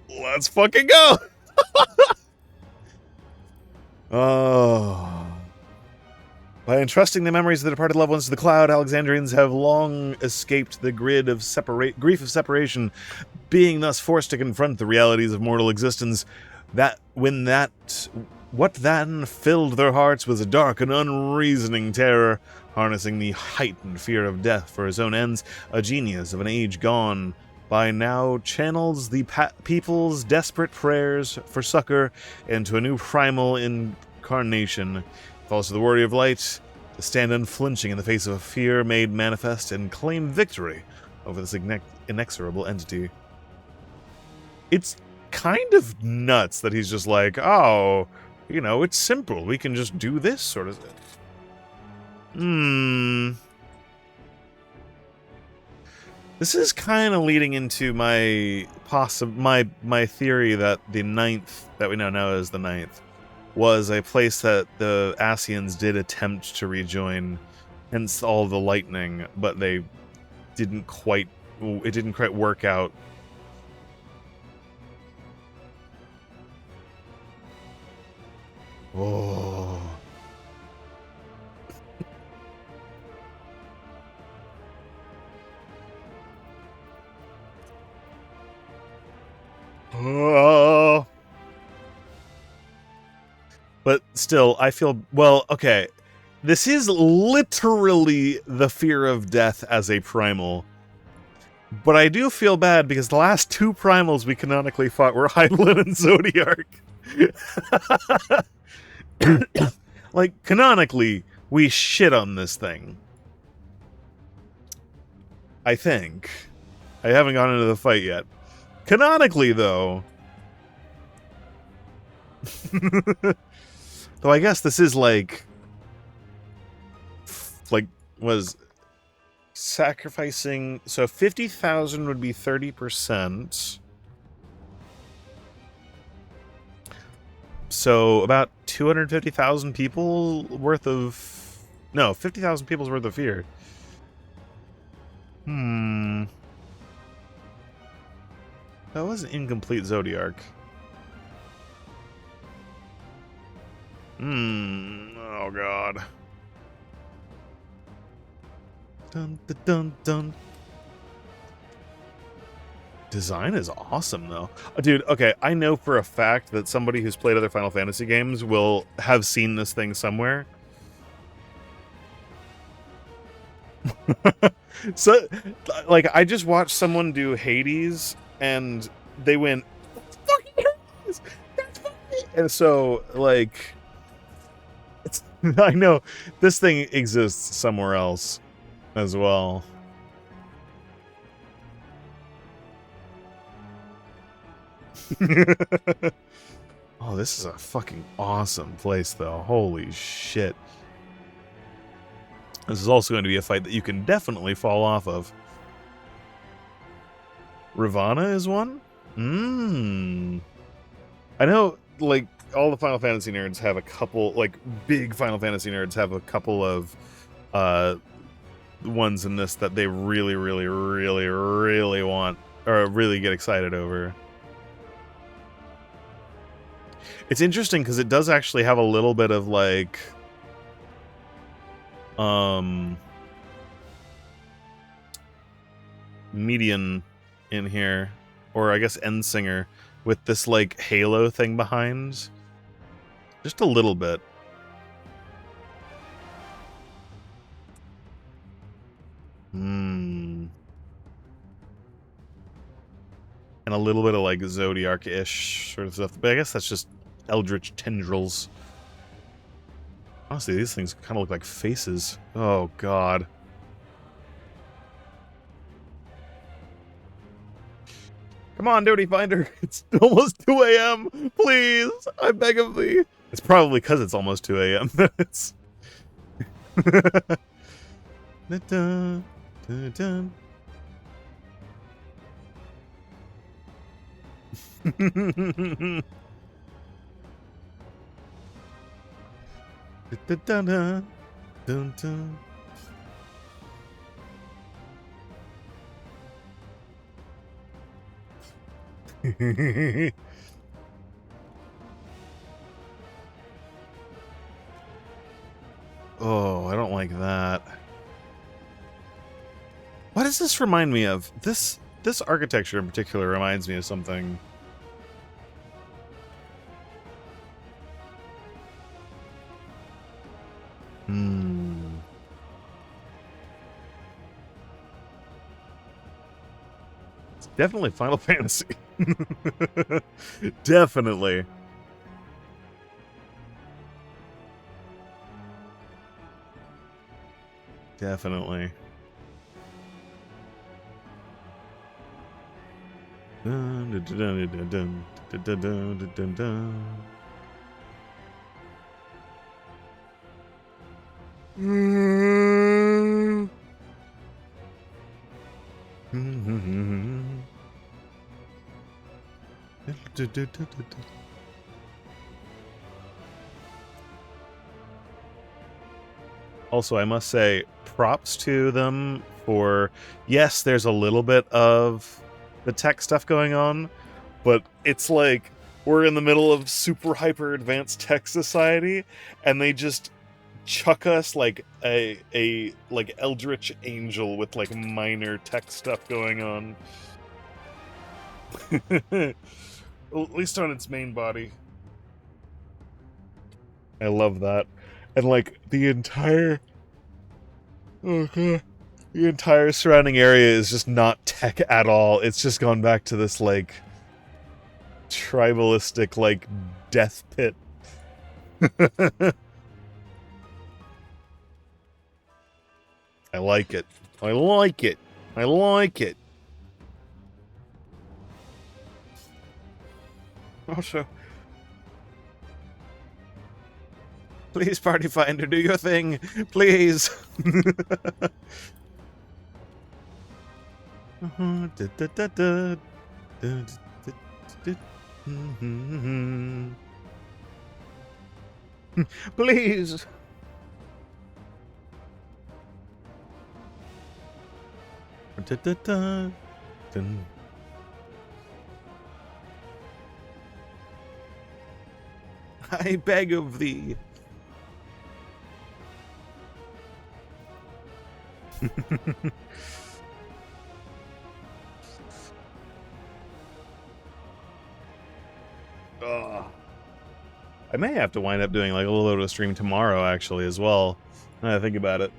Let's fucking go! Oh. By entrusting the memories of the departed loved ones to the cloud, Alexandrians have long escaped the grief of separation, being thus forced to confront the realities of mortal existence. What then filled their hearts was a dark and unreasoning terror, harnessing the heightened fear of death for his own ends. A genius of an age gone by now channels the people's desperate prayers for succor into a new primal incarnation. Falls to the warrior of light to stand unflinching in the face of a fear made manifest and claim victory over this inexorable entity. It's kind of nuts that he's just like, oh, you know, it's simple. We can just do this sort of thing. This is kind of leading into my theory that the ninth, that we now know as the ninth, was a place that the Asians did attempt to rejoin, hence all the lightning, but they didn't quite work out. Oh. Oh. But still, I feel, well, okay. This is literally the fear of death as a primal. But I do feel bad because the last two primals we canonically fought were Hydaelyn and Zodiark. Like, canonically, we shit on this thing. I think. I haven't gone into the fight yet. Canonically, though... Though I guess this is like was sacrificing, so 50,000 would be 30%. So about 250,000 people worth of, no, 50,000 people's worth of fear. That was an incomplete Zodiark. Oh god. Dun dun dun dun. Design is awesome though. Dude, okay, I know for a fact that somebody who's played other Final Fantasy games will have seen this thing somewhere. So, like, I just watched someone do Hades and they went, fucking Hades! That's fucking... And so, like... I know this thing exists somewhere else as well. Oh, this is a fucking awesome place, though. Holy shit. This is also going to be a fight that you can definitely fall off of. Ravana is one? I know, like, all the Final Fantasy nerds have a couple, like, big Final Fantasy nerds have a couple of ones in this that they really, really, really, really want, or really get excited over. It's interesting because it does actually have a little bit of, like, median in here, or I guess Endsinger, with this, like, halo thing behind. Just a little bit. And a little bit of, like, Zodiac-ish sort of stuff. But I guess that's just Eldritch tendrils. Honestly, these things kind of look like faces. Oh, God. Come on, Duty Finder. It's almost 2 a.m. Please, I beg of thee. It's probably because it's almost 2 a.m. It's... Oh, I don't like that. What does this remind me of? This architecture in particular reminds me of something. It's definitely Final Fantasy. Definitely. Definitely. Also, I must say, props to them for, yes, there's a little bit of the tech stuff going on, but it's like we're in the middle of super hyper advanced tech society, and they just chuck us like a like eldritch angel with like minor tech stuff going on. Well, at least on its main body. I love that. And like the entire the entire surrounding area is just not tech at all. It's just gone back to this like tribalistic like death pit. I like it. I like it. I like it. Also, please, Party Finder, do your thing. Please. Please. I beg of thee. I may have to wind up doing like a little bit of a stream tomorrow, actually, as well. Now that I think about it.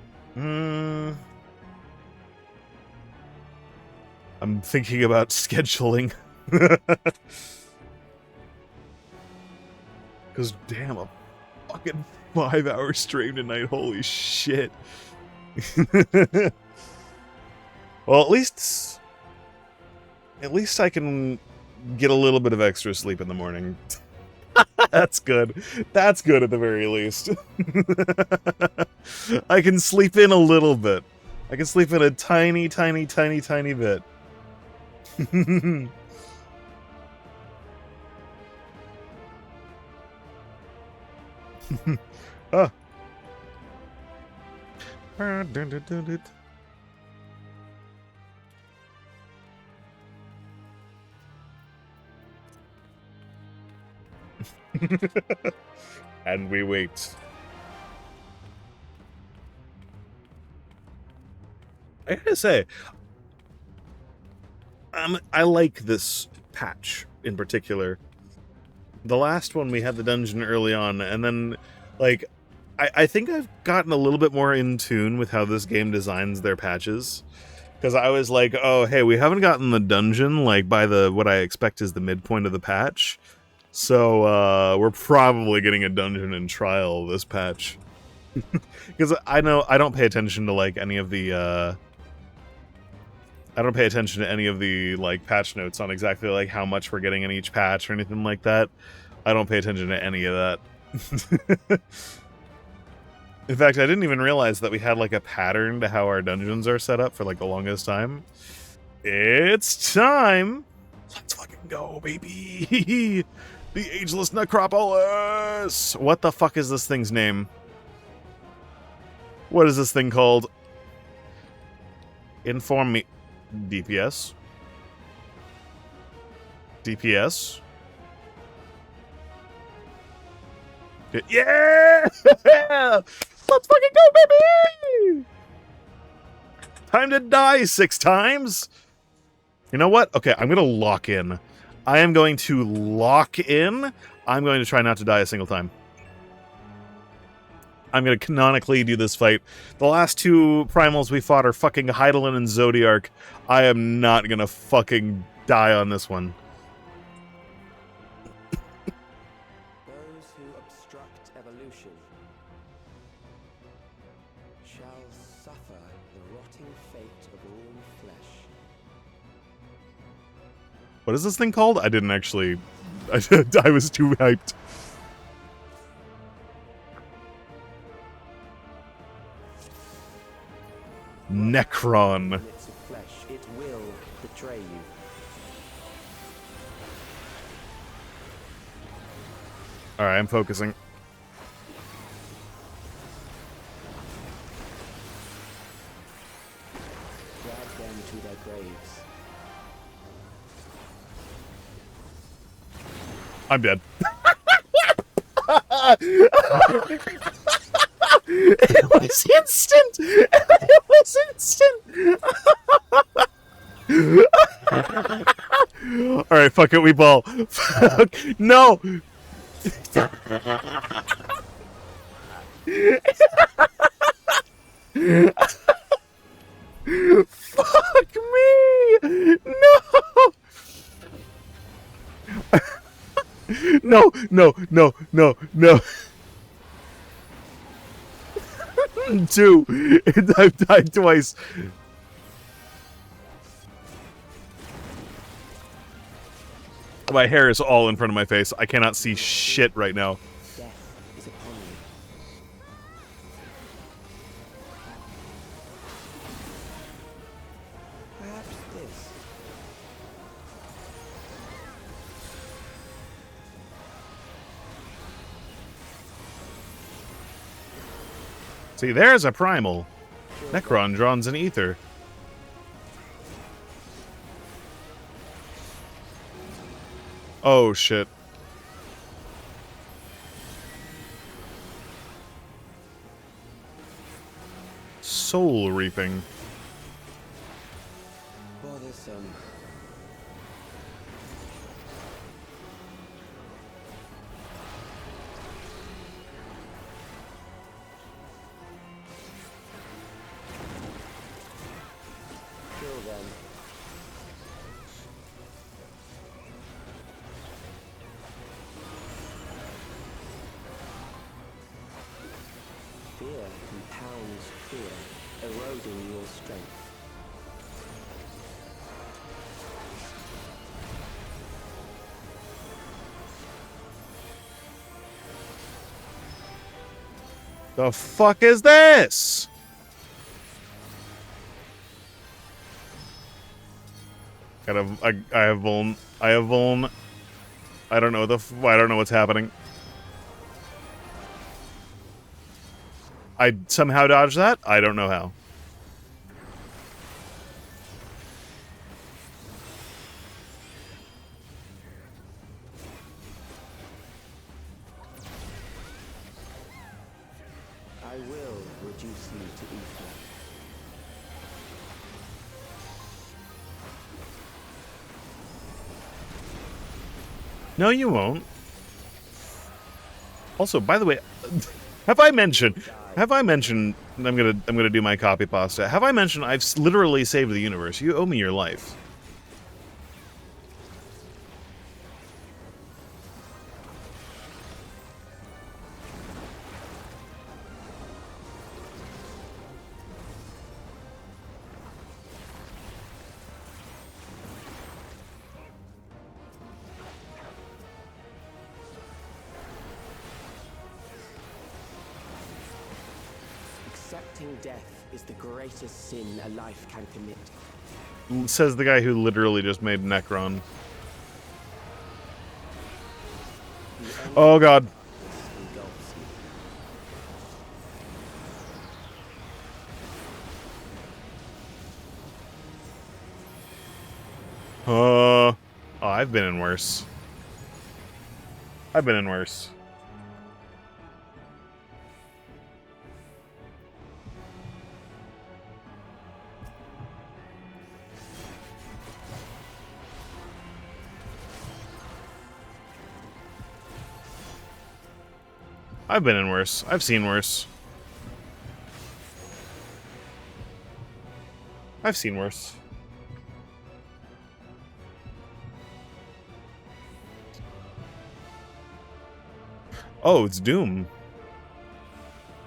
I'm thinking about scheduling. Because damn, a fucking 5-hour stream tonight. Holy shit. Well, at least I can get a little bit of extra sleep in the morning. That's good. That's good at the very least. I can sleep in a little bit. I can sleep in a tiny, tiny, tiny, tiny bit. Oh. And we wait. I gotta say, I like this patch in particular. The last one we had the dungeon early on, and then, like, I think I've gotten a little bit more in tune with how this game designs their patches. Because I was like, oh, hey, we haven't gotten the dungeon, like, by what I expect is the midpoint of the patch. So, we're probably getting a dungeon in trial this patch. Because I know I don't pay attention to, like, any of the, I don't pay attention to any of the, like, patch notes on exactly, like, how much we're getting in each patch or anything like that. I don't pay attention to any of that. In fact, I didn't even realize that we had, like, a pattern to how our dungeons are set up for, like, the longest time. It's time! Let's fucking go, baby! The Ageless Necropolis! What the fuck is this thing's name? What is this thing called? Inform me. DPS? DPS? Yeah! Let's fucking go, baby! Time to die 6 times! You know what? Okay, I'm gonna lock in. I am going to lock in. I'm going to try not to die a single time. I'm going to canonically do this fight. The last 2 primals we fought are fucking Heidelin and Zodiark. I am not going to fucking die on this one. Those who obstruct evolution shall suffer the rotting fate of all flesh. What is this thing called? I didn't actually... I was too hyped. Necron. It will betray you. Alright, I'm focusing. Drag them to their graves. I'm dead. It was instant! It was instant! Alright, fuck it, we ball. Fuck. No! Fuck me! No! No, no, no, no, no. 2. I've died twice. My hair is all in front of my face. I cannot see shit right now. Death is upon you. Perhaps this. See, there's a primal. Necron draws an ether. Oh, shit. Soul reaping. Bothersome. Kill them. Fear compounds fear, eroding your strength. The fuck is this? I have vuln. I have vuln. I don't know I don't know what's happening. I somehow dodged that? I don't know how. I will reduce you to ether. No, you won't. Also, by the way, have I mentioned I'm gonna do my copy pasta. Have I mentioned I've literally saved the universe? You owe me your life. Accepting death is the greatest sin a life can commit. Says the guy who literally just made Necron. Oh god. Oh, I've been in worse. I've been in worse. I've been in worse. I've seen worse. I've seen worse. Oh, it's Doom.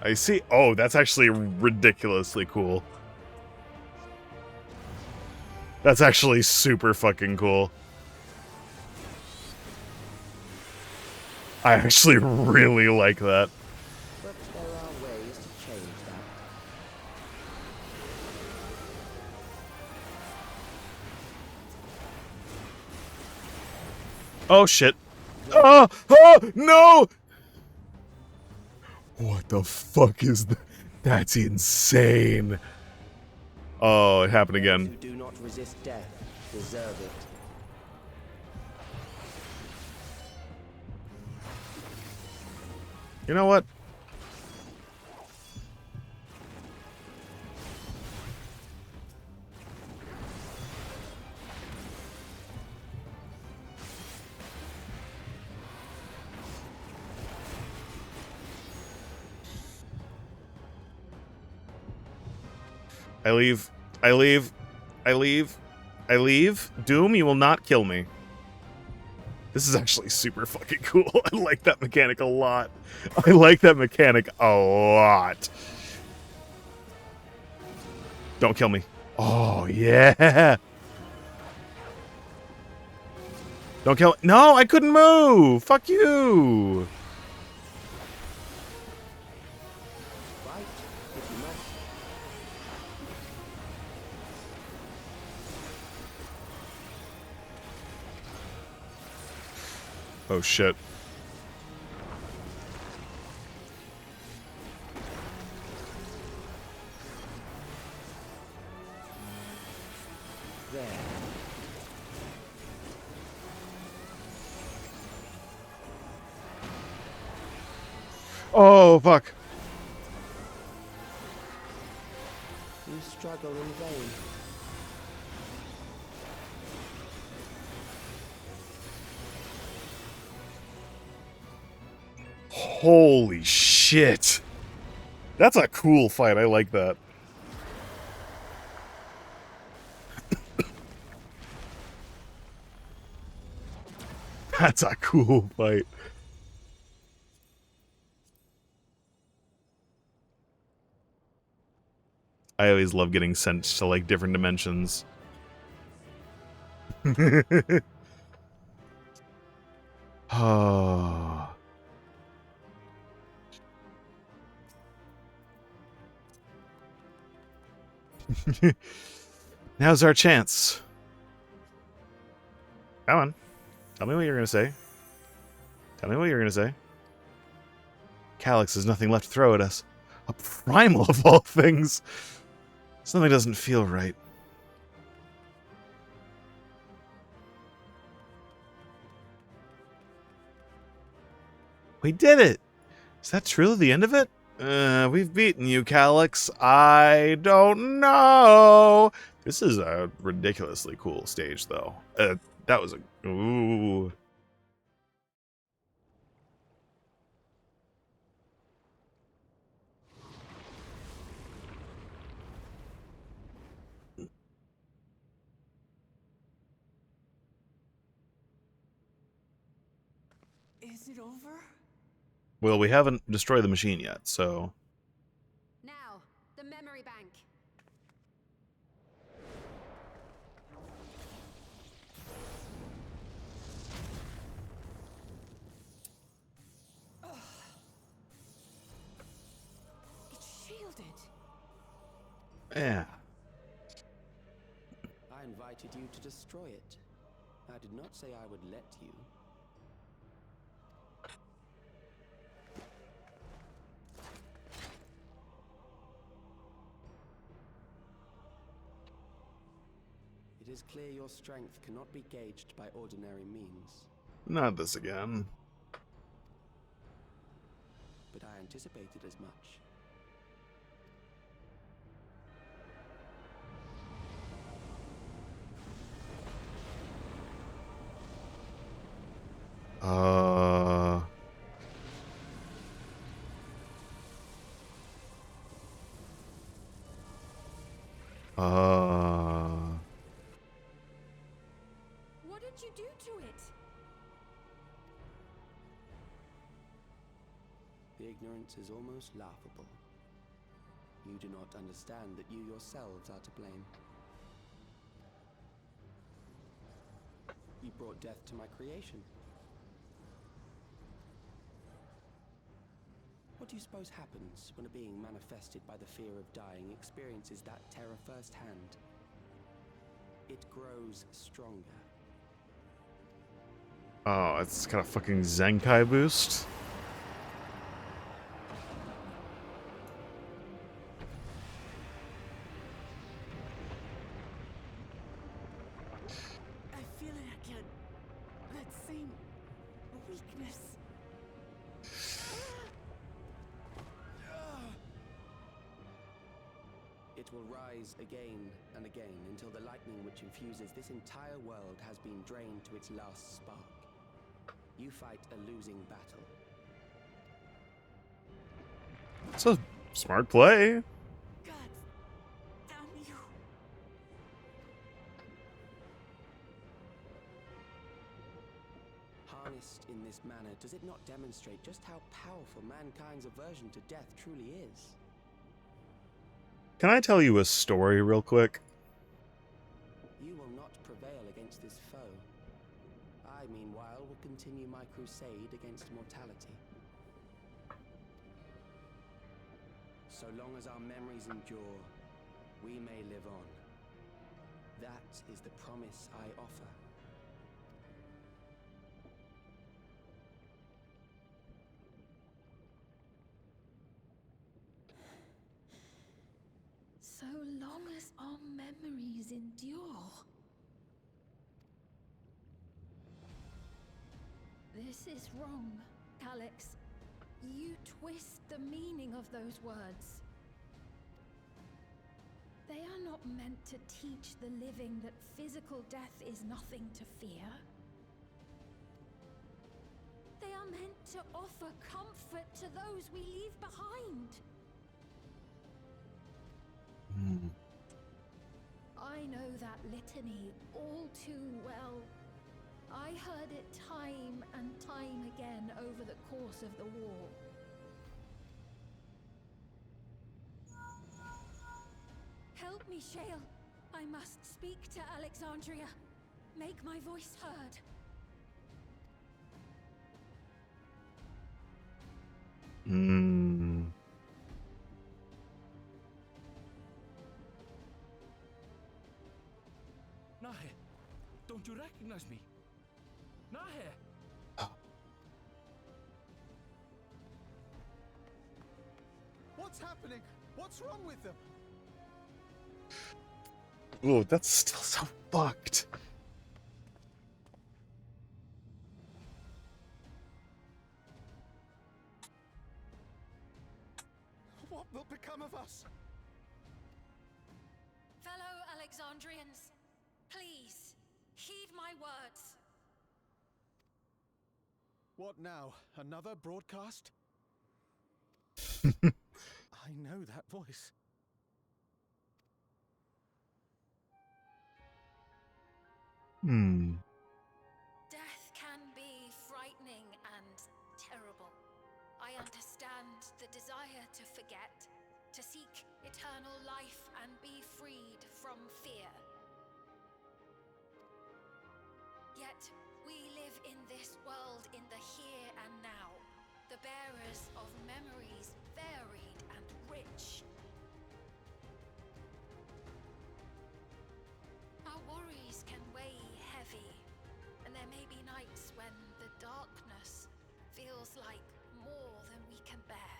I see. Oh, that's actually ridiculously cool. That's actually super fucking cool. I actually really like that. But there are ways to change that. Oh shit. Oh, oh, no! What the fuck is that? That's insane. Oh, it happened again. Those who do not resist death deserve it. You know what? I leave. I leave. I leave. I leave. Doom, you will not kill me. This is actually super fucking cool. I like that mechanic a lot. I like that mechanic a lot. Don't kill me. Oh, yeah. Don't kill. No, I couldn't move. Fuck you. Oh, shit. There. Oh, fuck. You struggle in vain. Holy shit. That's a cool fight. I like that. That's a cool fight. I always love getting sent to, like, different dimensions. Oh. Now's our chance. Come on. Tell me what you're going to say. Tell me what you're going to say. Calyx has nothing left to throw at us. A primal of all things. Something doesn't feel right. We did it! Is that truly the end of it? We've beaten you, Calyx. I don't know. This is a ridiculously cool stage, though. That was a... Ooh. Is it over? Well, we haven't destroyed the machine yet, so... Now, the memory bank. It's shielded. Yeah. I invited you to destroy it. I did not say I would let you. It is clear your strength cannot be gauged by ordinary means. Not this again. But I anticipated as much. What did you do to it? The ignorance is almost laughable. You do not understand that you yourselves are to blame. You brought death to my creation. What do you suppose happens when a being manifested by the fear of dying experiences that terror firsthand? It grows stronger. Oh, it's got a fucking Zenkai boost. I feel it again. That same weakness. It will rise again and again until the lightning which infuses this entire world has been drained to its last spark. You fight a losing battle. It's a smart play. God damn you. Harnessed in this manner, does it not demonstrate just how powerful mankind's aversion to death truly is? Can I tell you a story real quick? You will not prevail against this foe. I, meanwhile, will continue my crusade against mortality. So long as our memories endure, we may live on. That is the promise I offer. So long as our memories endure. This is wrong, Calyx. You twist the meaning of those words. They are not meant to teach the living that physical death is nothing to fear. They are meant to offer comfort to those we leave behind. I know that litany all too well. I heard it time and time again over the course of the war. Help me, Shale. I must speak to Alexandria. Make my voice heard. recognize me. Not here. What's happening? What's wrong with them? Ooh, that's still so fucked. What will become of us? Fellow Alexandrians, please, heed my words. What now? Another broadcast? I know that voice. Death can be frightening and terrible. I understand the desire to forget, to seek eternal life and be freed from fear. Yet, we live in this world in the here and now, the bearers of memories varied and rich. Our worries can weigh heavy, and there may be nights when the darkness feels like more than we can bear.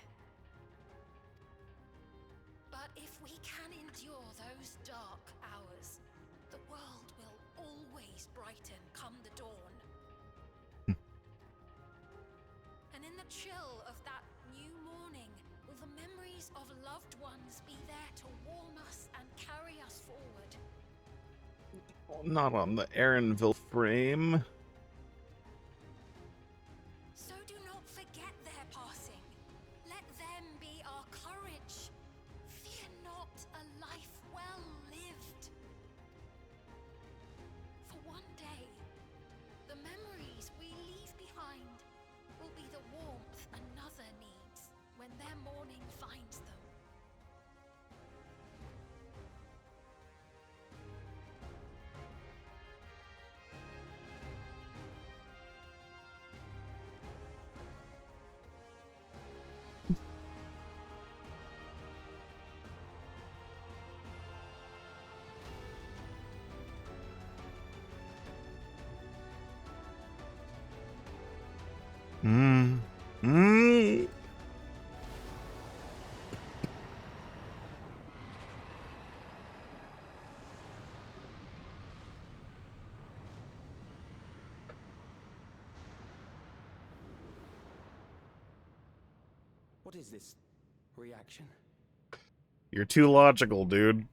But if we can endure those dark hours, the world will always brighten come the dawn. And in the chill of that new morning, will the memories of loved ones be there to warm us and carry us forward? Not on the Aaronville frame. So do not forget their passing. Let them be our courage. Fear not a life well lived. For one day, the memories we leave behind will be the warmth another needs when their morning finds them. What is this reaction? You're too logical, dude.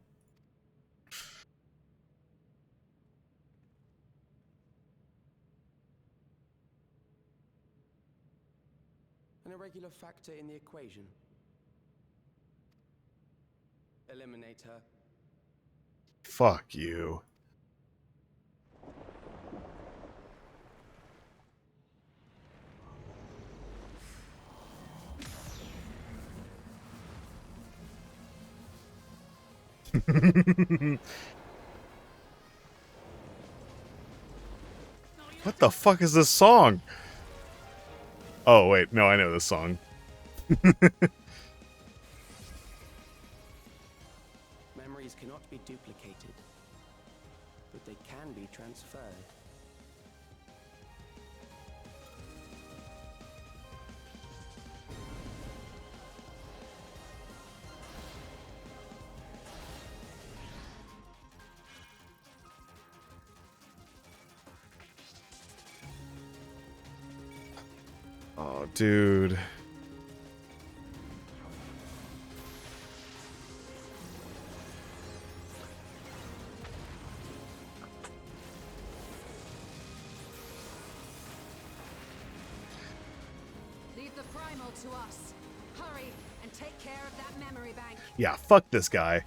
An irregular factor in the equation. Eliminate her. Fuck you. What the fuck is this song? Oh, wait. No, I know this song. Memories cannot be duplicated, but they can be transferred. Oh, dude. Leave the primal to us. Hurry and take care of that memory bank. Yeah, fuck this guy.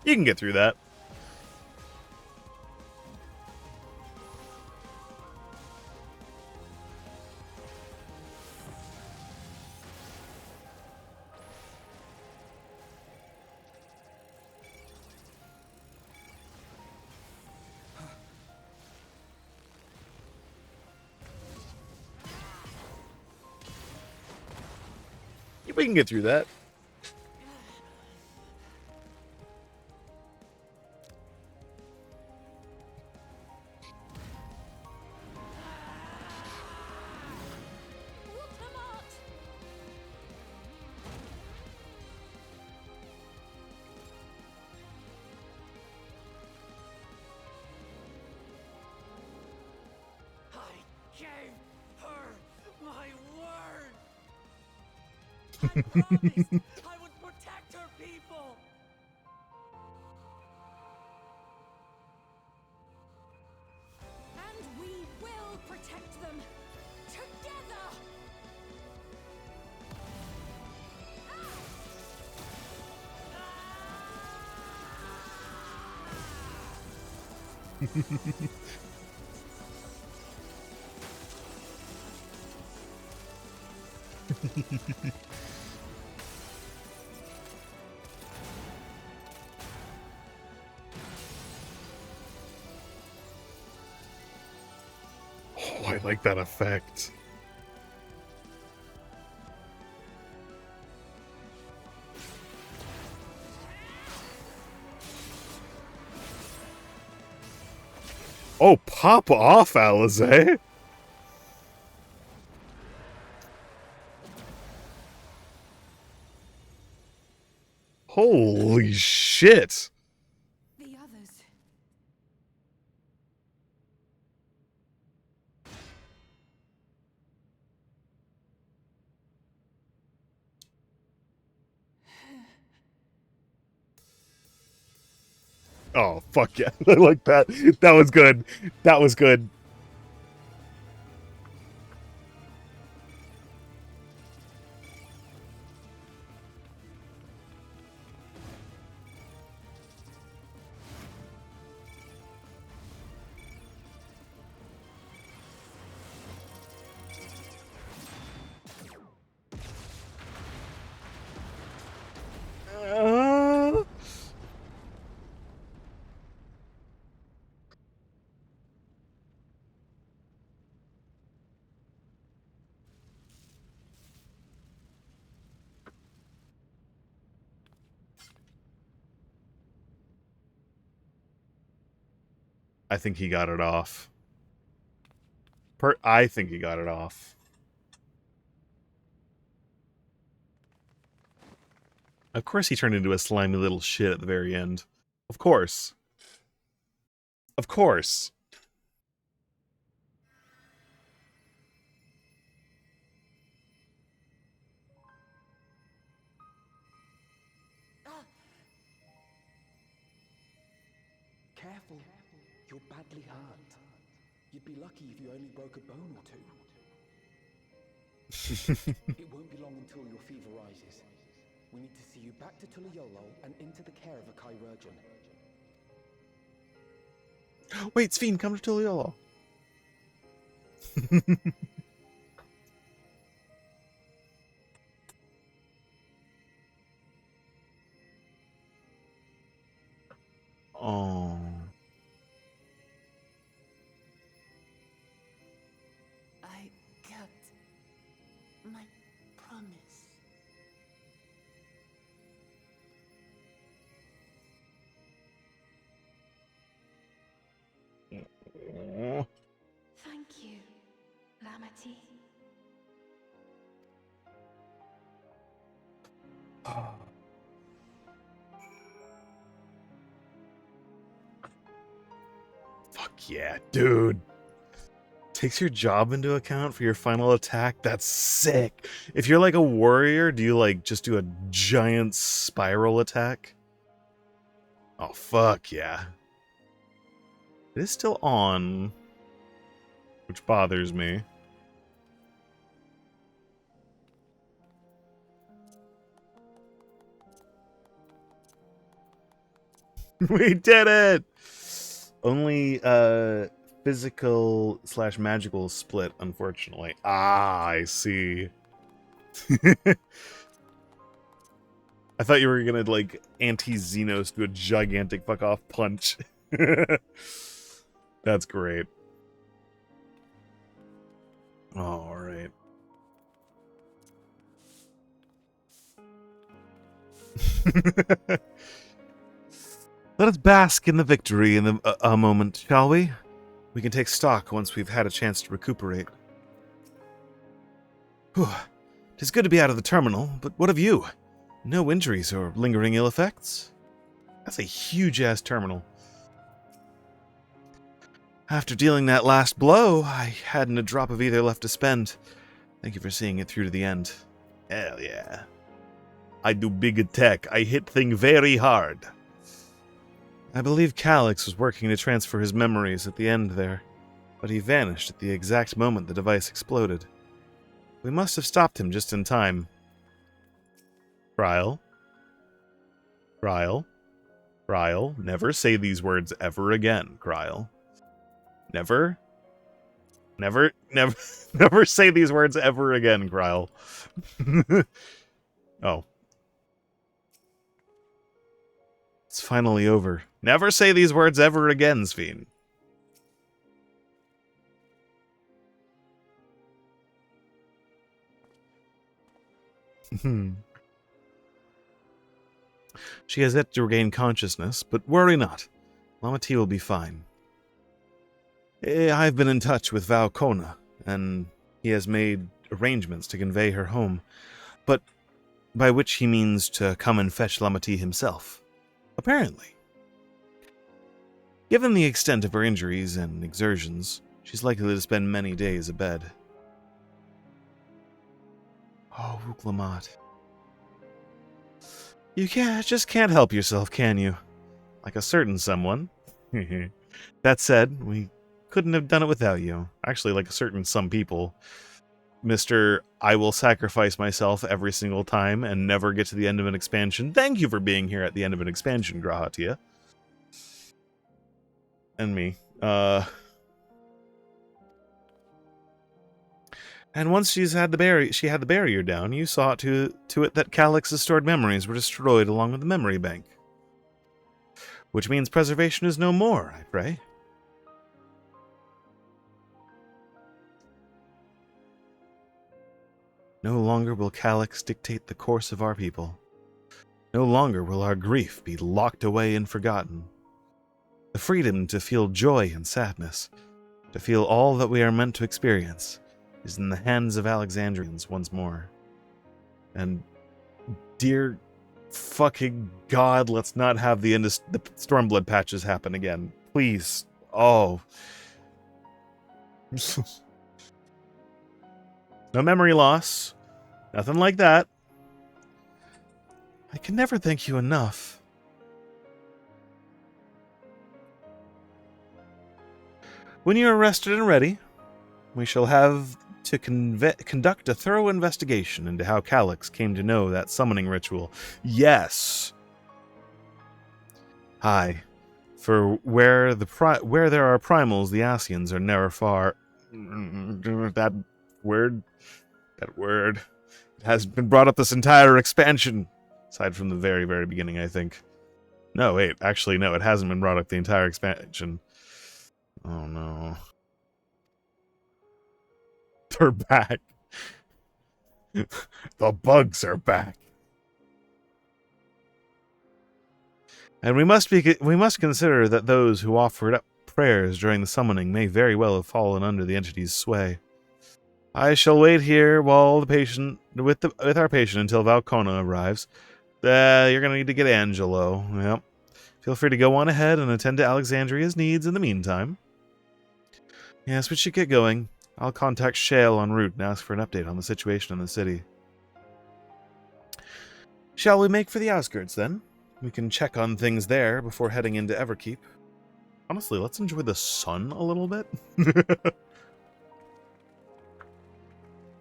You can get through that. We can get through that. Gave her my word. I promised I would protect her people. And we will protect them together. Oh, I like that effect. Oh, pop off, Alize. Holy shit. The others. Oh, fuck yeah. I like that. That was good. That was good. I think he got it off. I think he got it off. Of course he turned into a slimy little shit at the very end. Of course. Of course. Careful. You're badly hurt. You'd be lucky if you only broke a bone or two. It won't be long until your fever rises. We need to see you back to Tulayolo and into the care of a chirurgeon. Wait, Sven, come to Tuliolo. Oh. I kept my promise. Thank you, Lamity. Fuck yeah, dude. Takes your job into account for your final attack? That's sick. If you're like a warrior, do you like just do a giant spiral attack? Oh, fuck yeah. It is still on, which bothers me. We did it! Only physical / magical split, unfortunately. Ah, I see. I thought you were gonna like anti-Xenos do a gigantic fuck off punch. That's great. All right. Let us bask in the victory in a moment, shall we? We can take stock once we've had a chance to recuperate. Whew. 'Tis good to be out of the terminal, but what of you? No injuries or lingering ill effects? That's a huge-ass terminal. After dealing that last blow, I hadn't a drop of either left to spend. Thank you for seeing it through to the end. Hell yeah. I do big attack. I hit thing very hard. I believe Calyx was working to transfer his memories at the end there, but he vanished at the exact moment the device exploded. We must have stopped him just in time. Trial. Trial. Trial. Never say these words ever again, Trial. Never say these words ever again, Kryl. Oh. It's finally over. Never say these words ever again, Sveen. She has yet to regain consciousness, but worry not. Lama T will be fine. I've been in touch with Valkona, and he has made arrangements to convey her home, but by which he means to come and fetch Lama T himself. Apparently. Given the extent of her injuries and exertions, she's likely to spend many days abed. Oh, Uklamat. You just can't help yourself, can you? Like a certain someone. That said, we couldn't have done it without you. Actually, like a certain some people. Mr. I will sacrifice myself every single time and never get to the end of an expansion. Thank you for being here at the end of an expansion, Grahatia. And me. And once she had the barrier down, you saw to it that Calyx's stored memories were destroyed along with the memory bank. Which means preservation is no more, I pray. No longer will Calyx dictate the course of our people. No longer will our grief be locked away and forgotten. The freedom to feel joy and sadness, to feel all that we are meant to experience, is in the hands of Alexandrians once more. And dear fucking God, let's not have the Stormblood patches happen again. Please. Oh. No memory loss. Nothing like that. I can never thank you enough. When you are rested and ready, we shall have to conduct a thorough investigation into how Calyx came to know that summoning ritual. Yes. Aye. For where there are primals, the Asians are never far. That word. It has been brought up this entire expansion. Aside from the very, very beginning, I think. No, wait. Actually, no. It hasn't been brought up the entire expansion. Oh, no. They're back. The bugs are back. And we must consider that those who offered up prayers during the summoning may very well have fallen under the entity's sway. I shall wait here while with our patient until Valkona arrives. You're gonna need to get Angelo. Yep. Feel free to go on ahead and attend to Alexandria's needs in the meantime. Yes, we should get going. I'll contact Shale en route and ask for an update on the situation in the city. Shall we make for the outskirts, then? We can check on things there before heading into Everkeep. Honestly, let's enjoy the sun a little bit.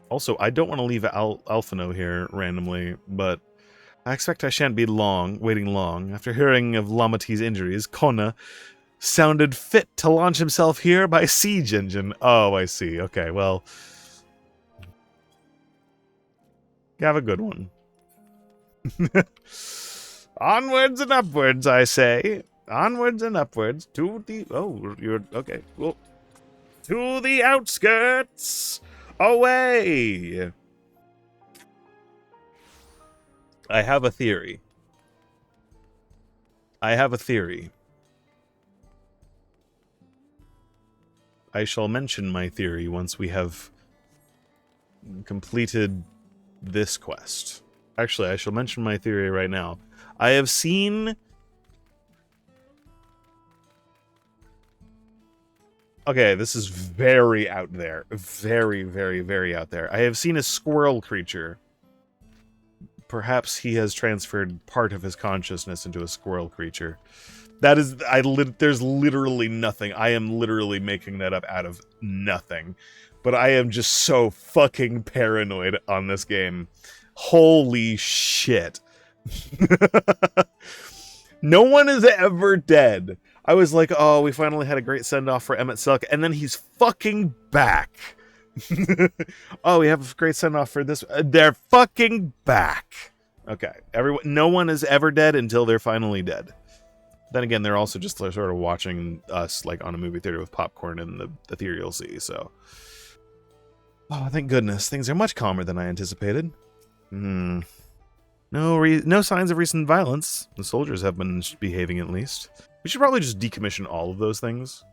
Also, I don't want to leave Alphino here randomly, but I expect I shan't be waiting long. After hearing of Lama T's injuries, Kona sounded fit to launch himself here by siege engine. Oh, I see. Okay, well, have a good one. Onwards and upwards, I say. Onwards and upwards to the... Oh, you're... Okay, well... To the outskirts! Away! I have a theory. I have a theory. I shall mention my theory once we have completed this quest. Actually, I shall mention my theory right now. I have seen... Okay, this is very out there. Very, very, very out there. I have seen a squirrel creature. Perhaps he has transferred part of his consciousness into a squirrel creature. That is... there's literally nothing. I am literally making that up out of nothing. But I am just so fucking paranoid on this game. Holy shit. No one is ever dead. I was like, oh, we finally had a great send-off for Emmett Silk, and then he's fucking back. Oh, we have a great send-off for this. They're fucking back. Okay, no one is ever dead until they're finally dead. Then again, they're also just sort of watching us like on a movie theater with popcorn in the ethereal sea, so... Oh, thank goodness. Things are much calmer than I anticipated. No signs of recent violence. The soldiers have been behaving at least. We should probably just decommission all of those things.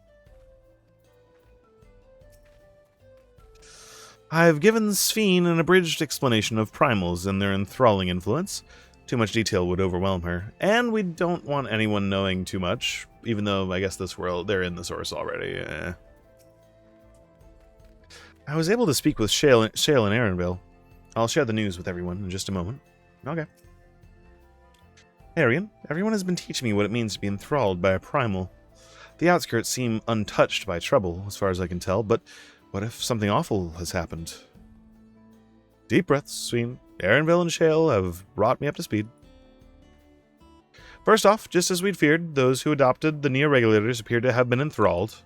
I've given Sphene an abridged explanation of primals and their enthralling influence. Too much detail would overwhelm her, and we don't want anyone knowing too much, even though I guess this world, they're in the source already. I was able to speak with Shale and Aaronville. I'll share the news with everyone in just a moment. Okay. Arian, everyone has been teaching me what it means to be enthralled by a primal. The outskirts seem untouched by trouble, as far as I can tell, but what if something awful has happened? Deep breaths, Sphene. Aaronville and Shale have brought me up to speed. First off, just as we'd feared, those who adopted the neo-regulators appear to have been enthralled.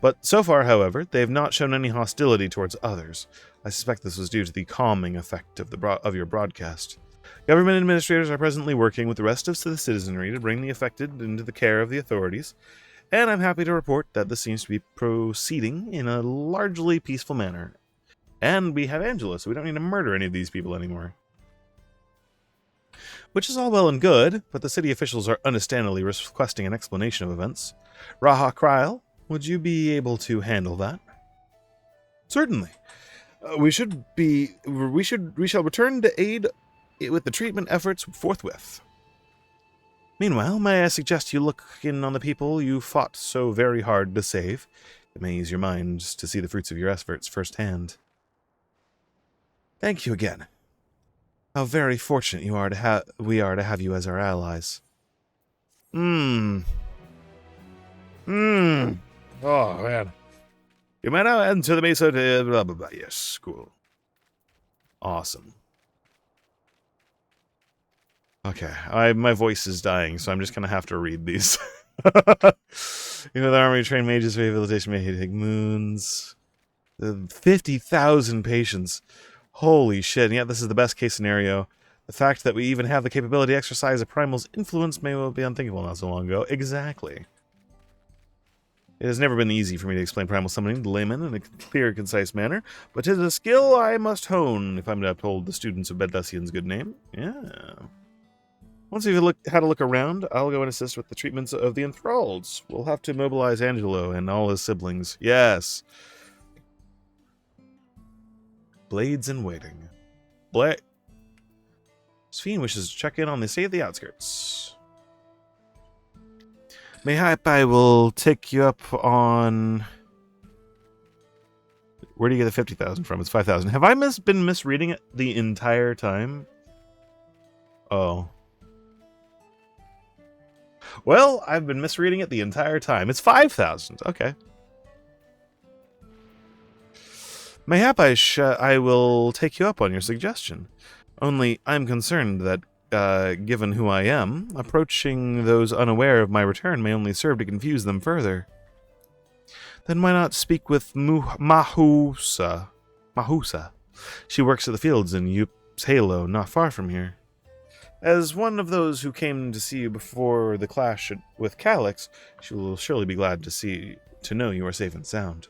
But so far, however, they have not shown any hostility towards others. I suspect this was due to the calming effect of your broadcast. Government administrators are presently working with the rest of the citizenry to bring the affected into the care of the authorities, and I'm happy to report that this seems to be proceeding in a largely peaceful manner. And we have Angela, so we don't need to murder any of these people anymore. Which is all well and good, but the city officials are understandably requesting an explanation of events. Raha Kryl, would you be able to handle that? Certainly. We shall return to aid with the treatment efforts forthwith. Meanwhile, may I suggest you look in on the people you fought so very hard to save? It may ease your mind to see the fruits of your efforts firsthand. Thank you again. How very fortunate we are to have you as our allies. Oh, man. You may now enter the Mesa to blah, blah, blah. Yes, cool. Awesome. Okay, my voice is dying, so I'm just going to have to read these. You know, the army trained mages rehabilitation may take moons. 50,000 patients. Holy shit, and yet this is the best case scenario. The fact that we even have the capability to exercise a primal's influence may well be unthinkable not so long ago. Exactly. It has never been easy for me to explain primal summoning to laymen in a clear, concise manner, but 'tis a skill I must hone if I'm to uphold the students of Bedlessian's good name. Yeah. Once we've had a look around, I'll go and assist with the treatments of the enthralled. We'll have to mobilize Angelo and all his siblings. Yes. Blades in waiting. Sphene wishes to check in on the state of the outskirts. Mayhap I will take you up on... Where do you get the 50,000 from? It's 5,000. Have I been misreading it the entire time? Oh. Well, I've been misreading it the entire time. It's 5,000. Okay. Mayhap I will take you up on your suggestion. Only I'm concerned that, given who I am, approaching those unaware of my return may only serve to confuse them further. Then why not speak with Mahusa? Mahusa. She works at the fields in Yups Halo, not far from here. As one of those who came to see you before the clash with Calyx, she will surely be glad to know you are safe and sound.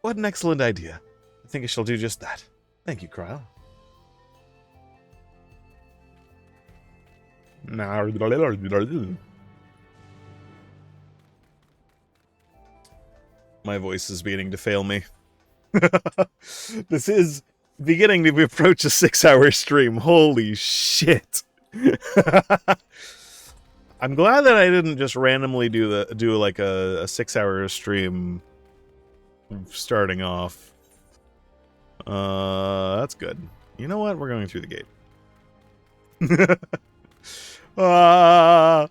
What an excellent idea. I think I shall do just that. Thank you, Kryl. My voice is beginning to fail me. This is beginning to approach a 6-hour stream. Holy shit. I'm glad that I didn't just randomly do like a 6-hour stream starting off. That's good. You know what? We're going through the gate. Hello.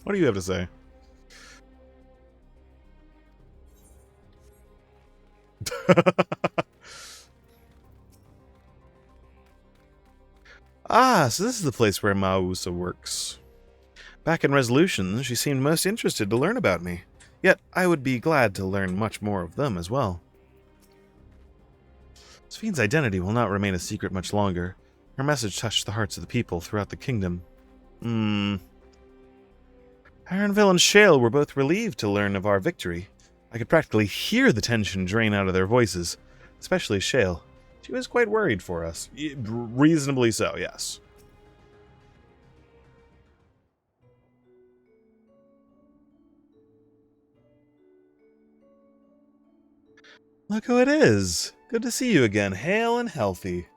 What do you have to say? So this is the place where Mausa works. Back in Resolutions, she seemed most interested to learn about me. Yet, I would be glad to learn much more of them as well. Sphne's identity will not remain a secret much longer. Her message touched the hearts of the people throughout the kingdom. Ironville and Shale were both relieved to learn of our victory. I could practically hear the tension drain out of their voices, especially Shale. She was quite worried for us. Reasonably so, yes. Look who it is. Good to see you again, hale and healthy.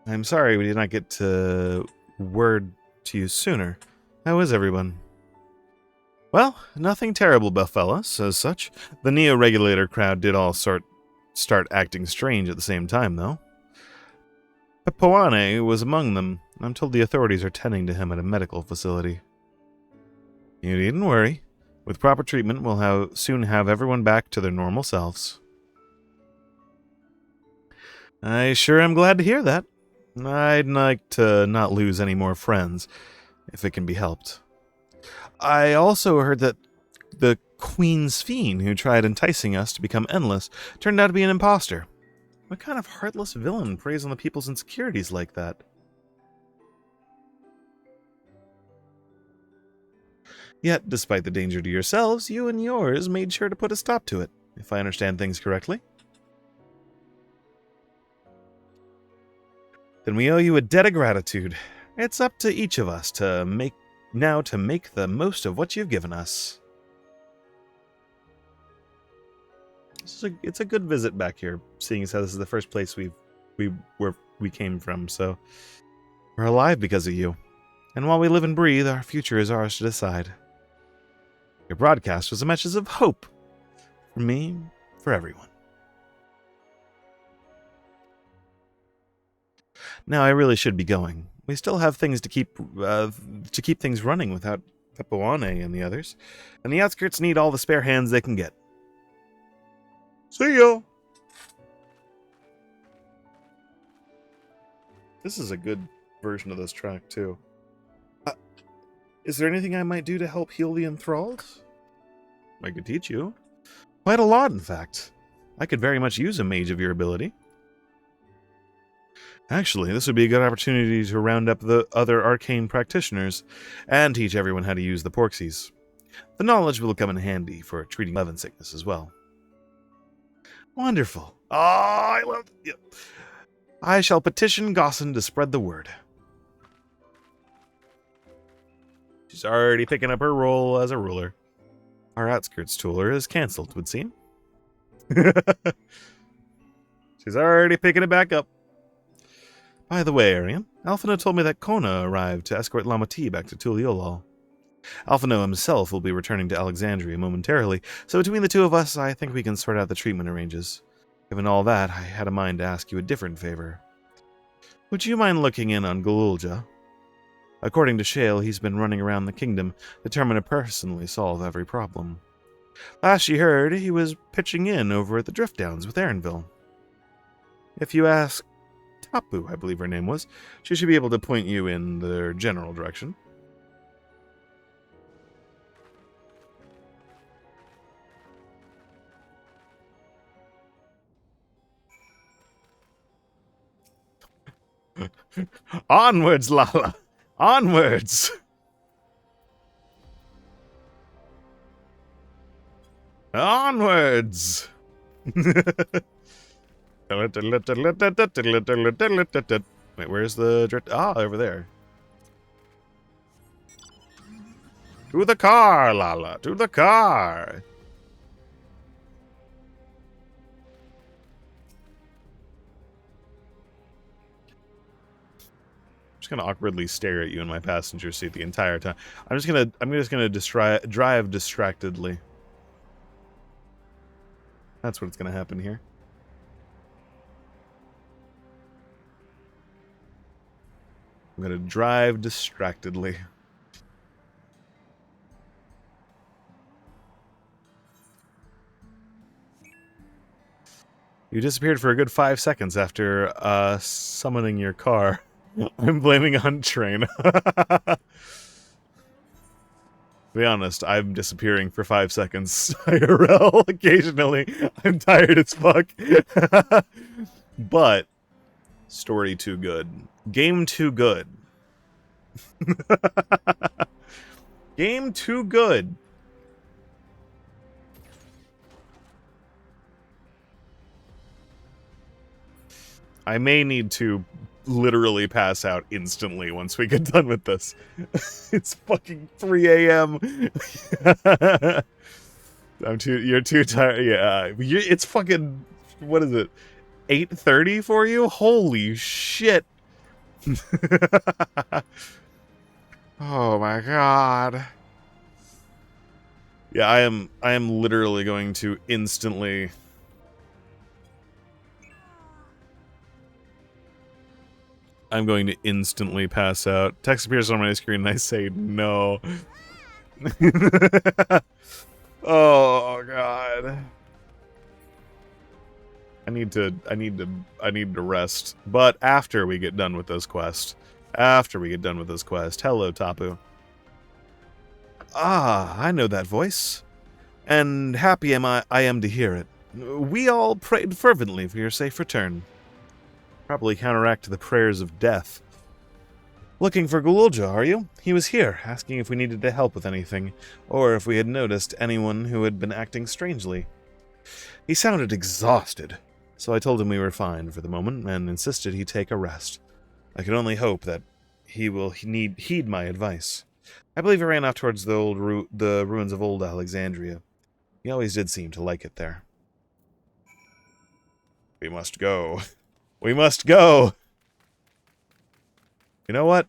I'm sorry we did not get to word to you sooner. How is everyone? Well, nothing terrible, Belfellas, as such. The Neo-Regulator crowd did all start acting strange at the same time, though. Pepoane was among them. I'm told the authorities are tending to him at a medical facility. You needn't worry. With proper treatment, we'll soon have everyone back to their normal selves. I sure am glad to hear that. I'd like to not lose any more friends, if it can be helped. I also heard that the Queen Sphene, who tried enticing us to become endless, turned out to be an imposter. What kind of heartless villain preys on the people's insecurities like that? Yet, despite the danger to yourselves, you and yours made sure to put a stop to it, if I understand things correctly. Then we owe you a debt of gratitude. It's up to each of us to make the most of what you've given us. It's a good visit back here, seeing as how this is the first place we came from, so we're alive because of you. And while we live and breathe, our future is ours to decide. Your broadcast was a message of hope. For me, for everyone. Now I really should be going. We still have things to keep things running without Pepoane and the others. And the outskirts need all the spare hands they can get. See ya! This is a good version of this track, too. Is there anything I might do to help heal the enthralled? I could teach you. Quite a lot, in fact. I could very much use a mage of your ability. Actually, this would be a good opportunity to round up the other arcane practitioners and teach everyone how to use the Porxies. The knowledge will come in handy for treating leaven sickness as well. Wonderful. Oh, I love it. I shall petition Gossan to spread the word. She's already picking up her role as a ruler. Our outskirts tour is cancelled, it would seem. She's already picking it back up. By the way, Arian, Alphino told me that Kona arrived to escort Lamati back to Tuliolol. Alphino himself will be returning to Alexandria momentarily, so between the two of us, I think we can sort out the treatment arranges. Given all that, I had a mind to ask you a different favor. Would you mind looking in on Gululja? According to Shale, he's been running around the kingdom, determined to personally solve every problem. Last you heard, he was pitching in over at the Drift Downs with Aaronville. If you ask Tapu, I believe her name was, she should be able to point you in their general direction. Onwards, Lala! Onwards! Onwards! Wait, where's the drift? Ah, over there. To the car, Lala. To the car. I'm just gonna awkwardly stare at you in my passenger seat the entire time. I'm just gonna drive distractedly. That's what's gonna happen here. I'm gonna drive distractedly. You disappeared for a good 5 seconds after summoning your car. I'm blaming Hunt Train. To be honest, I'm disappearing for 5 seconds IRL occasionally. I'm tired as fuck. But story too good. Game too good. Game too good. I may need to literally pass out instantly once we get done with this. It's fucking 3 a.m. You're too tired. Yeah, it's fucking, what is it? 8:30 for you? Holy shit. Oh my god. Yeah, I am literally going to instantly pass out. Text appears on my screen and I say no. Oh god. I need to rest. But after we get done with this quest. Hello, Tapu. Ah, I know that voice. And happy I am to hear it. We all prayed fervently for your safe return. Probably counteract the prayers of death. Looking for Gululja, are you? He was here, asking if we needed to help with anything, or if we had noticed anyone who had been acting strangely. He sounded exhausted, so I told him we were fine for the moment, and insisted he take a rest. I can only hope that he will heed my advice. I believe he ran off towards the ruins of old Alexandria. He always did seem to like it there. We must go. We must go! You know what?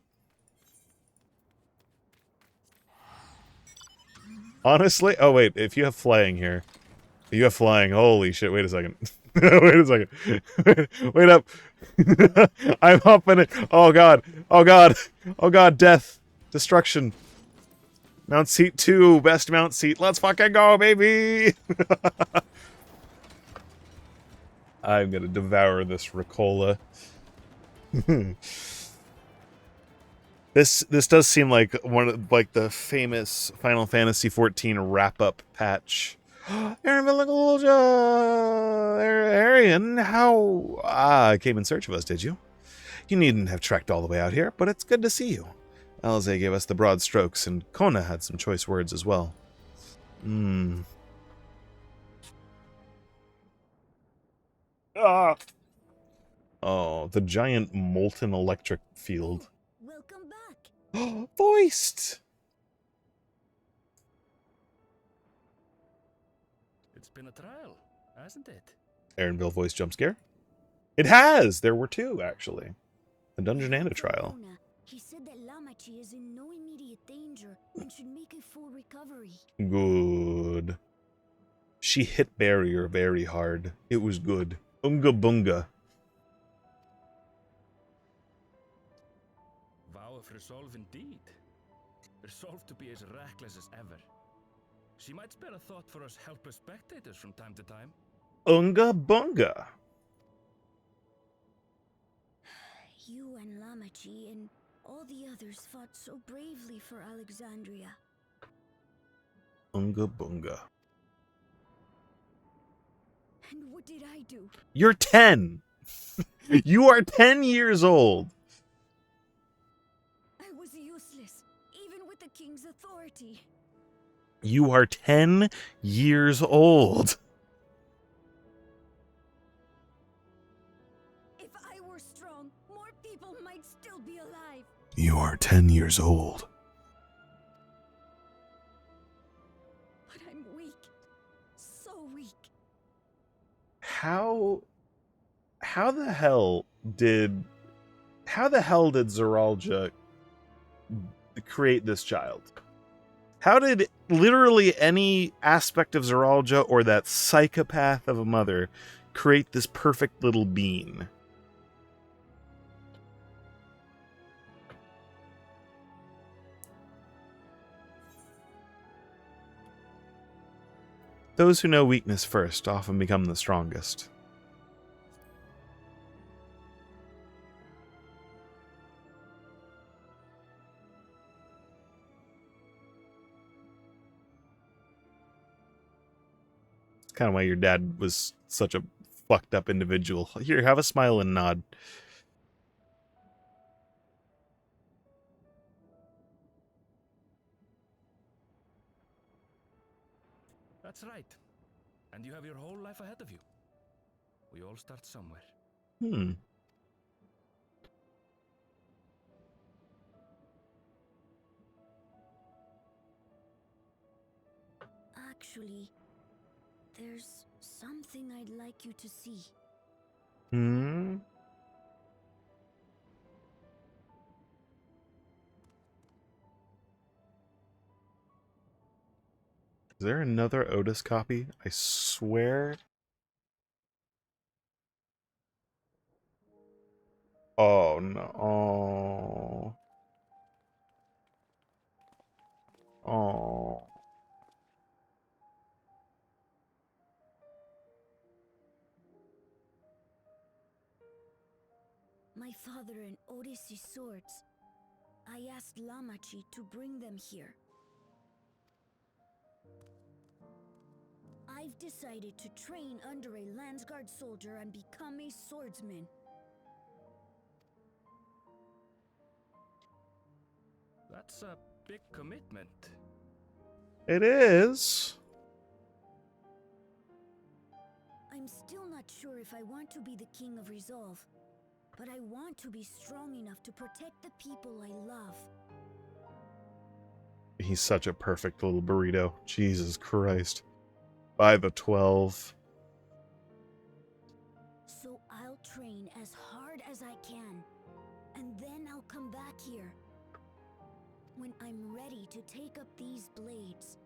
Honestly, oh wait, if you have flying here. You have flying, holy shit, wait a second. Wait a second. Wait up. I'm up in it. Oh god. Oh god. Oh god, death. Destruction. Mount Seat 2, best mount seat. Let's fucking go, baby! I'm gonna devour this Ricola. This does seem like one of the famous Final Fantasy XIV wrap-up patch. Arian, how came in search of us, did you? You needn't have trekked all the way out here, but it's good to see you. Alize gave us the broad strokes, and Kona had some choice words as well. Ah! Oh, the giant molten electric field. Welcome back. Voiced! It's been a trial, hasn't it? Aaronville voice jump scare? It has! There were 2, actually. A dungeon and a trial. He said that Lamachi is in no immediate danger and should make a full recovery. Good. She hit barrier very hard. It was good. Unga bunga. Vow of resolve indeed. Resolved to be as reckless as ever. She might spare a thought for us helpless spectators from time to time. Unga bunga. You and Lamachi and all the others fought so bravely for Alexandria. Unga bunga. And what did I do? You're 10! You are 10 years old! I was useless, even with the king's authority. You are 10 years old! were strong, more people might still be alive. You are 10 years old. But I'm weak. So weak. How the hell did Zeralja create this child? How did literally any aspect of Zeralja or that psychopath of a mother create this perfect little being? Those who know weakness first often become the strongest. It's kind of why your dad was such a fucked up individual. Here, have a smile and nod. That's right. And you have your whole life ahead of you. We all start somewhere. Actually, there's something I'd like you to see. Is there another Otis copy? I swear. Oh no. Oh. My father and Otis' swords. I asked Lamachi to bring them here. I've decided to train under a Landsguard soldier and become a swordsman. That's a big commitment. It is. I'm still not sure if I want to be the King of Resolve, but I want to be strong enough to protect the people I love. He's such a perfect little burrito. Jesus Christ. By the 12. So I'll train as hard as I can, and then I'll come back here. When I'm ready to take up these blades.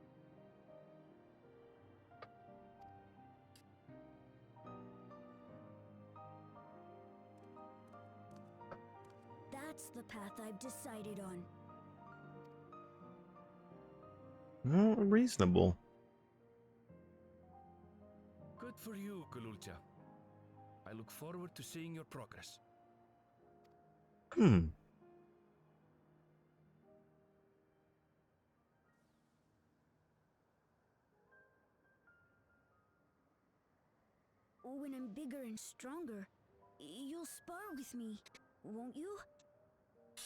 That's the path I've decided on. Well, reasonable. Good for you, Kululcha. I look forward to seeing your progress. When I'm bigger and stronger, you'll spar with me, won't you?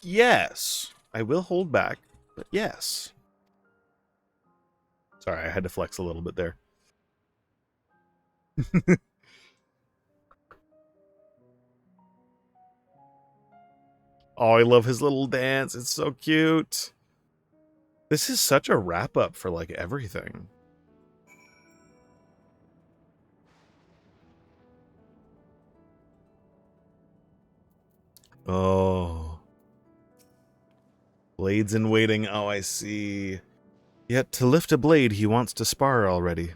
Yes. I will hold back, but yes. Sorry, I had to flex a little bit there. Oh, I love his little dance. It's so cute. This is such a wrap-up for, like, everything. Oh. Blades in waiting. Oh, I see. Yet to lift a blade, he wants to spar already.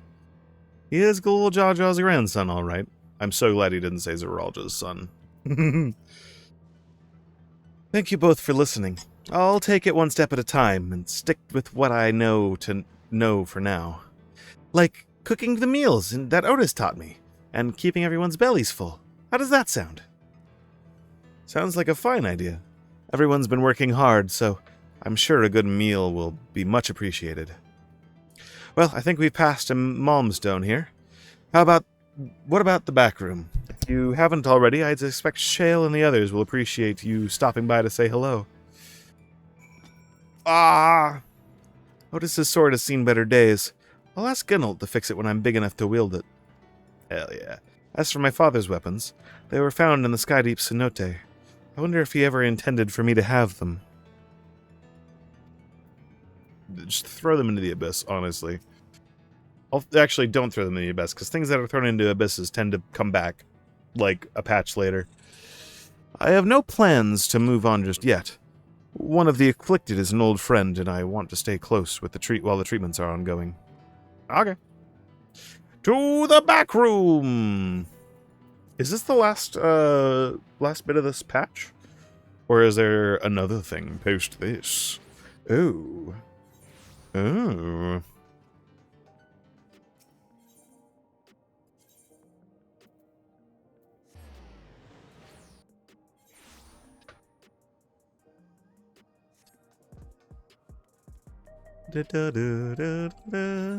He is Ghoul Jaja's grandson, all right. I'm so glad he didn't say Zeralja's son. Thank you both for listening. I'll take it one step at a time and stick with what I know to know for now. Like cooking the meals that Otis taught me, and keeping everyone's bellies full. How does that sound? Sounds like a fine idea. Everyone's been working hard, so I'm sure a good meal will be much appreciated. Well, I think we've passed a Malmstone here. What about the back room? If you haven't already, I'd expect Shale and the others will appreciate you stopping by to say hello. Ah! Otis's sword has seen better days. I'll ask Gunnelt to fix it when I'm big enough to wield it. Hell yeah. As for my father's weapons, they were found in the Skydeep cenote. I wonder if he ever intended for me to have them. Just throw them into the abyss, honestly. Actually, don't throw them in the abyss, because things that are thrown into abysses tend to come back, like a patch later. I have no plans to move on just yet. One of the afflicted is an old friend, and I want to stay close with while the treatments are ongoing. Okay. To the back room! Is this the last bit of this patch? Or is there another thing post this? Oh. Oh. Da, da, da, da, da.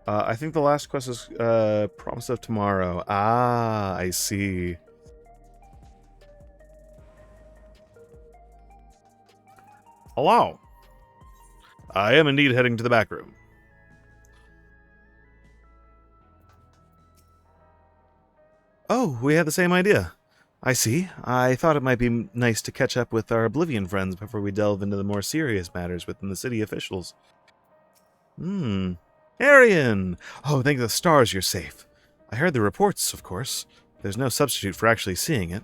I think the last quest is Promise of Tomorrow. Ah, I see. Hello. I am indeed heading to the back room. Oh, we had the same idea. I see. I thought it might be nice to catch up with our Oblivion friends before we delve into the more serious matters within the city officials. Arian! Oh, thank the stars you're safe. I heard the reports, of course. There's no substitute for actually seeing it.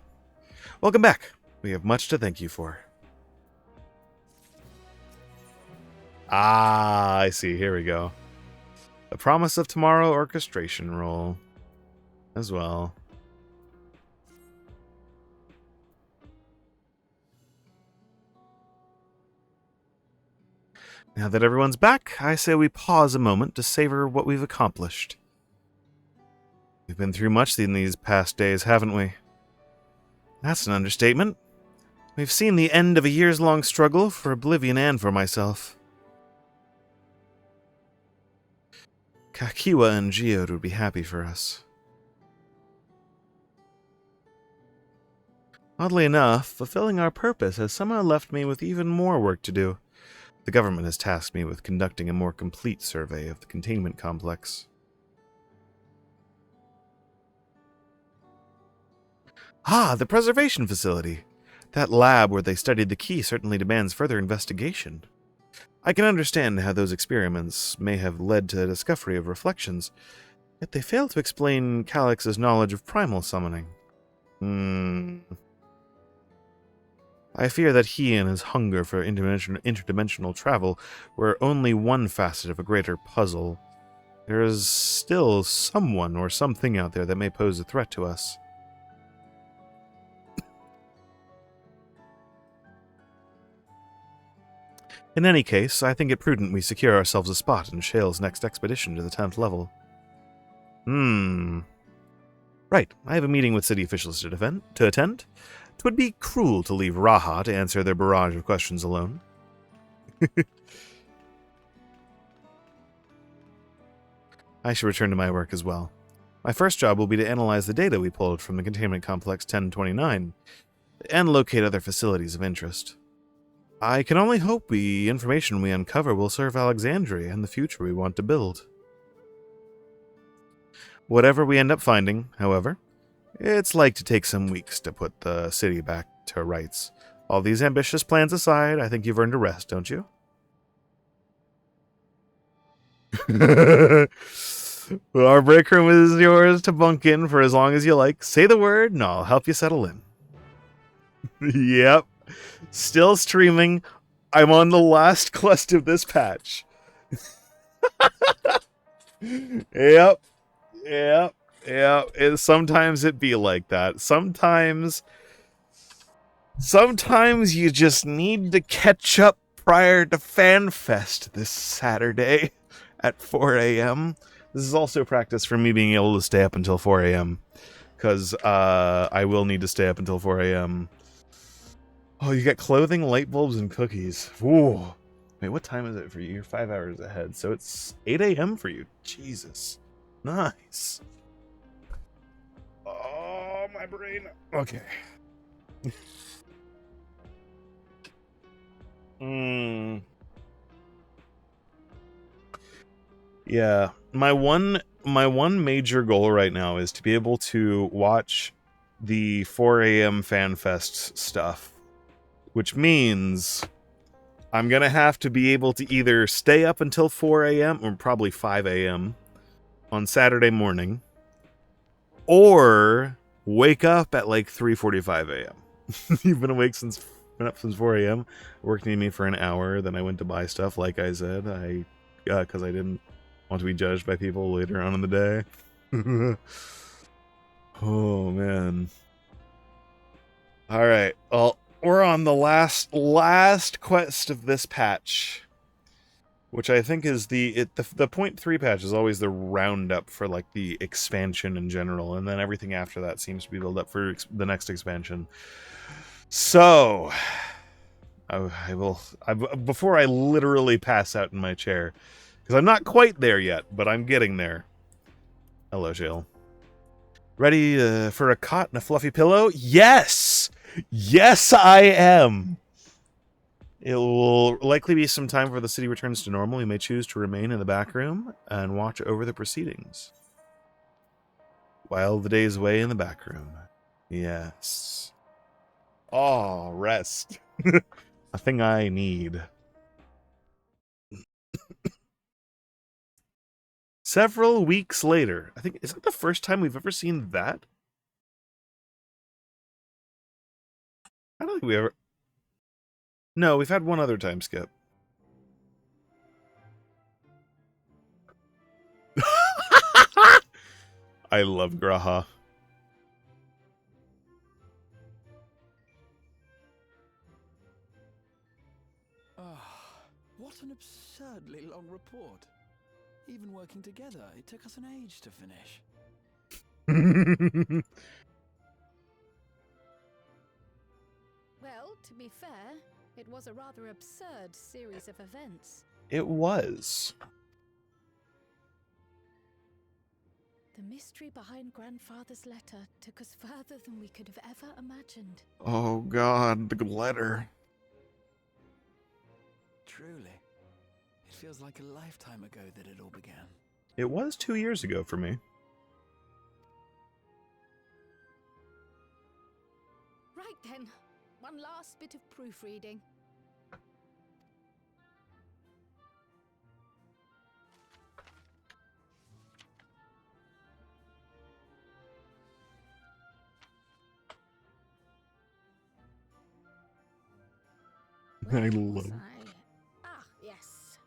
Welcome back. We have much to thank you for. Ah, I see. Here we go. The Promise of Tomorrow orchestration role as well. Now that everyone's back, I say we pause a moment to savor what we've accomplished. We've been through much in these past days, haven't we? That's an understatement. We've seen the end of a years-long struggle for Oblivion and for myself. Kakiwa and Geode would be happy for us. Oddly enough, fulfilling our purpose has somehow left me with even more work to do. The government has tasked me with conducting a more complete survey of the containment complex. Ah, the preservation facility! That lab where they studied the key certainly demands further investigation. I can understand how those experiments may have led to the discovery of reflections, yet they fail to explain Calix's knowledge of primal summoning. I fear that he and his hunger for interdimensional travel were only one facet of a greater puzzle. There is still someone or something out there that may pose a threat to us. In any case, I think it prudent we secure ourselves a spot in Shale's next expedition to the 10th level. Right, I have a meeting with city officials to attend. It would be cruel to leave Raha to answer their barrage of questions alone. I should return to my work as well. My first job will be to analyze the data we pulled from the containment complex 1029 and locate other facilities of interest. I can only hope the information we uncover will serve Alexandria and the future we want to build. Whatever we end up finding, however, it's like to take some weeks to put the city back to rights. All these ambitious plans aside, I think you've earned a rest, don't you? Our break room is yours to bunk in for as long as you like. Say the word and I'll help you settle in. Yep. Still streaming. I'm on the last quest of this patch. Yep. Sometimes it be like that. Sometimes you just need to catch up prior to FanFest this Saturday at 4 a.m. This is also practice for me being able to stay up until 4 a.m. Because I will need to stay up until 4 a.m. Oh, you got clothing, light bulbs, and cookies. Ooh. Wait, what time is it for you? You're 5 hours ahead, so it's 8 a.m. for you. Jesus. Nice. Oh, my brain. Okay. Mm. Yeah, my one major goal right now is to be able to watch the 4 a.m. FanFest stuff, which means I'm gonna have to be able to either stay up until 4 a.m. or probably 5 a.m. on Saturday morning, or wake up at like 3:45 a.m. You've been awake since been up since 4 a.m. Worked needed me for an hour. Then I went to buy stuff. Like I said, because I didn't want to be judged by people later on in the day. Oh man. All right. Well, we're on the last quest of this patch, which I think is the 0.3 patch is always the roundup for like the expansion in general, and then everything after that seems to be built up for the next expansion. So, I will before I literally pass out in my chair, because I'm not quite there yet, but I'm getting there. Hello, Jill. Ready for a cot and a fluffy pillow? Yes! Yes, I am! It will likely be some time before the city returns to normal. You may choose to remain in the back room and watch over the proceedings while the day is away in the back room. Yes. Oh, rest. A thing I need. Several weeks later. I think, is that the first time we've ever seen that? I don't think we ever... No, we've had one other time skip. I love Graha. What an absurdly long report. Even working together, it took us an age to finish. Well, to be fair, it was a rather absurd series of events. It was. The mystery behind Grandfather's letter took us further than we could have ever imagined. Oh god, the letter. Truly. It feels like a lifetime ago that it all began. It was 2 years ago for me. Right then, one last bit of proofreading. I love... Yes.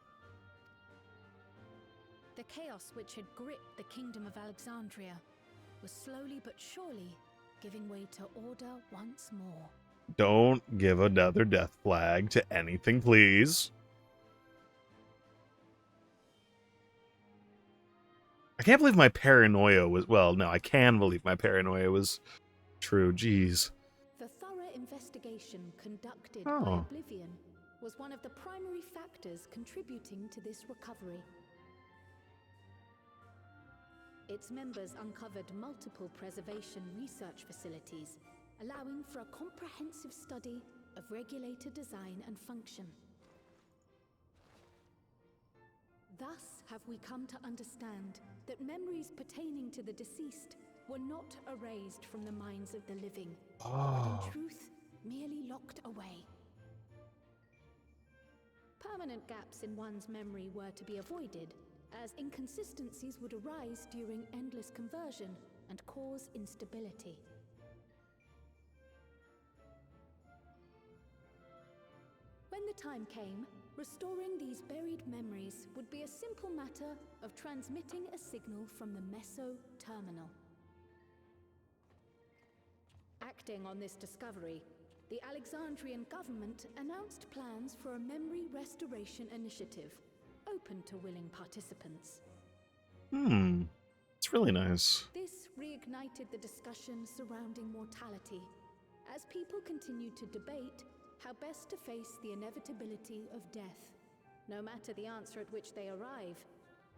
The chaos which had gripped the kingdom of Alexandria was slowly but surely giving way to order once more. Don't give another death flag to anything, please. I can't believe my paranoia was... Well, no, I can believe my paranoia was true. Jeez. The thorough investigation conducted Oh. by Oblivion was one of the primary factors contributing to this recovery. Its members uncovered multiple preservation research facilities, allowing for a comprehensive study of regulator design and function. Thus have we come to understand that memories pertaining to the deceased were not erased from the minds of the living, but in truth, merely locked away. Permanent gaps in one's memory were to be avoided, as inconsistencies would arise during endless conversion and cause instability. When the time came, restoring these buried memories would be a simple matter of transmitting a signal from the meso-terminal. Acting on this discovery, the Alexandrian government announced plans for a memory restoration initiative, open to willing participants. It's really nice. This reignited the discussion surrounding mortality, as people continued to debate how best to face the inevitability of death. No matter the answer at which they arrive,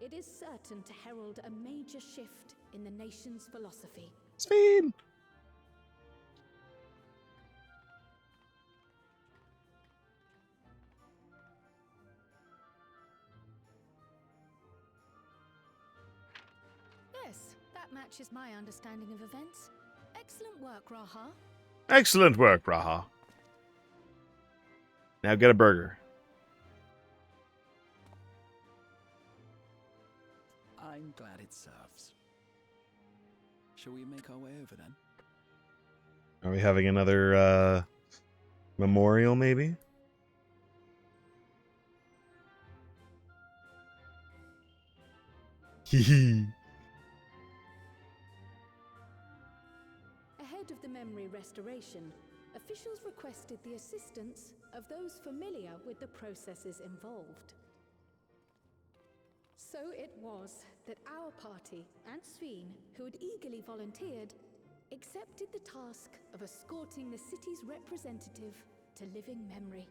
it is certain to herald a major shift in the nation's philosophy. Speed! That matches my understanding of events. Excellent work, Raha. Excellent work, Raha. Now get a burger. I'm glad it serves. Shall we make our way over then? Are we having another memorial, maybe? Hee. Ahead of the memory restoration, officials requested the assistance of those familiar with the processes involved. So it was that our party and Sveen, who had eagerly volunteered, accepted the task of escorting the city's representative to living memory.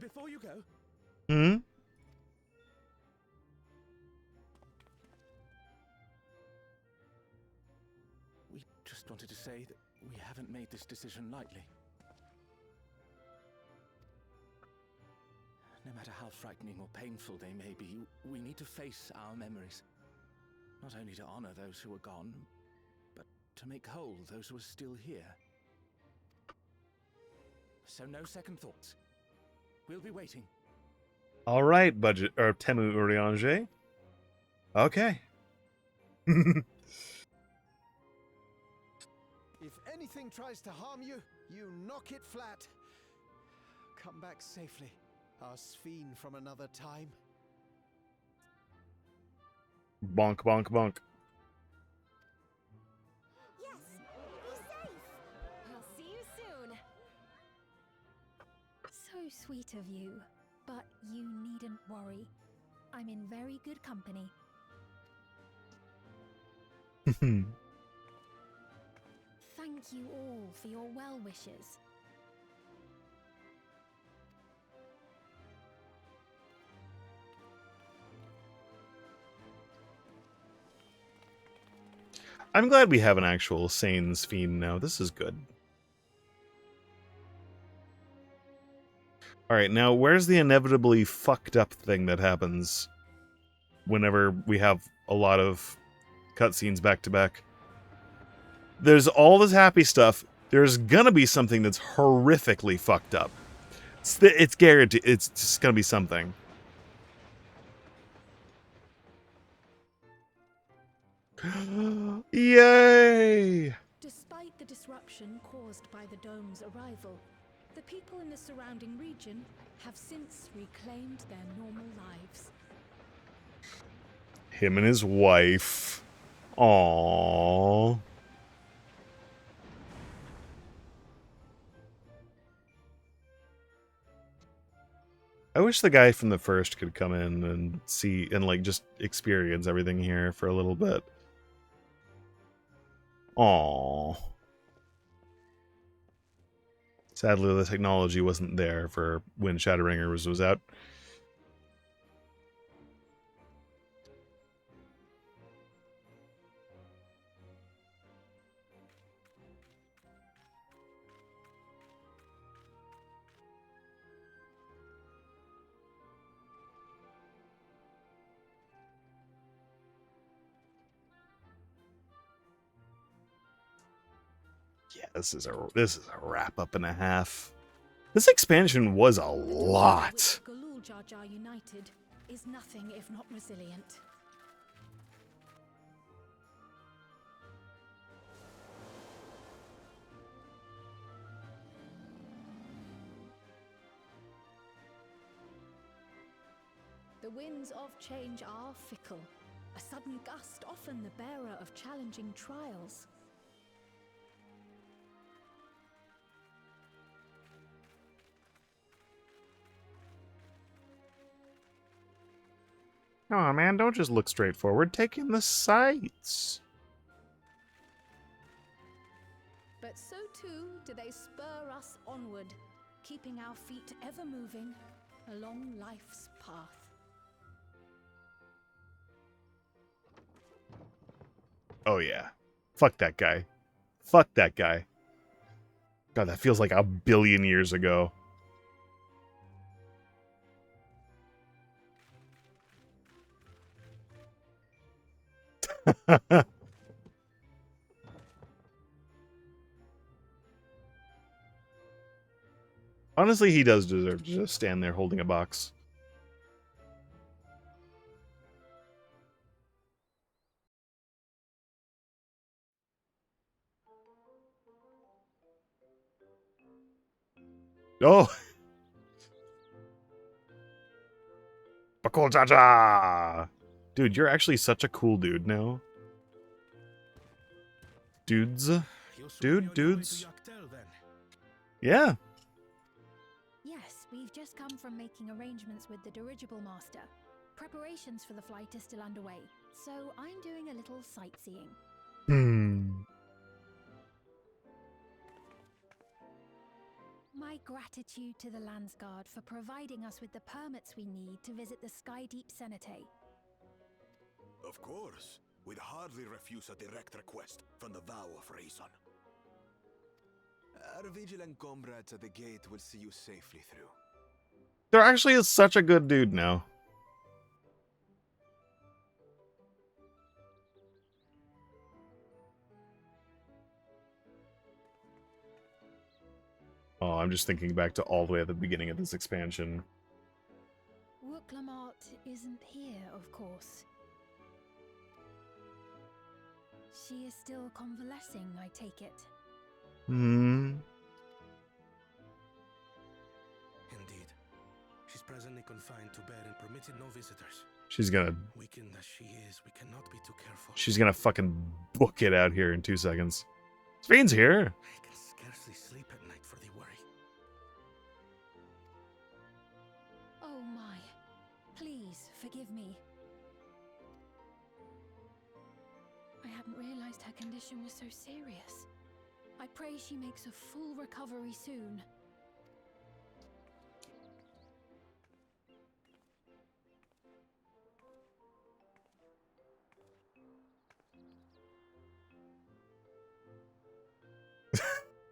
Before you go, Hmm? we just wanted to say that we haven't made this decision lightly. No matter how frightening or painful they may be, we need to face our memories. Not only to honor those who are gone, but to make whole those who are still here. So no second thoughts. We'll be waiting. All right, budget or Temu Uriange. Okay. If anything tries to harm you, you knock it flat. Come back safely, our Sveen from another time. Bonk, bonk, bonk. Yes, be safe. I'll see you soon. So sweet of you, but you needn't worry. I'm in very good company. Thank you all for your well wishes. I'm glad we have an actual sane Sphene now. This is good. Alright, now where's the inevitably fucked up thing that happens whenever we have a lot of cutscenes back to back? There's all this happy stuff. There's gonna be something that's horrifically fucked up. It's guaranteed. It's just gonna be something. Yay! Despite the disruption caused by the dome's arrival, the people in the surrounding region have since reclaimed their normal lives. Him and his wife. Aww. I wish the guy from the first could come in and see and like just experience everything here for a little bit. Aww. Sadly, the technology wasn't there for when Shadowbringers was out. Yeah, this is a wrap up and a half. This expansion was a lot. Galul Jar Jar United is nothing if not resilient. The winds of change are fickle. A sudden gust often the bearer of challenging trials. Aw, man, don't just look straight forward. Take in the sights. But so too do they spur us onward, keeping our feet ever moving along life's path. Oh yeah. Fuck that guy. Fuck that guy. God, that feels like a billion years ago. Honestly, he does deserve to just stand there holding a box. Oh! Bakul Jaja! Dude, you're actually such a cool dude now. Dudes? Dudes? Yeah. Yes, we've just come from making arrangements with the dirigible master. Preparations for the flight are still underway, so I'm doing a little sightseeing. My gratitude to the Landsguard for providing us with the permits we need to visit the Skydeep Cenote. Of course. We'd hardly refuse a direct request from the vow of reason. Our vigilant comrades at the gate will see you safely through. There actually is such a good dude now. Oh, I'm just thinking back to all the way at the beginning of this expansion. Wooklamart isn't here, of course. She is still convalescing, I take it. Hmm. Indeed. She's presently confined to bed and permitted no visitors. She's gonna... Weakened as she is, we cannot be too careful. She's gonna fucking book it out here in 2 seconds. Fiend's here! I can scarcely sleep at night for the worry. Oh my. Please, forgive me. I hadn't realized her condition was so serious. I pray she makes a full recovery soon.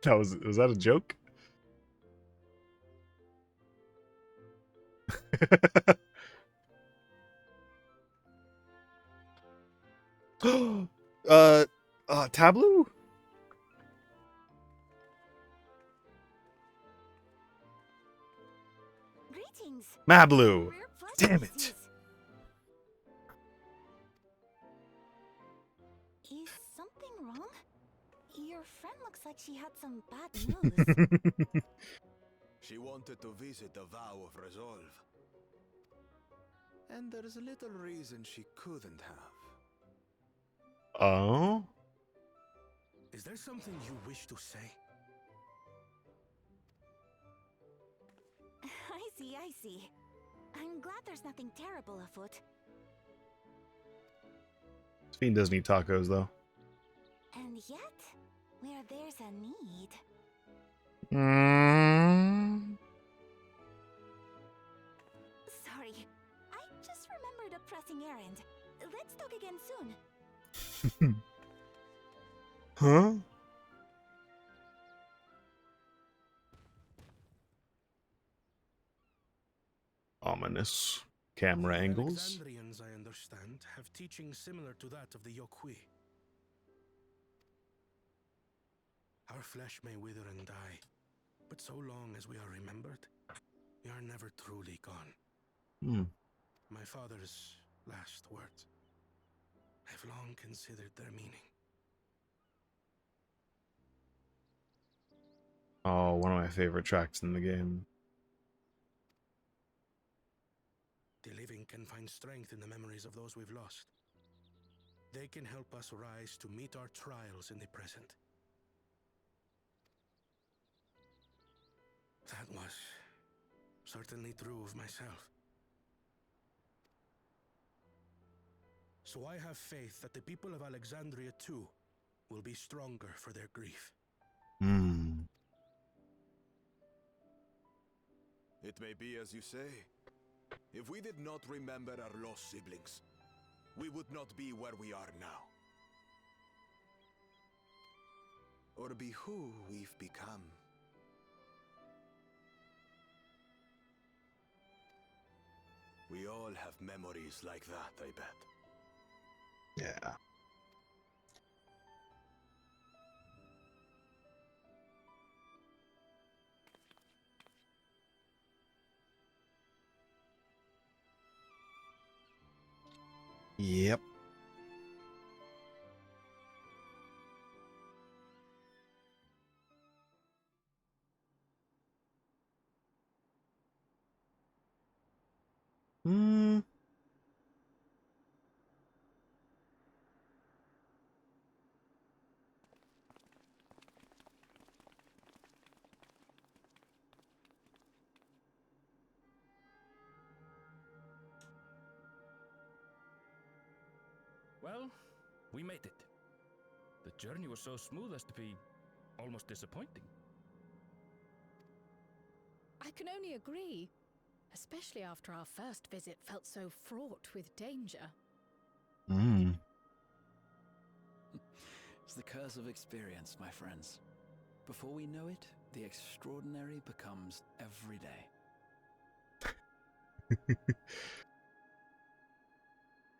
Was that a joke? Tableau? Greetings. Mablu! Damn it! Is something wrong? Your friend looks like she had some bad news. She wanted to visit the vow of resolve. And there's little reason she couldn't have. Oh? Is there something you wish to say? I see. I'm glad there's nothing terrible afoot. Fiend does need tacos, though. And yet, where there's a need... Sorry, I just remembered a pressing errand. Let's talk again soon. Huh? Ominous camera angles. Alexandrians, I understand, have teaching similar to that of the Yokui. Our flesh may wither and die, but so long as we are remembered, we are never truly gone. My father's last words. I've long considered their meaning. Oh, one of my favorite tracks in the game. The living can find strength in the memories of those we've lost. They can help us rise to meet our trials in the present. That was certainly true of myself. So I have faith that the people of Alexandria too will be stronger for their grief. It may be as you say. If we did not remember our lost siblings, we would not be where we are now. Or be who we've become. We all have memories like that, I bet. Yeah. Yep. Hmm. Well, we made it. The journey was so smooth as to be almost disappointing. I can only agree, especially after our first visit felt so fraught with danger. Hmm. It's the curse of experience, my friends. Before we know it, the extraordinary becomes every day.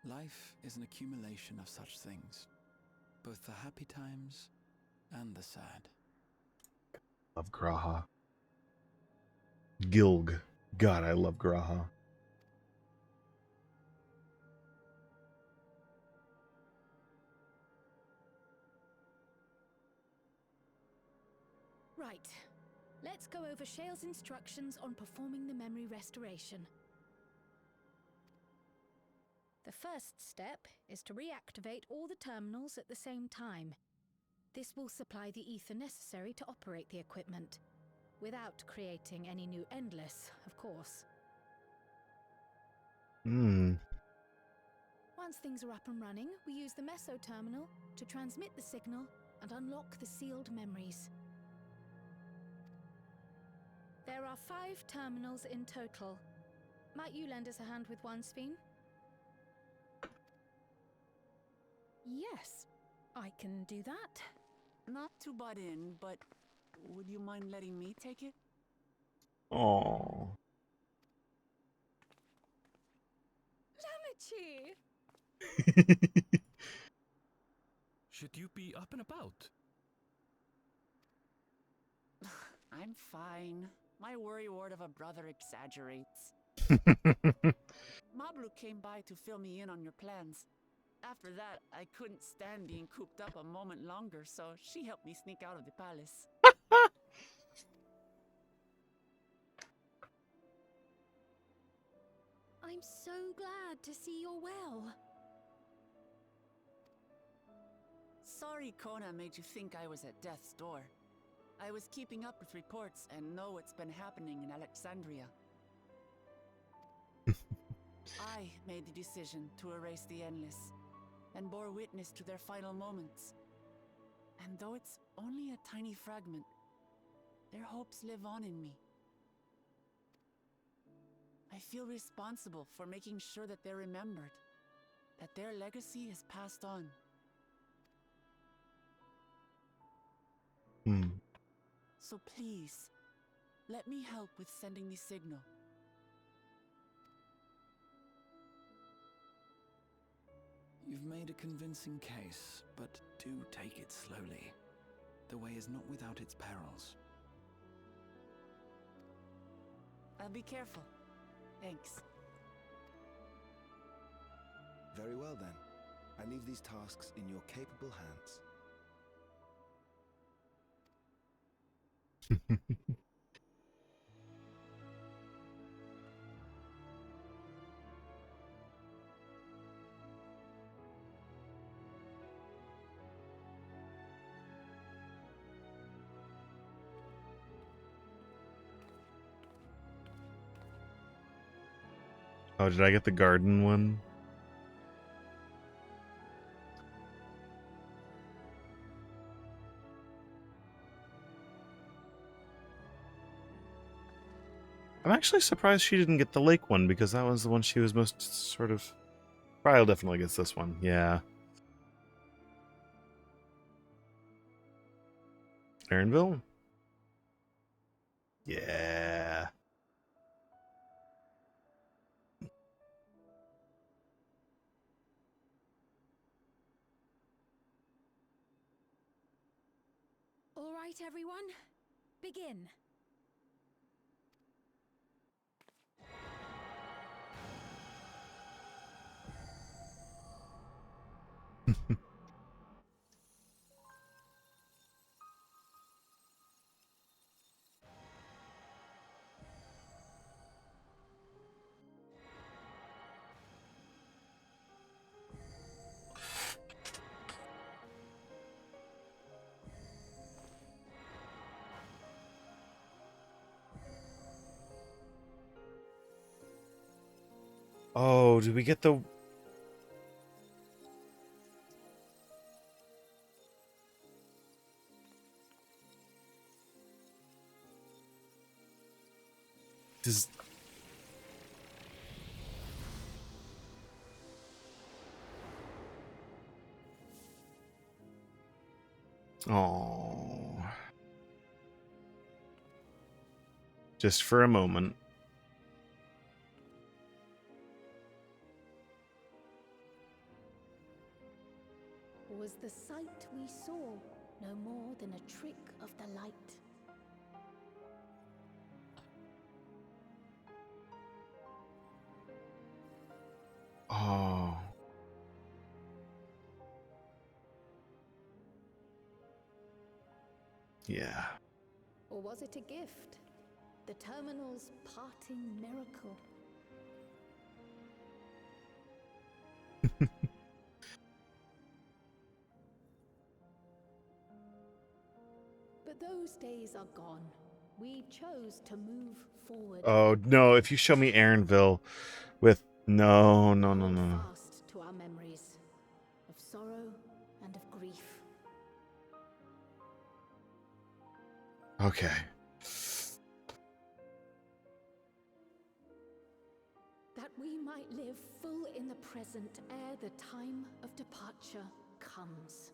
Life is an accumulation of such things, both the happy times and the sad. Love Graha. Gilg. God, I love Graha. Right. Let's go over Shale's instructions on performing the memory restoration. The first step is to reactivate all the terminals at the same time. This will supply the ether necessary to operate the equipment, without creating any new endless, of course. Hmm. Once things are up and running, we use the meso terminal to transmit the signal and unlock the sealed memories. There are 5 terminals in total. Might you lend us a hand with one, Sveen? Yes, I can do that. Not to butt in, but would you mind letting me take it? Oh. Lamichi! Should you be up and about? I'm fine. My worrywart of a brother exaggerates. Mablu came by to fill me in on your plans. After that, I couldn't stand being cooped up a moment longer, so she helped me sneak out of the palace. I'm so glad to see you're well. Sorry Kona made you think I was at death's door. I was keeping up with reports and know what's been happening in Alexandria. I made the decision to erase the Endless, and bore witness to their final moments. And though it's only a tiny fragment, their hopes live on in me. I feel responsible for making sure that they're remembered, that their legacy is passed on. So please, let me help with sending the signal. You've made a convincing case, but do take it slowly. The way is not without its perils. I'll be careful. Thanks. Very well then. I leave these tasks in your capable hands. Oh, did I get the garden one? I'm actually surprised she didn't get the lake one, because that was the one she was most sort of... Ryle definitely gets this one, yeah. Aaronville? Yeah. All right, everyone. Begin. Oh, did we get the... Does... Oh. Just for a moment. Was the sight we saw no more than a trick of the light? Oh. Yeah. Or was it a gift? The Terminal's parting miracle? But those days are gone. We chose to move forward. Oh, no, if you show me Aaronville with... No, no, no, no. Fast to our memories of sorrow and of grief. Okay. That we might live full in the present ere the time of departure comes.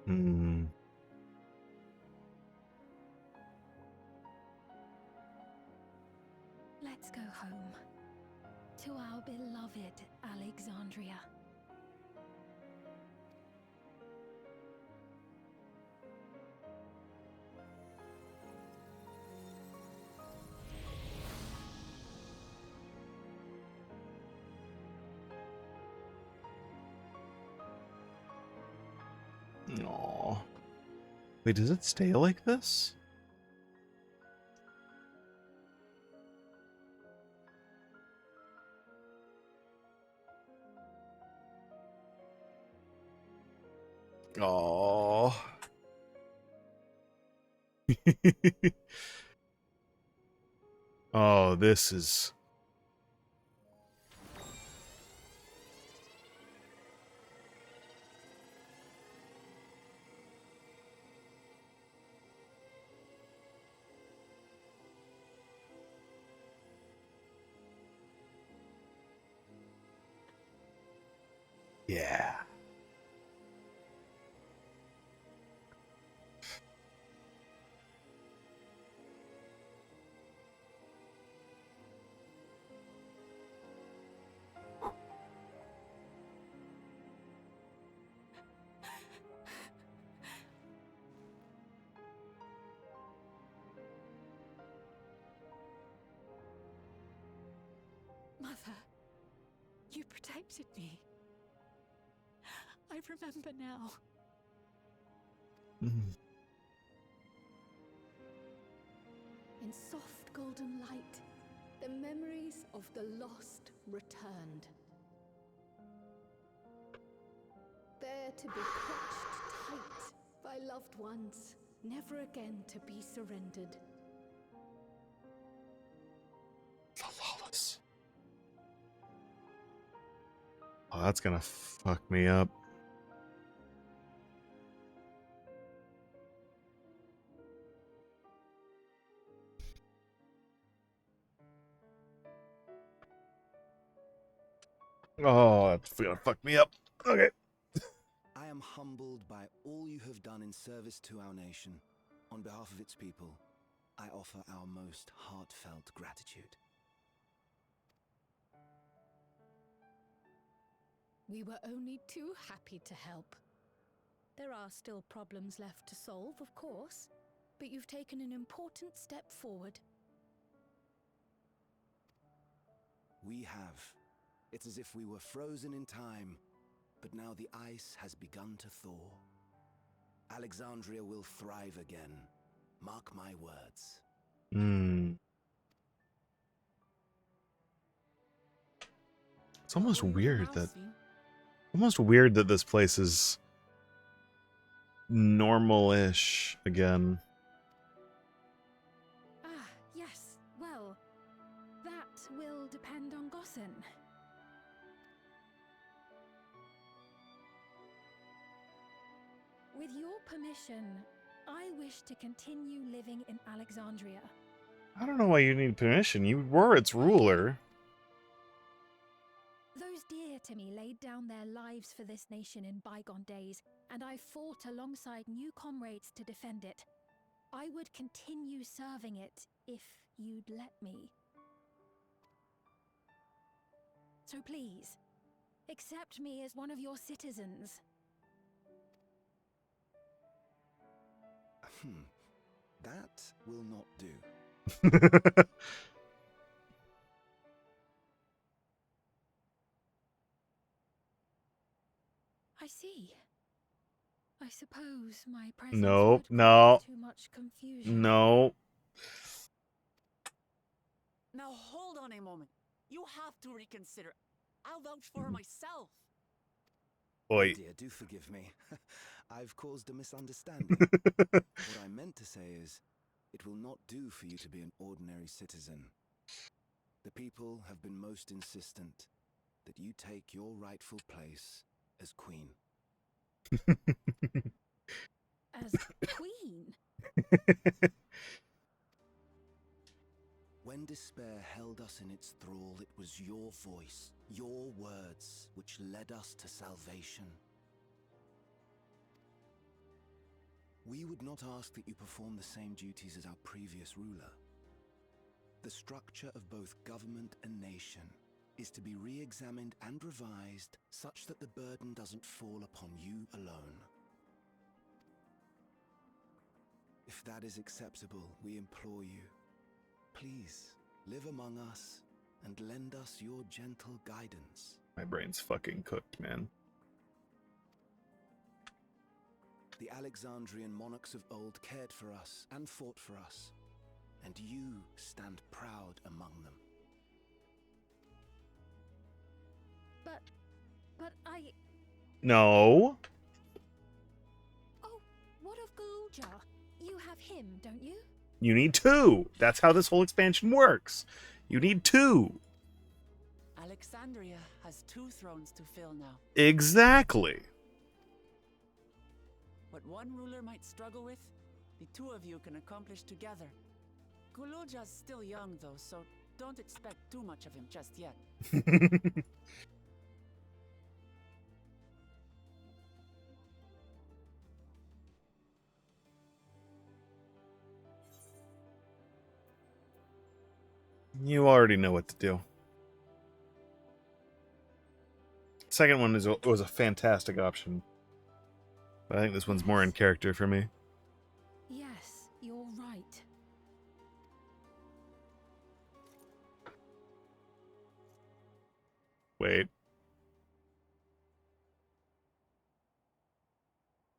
Hmm. Let's go home. To our beloved Alexandria. Aww. Wait, does it stay like this? Aww. Oh, this is... Yeah. Mother, you protected me. I remember now. Mm. In soft golden light, the memories of the lost returned. There to be clutched tight by loved ones, never again to be surrendered. Flawless. Oh, that's gonna fuck me up. Oh, that's gonna fuck me up. Okay. I am humbled by all you have done in service to our nation. On behalf of its people, I offer our most heartfelt gratitude. We were only too happy to help. There are still problems left to solve, of course, but you've taken an important step forward. We have. It's as if we were frozen in time, but now the ice has begun to thaw. Alexandria will thrive again. Mark my words. It's almost weird that this place is normal-ish again. Ah, yes. Well, that will depend on Gossen. With your permission, I wish to continue living in Alexandria. I don't know why you need permission. You were its ruler. Those dear to me laid down their lives for this nation in bygone days, and I fought alongside new comrades to defend it. I would continue serving it if you'd let me. So please, accept me as one of your citizens. That will not do. I see. I suppose my presence Nope, would no. cause too much confusion. No. Now hold on a moment. You have to reconsider. I'll vouch for her myself. Oi. Dear, do forgive me. I've caused a misunderstanding. What I meant to say is, it will not do for you to be an ordinary citizen. The people have been most insistent that you take your rightful place as queen. As queen? When despair held us in its thrall, it was your voice, your words, which led us to salvation. We would not ask that you perform the same duties as our previous ruler. The structure of both government and nation is to be re-examined and revised such that the burden doesn't fall upon you alone. If that is acceptable, we implore you, please live among us and lend us your gentle guidance. My brain's fucking cooked, man. The Alexandrian monarchs of old cared for us and fought for us, and you stand proud among them. But I... No. Oh, what of Galulja? You have him, don't you? You need two. That's how this whole expansion works. You need two. Alexandria has 2 thrones to fill now. Exactly. What one ruler might struggle with, the 2 of you can accomplish together. Galulja's still young though, so don't expect too much of him just yet. You already know what to do. Second one was a fantastic option. But I think this one's more in character for me. Yes, you're right. Wait.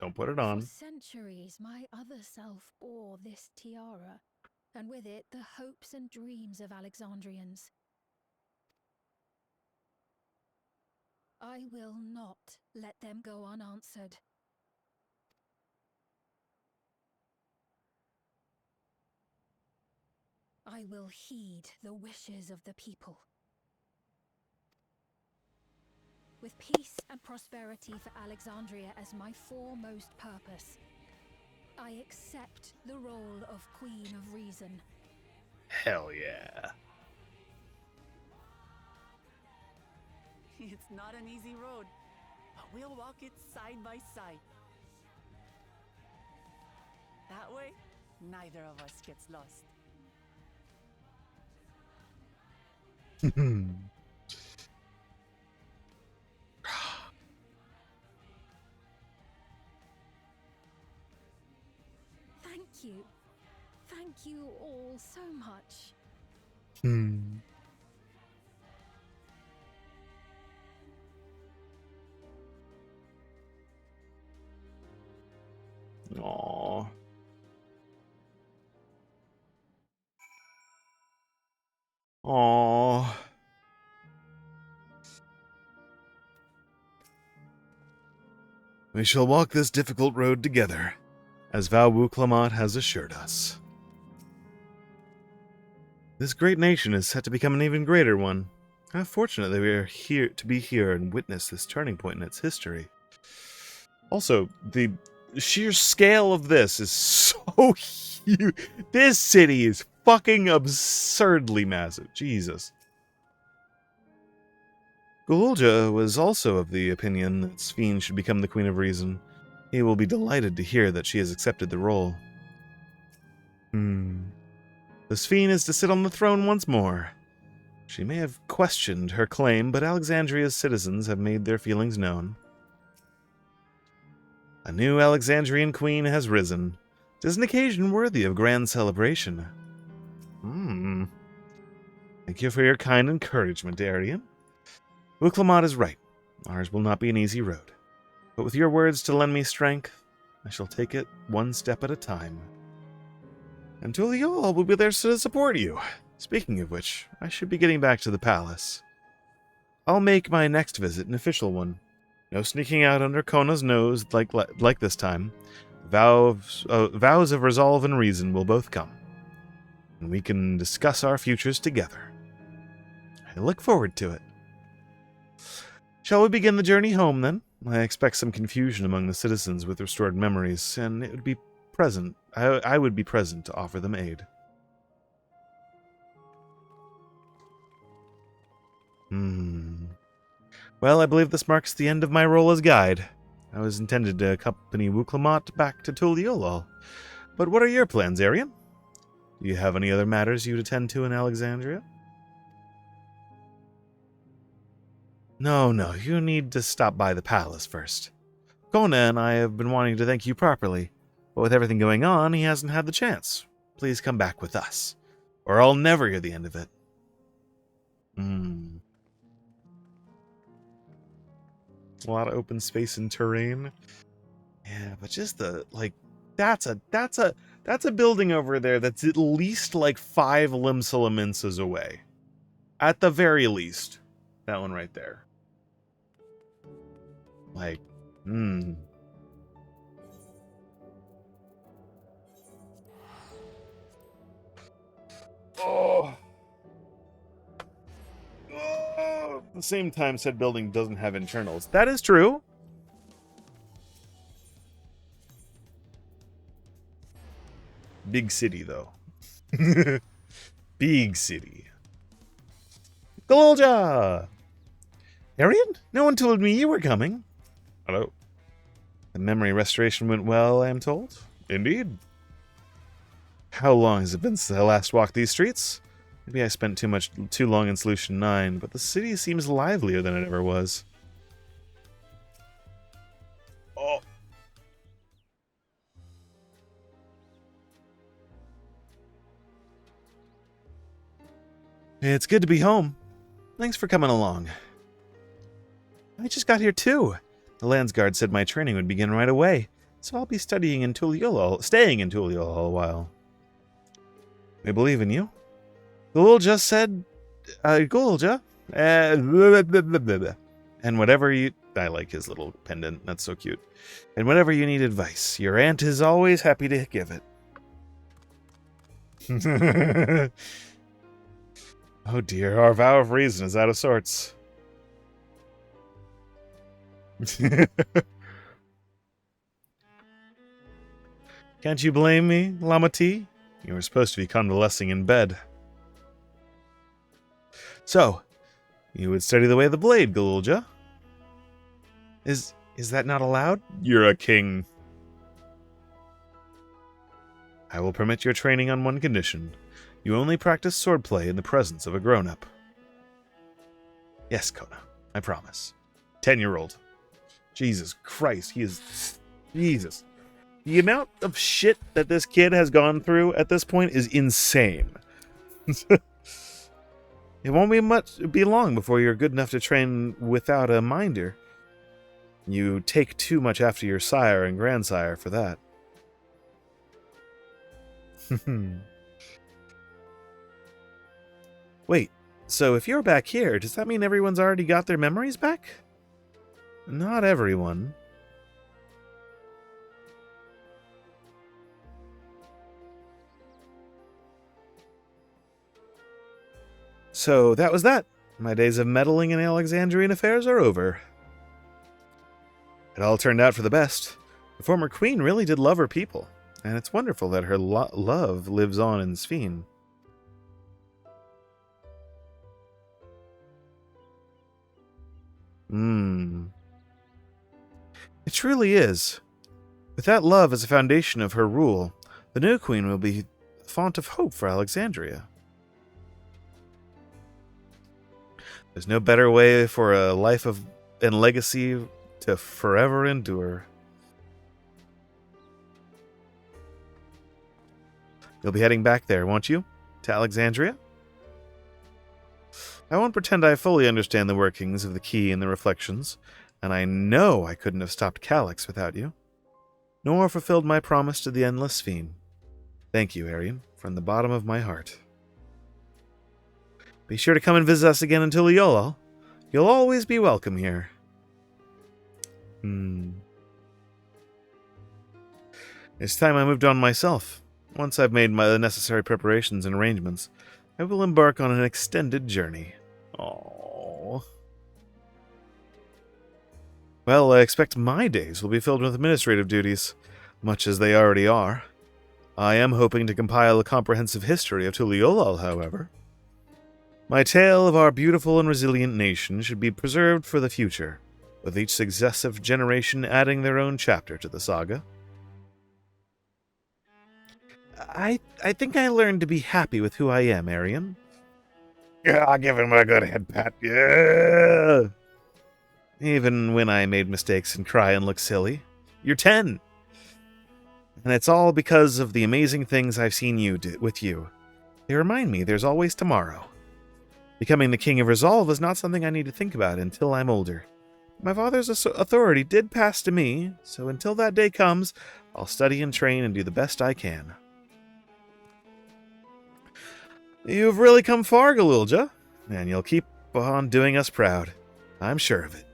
Don't put it on. For centuries, my other self bore this tiara, and with it the hopes and dreams of Alexandrians. I will not let them go unanswered. I will heed the wishes of the people. With peace and prosperity for Alexandria as my foremost purpose, I accept the role of Queen of Reason. Hell yeah. It's not an easy road, but we'll walk it side by side. That way, neither of us gets lost. you. Thank you all so much. Aww. Aww. We shall walk this difficult road together, as Val Wuklamat has assured us. This great nation is set to become an even greater one. How fortunate that we are here to be here and witness this turning point in its history. Also, the sheer scale of this is so huge. This city is fucking absurdly massive. Jesus. Gululja was also of the opinion that Sphene should become the Queen of Reason. He will be delighted to hear that she has accepted the role. The Sphene is to sit on the throne once more. She may have questioned her claim, but Alexandria's citizens have made their feelings known. A new Alexandrian queen has risen. 'Tis an occasion worthy of grand celebration. Thank you for your kind encouragement, Arian. Wuklamat is right. Ours will not be an easy road. But with your words to lend me strength, I shall take it one step at a time. And Tuliol will be there to support you. Speaking of which, I should be getting back to the palace. I'll make my next visit an official one. No sneaking out under Kona's nose like this time. Vows of resolve and reason will both come. And we can discuss our futures together. I look forward to it. Shall we begin the journey home, then? I expect some confusion among the citizens with restored memories, and it would be present. I would be present to offer them aid. Well, I believe this marks the end of my role as guide. I was intended to accompany Wuklamat back to Tuliolol. But what are your plans, Arian? Do you have any other matters you'd attend to in Alexandria? No, you need to stop by the palace first. Kona and I have been wanting to thank you properly, but with everything going on, he hasn't had the chance. Please come back with us, or I'll never hear the end of it. A lot of open space and terrain. Yeah, but just that's a building over there that's at least like 5 Limsalamenses away. At the very least. That one right there. Oh. At the same time, said building doesn't have internals. That is true. Big city, though. Big city. Golja! Arian? No one told me you were coming. Hello. The memory restoration went well, I am told. Indeed. How long has it been since I last walked these streets? Maybe I spent too long in Solution 9, but the city seems livelier than it ever was. Oh. It's good to be home. Thanks for coming along. I just got here too. The Landsguard said my training would begin right away, so I'll be staying in Tuliol a while. We believe in you. Gulja said, Gulja, and whatever you... I like his little pendant, that's so cute. And whatever you need advice, your aunt is always happy to give it. Oh dear, our vow of reason is out of sorts. Can't you blame me, Lamati? You were supposed to be convalescing in bed. So, you would study the way of the blade, Gulja. Is that not allowed? You're a king. I will permit your training on one condition. You only practice swordplay in the presence of a grown-up. Yes, Kona, I promise. 10-year-old. Jesus Christ, he is... Jesus. The amount of shit that this kid has gone through at this point is insane. It won't be long before you're good enough to train without a minder. You take too much after your sire and grandsire for that. Wait, so if you're back here, does that mean everyone's already got their memories back? Not everyone. So that was that. My days of meddling in Alexandrian affairs are over. It all turned out for the best. The former queen really did love her people, and it's wonderful that her love lives on in Sphene. It truly is. With that love as a foundation of her rule, the new queen will be a font of hope for Alexandria. There's no better way for a life and legacy to forever endure. You'll be heading back there, won't you? To Alexandria? I won't pretend I fully understand the workings of the key and the reflections, and I know I couldn't have stopped Calyx without you, nor fulfilled my promise to the Endless Sphene. Thank you, Arian, from the bottom of my heart. Be sure to come and visit us again in Tuliolal. You'll always be welcome here. It's time I moved on myself. Once I've made the necessary preparations and arrangements, I will embark on an extended journey. Aww. Well, I expect my days will be filled with administrative duties, much as they already are. I am hoping to compile a comprehensive history of Tuliolal, however. My tale of our beautiful and resilient nation should be preserved for the future, with each successive generation adding their own chapter to the saga. I think I learned to be happy with who I am, Arian. Yeah, I'll give him a good head pat. Yeah! Even when I made mistakes and cry and look silly. You're 10! And it's all because of the amazing things I've seen you do with you. They remind me there's always tomorrow. Becoming the King of Resolve is not something I need to think about until I'm older. My father's authority did pass to me, so until that day comes, I'll study and train and do the best I can. You've really come far, Galulja, and you'll keep on doing us proud. I'm sure of it.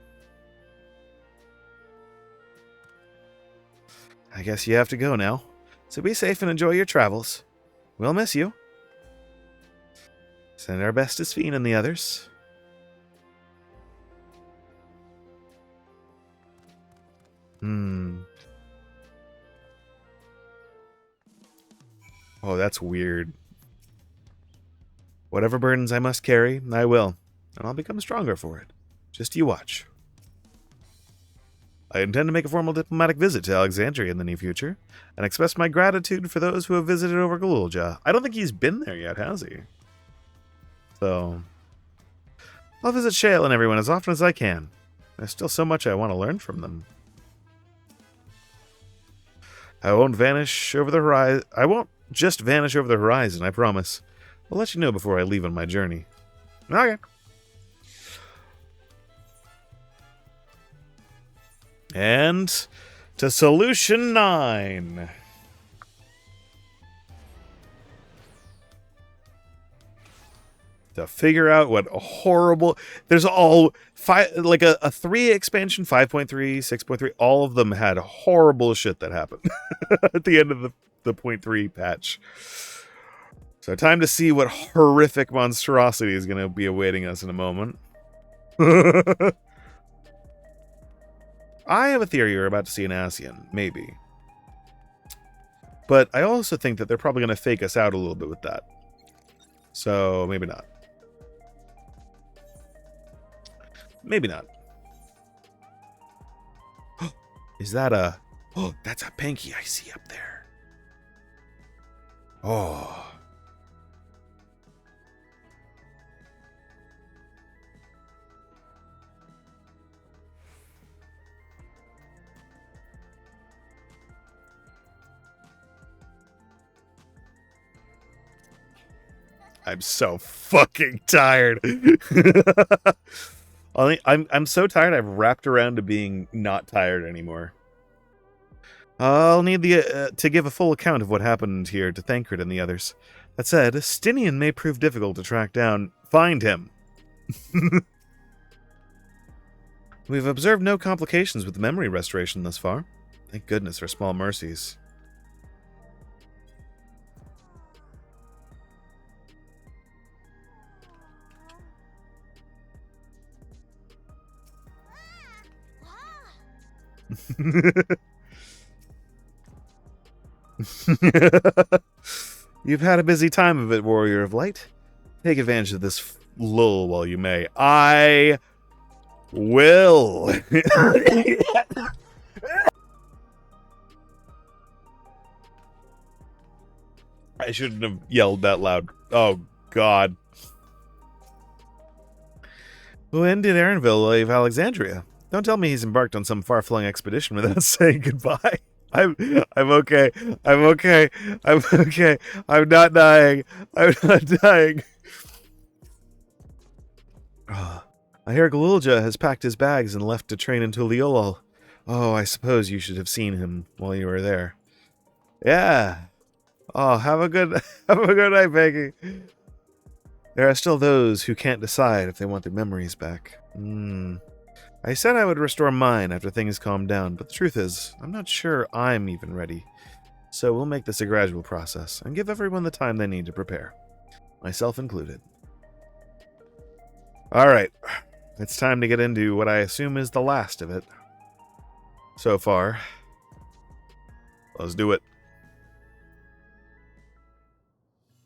I guess you have to go now, so be safe and enjoy your travels. We'll miss you. Send our best to Sphene and the others. Oh, that's weird. Whatever burdens I must carry, I will, and I'll become stronger for it. Just you watch. I intend to make a formal diplomatic visit to Alexandria in the near future, and express my gratitude for those who have visited over Galulja. I don't think he's been there yet, has he? So, I'll visit Shale and everyone as often as I can. There's still so much I want to learn from them. I won't vanish over the horizon. I won't just vanish over the horizon, I promise. I'll let you know before I leave on my journey. Okay. And to Solution 9. To figure out what a horrible... There's all... like a 3 expansion, 5.3, 6.3, all of them had horrible shit that happened at the end of the 0.3 patch. So time to see what horrific monstrosity is going to be awaiting us in a moment. I have a theory you're about to see an Ascian, maybe. But I also think that they're probably going to fake us out a little bit with that. So maybe not. Maybe not. Is that a... Oh, that's a Panky I see up there. Oh... I'm so fucking tired. I'm so tired I've wrapped around to being not tired anymore. I'll need to give a full account of what happened here to Thancred and the others. That said, Stinian may prove difficult to track down. Find him. We've observed no complications with the memory restoration thus far. Thank goodness for small mercies. You've had a busy time of it, Warrior of Light. Take advantage of this lull while you may. I will. I shouldn't have yelled that loud. Oh, God. When did Aaronville leave Alexandria? Don't tell me he's embarked on some far-flung expedition without saying goodbye. I'm okay. I'm okay. I'm okay. I'm not dying. I'm not dying. I hear Galulja has packed his bags and left to train into Leolol. Oh, I suppose you should have seen him while you were there. Yeah. Oh, have a good night, Peggy. There are still those who can't decide if they want their memories back. I said I would restore mine after things calm down, but the truth is, I'm not sure I'm even ready. So we'll make this a gradual process, and give everyone the time they need to prepare. Myself included. Alright, it's time to get into what I assume is the last of it. So far. Let's do it.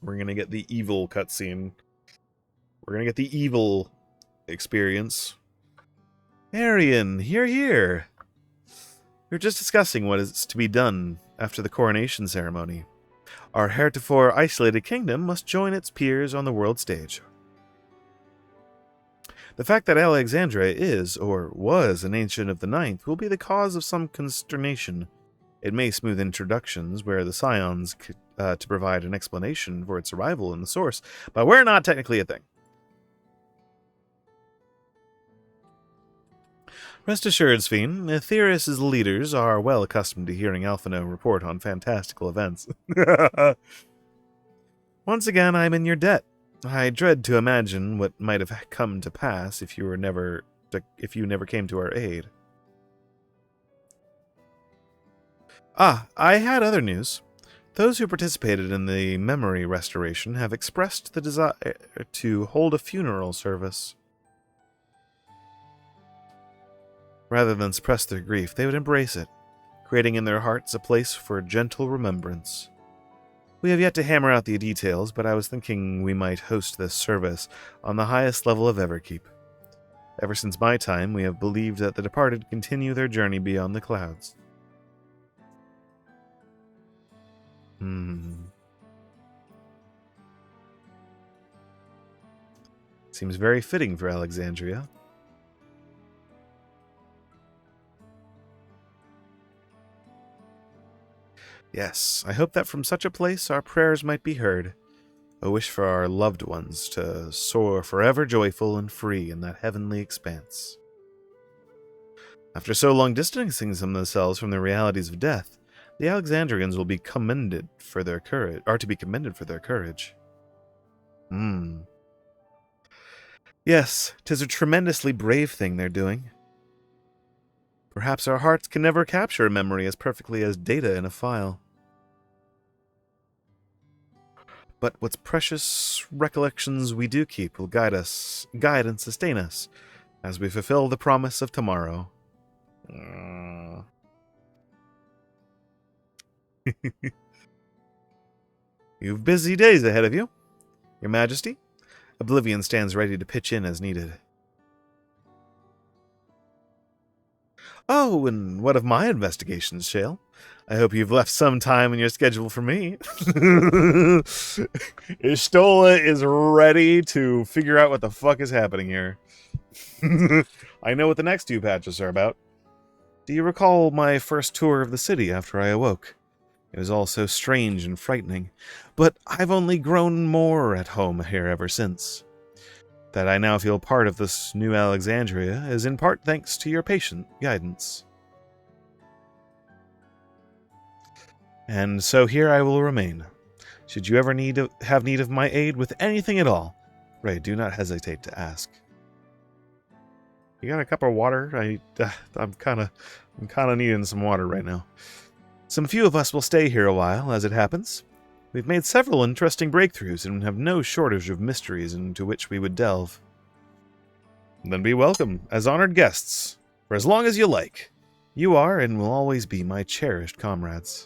We're gonna get the evil cutscene. We're gonna get the evil experience. Arian, here. We were just discussing what is to be done after the coronation ceremony. Our heretofore isolated kingdom must join its peers on the world stage. The fact that Alexandria is, or was, an ancient of the Ninth will be the cause of some consternation. It may smooth introductions where the Scions to provide an explanation for its arrival in the source, but we're not technically a thing. Rest assured, Sphene, Aetherius' leaders are well accustomed to hearing Alphino report on fantastical events. Once again, I'm in your debt. I dread to imagine what might have come to pass if you never came to our aid. I had other news. Those who participated in the memory restoration have expressed the desire to hold a funeral service. Rather than suppress their grief, they would embrace it, creating in their hearts a place for gentle remembrance. We have yet to hammer out the details, but I was thinking we might host this service on the highest level of Everkeep. Ever since my time, we have believed that the departed continue their journey beyond the clouds. Seems very fitting for Alexandria. Yes, I hope that from such a place our prayers might be heard. A wish for our loved ones to soar forever joyful and free in that heavenly expanse. After so long distancing themselves from the realities of death, the Alexandrians will be commended for their courage, are to be commended for their courage. Yes, 'tis a tremendously brave thing they're doing. Perhaps our hearts can never capture a memory as perfectly as data in a file. But what's precious recollections we do keep will guide and sustain us, as we fulfill the promise of tomorrow. You've busy days ahead of you, Your Majesty. Oblivion stands ready to pitch in as needed. Oh, and what of my investigations, Shale? I hope you've left some time in your schedule for me. Ishtola is ready to figure out what the fuck is happening here. I know what the next two patches are about. Do you recall my first tour of the city after I awoke? It was all so strange and frightening, but I've only grown more at home here ever since. That I now feel part of this new Alexandria is in part thanks to your patient guidance. And so here I will remain. Should you ever have need of my aid with anything at all, pray do not hesitate to ask. You got a cup of water? I'm kind of needing some water right now. Some few of us will stay here a while, as it happens. We've made several interesting breakthroughs and have no shortage of mysteries into which we would delve. Then be welcome, as honored guests, for as long as you like. You are and will always be my cherished comrades.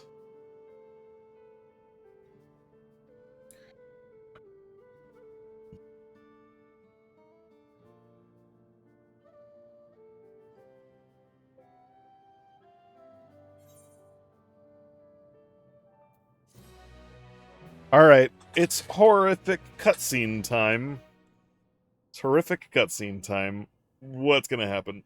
Alright, it's horrific cutscene time. It's horrific cutscene time. What's gonna happen?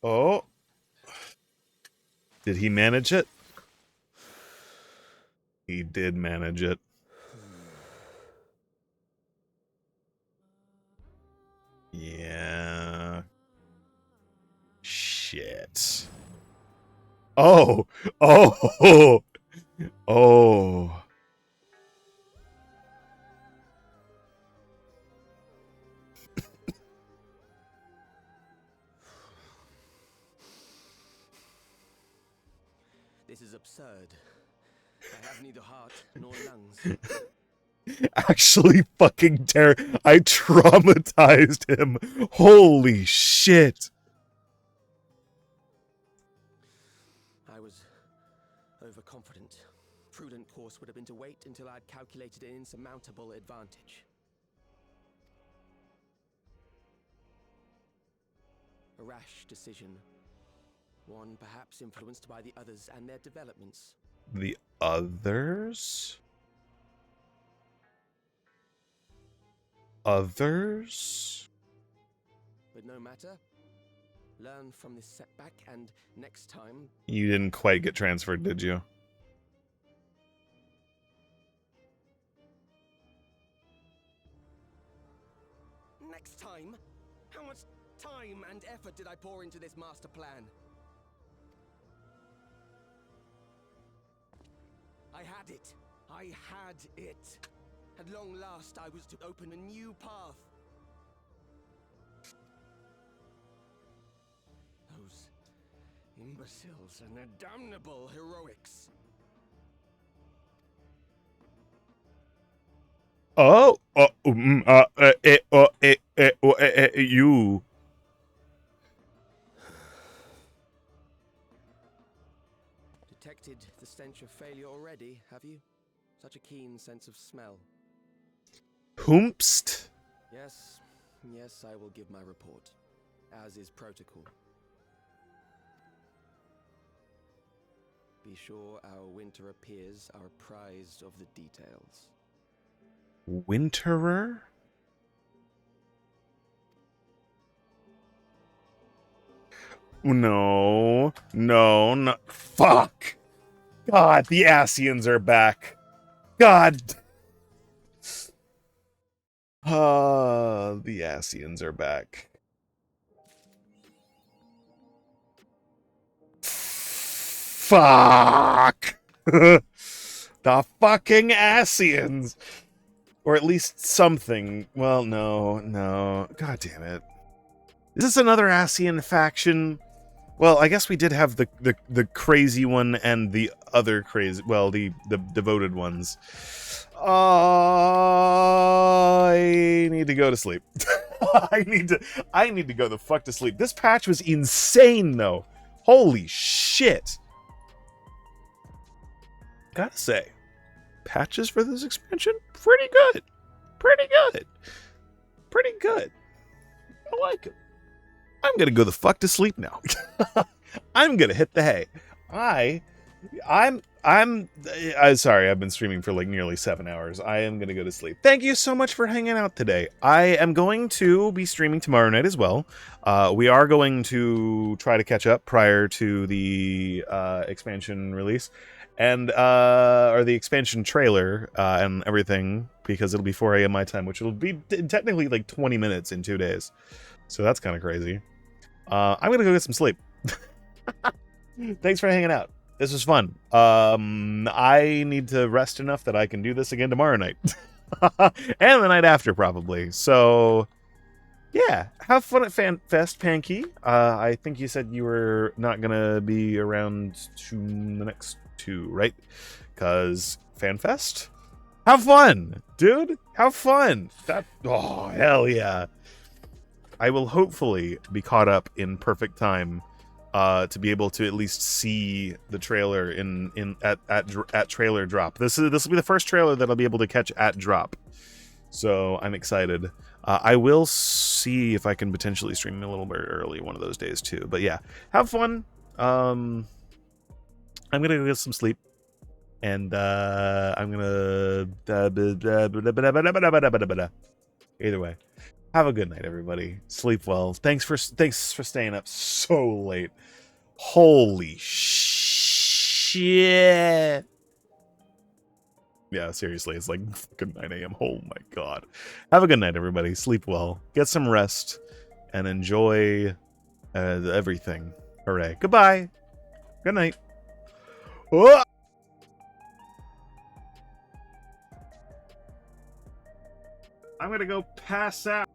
Oh. Did he manage it? He did manage it. Yeah. Shit. Oh! Oh! Oh. This is absurd. I have neither heart nor lungs. Actually fucking I traumatized him. Holy shit. I was overconfident. Prudent course would have been to wait until I'd calculated an insurmountable advantage. A rash decision. One perhaps influenced by the others and their developments. The others? Others? But no matter. Learn from this setback and next time... You didn't quite get transferred, did you? Next time? How much time and effort did I pour into this master plan? I had it. I had it. At long last, I was to open a new path. Those imbeciles and their damnable heroics. Oh, you. Detected the stench of failure already, have you? Such a keen sense of smell. Whomst? Yes, I will give my report, as is protocol. Be sure our winterer peers are apprised of the details. Winterer? No. Fuck! God, the Asians are back. God. The Asians are back. Fuck! The fucking Asians! Or at least something. Well, no. God damn it. Is this another Asian faction? Well, I guess we did have the crazy one and the other crazy... Well, the devoted ones. I need to go to sleep. I need to go the fuck to sleep. This patch was insane, though. Holy shit. Gotta say, patches for this expansion, pretty good. I like it. I'm gonna go the fuck to sleep now. I'm gonna hit the hay. I'm sorry, I've been streaming for like nearly 7 hours. I am going to go to sleep. Thank you so much for hanging out today. I am going to be streaming tomorrow night as well. We are going to try to catch up prior to the expansion release and or the expansion trailer and everything, because it'll be 4 a.m. my time, which will be technically like 20 minutes in 2 days. So that's kind of crazy. I'm going to go get some sleep. Thanks for hanging out. This was fun. I need to rest enough that I can do this again tomorrow night. And the night after, probably. So, yeah. Have fun at FanFest, Panky. I think you said you were not going to be around to the next 2, right? Because FanFest? Have fun, dude. Have fun. Oh, hell yeah. I will hopefully be caught up in perfect time to be able to at least see the trailer at trailer drop. This will be the first trailer that I'll be able to catch at drop. So I'm excited. I will see if I can potentially stream a little bit early one of those days too. But yeah, have fun. I'm gonna go get some sleep, and I'm gonna either way. Have a good night, everybody. Sleep well. Thanks for staying up so late. Holy shit. Yeah, seriously, it's like fucking 9 a.m. Oh my god. Have a good night, everybody. Sleep well. Get some rest. And enjoy everything. Hooray. Goodbye. Good night. Oh! I'm gonna go pass out.